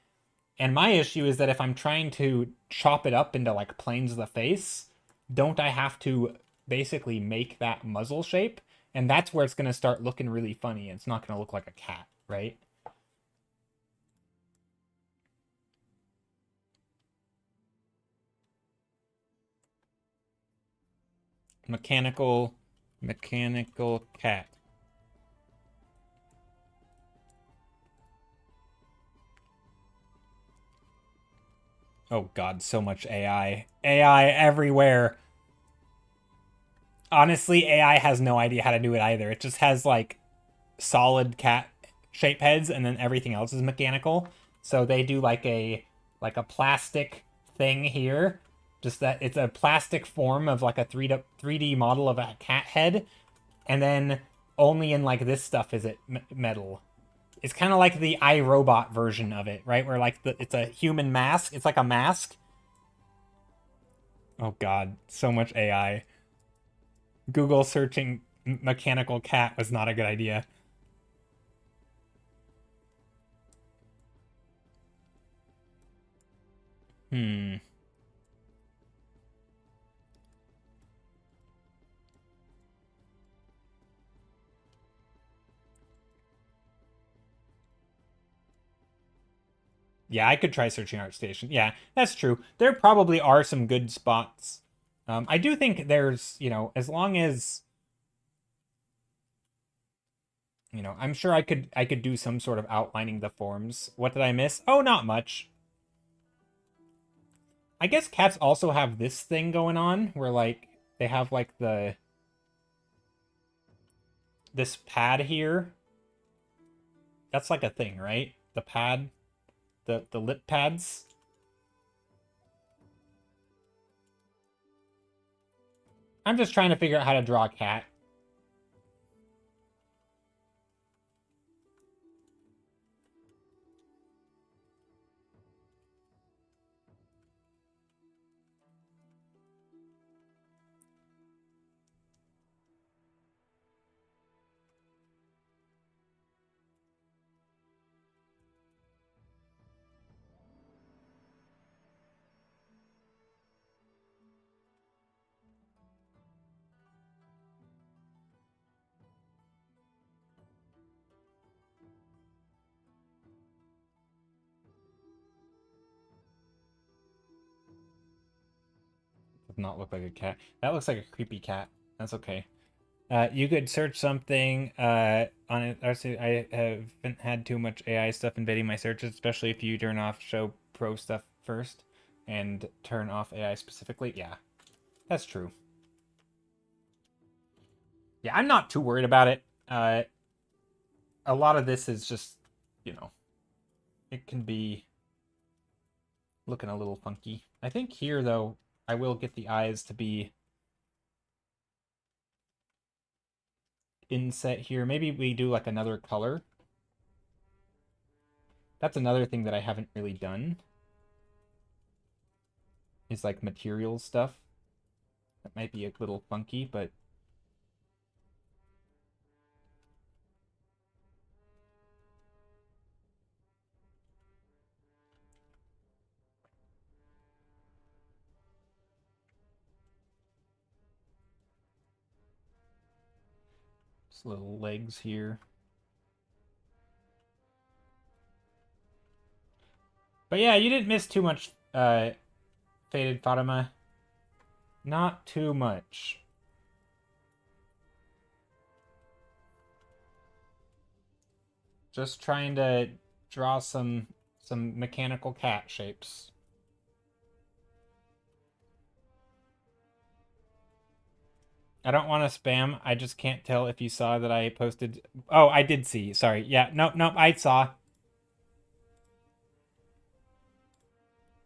And my issue is that if I'm trying to chop it up into like planes of the face, don't I have to basically make that muzzle shape? And that's where it's going to start looking really funny. And it's not going to look like a cat, right? Mechanical cat. Oh god, so much AI. AI everywhere. Honestly, AI has no idea how to do it either. It just has like solid cat shape heads and then everything else is mechanical. So they do like a plastic thing here. Just that it's a plastic form of like a 3D model of a cat head, and then only in like this stuff is it metal. It's kind of like the iRobot version of it, right? Where like it's a human mask. It's like a mask. Oh god, so much AI. Google searching mechanical cat was not a good idea. Hmm. Yeah, I could try searching ArtStation. Yeah, that's true. There probably are some good spots. I do think there's, you know, as long as, you know, I'm sure I could do some sort of outlining the forms. What did I miss? Oh, not much. I guess cats also have this thing going on where like they have like this pad here. That's like a thing, right? The pad, the lip pads. I'm just trying to figure out how to draw a cat. Does not look like a cat. That looks like a creepy cat. That's okay. You could search something on it. I haven't had too much AI stuff invading my searches, especially if you turn off show pro stuff first and turn off AI specifically. Yeah, that's true. Yeah, I'm not too worried about it. A lot of this is just, you know, it can be looking a little funky. I think here, though, I will get the eyes to be inset here. Maybe we do like another color. That's another thing that I haven't really done. Is like material stuff. That might be a little funky, but just little legs here. But yeah, you didn't miss too much, Faded Fatima. Not too much. Just trying to draw some mechanical cat shapes. I don't want to spam. I just can't tell if you saw that I posted. Oh, I did see. Sorry. Yeah. Nope. Nope. I saw.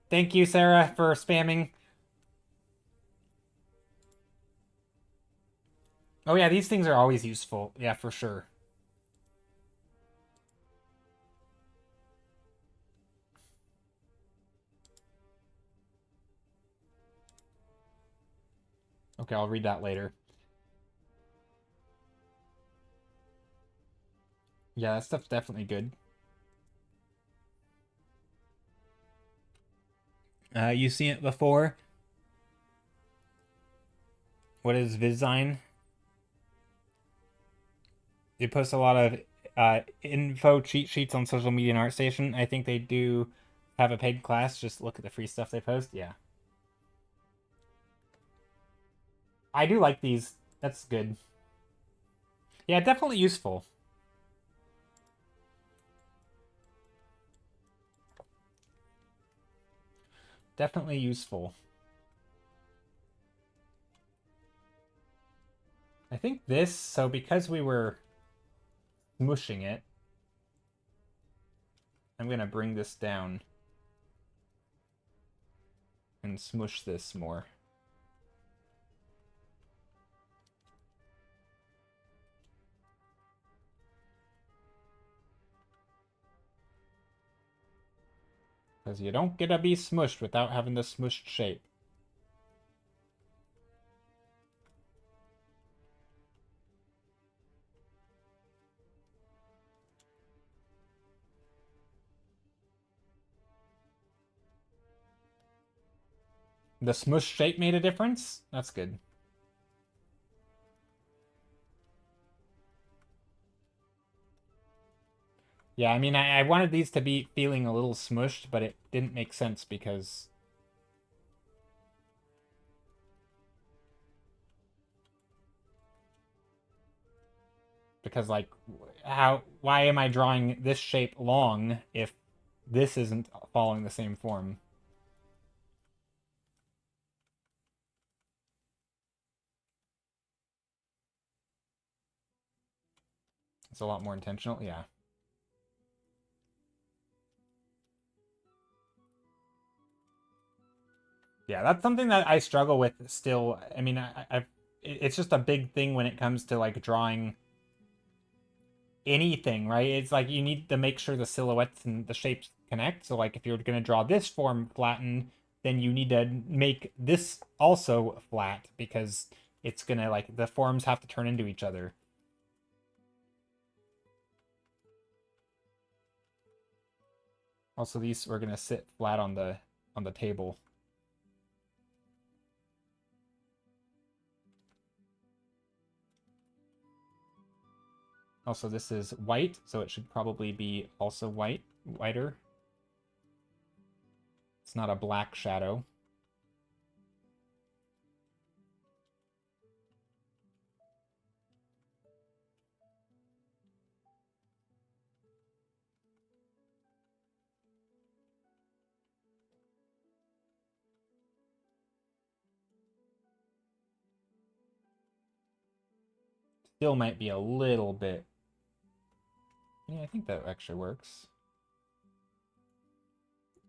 Thank you, Sarah, for spamming. Oh yeah, these things are always useful. Yeah, for sure. Okay, I'll read that later. Yeah, that stuff's definitely good. You seen it before? What is Vizine? They post a lot of info cheat sheets on social media and ArtStation. I think they do have a paid class. Just look at the free stuff they post. Yeah. I do like these. That's good. Yeah, definitely useful. Definitely useful. I think this, so because we were smushing it, I'm going to bring this down and smush this more. Because you don't get to be smushed without having the smushed shape. The smush shape made a difference? That's good. Yeah, I mean, I wanted these to be feeling a little smushed, but it didn't make sense because... Because, like, why am I drawing this shape long if this isn't following the same form? It's a lot more intentional, yeah. Yeah, that's something that I struggle with still. I mean, it's just a big thing when it comes to like drawing anything, right? It's like you need to make sure the silhouettes and the shapes connect. So like if you're going to draw this form flattened, then you need to make this also flat because it's going to like the forms have to turn into each other. Also, these are going to sit flat on the table. Also, this is white, so it should probably be also whiter. It's not a black shadow. Still might be a little bit. Yeah, I think that actually works.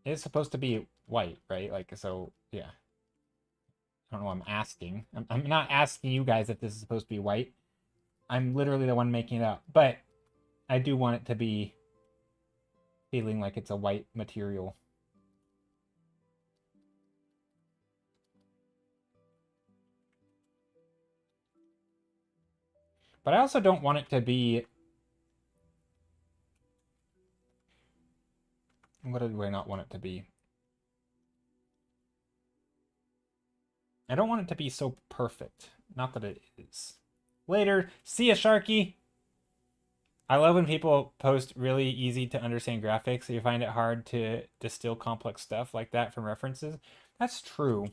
It's supposed to be white, right? Like, so, yeah. I don't know what I'm asking. I'm not asking you guys if this is supposed to be white. I'm literally the one making it up. But I do want it to be feeling like it's a white material. But I also don't want it to be... What do I not want it to be? I don't want it to be so perfect. Not that it is. Later. See ya, Sharky! I love when people post really easy to understand graphics, so you find it hard to distill complex stuff like that from references. That's true.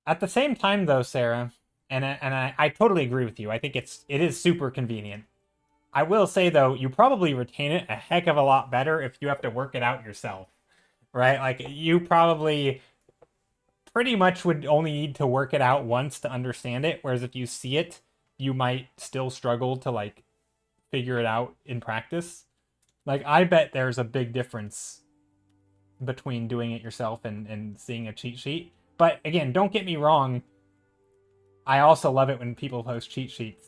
At the same time, though, Sarah, and I totally agree with you. I think it is super convenient. I will say, though, you probably retain it a heck of a lot better if you have to work it out yourself, right? Like, you probably pretty much would only need to work it out once to understand it, whereas if you see it, you might still struggle to, like, figure it out in practice. Like, I bet there's a big difference between doing it yourself and seeing a cheat sheet. But again, don't get me wrong. I also love it when people post cheat sheets.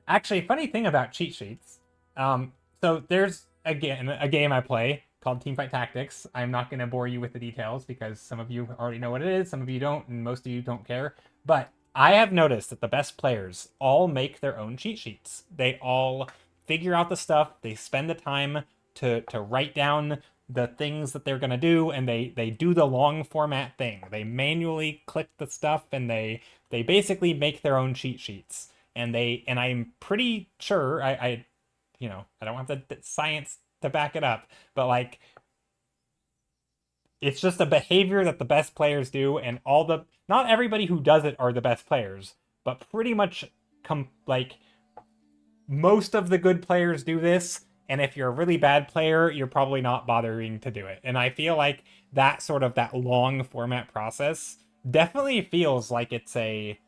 Actually, funny thing about cheat sheets. So there's again a game I play called Teamfight Tactics. I'm not going to bore you with the details because some of you already know what it is, some of you don't, and most of you don't care. But I have noticed that the best players all make their own cheat sheets. They all figure out the stuff. They spend the time to write down the things that they're going to do, and they do the long format thing. They manually click the stuff, and they basically make their own cheat sheets. And I'm pretty sure I don't have the science to back it up, but like it's just a behavior that the best players do, and not everybody who does it are the best players, but pretty much like most of the good players do this. And if you're a really bad player, you're probably not bothering to do it. And I feel like that long format process definitely feels like it's a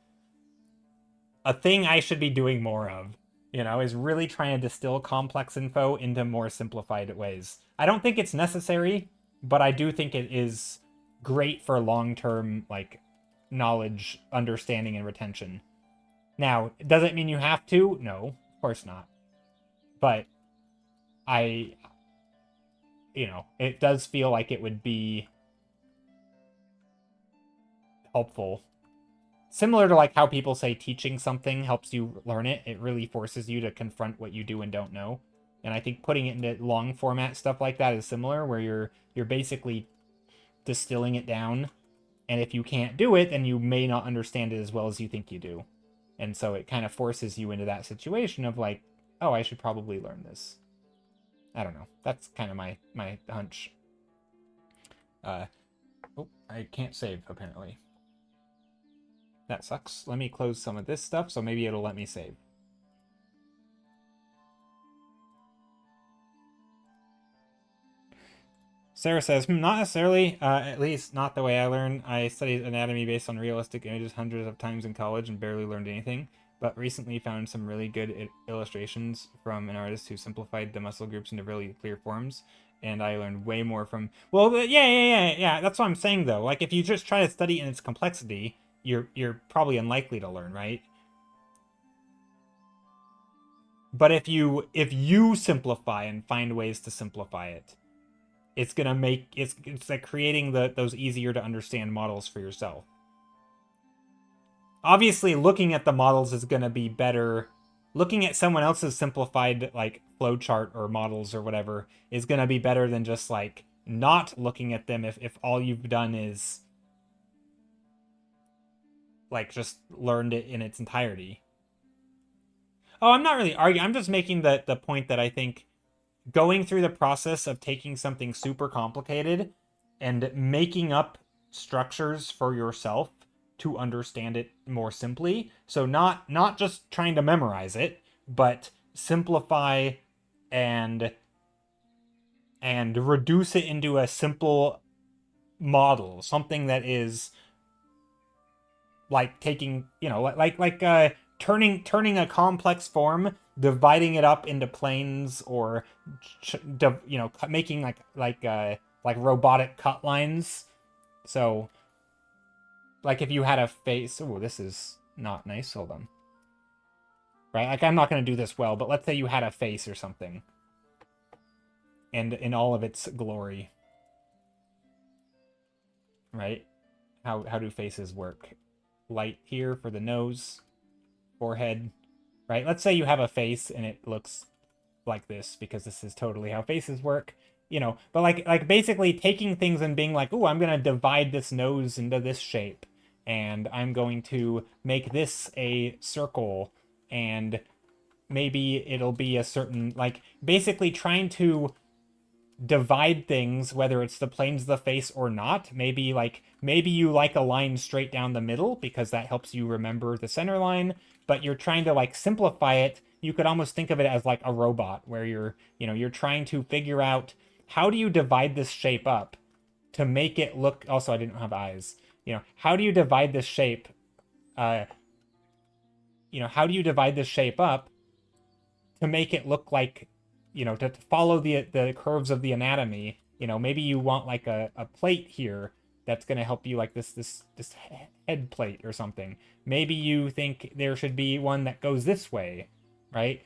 thing I should be doing more of, is really trying to distill complex info into more simplified ways. I don't think it's necessary, but I do think it is great for long-term, like, knowledge, understanding, and retention. Now, does it mean you have to? No, of course not. But it does feel like it would be helpful. Similar to like how people say teaching something helps you learn it. It really forces you to confront what you do and don't know. And I think putting it into long format stuff like that is similar, where you're basically distilling it down. And if you can't do it, then you may not understand it as well as you think you do. And so it kind of forces you into that situation of like, oh, I should probably learn this. I don't know. That's kind of my hunch. Oh, I can't save, apparently. That sucks. Let me close some of this stuff, so maybe it'll let me save. Sarah says, not necessarily, at least not the way I learn. I studied anatomy based on realistic images hundreds of times in college and barely learned anything, but recently found some really good illustrations from an artist who simplified the muscle groups into really clear forms, and I learned way more from... Well, yeah, that's what I'm saying, though. Like, if you just try to study in its complexity, you're probably unlikely to learn, right? But if you simplify and find ways to simplify it, it's gonna make it's like creating those easier to understand models for yourself. Obviously, looking at the models is gonna be better. Looking at someone else's simplified like flowchart or models or whatever is gonna be better than just like not looking at them if all you've done is like just learned it in its entirety. Oh, I'm not really arguing. I'm just making the point that I think going through the process of taking something super complicated and making up structures for yourself to understand it more simply. So not just trying to memorize it, but simplify and reduce it into a simple model, something that is like taking, turning a complex form, dividing it up into planes, or making like robotic cut lines. So, like if you had a face, oh, this is not nice. Hold on. Right, like I'm not going to do this well, but let's say you had a face or something, and in all of its glory, right? How do faces work? Light here for the nose, forehead, right? Let's say you have a face and it looks like this because this is totally how faces work, you know. But like basically taking things and being like, oh, I'm gonna divide this nose into this shape, and I'm going to make this a circle, and maybe it'll be a certain, like basically trying to divide things, whether it's the planes of the face or not. Maybe you like a line straight down the middle because that helps you remember the center line, but you're trying to like simplify it. You could almost think of it as like a robot where you're trying to figure out how do you divide this shape up to make it look. Also, I didn't have eyes. How do you divide this shape? How do you divide this shape up to make it look like, to follow the curves of the anatomy? Maybe you want like a plate here that's going to help you, like this head plate or something. Maybe you think there should be one that goes this way, right?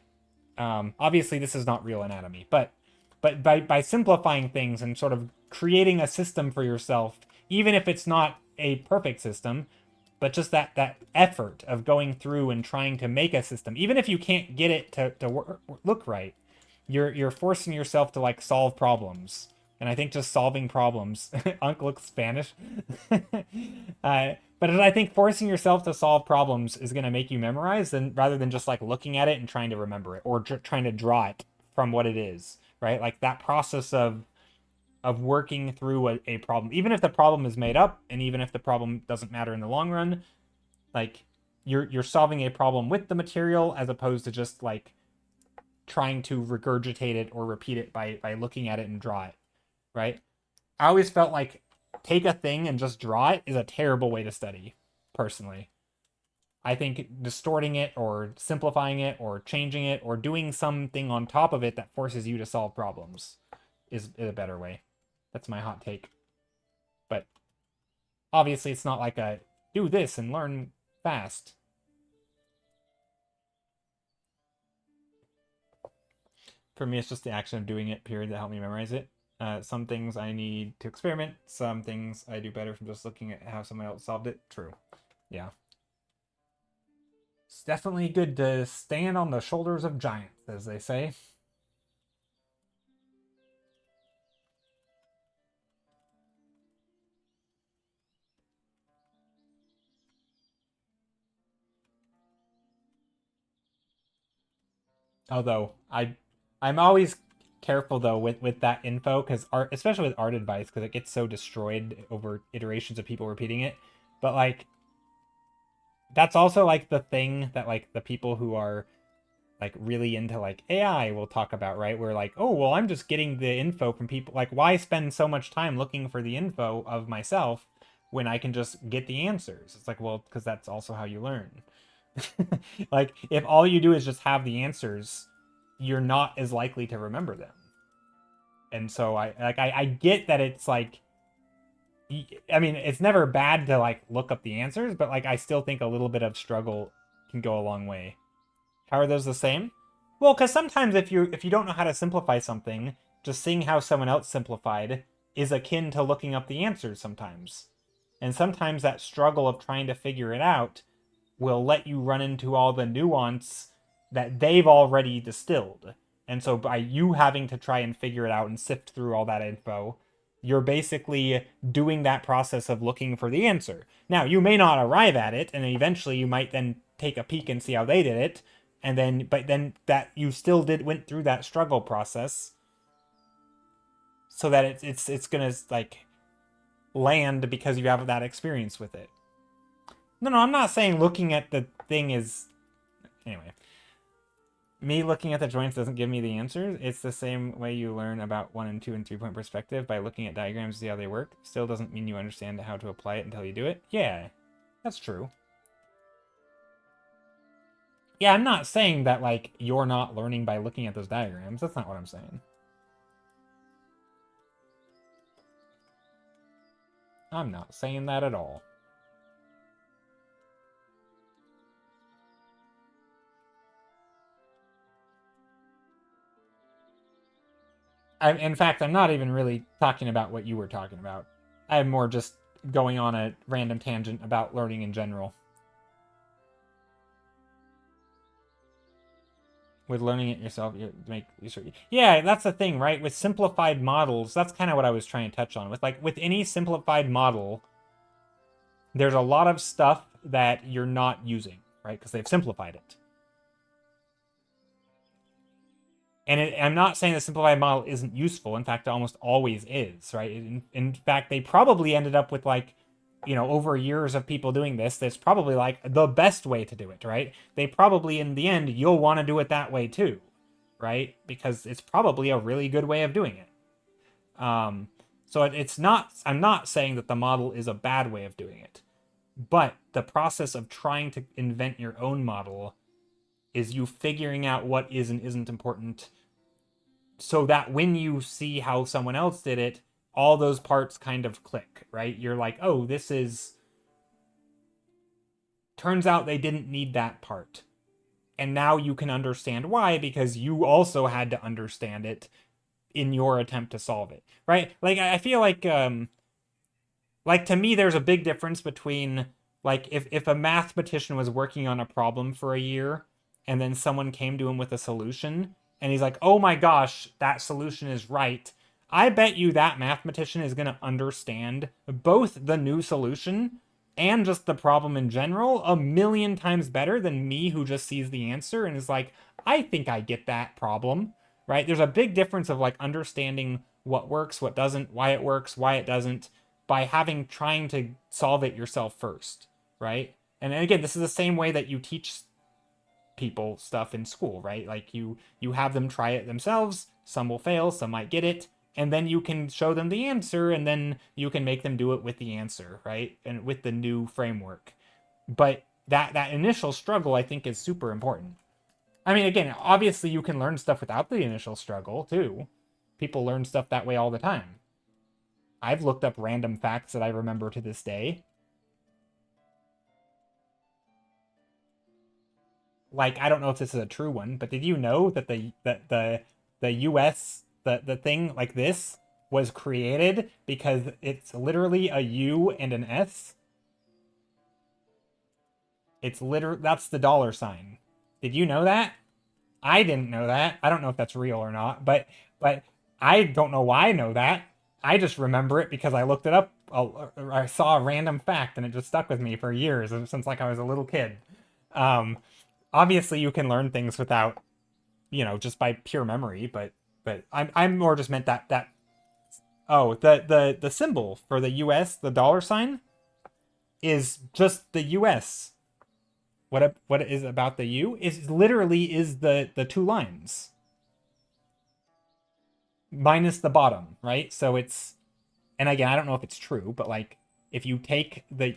Obviously, this is not real anatomy, but by simplifying things and sort of creating a system for yourself, even if it's not a perfect system, but just that effort of going through and trying to make a system, even if you can't get it to look right, you're forcing yourself to like solve problems. And I think just solving problems, Unc looks Spanish. But I think forcing yourself to solve problems is going to make you memorize, rather than just like looking at it and trying to remember it, or trying to draw it from what it is, right? Like that process of working through a problem, even if the problem is made up, and even if the problem doesn't matter in the long run, like you're solving a problem with the material as opposed to just like trying to regurgitate it or repeat it by looking at it and draw it, right? I always felt like take a thing and just draw it is a terrible way to study, personally. I think distorting it or simplifying it or changing it or doing something on top of it that forces you to solve problems is a better way. That's my hot take. But obviously it's not like a do this and learn fast. For me, it's just the action of doing it, period, that helped me memorize it. Some things I need to experiment. Some things I do better from just looking at how someone else solved it. True. Yeah. It's definitely good to stand on the shoulders of giants, as they say. Although I'm always careful though with that info, because especially with art advice, because it gets so destroyed over iterations of people repeating it. But like that's also like the thing that like the people who are like really into like AI will talk about, right? Where like, oh well, I'm just getting the info from people. Like, why spend so much time looking for the info of myself when I can just get the answers? It's like, well, because that's also how you learn. Like, if all you do is just have the answers, you're not as likely to remember them. And so I get that it's like, I mean, it's never bad to like look up the answers, but like I still think a little bit of struggle can go a long way. How are those the same? Well, because sometimes if you don't know how to simplify something, just seeing how someone else simplified is akin to looking up the answers sometimes. And sometimes that struggle of trying to figure it out will let you run into all the nuance that they've already distilled. And so by you having to try and figure it out and sift through all that info, you're basically doing that process of looking for the answer. Now, you may not arrive at it, and eventually you might then take a peek and see how they did it, and then but then that you still went through that struggle process, so that it's gonna like land because you have that experience with it. No, I'm not saying looking at the thing is... Anyway. Me looking at the joints doesn't give me the answers. It's the same way you learn about 1 and 2 and 3-point perspective by looking at diagrams to see how they work. Still doesn't mean you understand how to apply it until you do it. Yeah, that's true. Yeah, I'm not saying that, like, you're not learning by looking at those diagrams. That's not what I'm saying. I'm not saying that at all. In fact, I'm not even really talking about what you were talking about. I'm more just going on a random tangent about learning in general. With learning it yourself, you make sure. Yeah, that's the thing, right? With simplified models, that's kind of what I was trying to touch on. With any simplified model, there's a lot of stuff that you're not using, right? Because they've simplified it. And I'm not saying the simplified model isn't useful. In fact, it almost always is, right? In fact, they probably ended up with like, over years of people doing this, that's probably like the best way to do it, right? They probably, in the end, you'll want to do it that way too, right? Because it's probably a really good way of doing it. So it's not, I'm not saying that the model is a bad way of doing it, but the process of trying to invent your own model is you figuring out what is and isn't important so that when you see how someone else did it, all those parts kind of click, right? You're like, oh, this is... Turns out they didn't need that part. And now you can understand why, because you also had to understand it in your attempt to solve it, right? Like, I feel like to me, there's a big difference between, like, if a mathematician was working on a problem for a year and then someone came to him with a solution and he's like, oh my gosh, that solution is right. I bet you that mathematician is going to understand both the new solution and just the problem in general a million times better than me, who just sees the answer and is like, I think I get that problem, right? There's a big difference of like understanding what works, what doesn't, why it works, why it doesn't, by trying to solve it yourself first, right? And again, this is the same way that you teach people stuff in school, right? Like you have them try it themselves. Some will fail, some might get it, and then you can show them the answer, and then you can make them do it with the answer, right? And with the new framework. But that initial struggle, I think, is super important. I mean, again, obviously you can learn stuff without the initial struggle too. People learn stuff that way all the time. I've looked up random facts that I remember to this day. Like, I don't know if this is a true one, but did you know that the US, the thing like this was created because it's literally a U and an S? It's literally, that's the dollar sign. Did you know that? I didn't know that. I don't know if that's real or not, but I don't know why I know that. I just remember it because I looked it up. I saw a random fact and it just stuck with me for years, since like I was a little kid. Obviously you can learn things without, just by pure memory, but I'm more just meant that oh, the symbol for the US, the dollar sign, is just the US. What is about the U is literally is the two lines minus the bottom, right? So it's, and again, I don't know if it's true, but like if you take the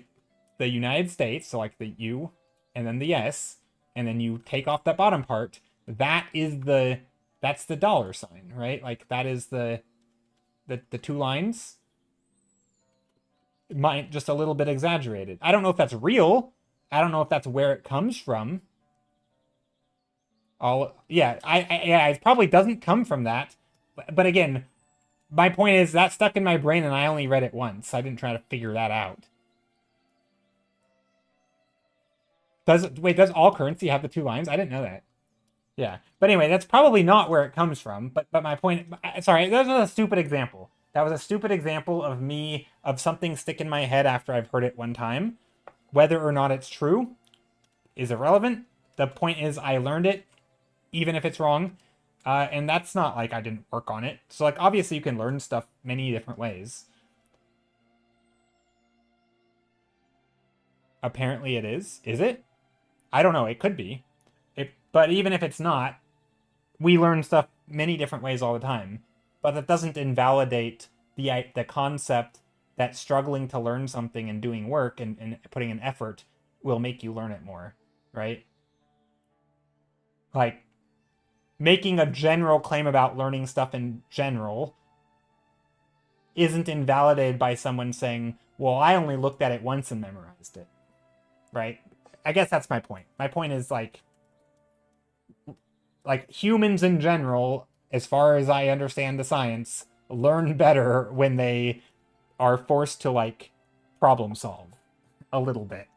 United States, so like the U and then the S, and then you take off that bottom part, that's the dollar sign, right? Like that is the two lines. Might just a little bit exaggerated. I don't know if that's real. I don't know if that's where it comes from. Yeah, it probably doesn't come from that. But again, my point is that stuck in my brain and I only read it once. I didn't try to figure that out. Does all currency have the two lines? I didn't know that. Yeah. But anyway, that's probably not where it comes from. But my point, sorry, that was a stupid example. That was a stupid example of something stick in my head after I've heard it one time. Whether or not it's true is irrelevant. The point is I learned it, even if it's wrong. And that's not like I didn't work on it. So like obviously you can learn stuff many different ways. Apparently it is. Is it? I don't know. It could be. But even if it's not, we learn stuff many different ways all the time. But that doesn't invalidate the concept that struggling to learn something and doing work and putting an effort will make you learn it more, right? Like, making a general claim about learning stuff in general isn't invalidated by someone saying, Well, I only looked at it once and memorized it, right? I guess that's my point. My point is like humans in general, as far as I understand the science, learn better when they are forced to like problem solve a little bit.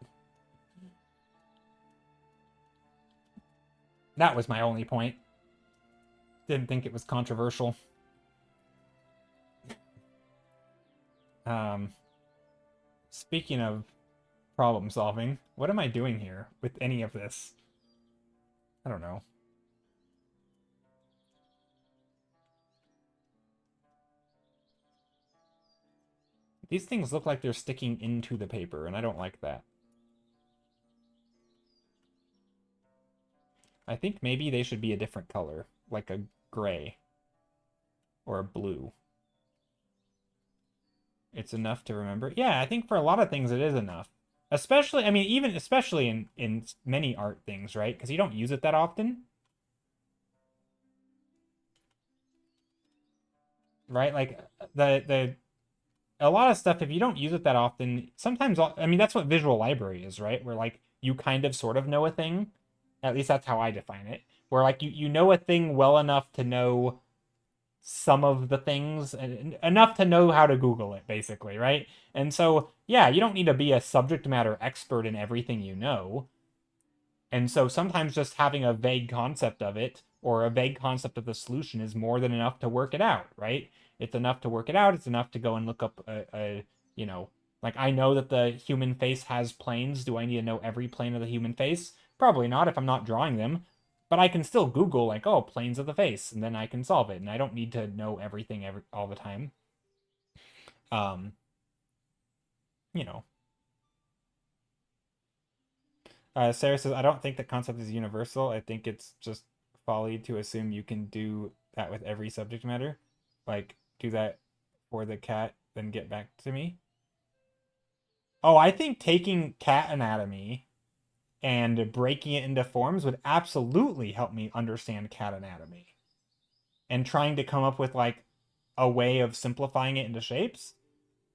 That was my only point. Didn't think it was controversial. Speaking of problem solving, what am I doing here with any of this? I don't know. These things look like they're sticking into the paper, and I don't like that. I think maybe they should be a different color, like a gray or a blue. It's enough to remember. Yeah, I think for a lot of things it is enough. Especially, I mean, even especially in many art things, right? Because you don't use it that often. Right? Like the a lot of stuff, if you don't use it that often, sometimes I mean that's what visual library is, right? Where like you kind of sort of know a thing. At least that's how I define it. Where like you know a thing well enough to know some of the things and enough to know how to Google it, basically, right? And so, yeah, you don't need to be a subject matter expert in everything you know. And so sometimes just having a vague concept of it or a vague concept of the solution is more than enough to work it out, right? It's enough to work it out. It's enough to go and look up you know, like I know that the human face has planes. Do I need to know every plane of the human face? Probably not if I'm not drawing them. But I can still Google like, oh, planes of the face, and then I can solve it. And I don't need to know everything all the time. Um, you know. Sarah says, I don't think the concept is universal. I think it's just folly to assume you can do that with every subject matter. Like, do that for the cat, then get back to me. Oh, I think taking cat anatomy and breaking it into forms would absolutely help me understand cat anatomy. And trying to come up with like a way of simplifying it into shapes?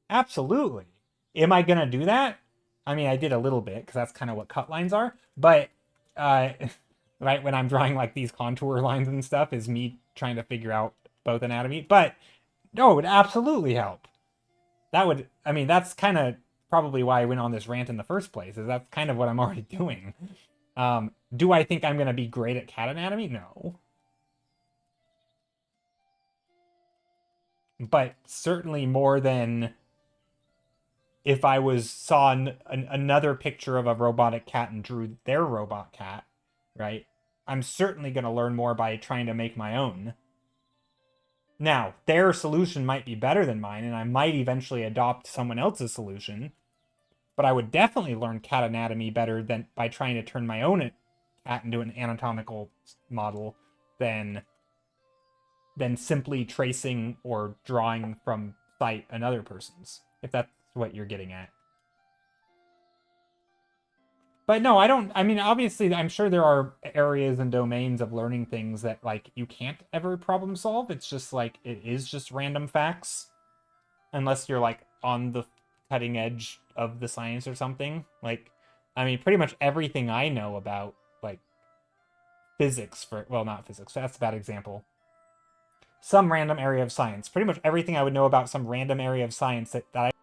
Absolutely. Am I going to do that? I mean, I did a little bit because that's kind of what cut lines are. But, right, when I'm drawing like these contour lines and stuff, is me trying to figure out both anatomy. But, no, it would absolutely help. That would, I mean, that's kind of probably why I went on this rant in the first place, is that's kind of what I'm already doing. Do I think I'm going to be great at cat anatomy? No. But certainly more than if I saw another picture of a robotic cat and drew their robot cat, right? I'm certainly going to learn more by trying to make my own. Now, their solution might be better than mine, and I might eventually adopt someone else's solution, but I would definitely learn cat anatomy better than by trying to turn my own cat into an anatomical model than simply tracing or drawing from sight another person's, if that's what you're getting at. But no, I don't. I mean, obviously, I'm sure there are areas and domains of learning things that like you can't ever problem solve. It's just like it is just random facts, unless you're like on the cutting edge of the science or something. Like, I mean, pretty much everything I know about like physics, for well, not physics. That's a bad example. Some random area of science. Pretty much everything I would know about some random area of science that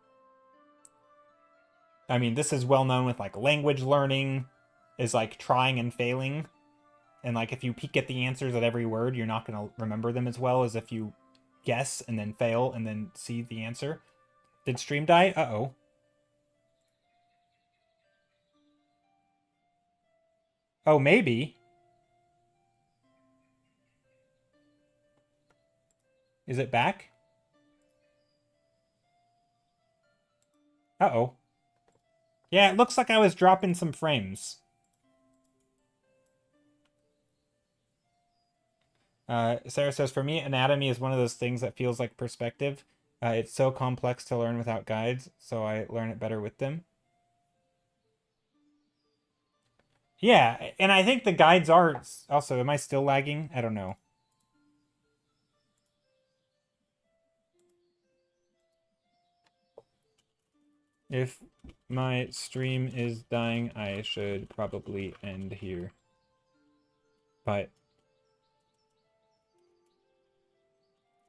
I mean, this is well known with like language learning, is like trying and failing. And like if you peek at the answers at every word, you're not going to remember them as well as if you guess and then fail and then see the answer. Did stream die? Uh-oh. Oh, maybe. Is it back? Uh-oh. Yeah, it looks like I was dropping some frames. Sarah says, for me, anatomy is one of those things that feels like perspective. It's so complex to learn without guides, so I learn it better with them. Yeah, and I think the guides are also, am I still lagging? I don't know. If my stream is dying, I should probably end here. But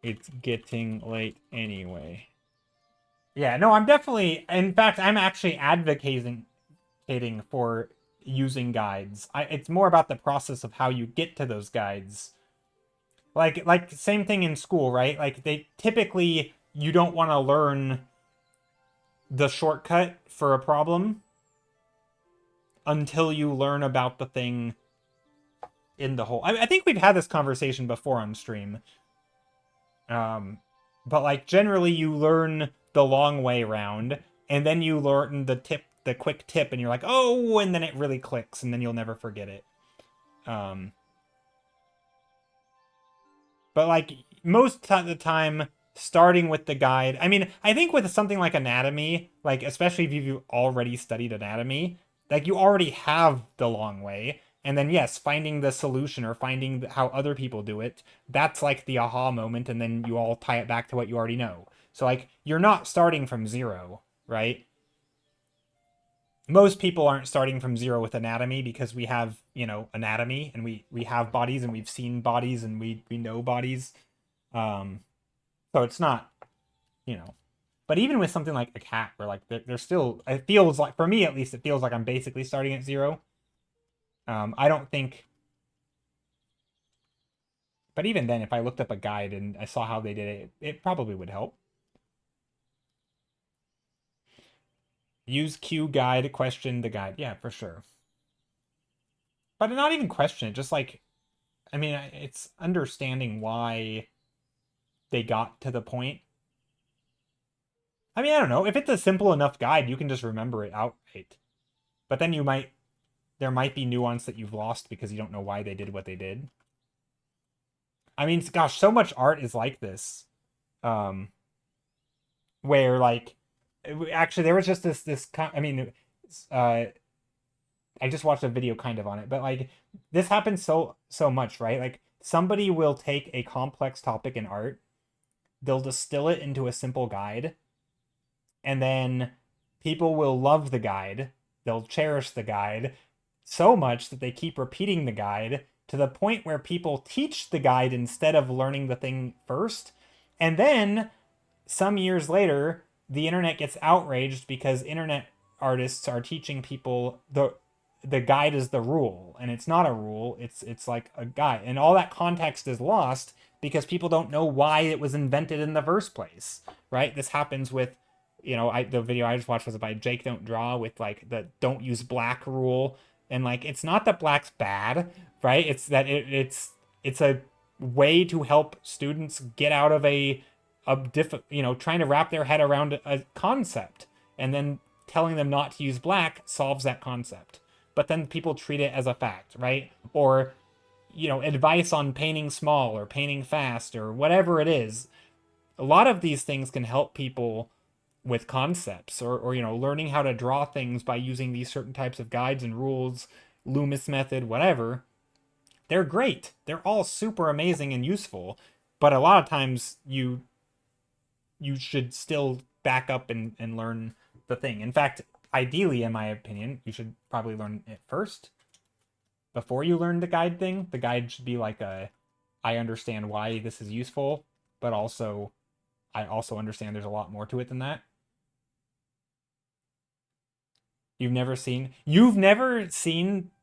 it's getting late anyway. Yeah, no, I'm definitely, in fact, I'm actually advocating for using guides. It's more about the process of how you get to those guides. Like same thing in school, right? Like they typically, you don't want to learn the shortcut for a problem until you learn about the thing in the whole. I think we've had this conversation before on stream. But like generally you learn the long way round, and then you learn the quick tip, and you're like, oh, and then it really clicks, and then you'll never forget it. But like most of the time, starting with the guide. I mean, I think with something like anatomy, like especially if you've already studied anatomy, like you already have the long way. And then yes, finding the solution or finding how other people do it, that's like the aha moment, and then you all tie it back to what you already know. So like you're not starting from zero, right? Most people aren't starting from zero with anatomy because we have, anatomy, and we have bodies, and we've seen bodies, and we know bodies. So it's not, you know. But even with something like a cat, where like there's still, it feels like, for me at least, it feels like I'm basically starting at zero. I don't think. But even then, if I looked up a guide and I saw how they did it, it probably would help. Use Q guide, question the guide. Yeah, for sure. But not even question it, just like, I mean, it's understanding why they got to the point. I mean, I don't know. If it's a simple enough guide, you can just remember it outright. But then there might be nuance that you've lost because you don't know why they did what they did. I mean, gosh, so much art is like this. Where like, actually there was just I mean, I just watched a video kind of on it, but like this happens so much, right? Like somebody will take a complex topic in art, they'll distill it into a simple guide, and then people will love the guide, they'll cherish the guide so much that they keep repeating the guide to the point where people teach the guide instead of learning the thing first. And then some years later, the internet gets outraged because internet artists are teaching people the guide is the rule, and it's not a rule, it's like a guide, and all that context is lost because people don't know why it was invented in the first place, right? This happens with, the video I just watched was by Jake Don't Draw, with like the don't use black rule, and like it's not that black's bad, right? It's that it's a way to help students get out of trying to wrap their head around a concept, and then telling them not to use black solves that concept. But then people treat it as a fact, right? Or, advice on painting small or painting fast or whatever it is. A lot of these things can help people with concepts, or learning how to draw things by using these certain types of guides and rules, Loomis method, whatever. They're great. They're all super amazing and useful. But a lot of times you should still back up and learn the thing. In fact, ideally, in my opinion, you should probably learn it first before you learn the guide thing. The guide should be like I understand why this is useful, but also I also understand there's a lot more to it than that. You've never seen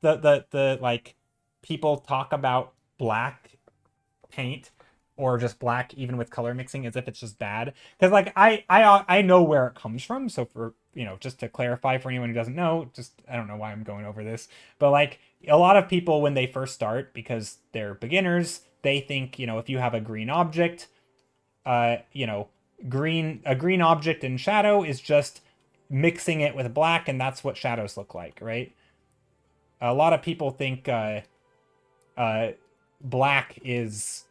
the like people talk about black paint or just black even with color mixing as if it's just bad, because like I know where it comes from. So for, just to clarify for anyone who doesn't know, just, I don't know why I'm going over this, but like a lot of people when they first start, because they're beginners, they think, if you have a green object, a green object in shadow is just mixing it with black, and that's what shadows look like, right? A lot of people think black is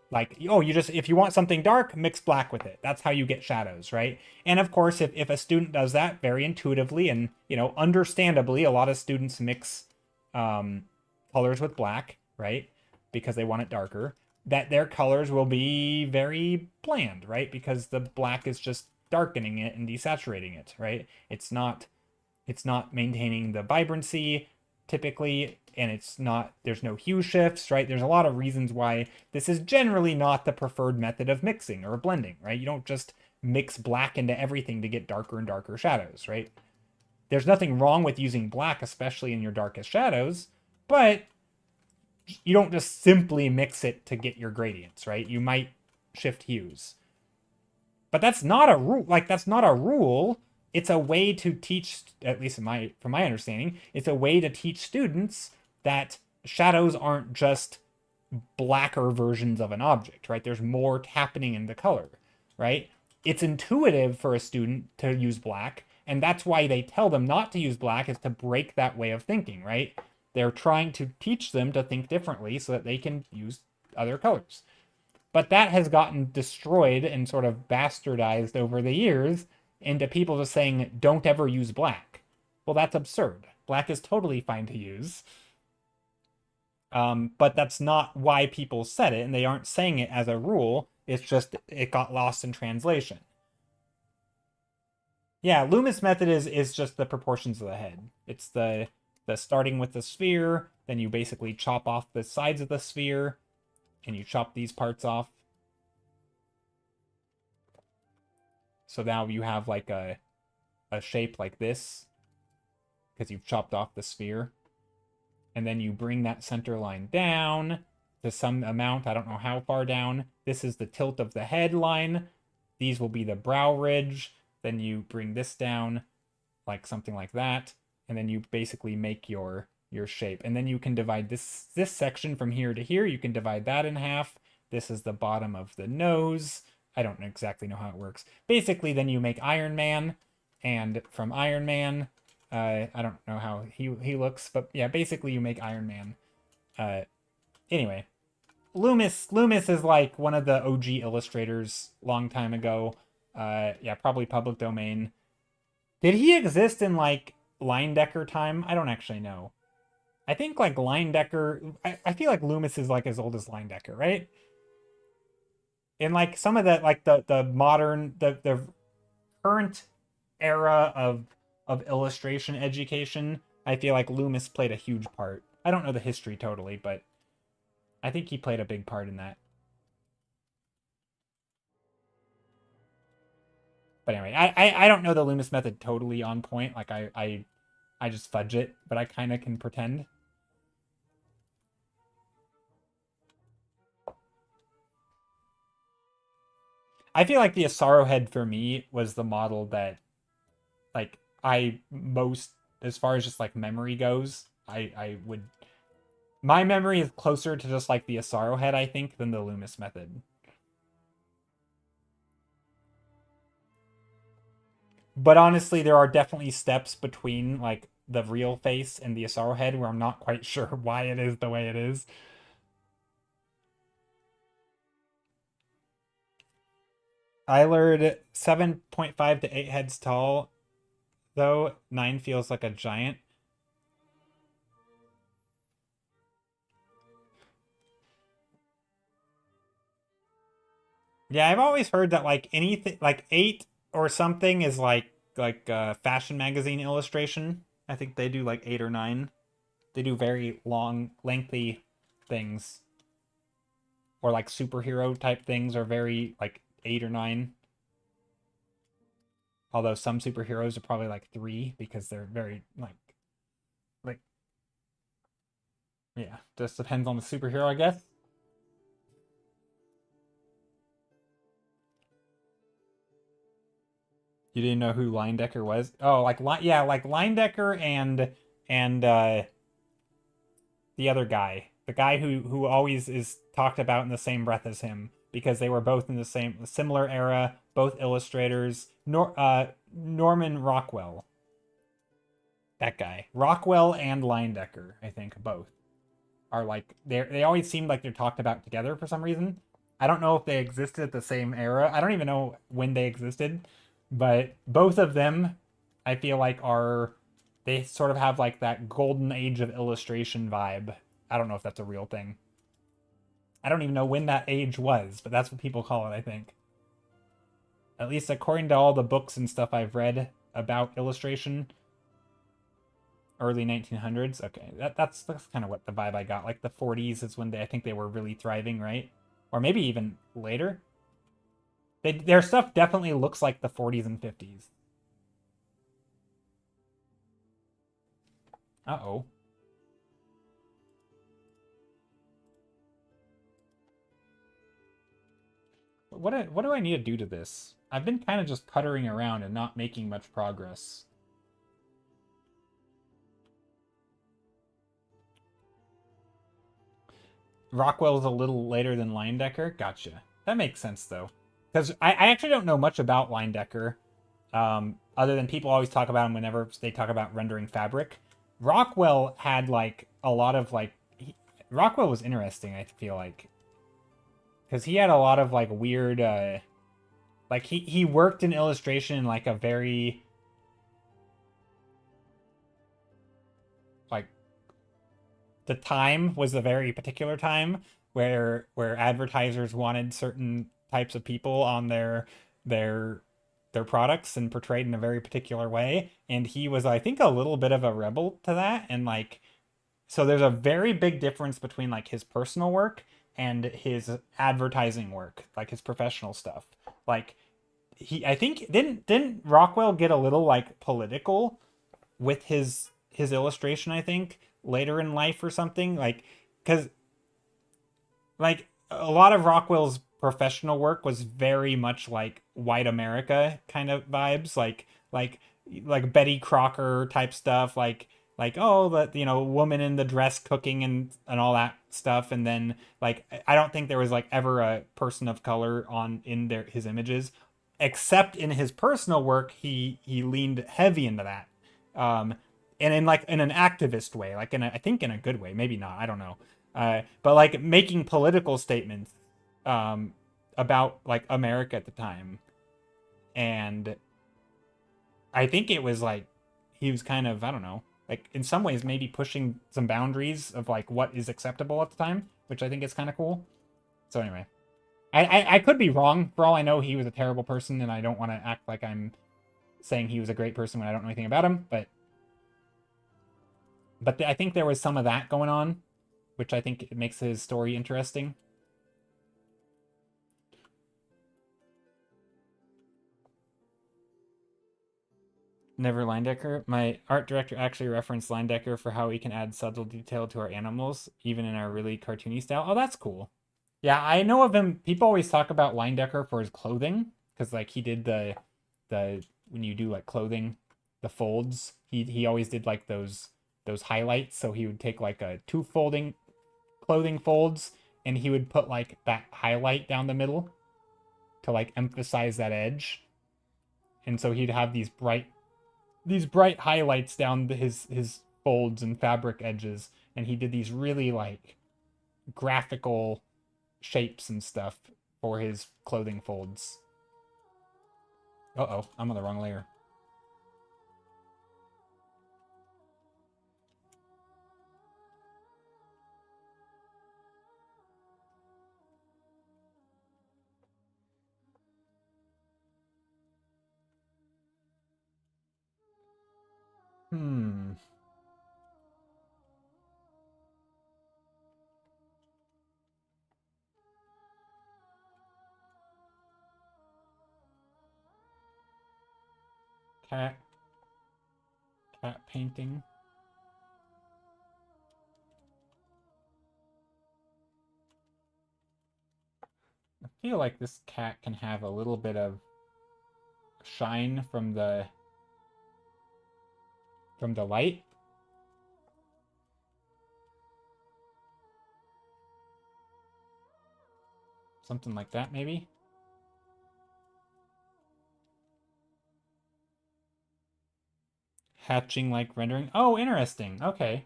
like, oh, if you want something dark, mix black with it. That's how you get shadows, right? And of course, if a student does that very intuitively and, understandably, a lot of students mix colors with black, right? Because they want it darker, that their colors will be very bland, right? Because the black is just darkening it and desaturating it, right? It's not maintaining the vibrancy typically, and there's no hue shifts, right? There's a lot of reasons why this is generally not the preferred method of mixing or blending, right? You don't just mix black into everything to get darker and darker shadows, right? There's nothing wrong with using black, especially in your darkest shadows, but you don't just simply mix it to get your gradients, right? You might shift hues. But that's not a rule. Like, that's not a rule. It's a way to teach, at least from my understanding, it's a way to teach students that shadows aren't just blacker versions of an object, right? There's more happening in the color, right? It's intuitive for a student to use black, and that's why they tell them not to use black, is to break that way of thinking, right? They're trying to teach them to think differently so that they can use other colors. But that has gotten destroyed and sort of bastardized over the years into people just saying, don't ever use black. Well, that's absurd. Black is totally fine to use. But that's not why people said it, and they aren't saying it as a rule. It's just it got lost in translation. Yeah, Loomis method is just the proportions of the head. It's the starting with the sphere, then you basically chop off the sides of the sphere, and you chop these parts off. So now you have like a shape like this, because you've chopped off the sphere. And then you bring that center line down to some amount. I don't know how far down. This is the tilt of the head line. These will be the brow ridge. Then you bring this down like something like that. And then you basically make your shape. And then you can divide this section from here to here. You can divide that in half. This is the bottom of the nose. I don't exactly know how it works. Basically, then you make Iron Man. And from Iron Man, I don't know how he looks, but yeah, basically you make Iron Man. Anyway, Loomis is like one of the OG illustrators long time ago. Yeah, probably public domain. Did he exist in like Leyendecker time? I don't actually know. I think like Leyendecker, I feel like Loomis is like as old as Leyendecker, right? In like some of the like the modern the current era of illustration education, I feel like Loomis played a huge part. I don't know the history totally, but I think he played a big part in that. But anyway, I don't know the Loomis method totally on point. Like I just fudge it, but I kind of can pretend. I feel like the Asaro head for me was the model that, like, I most, as far as just like memory goes, I would, my memory is closer to just like the Asaro head, I think, than the Loomis method. But honestly, there are definitely steps between like the real face and the Asaro head where I'm not quite sure why it is the way it is. I learned 7.5 to 8 heads tall, though 9 feels like a giant. Yeah, I've always heard that like anything like 8 or something is like fashion magazine illustration. I think they do like 8 or 9. They do very long, lengthy things. Or like superhero type things are very like 8 or 9. Although some superheroes are probably like 3 because they're very like yeah, just depends on the superhero, I guess. You didn't know who Leyendecker was? Oh, like yeah, like Leyendecker and the other guy, the guy who always is talked about in the same breath as him because they were both in the similar era, both illustrators. Norman Rockwell. That guy, Rockwell and Leyendecker, I think both are like they always seem like they're talked about together for some reason. I don't know if they existed at the same era. I don't even know when they existed, but both of them, I feel like they sort of have like that golden age of illustration vibe. I don't know if that's a real thing. I don't even know when that age was, but that's what people call it, I think. At least according to all the books and stuff I've read about illustration. Early 1900s. Okay, that's kind of what the vibe I got. Like the 40s is when I think they were really thriving, right? Or maybe even later. Their stuff definitely looks like the 40s and 50s. Uh-oh. What do I need to do to this? I've been kind of just puttering around and not making much progress. Rockwell's a little later than Leyendecker? Gotcha. That makes sense, though. Because I actually don't know much about Leyendecker, other than people always talk about him whenever they talk about rendering fabric. Rockwell had, like, a lot of, like... Rockwell was interesting, I feel like. Because he had a lot of, like, weird... like, he worked in illustration in, like, a very... like... the time was a very particular time where advertisers wanted certain types of people on their products and portrayed in a very particular way, and he was, I think, a little bit of a rebel to that. And like, so there's a very big difference between like his personal work and his advertising work, like his professional stuff. Like, I think didn't Rockwell get a little like political with his illustration, I think, later in life or something, like, because like a lot of Rockwell's professional work was very much like white America kind of vibes, like Betty Crocker type stuff, like, oh, that, you know, woman in the dress cooking and all that stuff. And then like, I don't think there was like ever a person of color on in there his images, except in his personal work. He leaned heavy into that, and in like in an activist way, like I think in a good way, maybe not, I don't know, but like making political statements about like America at the time. And I think it was like he was kind of, I don't know, like in some ways maybe pushing some boundaries of like what is acceptable at the time, which I think is kind of cool. So anyway, I could be wrong. For all I know, he was a terrible person, and I don't want to act like I'm saying he was a great person when I don't know anything about him. But I think there was some of that going on, which I think makes his story interesting. Never Leyendecker. My art director actually referenced Leyendecker for how we can add subtle detail to our animals, even in our really cartoony style. Oh, that's cool. Yeah, I know of him. People always talk about Leyendecker for his clothing, because like he did the when you do like clothing, the folds. He always did like those highlights. So he would take like a two folding clothing folds, and he would put like that highlight down the middle to like emphasize that edge. And so he'd have these bright highlights down his folds and fabric edges, and he did these really like graphical shapes and stuff for his clothing folds. Uh-oh, I'm on the wrong layer. Cat painting. I feel like this cat can have a little bit of shine from the light. Something like that, maybe. Hatching like rendering. Oh, interesting. Okay.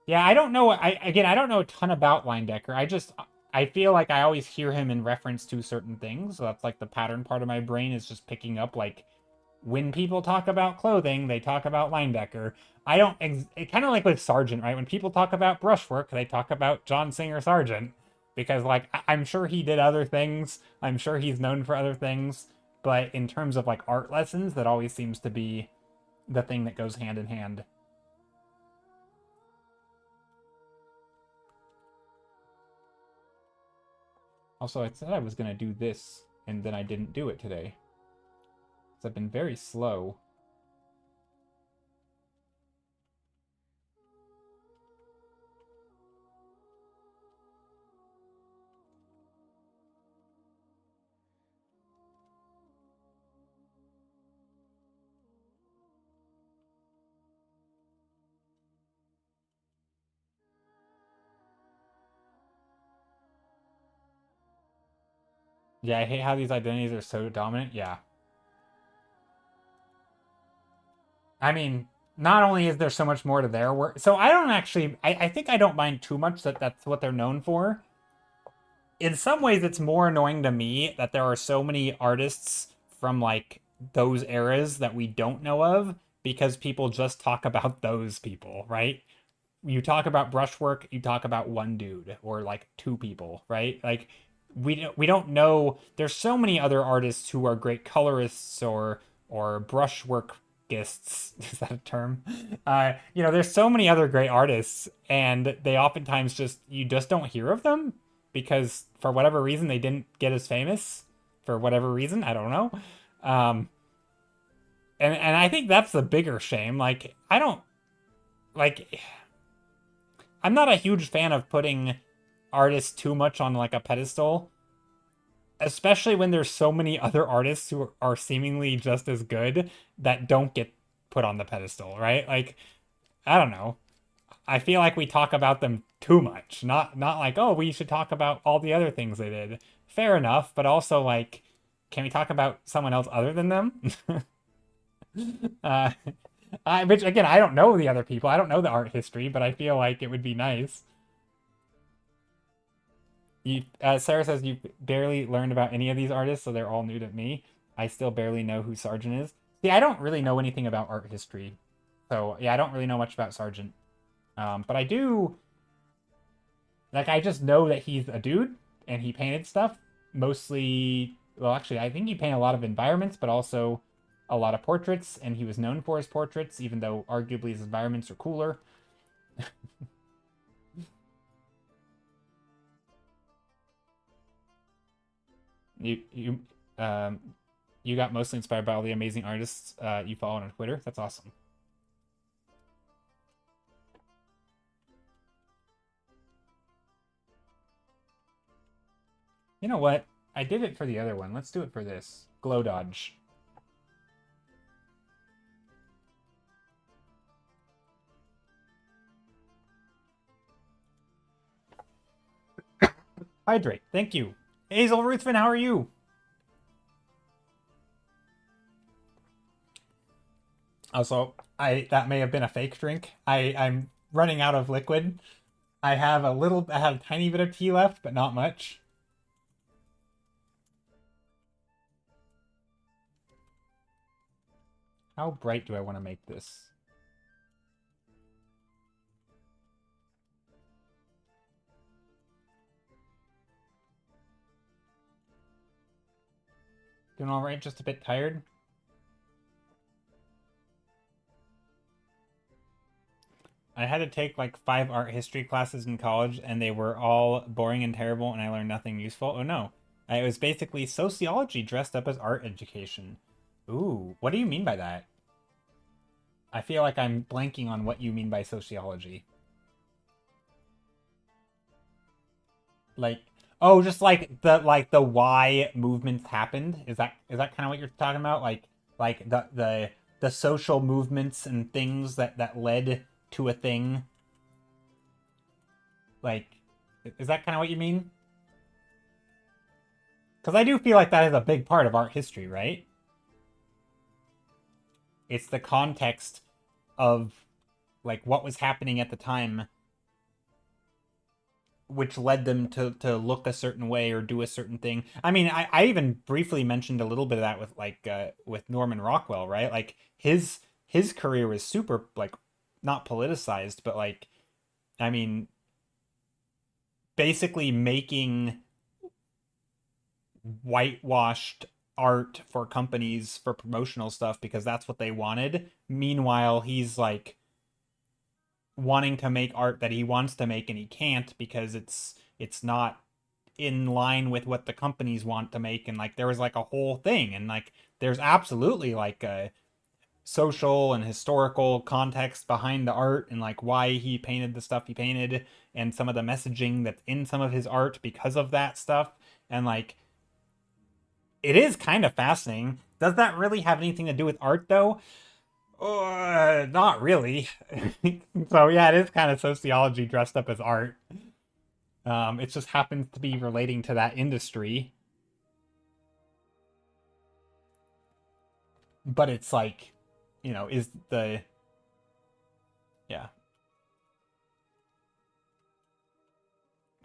Yeah, I don't know. I don't know a ton about Leyendecker. I feel like I always hear him in reference to certain things. So that's like the pattern part of my brain is just picking up like when people talk about clothing, they talk about Leyendecker. I don't. It kind of like with Sargent, right? When people talk about brushwork, they talk about John Singer Sargent, because like I'm sure he did other things. I'm sure he's known for other things. but in terms of like art lessons, that always seems to be the thing that goes hand in hand. Also, I said I was going to do this, and then I didn't do it today. So I've been very slow. Yeah, I hate how these identities are so dominant. Yeah. I mean, not only is there so much more to their work, so I don't actually, I think I don't mind too much that that's what they're known for. In some ways, it's more annoying to me that there are so many artists from like those eras that we don't know of because people just talk about those people, right? You talk about brushwork, you talk about one dude or like two people, right? Like we don't know. There's so many other artists who are great colorists or brushworkists. Is that a term? There's so many other great artists, and they oftentimes just you just don't hear of them because for whatever reason they didn't get as famous. For whatever reason, I don't know. Um, and I think that's the bigger shame. Like I don't like I'm not a huge fan of putting artists too much on like a pedestal, especially when there's so many other artists who are seemingly just as good that don't get put on the pedestal, right? Like, I don't know. I feel like we talk about them too much. Not like, oh, we should talk about all the other things they did. Fair enough, but also like, can we talk about someone else other than them? uh, which again, I don't know the other people. I don't know the art history, but I feel like it would be nice. Sarah says you barely learned about any of these artists, so they're all new to me. I still barely know who Sargent is. See, I don't really know anything about art history, so yeah, I don't really know much about Sargent. But I do, like, I just know that he's a dude and he painted stuff mostly. Well, actually, I think he painted a lot of environments, but also a lot of portraits, and he was known for his portraits, even though arguably his environments are cooler. You you um you got mostly inspired by all the amazing artists you follow on Twitter. That's awesome. You know what? I did it for the other one. Let's do it for this. Glow dodge. Hydrate. Thank you. Hazel Ruthven, how are you? Also, I that may have been a fake drink. I'm running out of liquid. I have a tiny bit of tea left, but not much. How bright do I want to make this? Doing all right, just a bit tired. I had to take like 5 art history classes in college, and they were all boring and terrible, and I learned nothing useful. Oh no. It was basically sociology dressed up as art education. Ooh, what do you mean by that? I feel like I'm blanking on what you mean by sociology. Like, oh, just like the why movements happened. Is that kind of what you're talking about? Like the social movements and things that led to a thing. Like, is that kind of what you mean? Because I do feel like that is a big part of art history, right? It's the context of like what was happening at the time which led them to look a certain way or do a certain thing. I mean, I even briefly mentioned a little bit of that with Norman Rockwell, right? Like his career was super like not politicized, but like I mean basically making whitewashed art for companies for promotional stuff because that's what they wanted. Meanwhile, he's like wanting to make art that he wants to make and he can't because it's not in line with what the companies want to make. And like there was like a whole thing, and like there's absolutely like a social and historical context behind the art and like why he painted the stuff he painted and some of the messaging that's in some of his art because of that stuff. And like it is kind of fascinating. Does that really have anything to do with art though? Not really. So yeah, it is kind of sociology dressed up as art. It just happens to be relating to that industry. But it's like, is the yeah.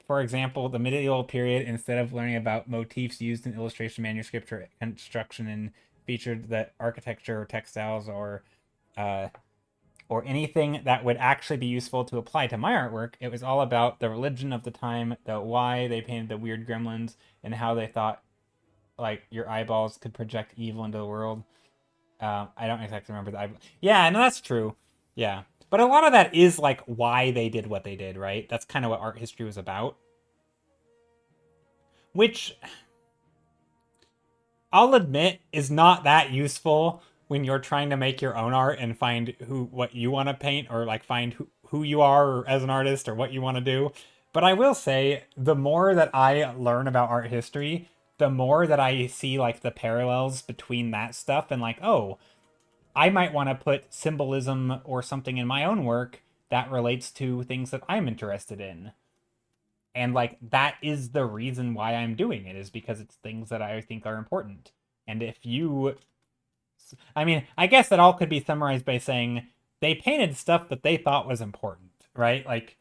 For example, the medieval period, instead of learning about motifs used in illustration, manuscript, or construction, and featured the architecture or textiles uh, or anything that would actually be useful to apply to my artwork, it was all about the religion of the time, the why they painted the weird gremlins, and how they thought like your eyeballs could project evil into the world. I don't exactly remember the eyeball. Yeah, no, that's true. Yeah. But a lot of that is like why they did what they did, right? That's kind of what art history was about. Which I'll admit is not that useful when you're trying to make your own art and find what you want to paint, or like find who you are as an artist or what you want to do. But I will say the more that I learn about art history, the more that I see like the parallels between that stuff and like, oh, I might want to put symbolism or something in my own work that relates to things that I'm interested in. And like that is the reason why I'm doing it, is because it's things that I think are important. And if you I mean, I guess that all could be summarized by saying they painted stuff that they thought was important, right? Like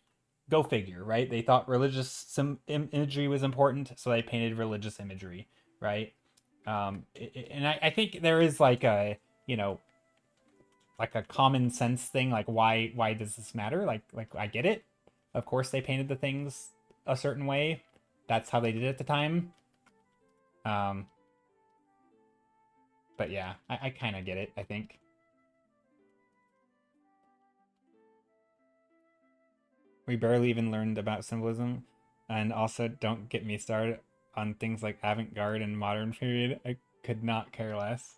go figure, right? They thought religious imagery was important, so they painted religious imagery, right? And I think there is like a, like a common sense thing, like why does this matter? Like I get it. Of course they painted the things a certain way. That's how they did it at the time. Um, but yeah, I kind of get it, I think. We barely even learned about symbolism. And also, don't get me started on things like avant-garde and modern period. I could not care less.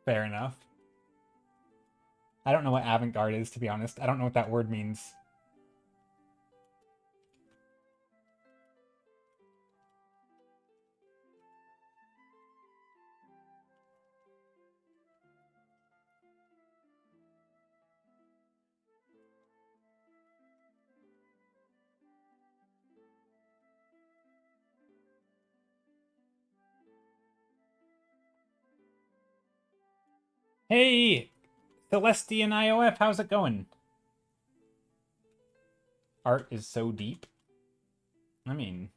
Fair enough. I don't know what avant-garde is, to be honest. I don't know what that word means. Hey! Celestian IOF, how's it going? Art is so deep. I mean...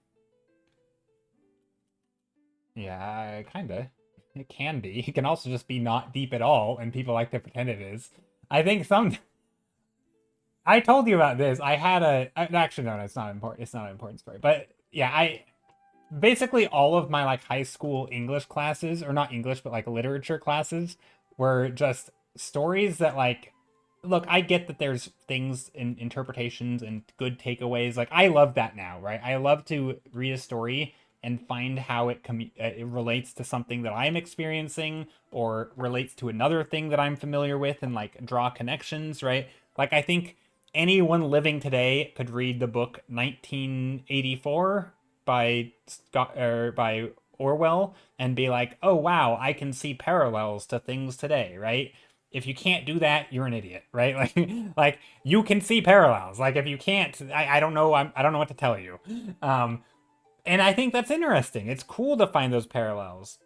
Yeah, kinda. It can be. It can also just be not deep at all, and people like to pretend it is. I think some... I told you about this. I had actually, no, it's not important. It's not an important story. But yeah, basically all of my like high school English classes, or not English, but like literature classes, were just stories that like, look, I get that there's things in interpretations and good takeaways. Like I love that now, right? I love to read a story and find how it relates to something that I'm experiencing or relates to another thing that I'm familiar with, and like draw connections, right? Like I think anyone living today could read the book 1984 by Scott or by Orwell and be like, "Oh wow, I can see parallels to things today," right? If you can't do that, you're an idiot, right? Like you can see parallels. Like if you can't, I don't know, I don't know what to tell you. And I think that's interesting. It's cool to find those parallels.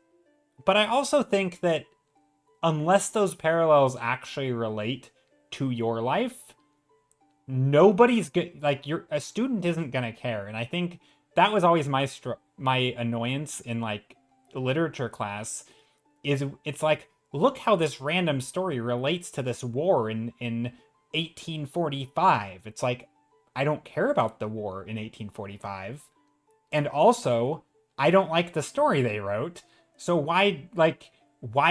But I also think that unless those parallels actually relate to your life, nobody's good. Like a student isn't gonna care. And I think that was always my annoyance in like literature class. Is it's like, look how this random story relates to this war in 1845. It's like, I don't care about the war in 1845. And also, I don't like the story they wrote. So why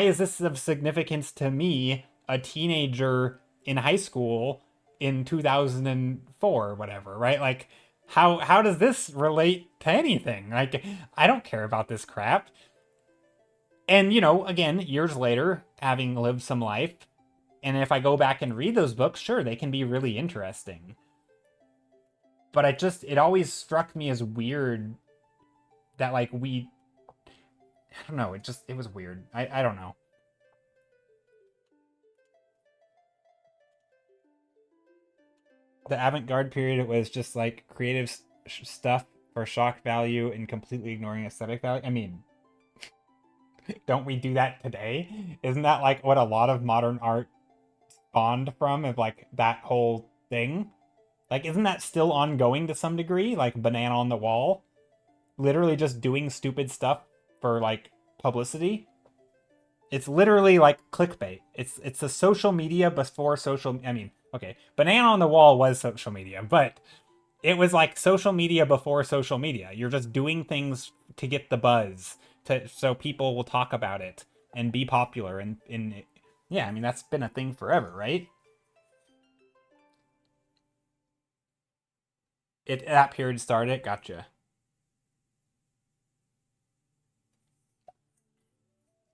is this of significance to me, a teenager in high school in 2004 or whatever, right? Like how does this relate to anything? Like I don't care about this crap. And again, years later, having lived some life, and if I go back and read those books, sure, they can be really interesting. But it always struck me as weird that like I don't know, it was weird. I don't know. The avant-garde period, it was just like creative stuff for shock value and completely ignoring aesthetic value. I mean, don't we do that today? Isn't that like what a lot of modern art spawned from, of like that whole thing? Like, isn't that still ongoing to some degree? Like Banana on the Wall, literally just doing stupid stuff for like publicity. It's literally like clickbait. It's a social media before social. I mean, okay, Banana on the Wall was social media, but it was like social media before social media. You're just doing things to get the buzz, so people will talk about it and be popular. And yeah, I mean that's been a thing forever, right? That period started. Gotcha.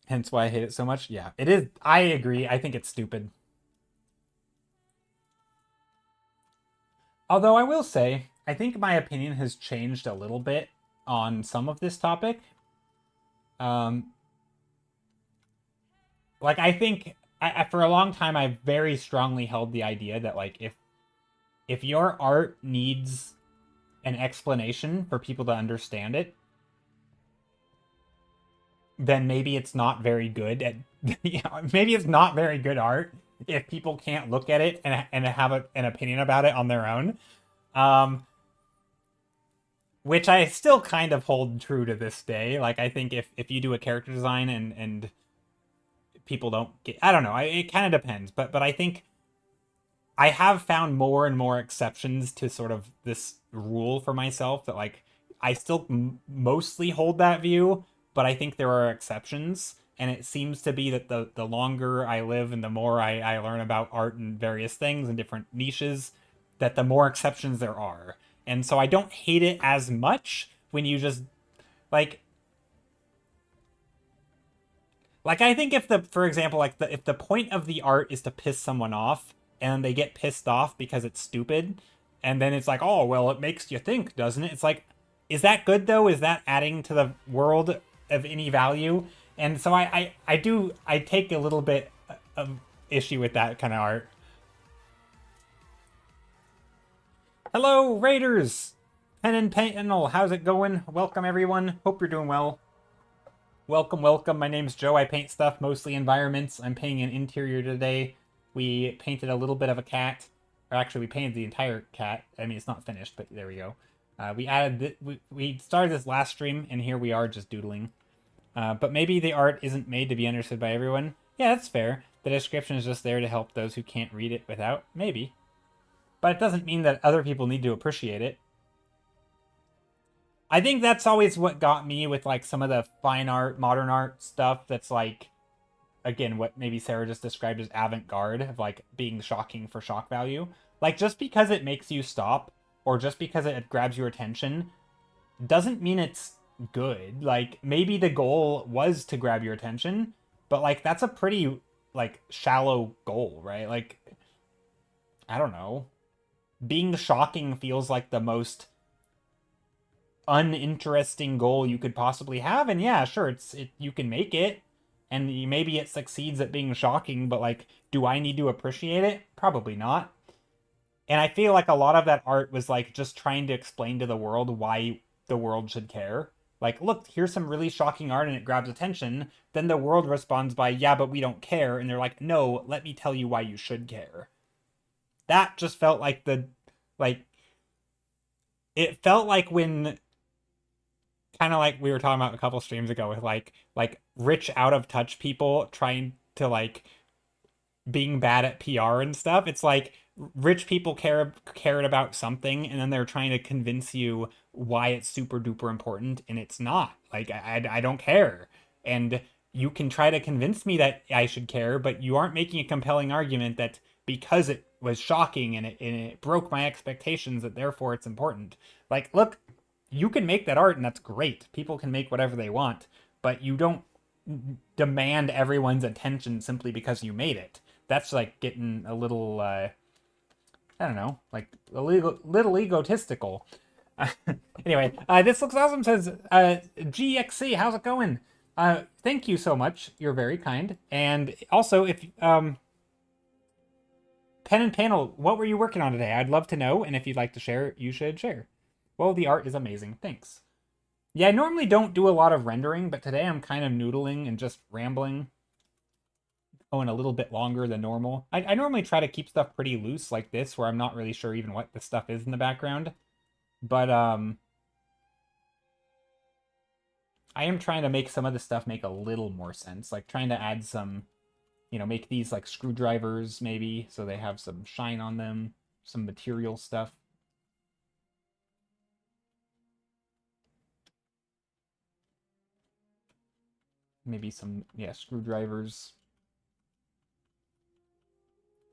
Hence why I hate it so much. Yeah, it is. I agree. I think it's stupid. Although I will say, I think my opinion has changed a little bit on some of this topic. Um, like I think for a long time I very strongly held the idea that like if your art needs an explanation for people to understand it, then maybe it's not very good at maybe it's not very good art if people can't look at it and have an opinion about it on their own. Um, which I still kind of hold true to this day. Like I think if you do a character design and people don't get, I don't know, it kind of depends, but I think I have found more and more exceptions to sort of this rule for myself, that like I still mostly hold that view, but I think there are exceptions. And it seems to be that the longer I live and the more I learn about art and various things and different niches, that the more exceptions there are. And so I don't hate it as much when you just like I think if the for example like if the point of the art is to piss someone off and they get pissed off because it's stupid, and then it's like, oh well, it makes you think, doesn't it? It's like, is that good though? Is that adding to the world of any value? And so I take a little bit of issue with that kind of art. Hello Raiders, Pen and Panel, how's it going? Welcome everyone, hope you're doing well. Welcome, welcome. My name's Joe. I paint stuff, mostly environments. I'm painting an interior today. We painted a little bit of a cat. Or actually, we painted the entire cat. I mean, it's not finished, but there we go. We added... we started this last stream, and here we are just doodling. But maybe the art isn't made to be understood by everyone. Yeah, that's fair. The description is just there to help those who can't read it without. Maybe. But it doesn't mean that other people need to appreciate it. I think that's always what got me with like some of the fine art, modern art stuff that's like, again, what maybe Sarah just described as avant-garde, of like being shocking for shock value. Like just because it makes you stop or just because it grabs your attention doesn't mean it's good. Like maybe the goal was to grab your attention, but like that's a pretty like shallow goal, right? Like I don't know. Being shocking feels like the most uninteresting goal you could possibly have, and yeah, sure, you can make it and maybe it succeeds at being shocking, but like, do I need to appreciate it? Probably not. And I feel like a lot of that art was like just trying to explain to the world why the world should care. Like, look, here's some really shocking art and it grabs attention. Then the world responds by, yeah, but we don't care. And they're like, no, let me tell you why you should care. That just felt like like, it felt like when kind of like we were talking about a couple streams ago with like rich out of touch people trying to like being bad at PR and stuff. It's like rich people cared about something and then they're trying to convince you why it's super duper important and it's not. Like I don't care. And you can try to convince me that I should care, but you aren't making a compelling argument that because it was shocking and it broke my expectations that therefore it's important. Like, look, you can make that art and that's great. People can make whatever they want, but you don't demand everyone's attention simply because you made it. That's like getting a little, I don't know, like a little egotistical. Anyway, this looks awesome, says GXC. How's it going? Thank you so much. You're very kind. And also, if Pen and Panel, what were you working on today? I'd love to know, and if you'd like to share, you should share. Well, the art is amazing. Thanks. Yeah, I normally don't do a lot of rendering, but today I'm kind of noodling and just rambling. Going a little bit longer than normal. I normally try to keep stuff pretty loose like this, where I'm not really sure even what the stuff is in the background. But, I am trying to make some of the stuff make a little more sense. Like, trying to add some, you know, make these, like, screwdrivers, maybe, so they have some shine on them. Some material stuff. Maybe some, yeah, screwdrivers.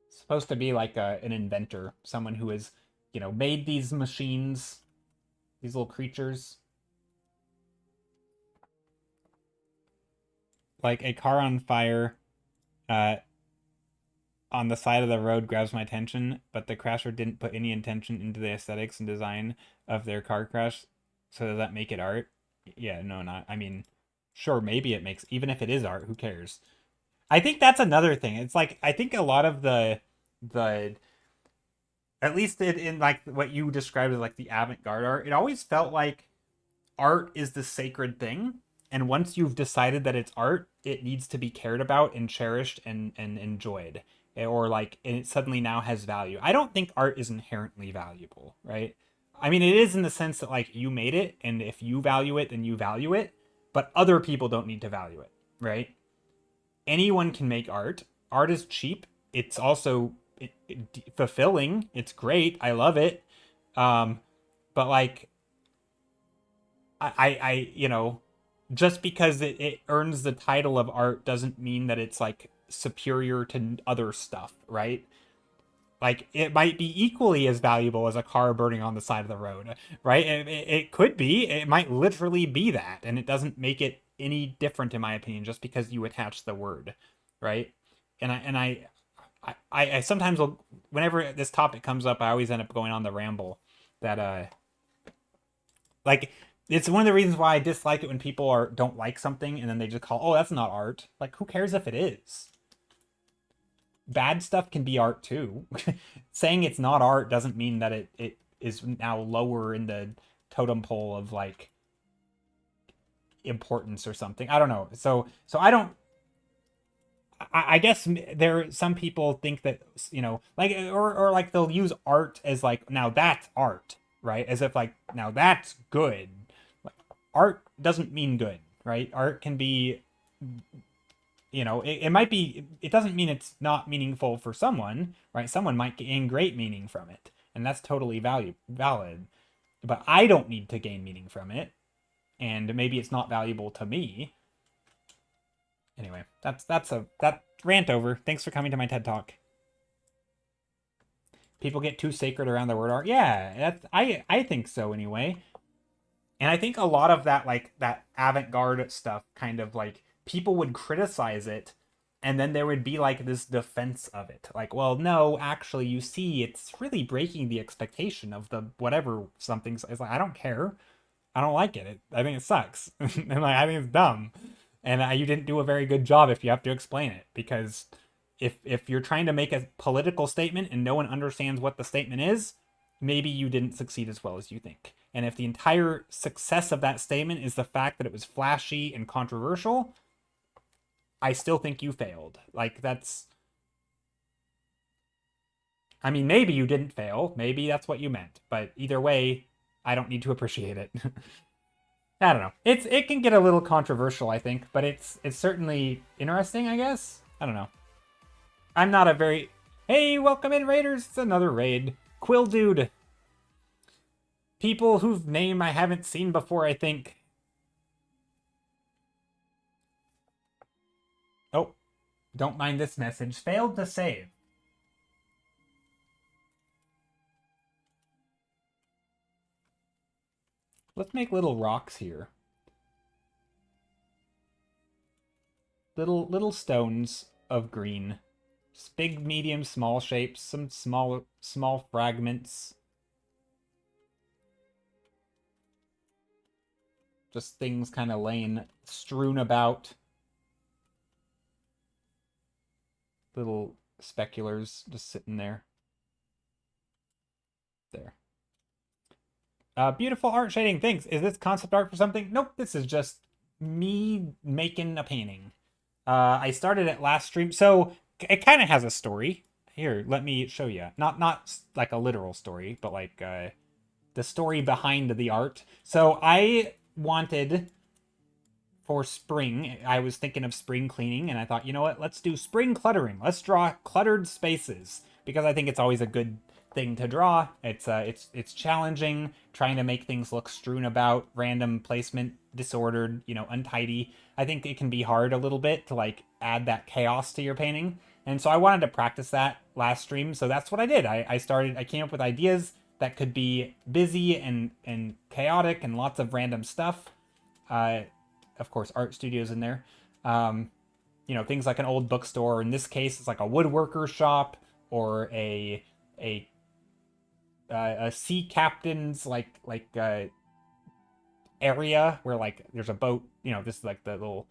Supposed to be like an inventor, someone who has, you know, made these machines, these little creatures. Like a car on fire on the side of the road grabs my attention, but the crasher didn't put any intention into the aesthetics and design of their car crash. So does that make it art? Yeah, no, not. I mean, sure, maybe it makes, even if it is art, who cares? I think that's another thing. It's like, I think a lot of the at least in like what you described as like the avant-garde art, it always felt like art is the sacred thing, and once you've decided that it's art, it needs to be cared about and cherished and enjoyed, or like and it suddenly now has value. I don't think art is inherently valuable, right? I mean, it is in the sense that like you made it, and if you value it, then you value it, but other people don't need to value it, right? Anyone can make art. Art is cheap. It's also fulfilling. It's great. I love it. But like, you know, just because it earns the title of art doesn't mean that it's like superior to other stuff, right? Like, it might be equally as valuable as a car burning on the side of the road, right? It could be. It might literally be that, and it doesn't make it any different, in my opinion, just because you attach the word, right? And I sometimes will, whenever this topic comes up, I always end up going on the ramble that like it's one of the reasons why I dislike it when people don't like something and then they just call, oh, that's not art. Like, who cares if it is? Bad stuff can be art too. Saying it's not art doesn't mean that it is now lower in the totem pole of like importance or something. I don't know. So I don't. I guess some people think that, you know, like, or like they'll use art as like, now that's art, right? As if like, now that's good. Like, art doesn't mean good, right? Art can be, you know, it might be, it doesn't mean it's not meaningful for someone, right? Someone might gain great meaning from it, and that's totally valid. But I don't need to gain meaning from it, and maybe it's not valuable to me. Anyway, that rant over. Thanks for coming to my TED Talk. People get too sacred around the word art. Yeah, I think so anyway. And I think a lot of that, like, that avant-garde stuff, kind of like, people would criticize it, and then there would be like this defense of it. Like, well, no, actually, you see, it's really breaking the expectation of the whatever something's. It's like, I don't care. I don't like it. I think it sucks. And like, I think it's dumb. And you didn't do a very good job if you have to explain it, because if you're trying to make a political statement and no one understands what the statement is, maybe you didn't succeed as well as you think. And if the entire success of that statement is the fact that it was flashy and controversial, I still think you failed. Like, that's, I mean, maybe you didn't fail. Maybe that's what you meant. But either way, I don't need to appreciate it. I don't know. It can get a little controversial, I think, but it's certainly interesting, I guess. I don't know. I'm not a very... Hey, welcome in, Raiders! It's another raid. Quill Dude. People whose name I haven't seen before, I think. Don't mind this message. Failed to save. Let's make little rocks here. Little stones of green. Just big, medium, small shapes. Some small fragments. Just things kind of laying, strewn about. Little speculars just sitting there. There. Beautiful art shading. Thanks. Is this concept art for something? Nope. This is just me making a painting. I started it last stream, so it kind of has a story. Here, let me show you. Not like a literal story, but like the story behind the art. So I wanted for spring, I was thinking of spring cleaning, and I thought, you know what? Let's do spring cluttering. Let's draw cluttered spaces because I think it's always a good thing to draw. It's challenging trying to make things look strewn about, random placement, disordered, untidy. I think it can be hard a little bit to like add that chaos to your painting. And so I wanted to practice that last stream. So that's what I did. I came up with ideas that could be busy and chaotic and lots of random stuff. Of course, art studios in there. Things like an old bookstore. In this case, it's like a woodworker shop or a sea captain's area where like there's a boat. This is like the little,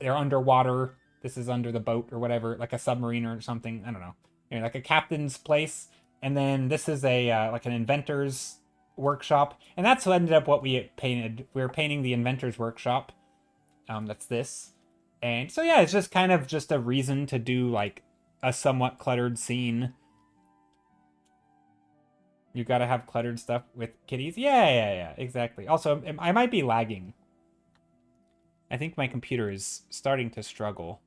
they're underwater. This is under the boat or whatever, like a submarine or something. I don't know. Like a captain's place. And then this is a like an inventor's workshop, and that's what ended up what we painted. We were painting the inventor's workshop. That's this. And so yeah, it's just kind of just a reason to do like a somewhat cluttered scene. You gotta have cluttered stuff with kitties. Yeah, exactly. Also, I might be lagging. I think my computer is starting to struggle.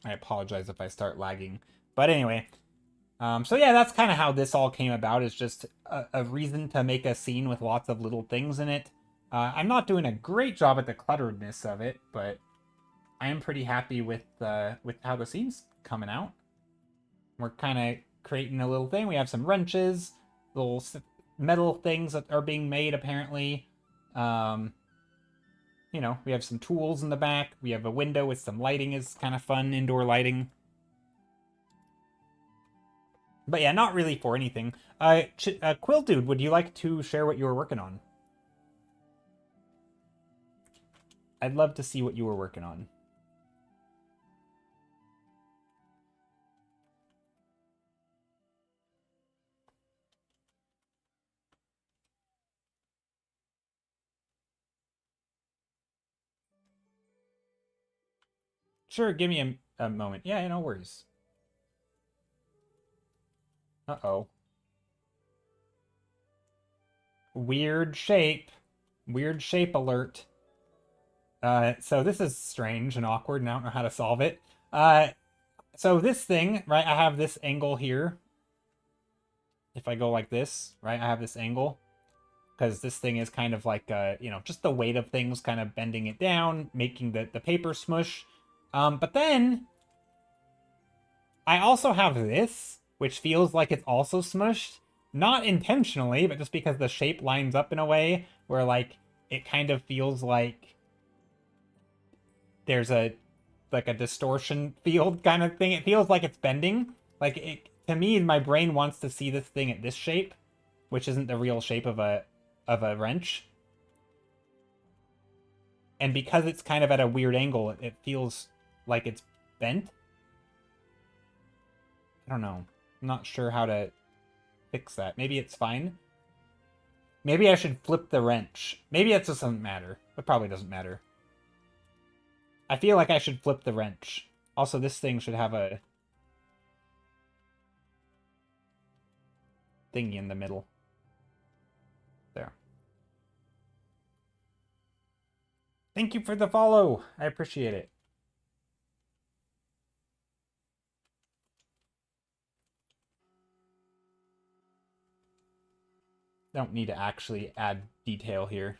I apologize if I start lagging. But anyway, so yeah, that's kind of how this all came about. Is just a reason to make a scene with lots of little things in it. I'm not doing a great job at the clutteredness of it, but I am pretty happy with how the scene's coming out. We're kind of creating a little thing. We have some wrenches, little metal things that are being made apparently. We have some tools in the back. We have a window with some lighting. Is kind of fun, indoor lighting. But yeah, not really for anything. Quill Dude, would you like to share what you were working on? I'd love to see what you were working on. Sure, give me a moment. Yeah, no worries. Uh-oh. Weird shape. Weird shape alert. So this is strange and awkward, and I don't know how to solve it. So this thing, right, I have this angle here. If I go like this, right, I have this angle. Because this thing is kind of like, just the weight of things kind of bending it down, making the paper smush. But then I also have this, which feels like it's also smushed. Not intentionally, but just because the shape lines up in a way where, like, it kind of feels like there's a distortion field kind of thing. It feels like it's bending. Like, to me, my brain wants to see this thing at this shape, which isn't the real shape of a wrench. And because it's kind of at a weird angle, it feels like it's bent. I don't know. I'm not sure how to fix that. Maybe it's fine. Maybe I should flip the wrench. Maybe it just doesn't matter. It probably doesn't matter. I feel like I should flip the wrench. Also, this thing should have a thingy in the middle. There. Thank you for the follow. I appreciate it. Don't need to actually add detail here.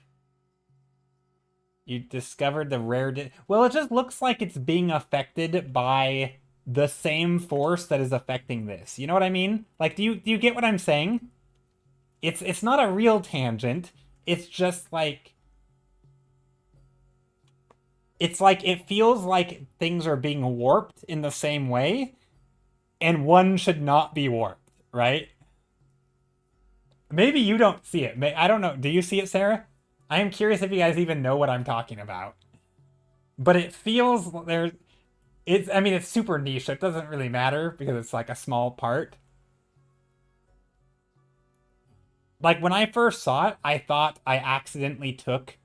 You discovered the rare... Well, it just looks like it's being affected by the same force that is affecting this. You know what I mean? Like, do you get what I'm saying? It's not a real tangent. It's just like... It's like it feels like things are being warped in the same way, and one should not be warped, right? Maybe you don't see it. I don't know. Do you see it, Sarah? I am curious if you guys even know what I'm talking about. But it feels there. It's. I mean, it's super niche. It doesn't really matter because it's like a small part. Like when I first saw it, I thought I accidentally took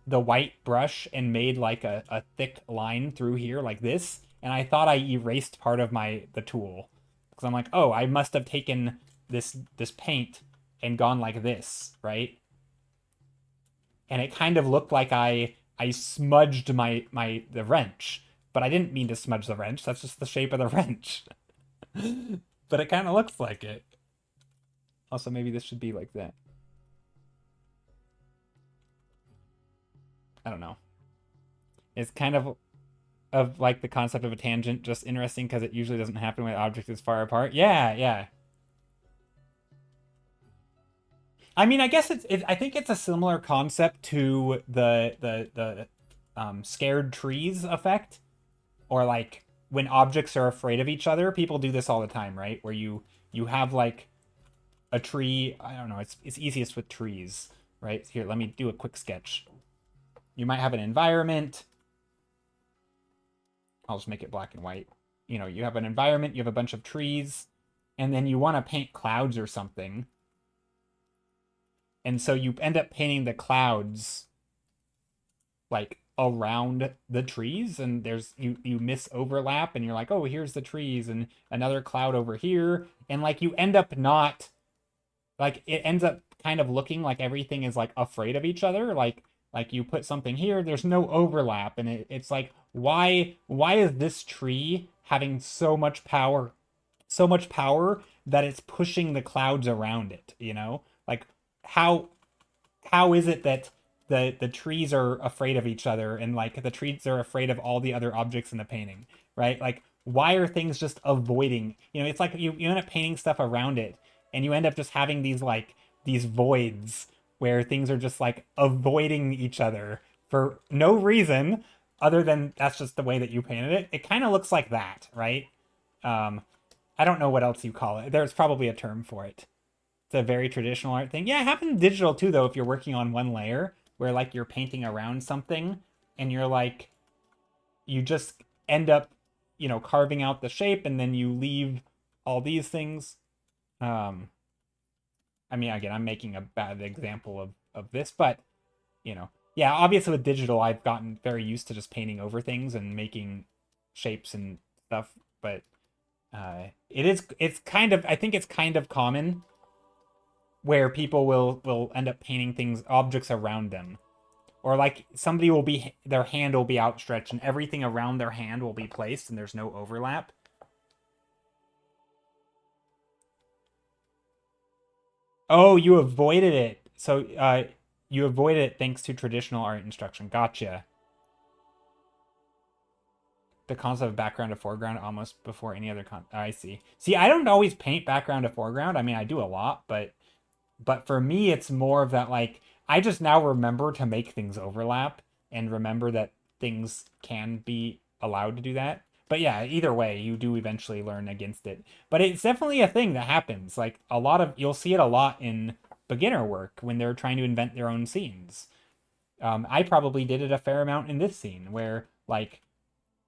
the white brush and made like a thick line through here like this, and I thought I erased part of the tool because I'm like, oh, I must have taken this paint and gone like this, right? And it kind of looked like I smudged the wrench, but I didn't mean to smudge the wrench. That's just the shape of the wrench. But it kind of looks like it. Also, maybe this should be like that. I don't know. It's kind of like the concept of a tangent, just interesting because it usually doesn't happen when object is far apart. Yeah, yeah. I mean, I guess I think it's a similar concept to the scared trees effect, or like when objects are afraid of each other. People do this all the time, right? Where you have like a tree. I don't know. It's easiest with trees, right? Here, let me do a quick sketch. You might have an environment. I'll just make it black and white. You know, you have an environment. You have a bunch of trees, and then you want to paint clouds or something. And so you end up painting the clouds like around the trees, and you miss overlap, and you're like, oh, here's the trees and another cloud over here, and like you end up not like it ends up kind of looking like everything is like afraid of each other, like you put something here, there's no overlap, and it's like why is this tree having so much power that it's pushing the clouds around it, you know? Like how how is it that the trees are afraid of each other, and like the trees are afraid of all the other objects in the painting, right? Like why are things just avoiding, you know? It's like you end up painting stuff around it, and you end up just having these voids where things are just like avoiding each other for no reason other than that's just the way that you painted it. It kind of looks like that, right? um I don't know what else you call it. There's probably a term for it. It's a very traditional art thing. Yeah, it happens digital too, though, if you're working on one layer where like you're painting around something and you're like, you just end up, you know, carving out the shape and then you leave all these things. Um, I mean, again, I'm making a bad example of this, but you know, yeah, obviously with digital, I've gotten very used to just painting over things and making shapes and stuff, but it's kind of, I think it's kind of common where people will end up painting things, objects around them, or like somebody will be, their hand will be outstretched and everything around their hand will be placed and there's no overlap. Oh, you avoided it. So you avoided it thanks to traditional art instruction. Gotcha. The concept of background to foreground almost before any other I see. See, I don't always paint background to foreground. I mean, I do a lot, but for me it's more of that, like I just now remember to make things overlap and remember that things can be allowed to do that. But yeah, either way, you do eventually learn against it. But it's definitely a thing that happens. Like a lot of, you'll see it a lot in beginner work when they're trying to invent their own scenes. I probably did it a fair amount in this scene where like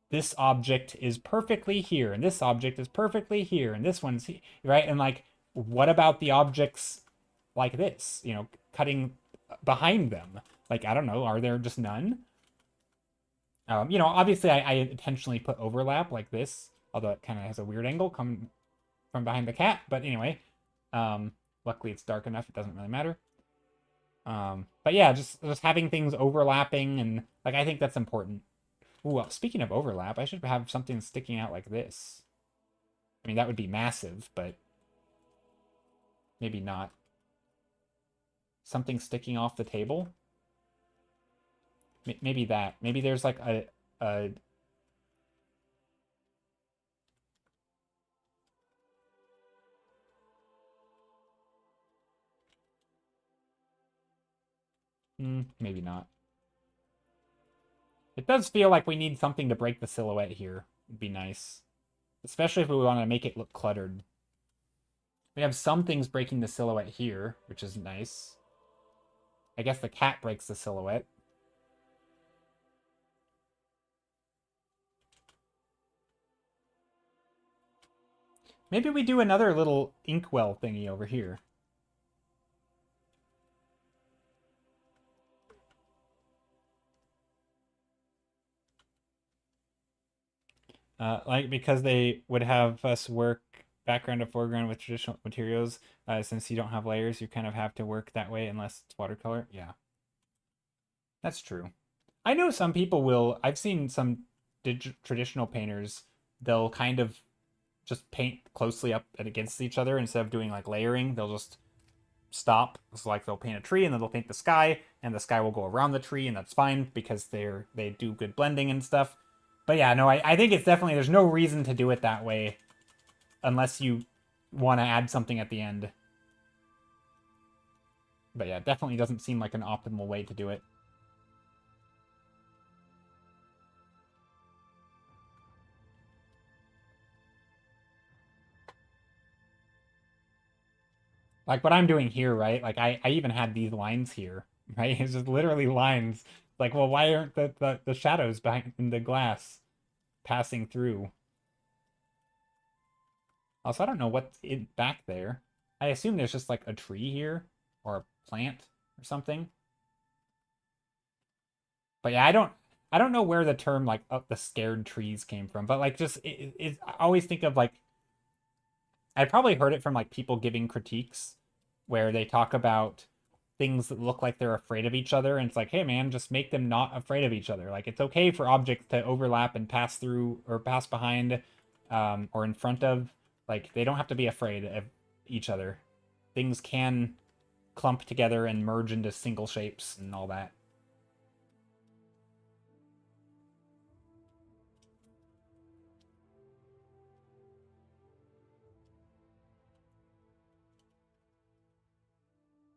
this object is perfectly here and this object is perfectly here and this one's here, right? And like, what about the objects like this, you know, cutting behind them? Like, I don't know, are there just none? You know, obviously I intentionally put overlap like this, although it kind of has a weird angle coming from behind the cat. But anyway, luckily it's dark enough, it doesn't really matter. But yeah, just having things overlapping, and like I think that's important. Ooh, well, speaking of overlap, I should have something sticking out like this. I mean, that would be massive, but maybe not. Something sticking off the table. Maybe that. Maybe there's like a maybe not. It does feel like we need something to break the silhouette here. It'd be nice. Especially if we want to make it look cluttered. We have some things breaking the silhouette here, which is nice. I guess the cat breaks the silhouette. Maybe we do another little inkwell thingy over here. Like, because they would have us work background to foreground with traditional materials. Since you don't have layers, you kind of have to work that way unless it's watercolor. Yeah. That's true. I know some people will. I've seen some traditional painters, they'll kind of just paint closely up and against each other instead of doing like layering. They'll just stop. It's like they'll paint a tree and then they'll paint the sky, and the sky will go around the tree, and that's fine because they do good blending and stuff. But yeah, no, I think it's definitely, there's no reason to do it that way unless you want to add something at the end. But yeah, it definitely doesn't seem like an optimal way to do it. Like what I'm doing here, right? Like I even had these lines here, right? It's just literally lines. Like, well, why aren't the shadows back in the glass passing through? Also, I don't know what's back there. I assume there's just like a tree here or a plant or something. But yeah, I don't know where the term like the scared trees came from, but like just I always think of like, I probably heard it from like people giving critiques where they talk about things that look like they're afraid of each other, and it's like, hey man, just make them not afraid of each other. Like it's okay for objects to overlap and pass through or pass behind, or in front of. Like they don't have to be afraid of each other. Things can clump together and merge into single shapes and all that.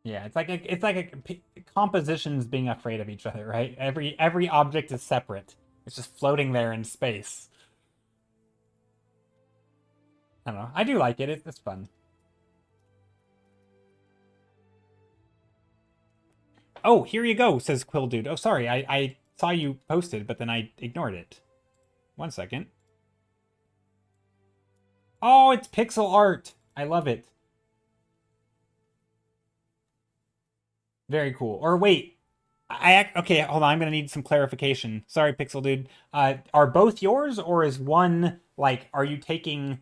Yeah, it's like compositions being afraid of each other, right? Every object is separate. It's just floating there in space. I don't know. I do like it. It's fun. Oh, here you go, says Quill Dude. Oh, sorry. I saw you posted, but then I ignored it. 1 second. Oh, it's pixel art. I love it. Very cool. Or wait, okay, hold on. I'm gonna need some clarification. Sorry, Pixel Dude. Are both yours, or is one like? Are you taking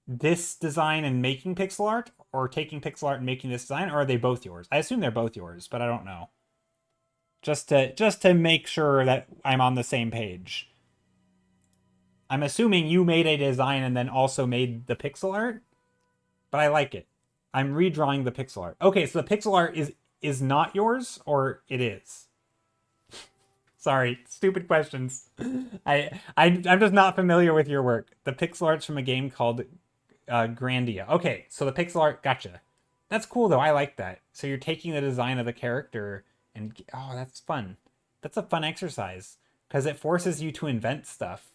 this design and making pixel art, or taking pixel art and making this design, or are they both yours? I assume they're both yours, but I don't know. Just to make sure that I'm on the same page. I'm assuming you made a design and then also made the pixel art, but I like it. I'm redrawing the pixel art. Okay, so the pixel art is not yours, or it is? Sorry, stupid questions. I'm just not familiar with your work. The pixel art's from a game called Grandia. Okay, so the pixel art, gotcha. That's cool though. I like that. So you're taking the design of the character and oh, that's fun. That's a fun exercise because it forces you to invent stuff.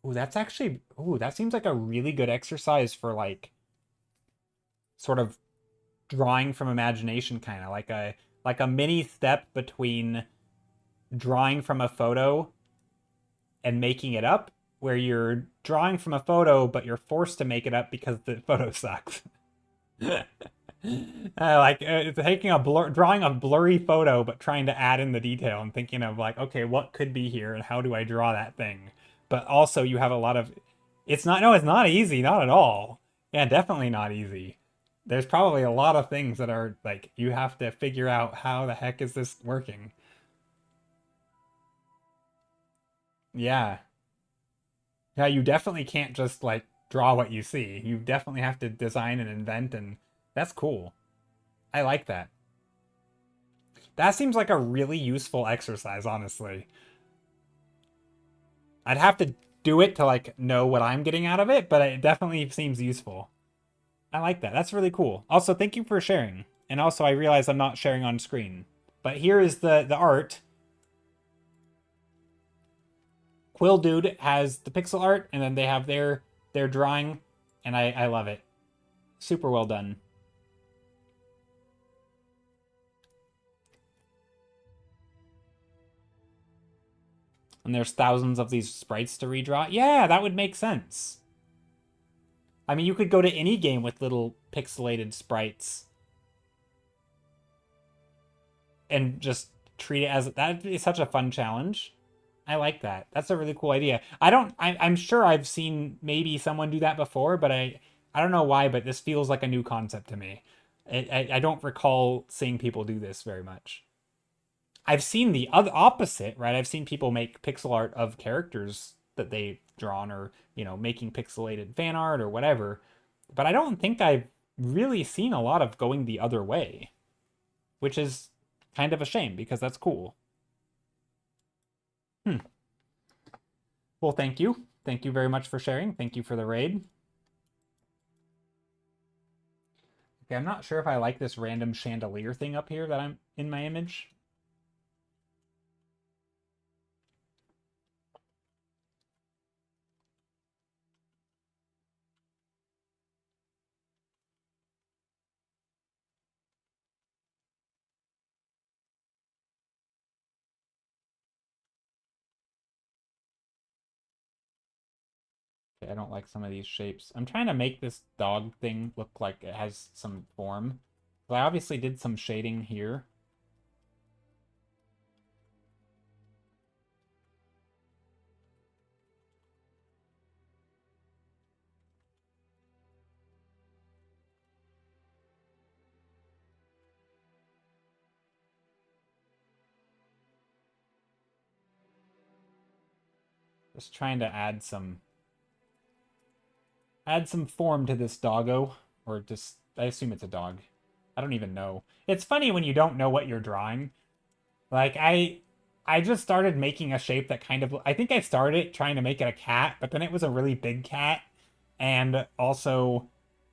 Ooh, that's actually, ooh, that seems like a really good exercise for like sort of drawing from imagination, kind of like a mini step between drawing from a photo and making it up, where you're drawing from a photo but you're forced to make it up because the photo sucks. Taking drawing a blurry photo but trying to add in the detail and thinking of like, okay, what could be here and how do I draw that thing? But also you have a lot of, it's not, no, it's not easy, not at all. Yeah, definitely not easy. There's probably a lot of things that are like, you have to figure out how the heck is this working. Yeah. Yeah, you definitely can't just like draw what you see. You definitely have to design and invent, and that's cool. I like that. That seems like a really useful exercise, honestly. I'd have to do it to like know what I'm getting out of it, but it definitely seems useful. I like that. That's really cool. Also, thank you for sharing. And also, I realize I'm not sharing on screen. But here is the art. Quill Dude has the pixel art, and then they have their drawing, and I love it. Super well done. And there's thousands of these sprites to redraw. Yeah, that would make sense. I mean, you could go to any game with little pixelated sprites and just treat it as that'd be such a fun challenge. I like that. That's a really cool idea. I'm sure I've seen maybe someone do that before, but I don't know why, but this feels like a new concept to me. I don't recall seeing people do this very much. I've seen the other opposite, right? I've seen people make pixel art of characters that they've drawn, or making pixelated fan art or whatever. But I don't think I've really seen a lot of going the other way, which is kind of a shame because that's cool. Hmm. Well, thank you. Thank you very much for sharing. Thank you for the raid. Okay, I'm not sure if I like this random chandelier thing up here that I'm in my image. Okay, I don't like some of these shapes. I'm trying to make this dog thing look like it has some form. But I obviously did some shading here. Just trying to add some form to this doggo. Or just, I assume it's a dog. I don't even know. It's funny when you don't know what you're drawing. Like, I just started making a shape that kind of, I think I started trying to make it a cat, but then it was a really big cat. And also,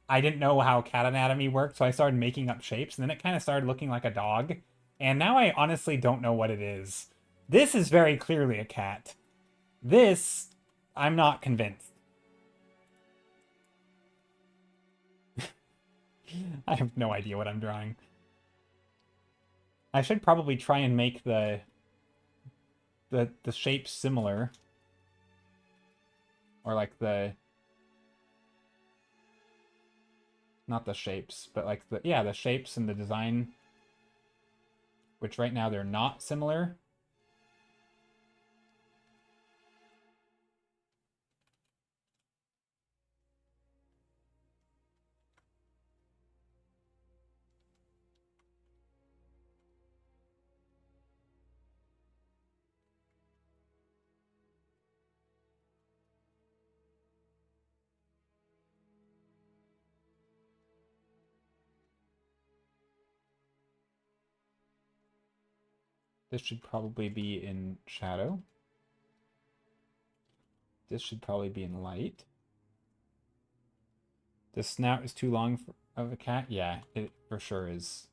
I didn't know how cat anatomy worked, so I started making up shapes, and then it kind of started looking like a dog. And now I honestly don't know what it is. This is very clearly a cat. This, I'm not convinced. I have no idea what I'm drawing. I should probably try and make the shapes similar. Or like not the shapes, but like the shapes and the design, which right now they're not similar. This should probably be in shadow. This should probably be in light. The snout is too long of a cat. Yeah, it for sure is.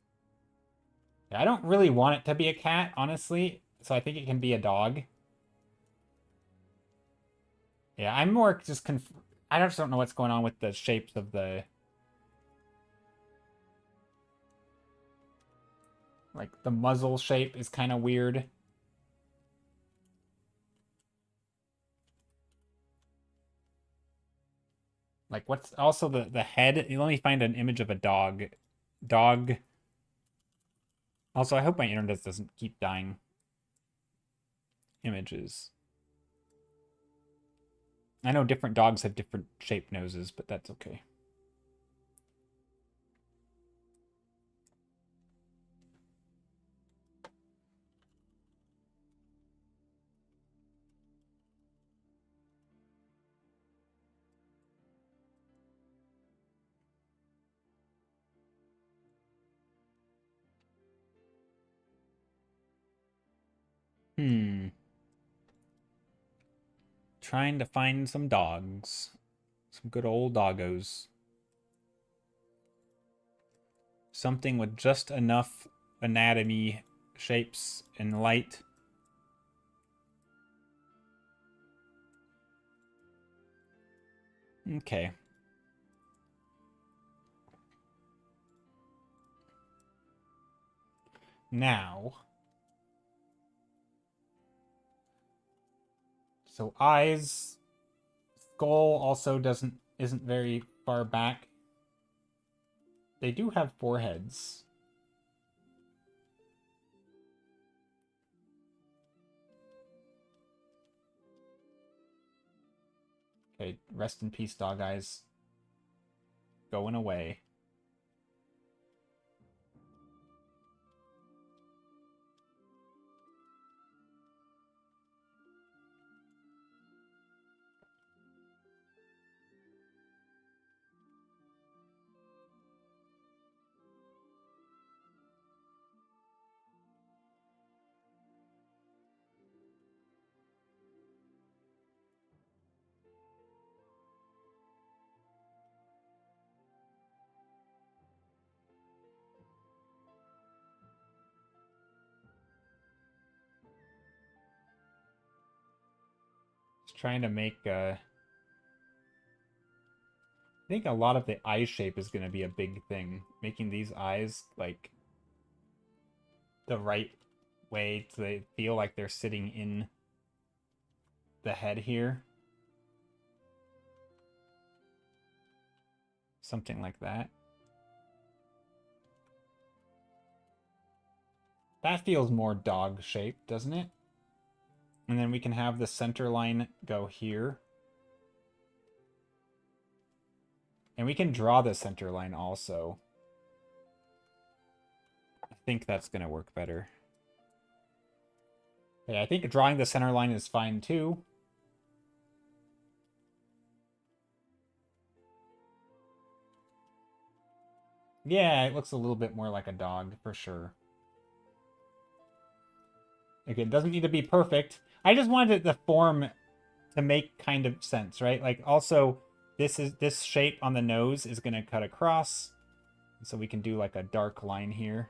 Yeah, I don't really want it to be a cat, honestly. So I think it can be a dog. Yeah, I'm more just I just don't know what's going on with the shapes of the like the muzzle shape is kind of weird. Like what's also the head? Let me find an image of a dog. Dog. Also, I hope my internet doesn't keep dying. Images. I know different dogs have different shaped noses, but that's okay. Trying to find some dogs. Some good old doggos. Something with just enough anatomy, shapes, and light. Okay. Now. So eyes. Skull also isn't very far back. They do have foreheads. Okay, rest in peace, dog eyes. Going away. Just trying to make I think a lot of the eye shape is going to be a big thing. Making these eyes, like, the right way so they feel like they're sitting in the head here. Something like that. That feels more dog-shaped, doesn't it? And then we can have the center line go here. And we can draw the center line also. I think that's going to work better. Yeah, I think drawing the center line is fine too. Yeah, it looks a little bit more like a dog for sure. Okay, it doesn't need to be perfect. I just wanted the form to make kind of sense, right? Like also this shape on the nose is going to cut across. So we can do like a dark line here.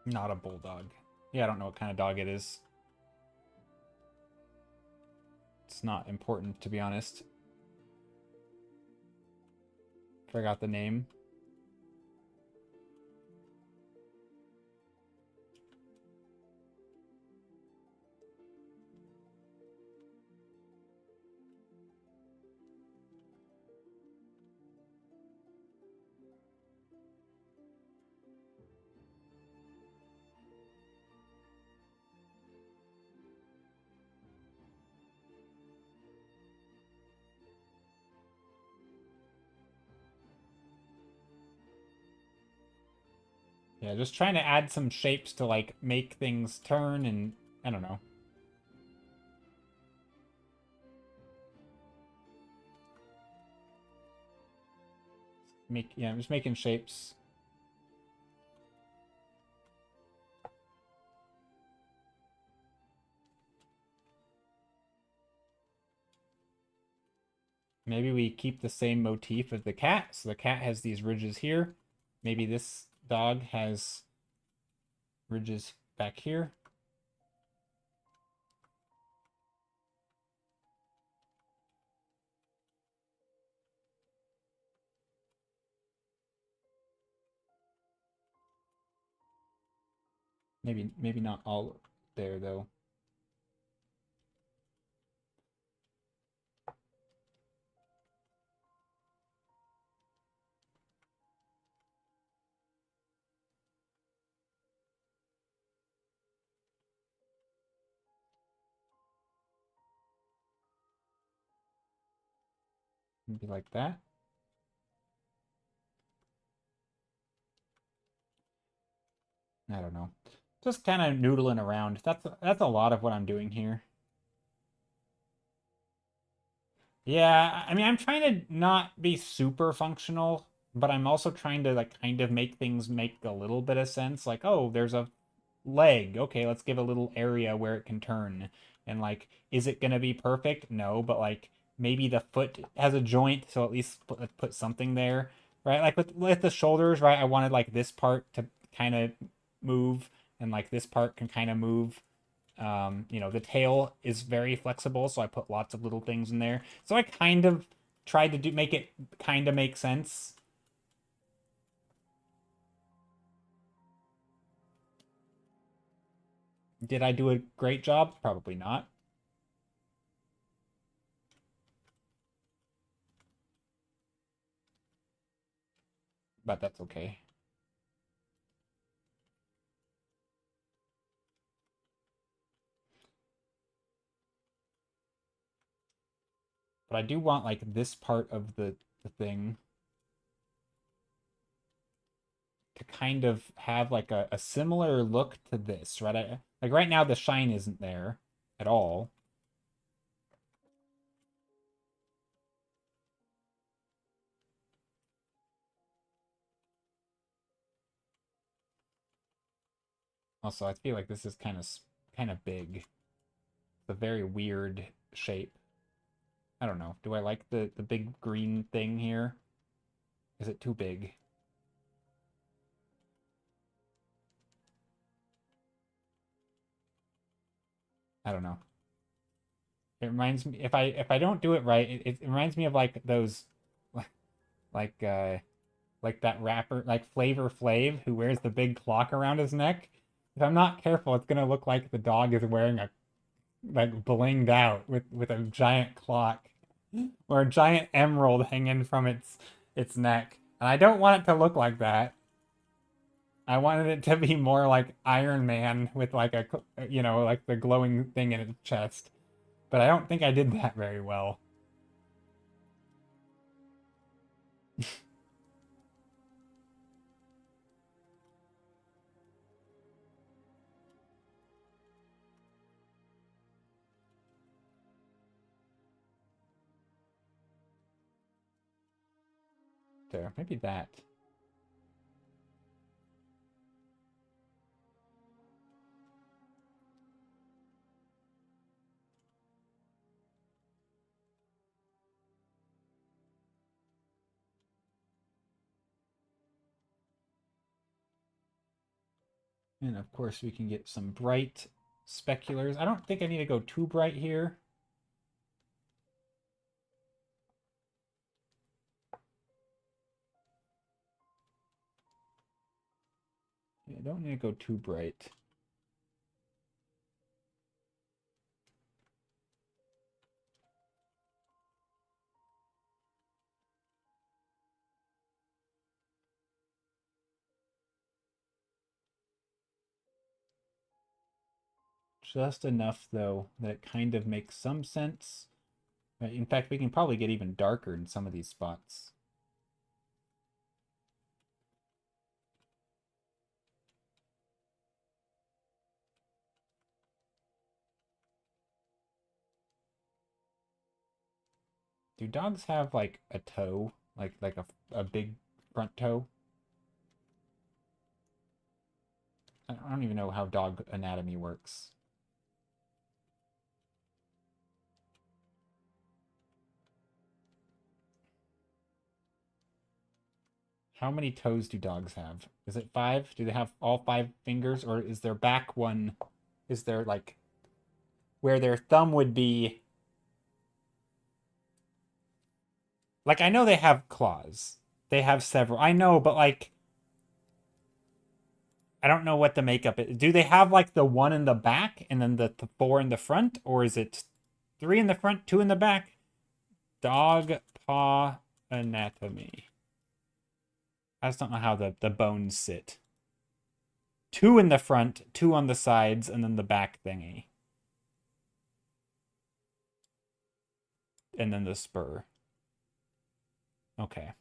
Not a bulldog. Yeah, I don't know what kind of dog it is. It's not important, to be honest. Forgot the name. Yeah, just trying to add some shapes to like make things turn and I don't know. I'm just making shapes. Maybe we keep the same motif as the cat. So the cat has these ridges here. Maybe this dog has ridges back here. Maybe not all there though. Maybe like that. I don't know. Just kind of noodling around. That's a lot of what I'm doing here. Yeah, I mean, I'm trying to not be super functional, but I'm also trying to like kind of make things make a little bit of sense. Like, oh, there's a leg. Okay, let's give a little area where it can turn. And like, is it gonna be perfect? No, but like maybe the foot has a joint, so at least put something there, right? Like with the shoulders, right? I wanted like this part to kind of move, and like this part can kind of move. You know, the tail is very flexible, so I put lots of little things in there. So I kind of tried to make it kind of make sense. Did I do a great job? Probably not. But that's okay. But I do want like this part of the thing to kind of have like a similar look to this, right? Like right now the shine isn't there at all. Also, I feel like this is kind of big. It's a very weird shape. I don't know. Do I like the big green thing here? Is it too big? I don't know. It reminds me if I don't do it right, it reminds me of like those like uh like that rapper like Flavor Flav who wears the big clock around his neck. If I'm not careful, it's gonna look like the dog is wearing a like blinged out with a giant clock or a giant emerald hanging from its neck. And I don't want it to look like that. I wanted it to be more like Iron Man with like a you know like the glowing thing in its chest. But I don't think I did that very well. There, maybe that. And of course we can get some bright speculars. I don't think I need to go too bright here. I don't need to go too bright. Just enough, though, that it kind of makes some sense. In fact, we can probably get even darker in some of these spots. Do dogs have, like, a toe? Like a big front toe? I don't even know how dog anatomy works. How many toes do dogs have? Is it 5? Do they have all 5 fingers? Or is their back one... Is there, like... Where their thumb would be... Like, I know they have claws. They have several. I know, but, like... I don't know what the makeup is. Do they have, like, the 1 in the back and then the 4 in the front? Or is it 3 in the front, 2 in the back? Dog paw anatomy. I just don't know how the bones sit. 2 in the front, 2 on the sides, and then the back thingy. And then the spur. Okay.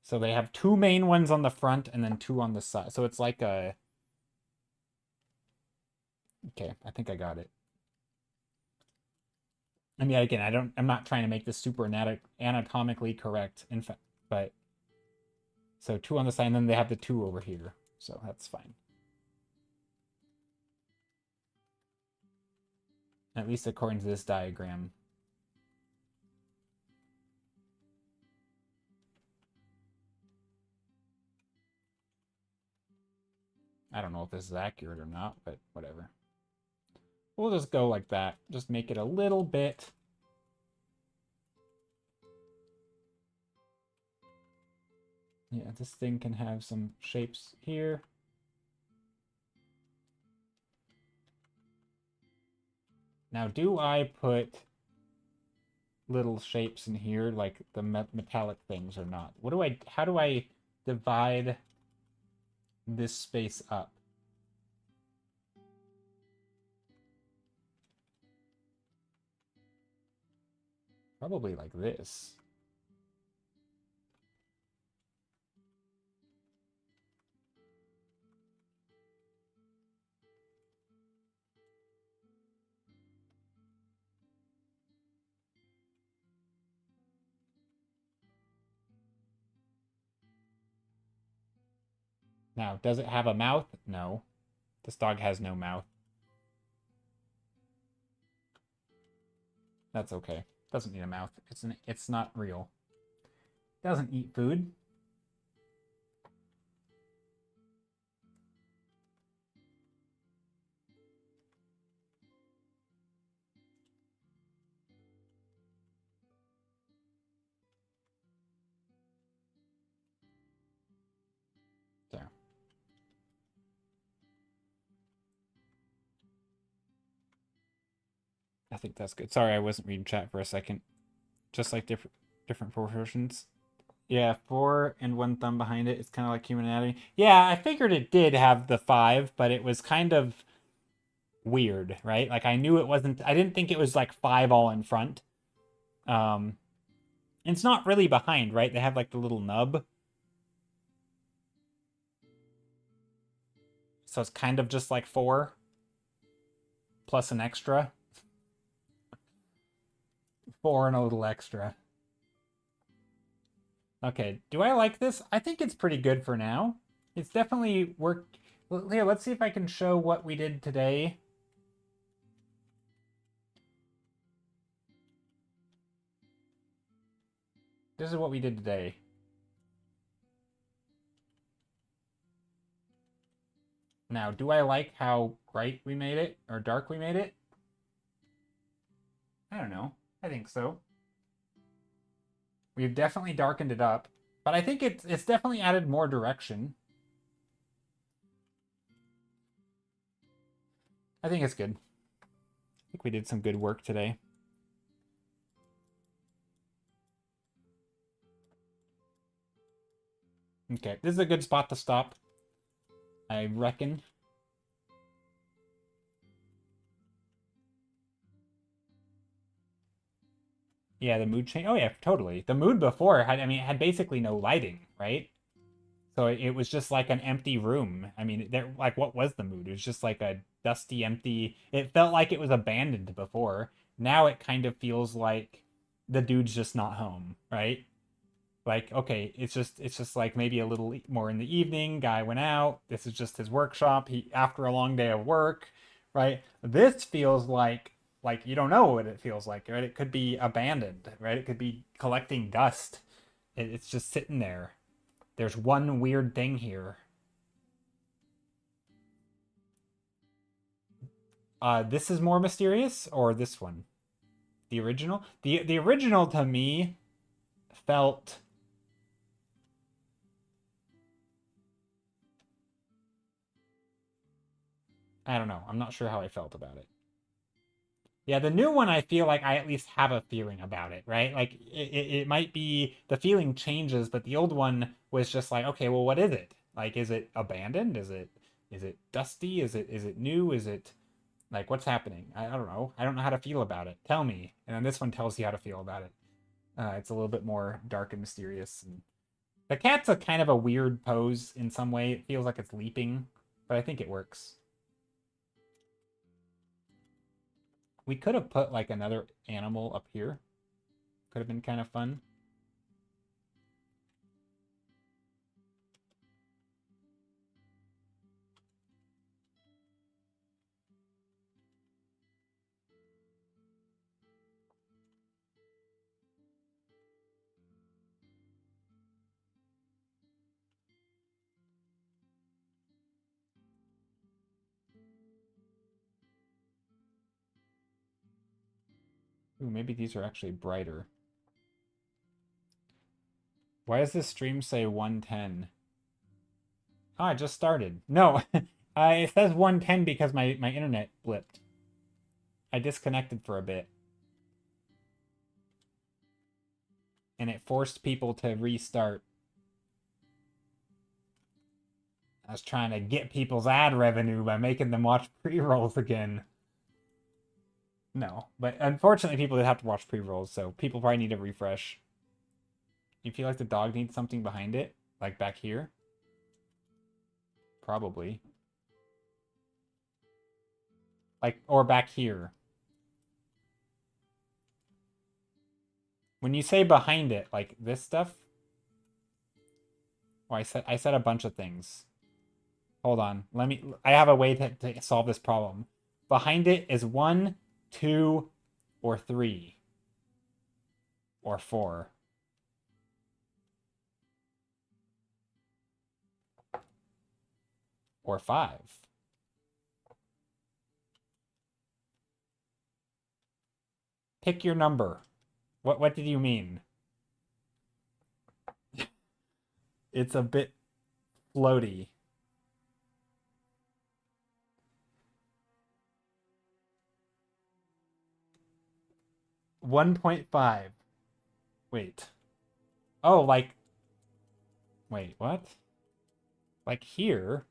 So they have 2 main ones on the front and then 2 on the side. So it's like a Okay, I think I got it. And yet again, I'm not trying to make this super anatomically correct, in fact, but so 2 on the side, and then they have the 2 over here, so that's fine. At least according to this diagram. I don't know if this is accurate or not, but whatever. We'll just go like that. Just make it a little bit. Yeah, this thing can have some shapes here. Now, do I put little shapes in here like the metallic things or not? How do I divide this space up? Probably like this. Now, does it have a mouth? No. This dog has no mouth. That's okay. Doesn't need a mouth. It's not real. Doesn't eat food. There. I think that's good. Sorry, I wasn't reading chat for a second. Just like different proportions. Yeah, 4 and 1 thumb behind it. It's kind of like human anatomy. Yeah, I figured it did have the 5, but it was kind of weird, right? Like I knew it wasn't. I didn't think it was like 5 all in front. It's not really behind, right? They have like the little nub. So it's kind of just like 4 plus an extra. 4 and a little extra. Okay, do I like this? I think it's pretty good for now. It's definitely worked. Here, let's see if I can show what we did today. This is what we did today. Now, do I like how bright we made it or dark we made it? I don't know. I think so. We've definitely darkened it up, but I think it's definitely added more direction. I think it's good. I think we did some good work today. Okay, this is a good spot to stop, I reckon. Yeah, the mood change. Oh yeah, totally. The mood before had, I mean, it had basically no lighting, right? So it was just like an empty room. I mean, there, like, what was the mood? It was just like a dusty, empty. It felt like it was abandoned before. Now it kind of feels like the dude's just not home, right? Like, okay, it's just like maybe a little more in the evening. Guy went out. This is just his workshop. He after a long day of work, right? This feels like you don't know what it feels like, right? It could be abandoned, right? It could be collecting dust. It's just sitting there. There's one weird thing here. This is more mysterious, or this one? The original? The original to me felt, I don't know. I'm not sure how I felt about it. Yeah, the new one, I feel like I at least have a feeling about it, right? Like it might be the feeling changes, but the old one was just like, okay, well, what is it? Like, is it abandoned? Is it dusty? Is it new? Is it like what's happening? I don't know. I don't know how to feel about it. Tell me. And then this one tells you how to feel about it. It's a little bit more dark and mysterious. And the cat's a kind of a weird pose in some way. It feels like it's leaping, but I think it works. We could have put like another animal up here. Could have been kind of fun. Ooh, maybe these are actually brighter. Why does this stream say 110? Oh, I just started. No, it says 110 because my internet blipped. I disconnected for a bit. And it forced people to restart. I was trying to get people's ad revenue by making them watch pre-rolls again. No, but unfortunately people did have to watch pre-rolls, so people probably need a refresh. You feel like the dog needs something behind it? Like back here? Probably. Like, or back here. When you say behind it, like this stuff? Oh, I said a bunch of things. Hold on. I have a way to solve this problem. Behind it is 1, 2, or 3. Or 4. Or 5. Pick your number. What did you mean? It's a bit floaty. $1.5. Wait. Oh, like... Wait, what? Like here?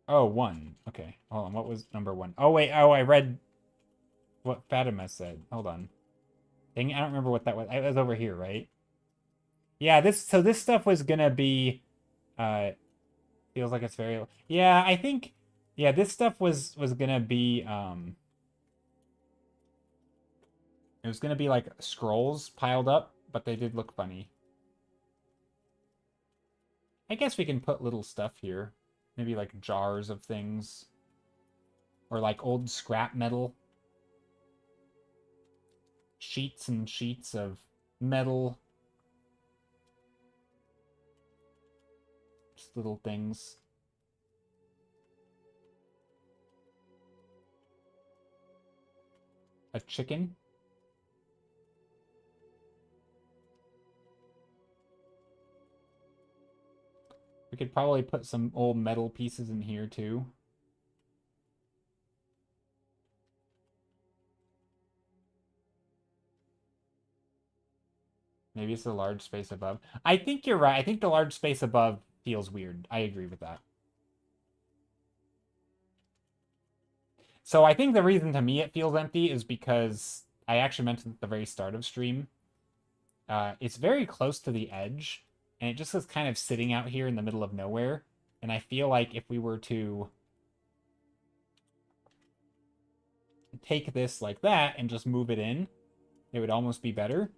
Oh, 1. Okay. Hold on. What was number 1? Oh, wait. Oh, I read what Fatima said. Hold on. Dang, I don't remember what that was. It was over here, right? Yeah, so this stuff was gonna be feels like it's very yeah, I think yeah, this stuff was gonna be it was gonna be like scrolls piled up, but they did look funny. I guess we can put little stuff here. Maybe like jars of things. Or like old scrap metal. Sheets and sheets of metal. Just little things. A chicken. We could probably put some old metal pieces in here too. Maybe it's the large space above. I think you're right. I think the large space above feels weird. I agree with that. So I think the reason to me it feels empty is because I actually mentioned at the very start of stream. It's very close to the edge, and it just is kind of sitting out here in the middle of nowhere. And I feel like if we were to take this like that and just move it in, it would almost be better.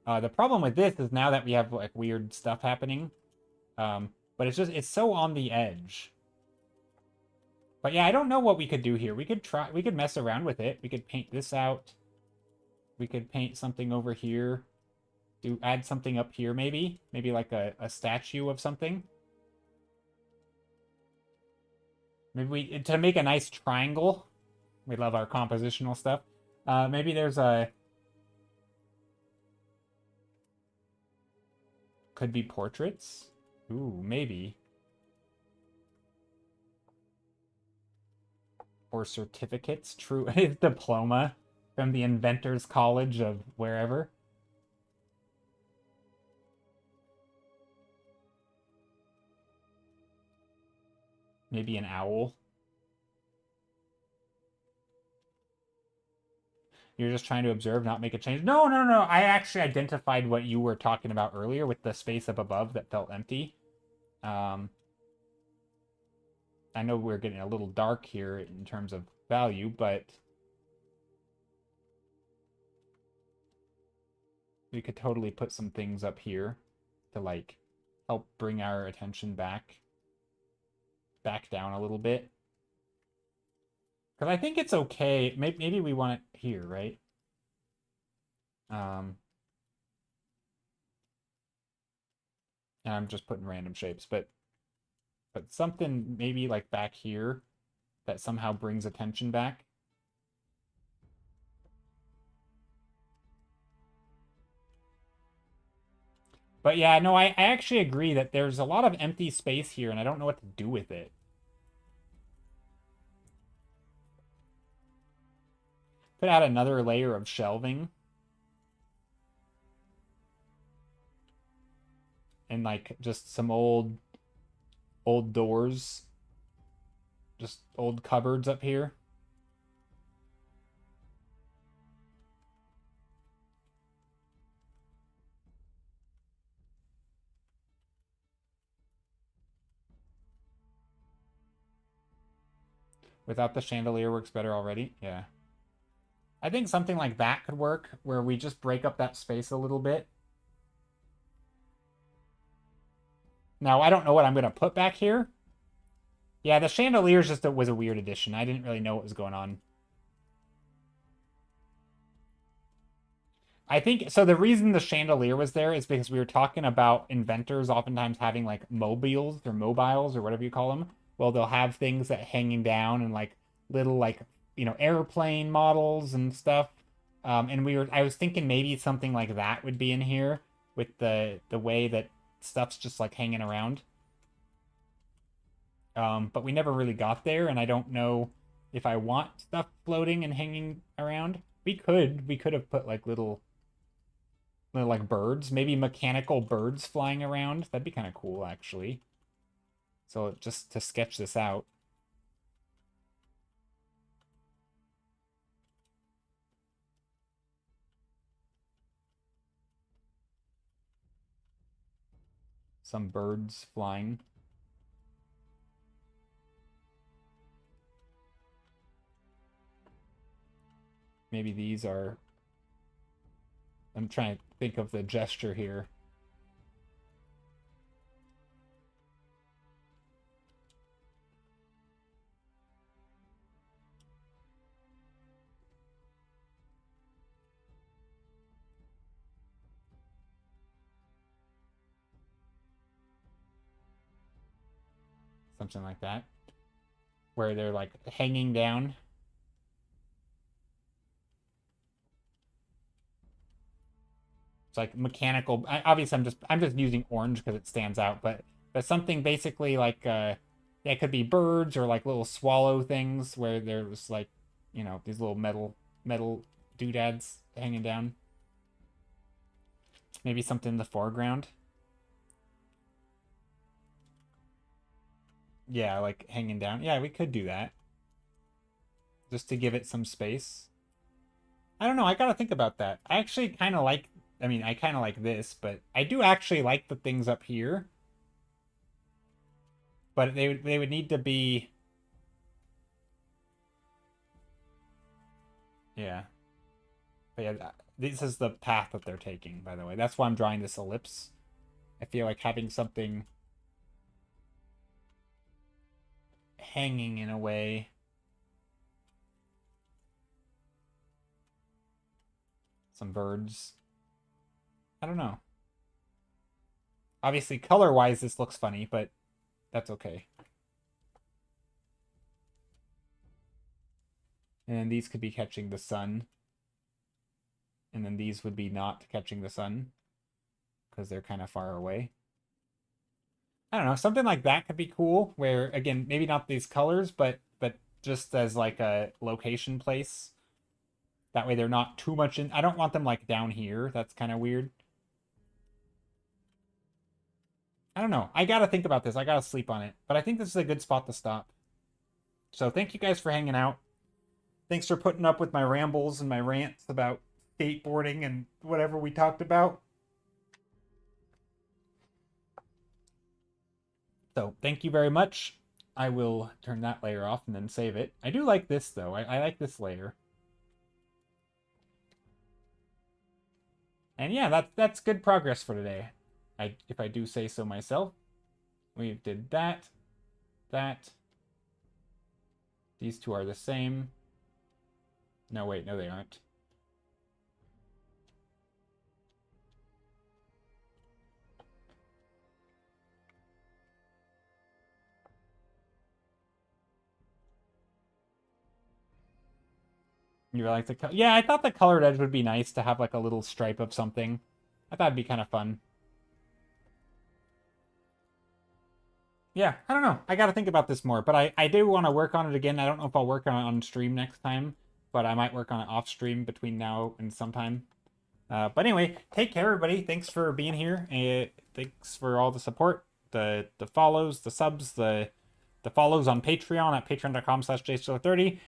The problem with this is now that we have like weird stuff happening, but it's so on the edge. But yeah, I don't know what we could do here. We could mess around with it. We could paint this out. We could paint something over here. Add something up here maybe. Maybe like a statue of something. Maybe to make a nice triangle. We love our compositional stuff. Maybe there's a... Could be portraits. Ooh, maybe. Or certificates. True. Diploma from the Inventors College of wherever. Maybe an owl. You're just trying to observe, not make a change. No. I actually identified what you were talking about earlier with the space up above that felt empty. I know we're getting a little dark here in terms of value, but we could totally put some things up here to like help bring our attention back down a little bit. Because I think it's okay. Maybe we want it here, right? And I'm just putting random shapes, but something maybe like back here that somehow brings attention back. But yeah, no, I actually agree that there's a lot of empty space here, and I don't know what to do with it. Could add another layer of shelving. And like just some old doors. Just old cupboards up here. Without the chandelier works better already. Yeah. I think something like that could work, where we just break up that space a little bit. Now, I don't know what I'm going to put back here. Yeah, the chandelier was a weird addition. I didn't really know what was going on. I think, so the reason the chandelier was there is because we were talking about inventors oftentimes having like mobiles or whatever you call them. Well, they'll have things that hanging down and like little like, airplane models and stuff. And I was thinking maybe something like that would be in here with the way that stuff's just like hanging around. But we never really got there, and I don't know if I want stuff floating and hanging around. We could have put like little like birds, maybe mechanical birds flying around. That'd be kind of cool, actually. So just to sketch this out. Some birds flying. Maybe these are... I'm trying to think of the gesture here. Something like that. Where they're like hanging down. It's like mechanical. Obviously, I'm just using orange because it stands out, but something basically like yeah, it could be birds or like little swallow things where there's like, these little metal doodads hanging down. Maybe something in the foreground. Yeah, like hanging down. Yeah, we could do that. Just to give it some space. I don't know. I gotta think about that. I actually kind of like. I mean, I kind of like this, but I do actually like the things up here. But they would need to be. Yeah. But yeah, this is the path that they're taking. By the way, that's why I'm drawing this ellipse. I feel like having something hanging in a way. Some birds. I don't know. Obviously, color-wise, this looks funny, but that's okay. And these could be catching the sun. And then these would be not catching the sun because they're kind of far away. I don't know, something like that could be cool, where, again, maybe not these colors, but just as like a location place. That way they're not too much in... I don't want them like down here. That's kind of weird. I don't know. I gotta think about this. I gotta sleep on it. But I think this is a good spot to stop. So thank you guys for hanging out. Thanks for putting up with my rambles and my rants about skateboarding and whatever we talked about. So thank you very much. I will turn that layer off and then save it. I do like this, though. I like this layer. And yeah, that's good progress for today. If I do say so myself. We did that. That. These two are the same. No, wait, no, they aren't. You like the color? Yeah, I thought the colored edge would be nice to have like a little stripe of something. I thought it'd be kind of fun. Yeah, I don't know. I got to think about this more, but I do want to work on it again. I don't know if I'll work on it on stream next time, but I might work on it off stream between now and sometime. But anyway, take care, everybody. Thanks for being here. Thanks for all the support, the follows, the subs, the follows on Patreon at patreon.com/jstiller30.